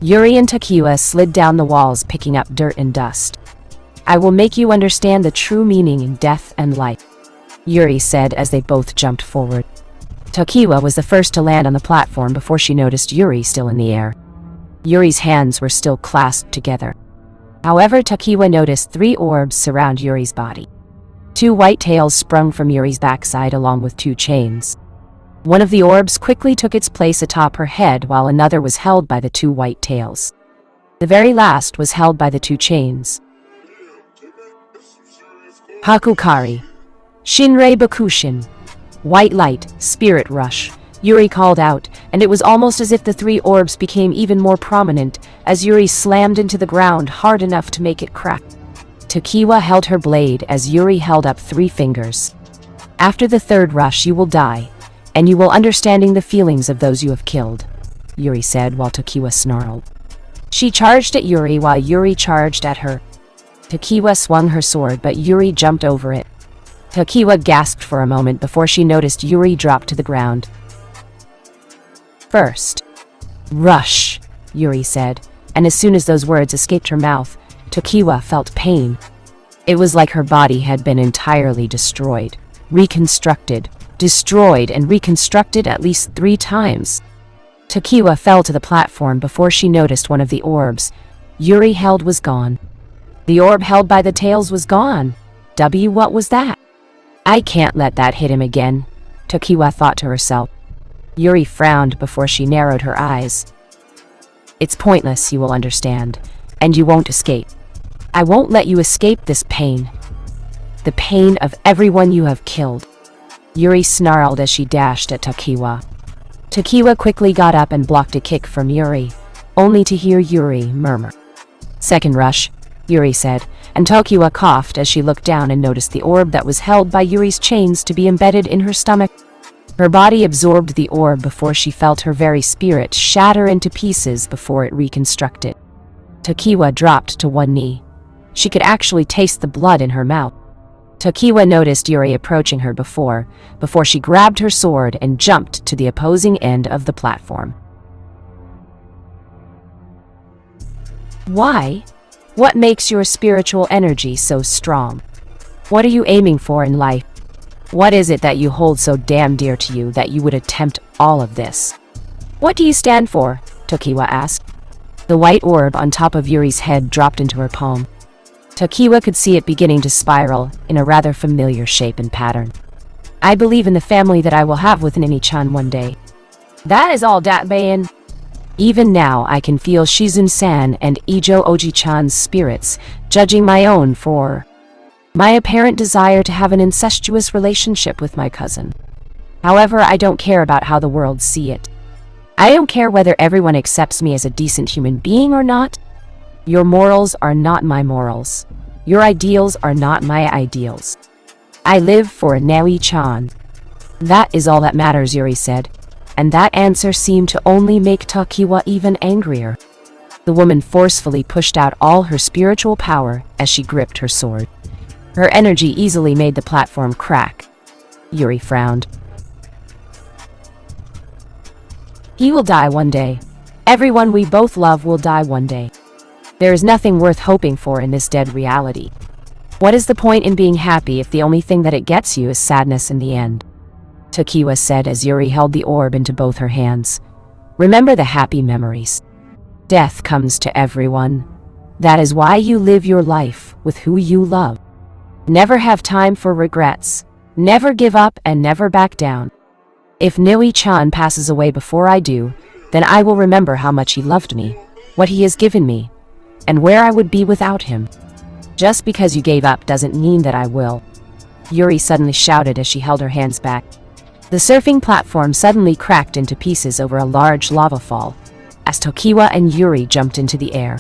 Yuri and Tokiwa slid down the walls, picking up dirt and dust. "I will make you understand the true meaning in death and life," Yuri said as they both jumped forward. Tokiwa was the first to land on the platform before she noticed Yuri still in the air. Yuri's hands were still clasped together. However, Tokiwa noticed 3 orbs surround Yuri's body. 2 white tails sprung from Yuri's backside along with 2 chains. One of the orbs quickly took its place atop her head while another was held by the 2 white tails. The very last was held by the 2 chains. Hakukari. Shinrei Bakushin. White light, spirit rush, Yuri called out, and it was almost as if the 3 orbs became even more prominent as Yuri slammed into the ground hard enough to make it crack. Tokiwa held her blade as Yuri held up 3 fingers. "After the third rush you will die, and you will understanding the feelings of those you have killed," Yuri said while Tokiwa snarled. She charged at Yuri while Yuri charged at her. Tokiwa swung her sword, but Yuri jumped over it. Tokiwa gasped for a moment before she noticed Yuri drop to the ground. "First rush," Yuri said, and as soon as those words escaped her mouth, Tokiwa felt pain. It was like her body had been entirely destroyed, reconstructed, destroyed and reconstructed at least 3 times. Tokiwa fell to the platform before she noticed one of the orbs Yuri held was gone. The orb held by the tails was gone. What was that? "I can't let that hit him again," Tokiwa thought to herself. Yuri frowned before she narrowed her eyes. "It's pointless, you will understand, and you won't escape. I won't let you escape this pain. The pain of everyone you have killed," Yuri snarled as she dashed at Tokiwa. Tokiwa quickly got up and blocked a kick from Yuri, only to hear Yuri murmur. "Second rush," Yuri said, and Tokiwa coughed as she looked down and noticed the orb that was held by Yuri's chains to be embedded in her stomach. Her body absorbed the orb before she felt her very spirit shatter into pieces before it reconstructed. Tokiwa dropped to one knee. She could actually taste the blood in her mouth. Tokiwa noticed Yuri approaching her before she grabbed her sword and jumped to the opposing end of the platform. "Why? What makes your spiritual energy so strong? What are you aiming for in life? What is it that you hold so damn dear to you that you would attempt all of this? What do you stand for?" Tokiwa asked. The white orb on top of Yuri's head dropped into her palm. Tokiwa could see it beginning to spiral in a rather familiar shape and pattern. "I believe in the family that I will have with Nini-chan one day." "That is all dat bayan." "Even now I can feel Shizun-san and Ijo Oji-chan's spirits judging my own for my apparent desire to have an incestuous relationship with my cousin. However, I don't care about how the world see it. I don't care whether everyone accepts me as a decent human being or not. Your morals are not my morals. Your ideals are not my ideals. I live for Naui-chan. That is all that matters," Yuri said. And that answer seemed to only make Tokiwa even angrier. The woman forcefully pushed out all her spiritual power as she gripped her sword. Her energy easily made the platform crack. Yuri frowned. "He will die one day. Everyone we both love will die one day. There is nothing worth hoping for in this dead reality. What is the point in being happy if the only thing that it gets you is sadness in the end?" Tokiwa said as Yuri held the orb into both her hands. Remember the happy memories. Death comes to everyone. That is why you live your life with who you love. Never have time for regrets. Never give up and never back down. If Nui-chan passes away before I do, then I will remember how much he loved me, what he has given me, and where I would be without him. Just because you gave up doesn't mean that I will. Yuri suddenly shouted as she held her hands back. The surfing platform suddenly cracked into pieces over a large lava fall, as Tokiwa and Yuri jumped into the air.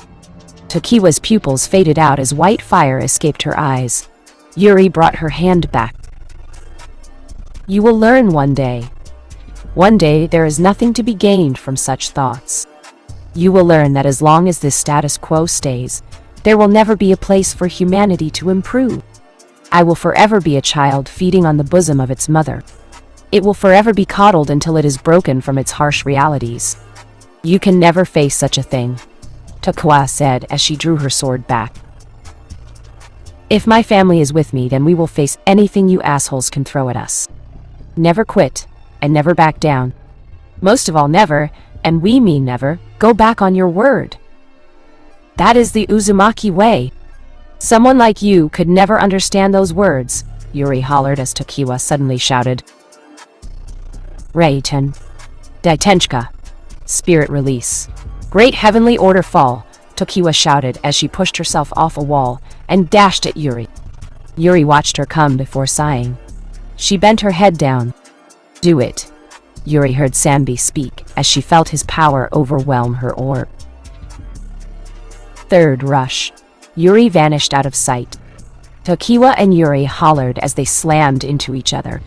Tokiwa's pupils faded out as white fire escaped her eyes. Yuri brought her hand back. You will learn one day. One day there is nothing to be gained from such thoughts. You will learn that as long as this status quo stays, there will never be a place for humanity to improve. I will forever be a child feeding on the bosom of its mother. It will forever be coddled until it is broken from its harsh realities. You can never face such a thing, Tokiwa said as she drew her sword back. If my family is with me, then we will face anything you assholes can throw at us. Never quit, and never back down. Most of all, never, and we mean never, go back on your word. That is the Uzumaki way. Someone like you could never understand those words, Yuri hollered as Tokiwa suddenly shouted. Reiten. Daitenchika. Spirit release. Great heavenly order fall, Tokiwa shouted as she pushed herself off a wall and dashed at Yuri. Yuri watched her come before sighing. She bent her head down. Do it, Yuri heard Sambi speak as she felt his power overwhelm her orb. Third rush. Yuri vanished out of sight. Tokiwa and Yuri hollered as they slammed into each other.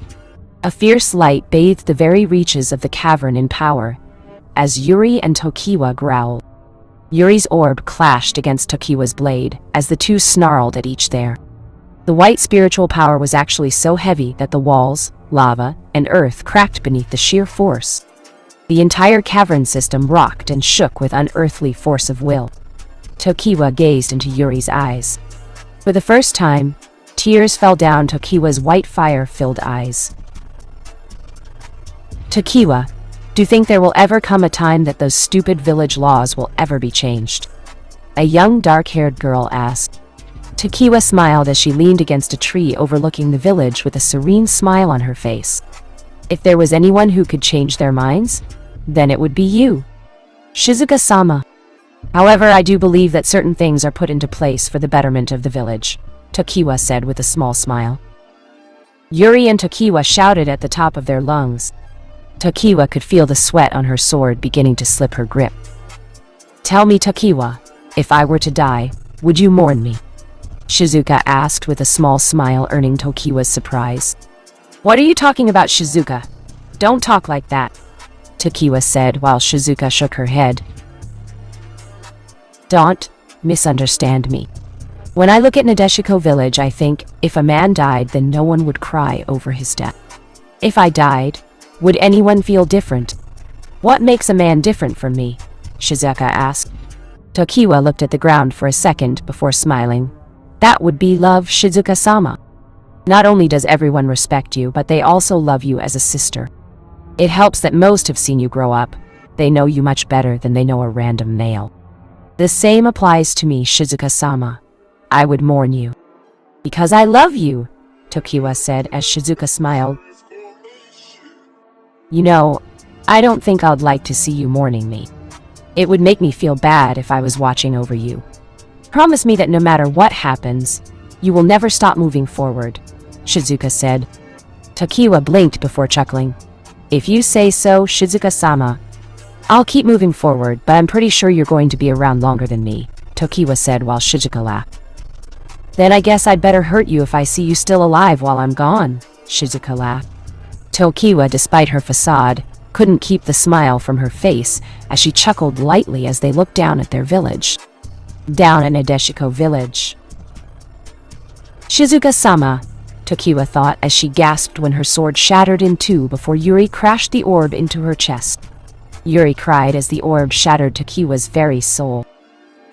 A fierce light bathed the very reaches of the cavern in power, as Yuri and Tokiwa growled. Yuri's orb clashed against Tokiwa's blade as the two snarled at each there. The white spiritual power was actually so heavy that the walls, lava, and earth cracked beneath the sheer force. The entire cavern system rocked and shook with unearthly force of will. Tokiwa gazed into Yuri's eyes. For the first time, tears fell down Tokiwa's white fire-filled eyes. Tokiwa, do you think there will ever come a time that those stupid village laws will ever be changed? A young dark-haired girl asked. Tokiwa smiled as she leaned against a tree overlooking the village with a serene smile on her face. If there was anyone who could change their minds, then it would be you, Shizuka-sama. However, I do believe that certain things are put into place for the betterment of the village, Tokiwa said with a small smile. Yuri and Tokiwa shouted at the top of their lungs. Tokiwa could feel the sweat on her sword beginning to slip her grip. Tell me, Tokiwa, if I were to die, would you mourn me? Shizuka asked with a small smile, earning Tokiwa's surprise. What are you talking about, Shizuka? Don't talk like that, Tokiwa said while Shizuka shook her head. Don't misunderstand me. When I look at Nadeshiko village, I think, if a man died, then no one would cry over his death. If I died, would anyone feel different? What makes a man different from me? Shizuka asked. Tokiwa looked at the ground for a second before smiling. That would be love, Shizuka-sama. Not only does everyone respect you, but they also love you as a sister. It helps that most have seen you grow up. They know you much better than they know a random male. The same applies to me, Shizuka-sama. I would mourn you. Because I love you, Tokiwa said as Shizuka smiled. You know, I don't think I'd like to see you mourning me. It would make me feel bad if I was watching over you. Promise me that no matter what happens, you will never stop moving forward, Shizuka said. Tokiwa blinked before chuckling. If you say so, Shizuka-sama. I'll keep moving forward, but I'm pretty sure you're going to be around longer than me, Tokiwa said while Shizuka laughed. Then I guess I'd better hurt you if I see you still alive while I'm gone, Shizuka laughed. Tokiwa, despite her facade, couldn't keep the smile from her face as she chuckled lightly as they looked down at their village. Down at Nadeshiko village. Shizuka-sama, Tokiwa thought as she gasped when her sword shattered in two before Yuri crashed the orb into her chest. Yuri cried as the orb shattered Tokiwa's very soul.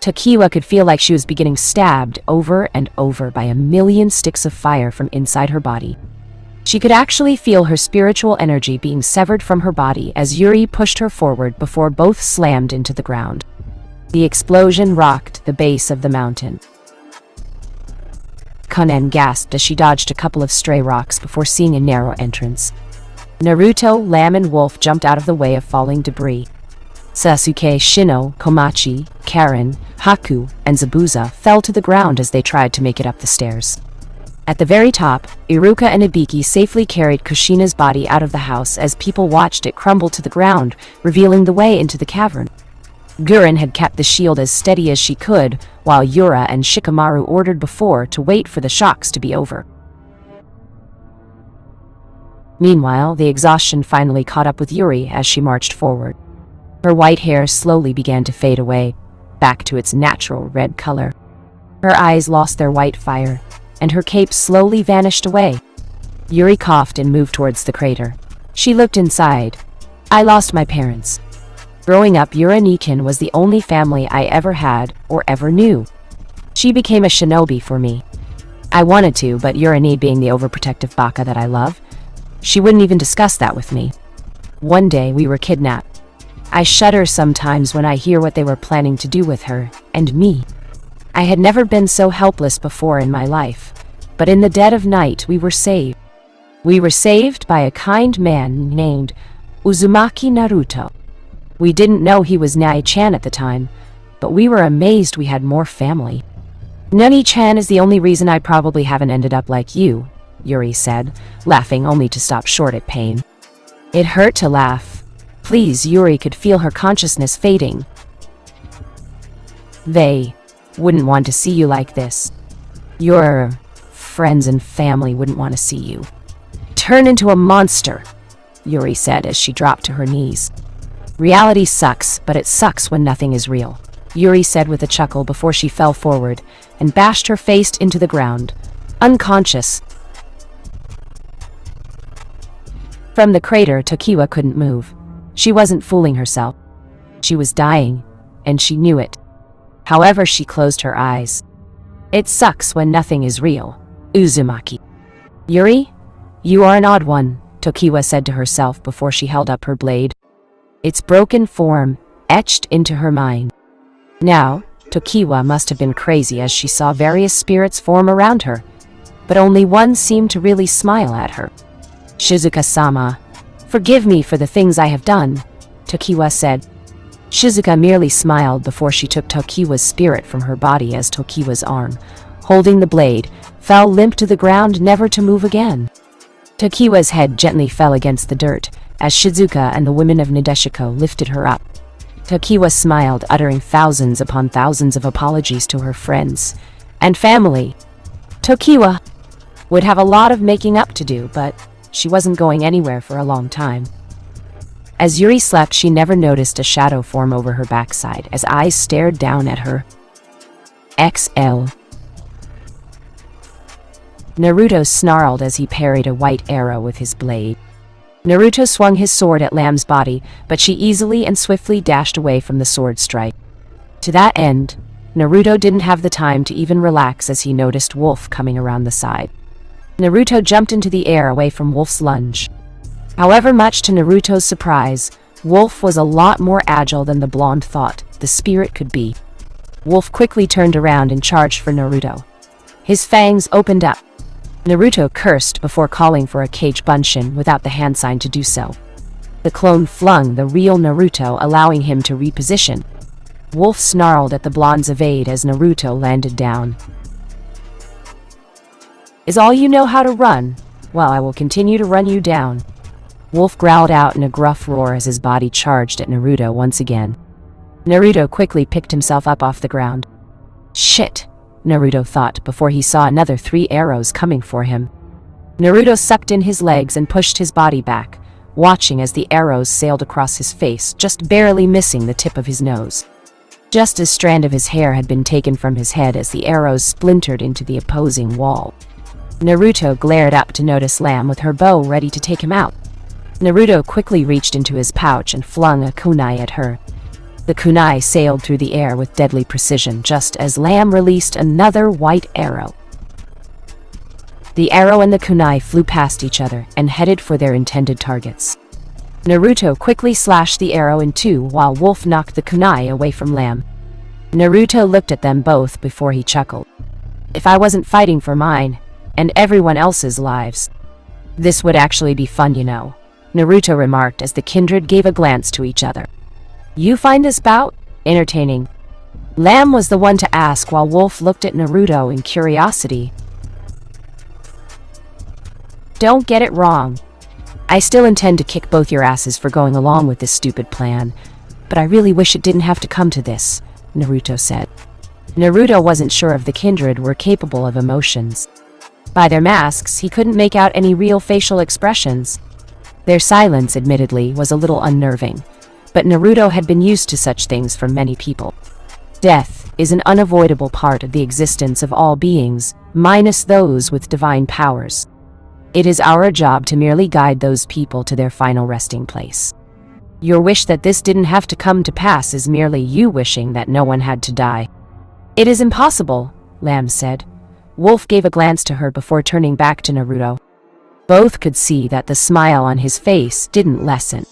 Tokiwa could feel like she was beginning stabbed over and over by a million sticks of fire from inside her body. She could actually feel her spiritual energy being severed from her body as Yuri pushed her forward before both slammed into the ground. The explosion rocked the base of the mountain. Konen gasped as she dodged a couple of stray rocks before seeing a narrow entrance. Naruto, Lamb, and Wolf jumped out of the way of falling debris. Sasuke, Shino, Komachi, Karen, Haku, and Zabuza fell to the ground as they tried to make it up the stairs. At the very top, Iruka and Ibiki safely carried Kushina's body out of the house as people watched it crumble to the ground, revealing the way into the cavern. Gurren had kept the shield as steady as she could, while Yura and Shikamaru ordered before to wait for the shocks to be over. Meanwhile, the exhaustion finally caught up with Yuri as she marched forward. Her white hair slowly began to fade away, back to its natural red color. Her eyes lost their white fire, and her cape slowly vanished away. Yuri coughed and moved towards the crater. She looked inside. I lost my parents. Growing up, Uranikin was the only family I ever had or ever knew. She became a shinobi for me. I wanted to, but Urani, being the overprotective baka that I love, she wouldn't even discuss that with me. One day, we were kidnapped. I shudder sometimes when I hear what they were planning to do with her, and me. I had never been so helpless before in my life, but in the dead of night we were saved. We were saved by a kind man named Uzumaki Naruto. We didn't know he was Nai-chan at the time, but we were amazed we had more family. Nani-chan is the only reason I probably haven't ended up like you, Yuri said, laughing only to stop short at pain. It hurt to laugh. Please, Yuri could feel her consciousness fading. They wouldn't want to see you like this. Your friends and family wouldn't want to see you. Turn into a monster, Yuri said as she dropped to her knees. Reality sucks, but it sucks when nothing is real, Yuri said with a chuckle before she fell forward and bashed her face into the ground, unconscious. From the crater, Tokiwa couldn't move. She wasn't fooling herself. She was dying, and she knew it. However, she closed her eyes. It sucks when nothing is real, Uzumaki. Yuri, you are an odd one, Tokiwa said to herself before she held up her blade. Its broken form etched into her mind. Now, Tokiwa must have been crazy as she saw various spirits form around her, but only one seemed to really smile at her. Shizuka-sama, forgive me for the things I have done, Tokiwa said. Shizuka merely smiled before she took Tokiwa's spirit from her body as Tokiwa's arm, holding the blade, fell limp to the ground, never to move again. Tokiwa's head gently fell against the dirt as Shizuka and the women of Nadeshiko lifted her up. Tokiwa smiled, uttering thousands upon thousands of apologies to her friends and family. Tokiwa would have a lot of making up to do, but she wasn't going anywhere for a long time. As Yuri slept, she never noticed a shadow form over her backside as eyes stared down at her. XL. Naruto snarled as he parried a white arrow with his blade. Naruto swung his sword at Lamb's body, but she easily and swiftly dashed away from the sword strike. To that end, Naruto didn't have the time to even relax as he noticed Wolf coming around the side. Naruto jumped into the air away from Wolf's lunge. However, much to Naruto's surprise, Wolf was a lot more agile than the blonde thought the spirit could be. Wolf quickly turned around and charged for Naruto. His fangs opened up. Naruto cursed before calling for a Kage Bunshin without the hand sign to do so. The clone flung the real Naruto, allowing him to reposition. Wolf snarled at the blonde's evade as Naruto landed down. Is all you know how to run? Well, I will continue to run you down. Wolf growled out in a gruff roar as his body charged at Naruto once again. Naruto quickly picked himself up off the ground. Shit, Naruto thought before he saw another 3 arrows coming for him. Naruto sucked in his legs and pushed his body back, watching as the arrows sailed across his face, just barely missing the tip of his nose. Just a strand of his hair had been taken from his head as the arrows splintered into the opposing wall. Naruto glared up to notice Lamb with her bow ready to take him out. Naruto quickly reached into his pouch and flung a kunai at her. The kunai sailed through the air with deadly precision just as Lamb released another white arrow. The arrow and the kunai flew past each other and headed for their intended targets. Naruto quickly slashed the arrow in two while Wolf knocked the kunai away from Lamb. Naruto looked at them both before he chuckled. If I wasn't fighting for mine, and everyone else's lives, this would actually be fun, you know, Naruto remarked as the kindred gave a glance to each other. You find this bout entertaining? Lamb was the one to ask while Wolf looked at Naruto in curiosity. Don't get it wrong. I still intend to kick both your asses for going along with this stupid plan, but I really wish it didn't have to come to this, Naruto said. Naruto wasn't sure if the kindred were capable of emotions. By their masks, he couldn't make out any real facial expressions. Their silence, admittedly, was a little unnerving, but Naruto had been used to such things from many people. Death is an unavoidable part of the existence of all beings, minus those with divine powers. It is our job to merely guide those people to their final resting place. Your wish that this didn't have to come to pass is merely you wishing that no one had to die. It is impossible, Lamb said. Wolf gave a glance to her before turning back to Naruto. Both could see that the smile on his face didn't lessen.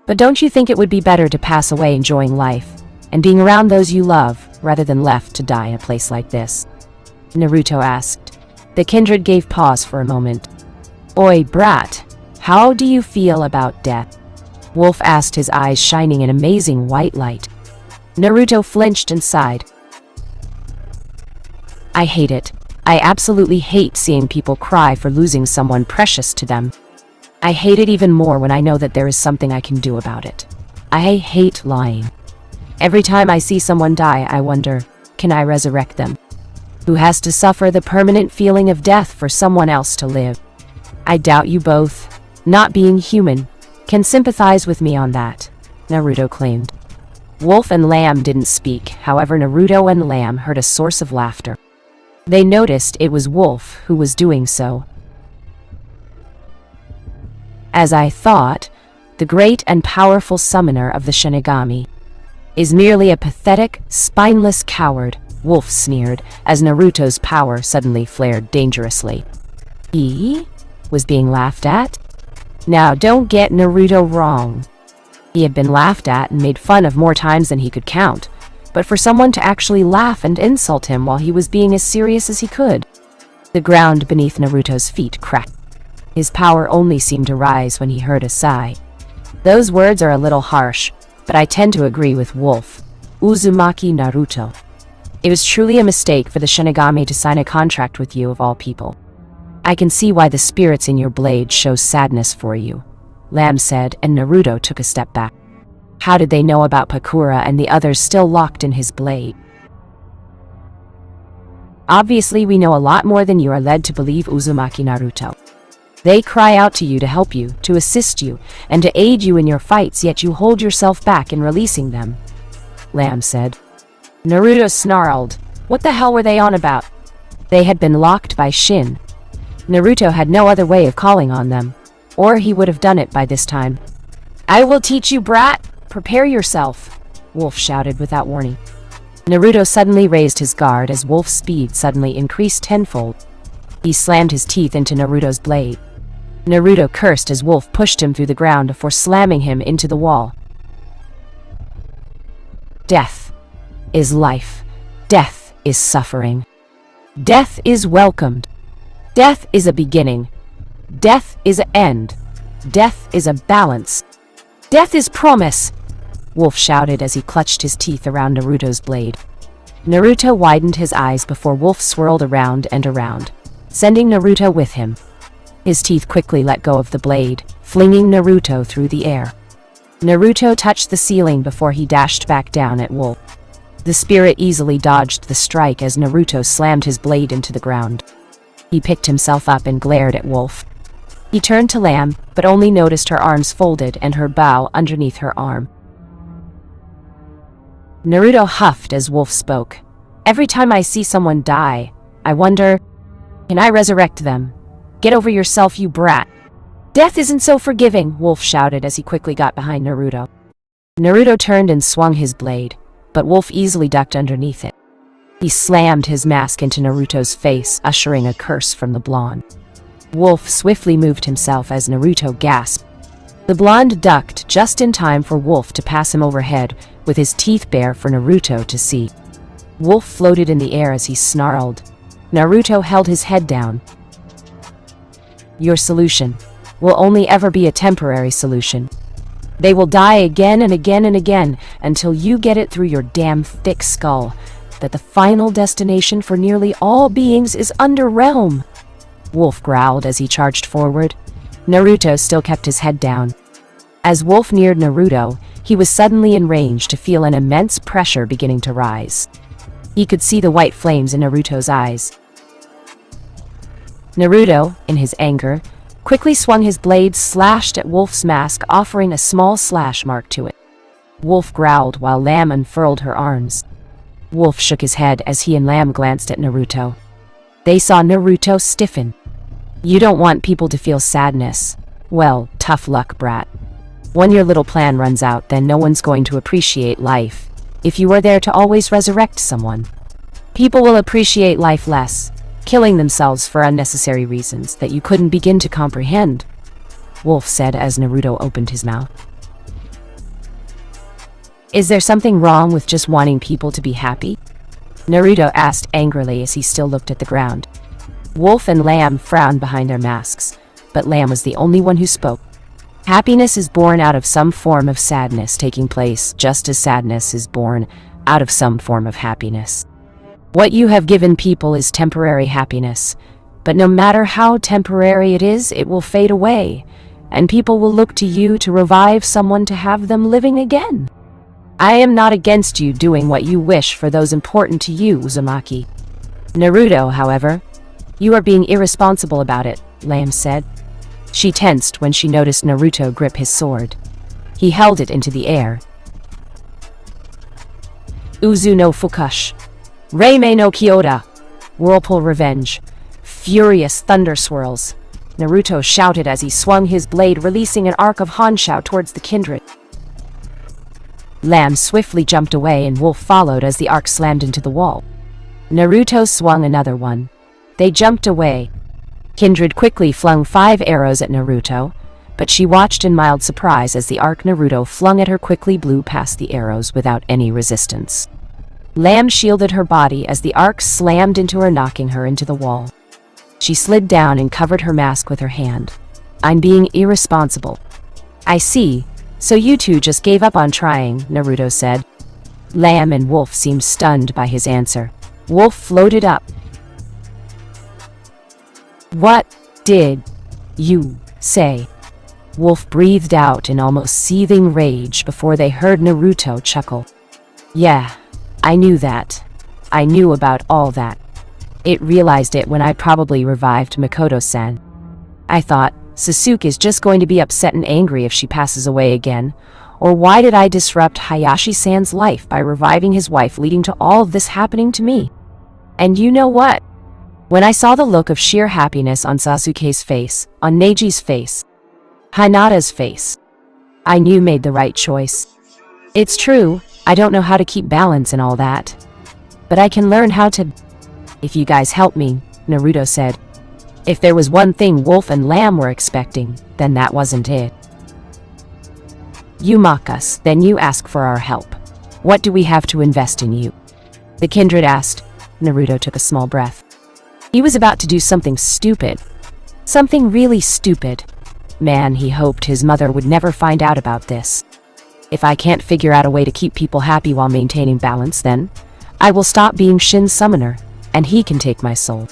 But don't you think it would be better to pass away enjoying life, and being around those you love, rather than left to die in a place like this? Naruto asked. The kindred gave pause for a moment. Oi, brat, how do you feel about death? Wolf asked, his eyes shining in amazing white light. Naruto flinched and sighed. I hate it. I absolutely hate seeing people cry for losing someone precious to them. I hate it even more when I know that there is something I can do about it. I hate lying. Every time I see someone die, I wonder, can I resurrect them? Who has to suffer the permanent feeling of death for someone else to live? I doubt you both, not being human, can sympathize with me on that, Naruto claimed. Wolf and Lamb didn't speak, however Naruto and Lamb heard a source of laughter. They noticed it was Wolf who was doing so. As I thought, the great and powerful summoner of the shinigami is merely a pathetic, spineless coward, Wolf sneered, as Naruto's power suddenly flared dangerously. He was being laughed at? Now don't get Naruto wrong. He had been laughed at and made fun of more times than he could count, but for someone to actually laugh and insult him while he was being as serious as he could. The ground beneath Naruto's feet cracked. His power only seemed to rise when he heard a sigh. Those words are a little harsh, but I tend to agree with Wolf. Uzumaki Naruto. It was truly a mistake for the Shinigami to sign a contract with you of all people. I can see why the spirits in your blade show sadness for you, Lamb said, and Naruto took a step back. How did they know about Pakura and the others still locked in his blade? Obviously, we know a lot more than you are led to believe, Uzumaki Naruto. They cry out to you to help you, to assist you, and to aid you in your fights, yet you hold yourself back in releasing them, Lamb said. Naruto snarled. What the hell were they on about? They had been locked by Shin. Naruto had no other way of calling on them, or he would have done it by this time. I will teach you, brat! Prepare yourself, Wolf shouted without warning. Naruto suddenly raised his guard as Wolf's speed suddenly increased tenfold. He slammed his teeth into Naruto's blade. Naruto cursed as Wolf pushed him through the ground before slamming him into the wall. Death is life. Death is suffering. Death is welcomed. Death is a beginning. Death is an end. Death is a balance. Death is promise, Wolf shouted as he clutched his teeth around Naruto's blade. Naruto widened his eyes before Wolf swirled around and around, sending Naruto with him. His teeth quickly let go of the blade, flinging Naruto through the air. Naruto touched the ceiling before he dashed back down at Wolf. The spirit easily dodged the strike as Naruto slammed his blade into the ground. He picked himself up and glared at Wolf. He turned to Lamb, but only noticed her arms folded and her bow underneath her arm. Naruto huffed as Wolf spoke. Every time I see someone die, I wonder, can I resurrect them? Get over yourself, you brat. Death isn't so forgiving, Wolf shouted as he quickly got behind Naruto. Naruto turned and swung his blade, but Wolf easily ducked underneath it. He slammed his mask into Naruto's face, ushering a curse from the blonde. Wolf swiftly moved himself as Naruto gasped. The blonde ducked just in time for Wolf to pass him overhead, with his teeth bare for Naruto to see. Wolf floated in the air as he snarled. Naruto held his head down. Your solution will only ever be a temporary solution. They will die again and again and again until you get it through your damn thick skull that the final destination for nearly all beings is Underrealm. Wolf growled as he charged forward. Naruto still kept his head down. As Wolf neared Naruto, he was suddenly in range to feel an immense pressure beginning to rise. He could see the white flames in Naruto's eyes. Naruto, in his anger, quickly swung his blade slashed at Wolf's mask, offering a small slash mark to it. Wolf growled while Lamb unfurled her arms. Wolf shook his head as he and Lamb glanced at Naruto. They saw Naruto stiffen. You don't want people to feel sadness. Well, tough luck, brat. When your little plan runs out, then no one's going to appreciate life. If you are there to always resurrect someone, people will appreciate life less, killing themselves for unnecessary reasons that you couldn't begin to comprehend, Wolf said as Naruto opened his mouth. Is there something wrong with just wanting people to be happy? Naruto asked angrily as he still looked at the ground. Wolf and Lamb frowned behind their masks, but Lamb was the only one who spoke. Happiness is born out of some form of sadness taking place, just as sadness is born out of some form of happiness. What you have given people is temporary happiness, but no matter how temporary it is, it will fade away, and people will look to you to revive someone to have them living again. I am not against you doing what you wish for those important to you, Uzumaki. Naruto, however, you are being irresponsible about it, Lamb said. She tensed when she noticed Naruto grip his sword. He held it into the air. Uzu no Fukush. Reime no Kyoda. Whirlpool Revenge. Furious thunder swirls. Naruto shouted as he swung his blade, releasing an arc of Hanshou towards the kindred. Lamb swiftly jumped away and Wolf followed as the arc slammed into the wall. Naruto swung another one. They jumped away. Kindred quickly flung 5 arrows at Naruto, but she watched in mild surprise as the arc Naruto flung at her quickly blew past the arrows without any resistance. Lamb shielded her body as the arc slammed into her, knocking her into the wall. She slid down and covered her mask with her hand. I'm being irresponsible. I see. So you two just gave up on trying, Naruto said. Lamb and Wolf seemed stunned by his answer. Wolf floated up. What did you say? Wolf breathed out in almost seething rage before they heard Naruto chuckle. Yeah, I knew that. I knew about all that. It realized it when I probably revived Makoto-san. I thought, Sasuke is just going to be upset and angry if she passes away again. Or why did I disrupt Hayashi-san's life by reviving his wife, leading to all of this happening to me? And you know what? When I saw the look of sheer happiness on Sasuke's face, on Neji's face, Hinata's face, I knew made the right choice. It's true, I don't know how to keep balance and all that. But I can learn how to. If you guys help me, Naruto said. If there was one thing Wolf and Lamb were expecting, then that wasn't it. You mock us, then you ask for our help. What do we have to invest in you? The kindred asked. Naruto took a small breath. He was about to do something stupid. Something really stupid. Man, he hoped his mother would never find out about this. If I can't figure out a way to keep people happy while maintaining balance, then I will stop being Shin's summoner, and he can take my soul.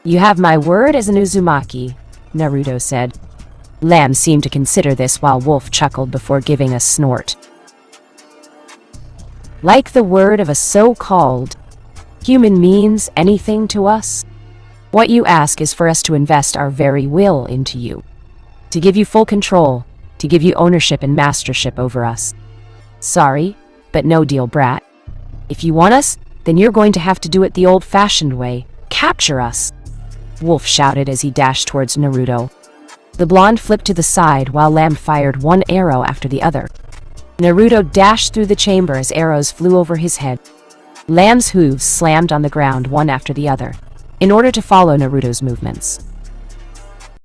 You have my word as an Uzumaki, Naruto said. Lamb seemed to consider this while Wolf chuckled before giving a snort. Like the word of a so-called human means anything to us? What you ask is for us to invest our very will into you. To give you full control, to give you ownership and mastership over us. Sorry, but no deal, brat. If you want us, then you're going to have to do it the old-fashioned way. Capture us! Wolf shouted as he dashed towards Naruto. The blonde flipped to the side while Lamb fired one arrow after the other. Naruto dashed through the chamber as arrows flew over his head. Lamb's hooves slammed on the ground one after the other, in order to follow Naruto's movements.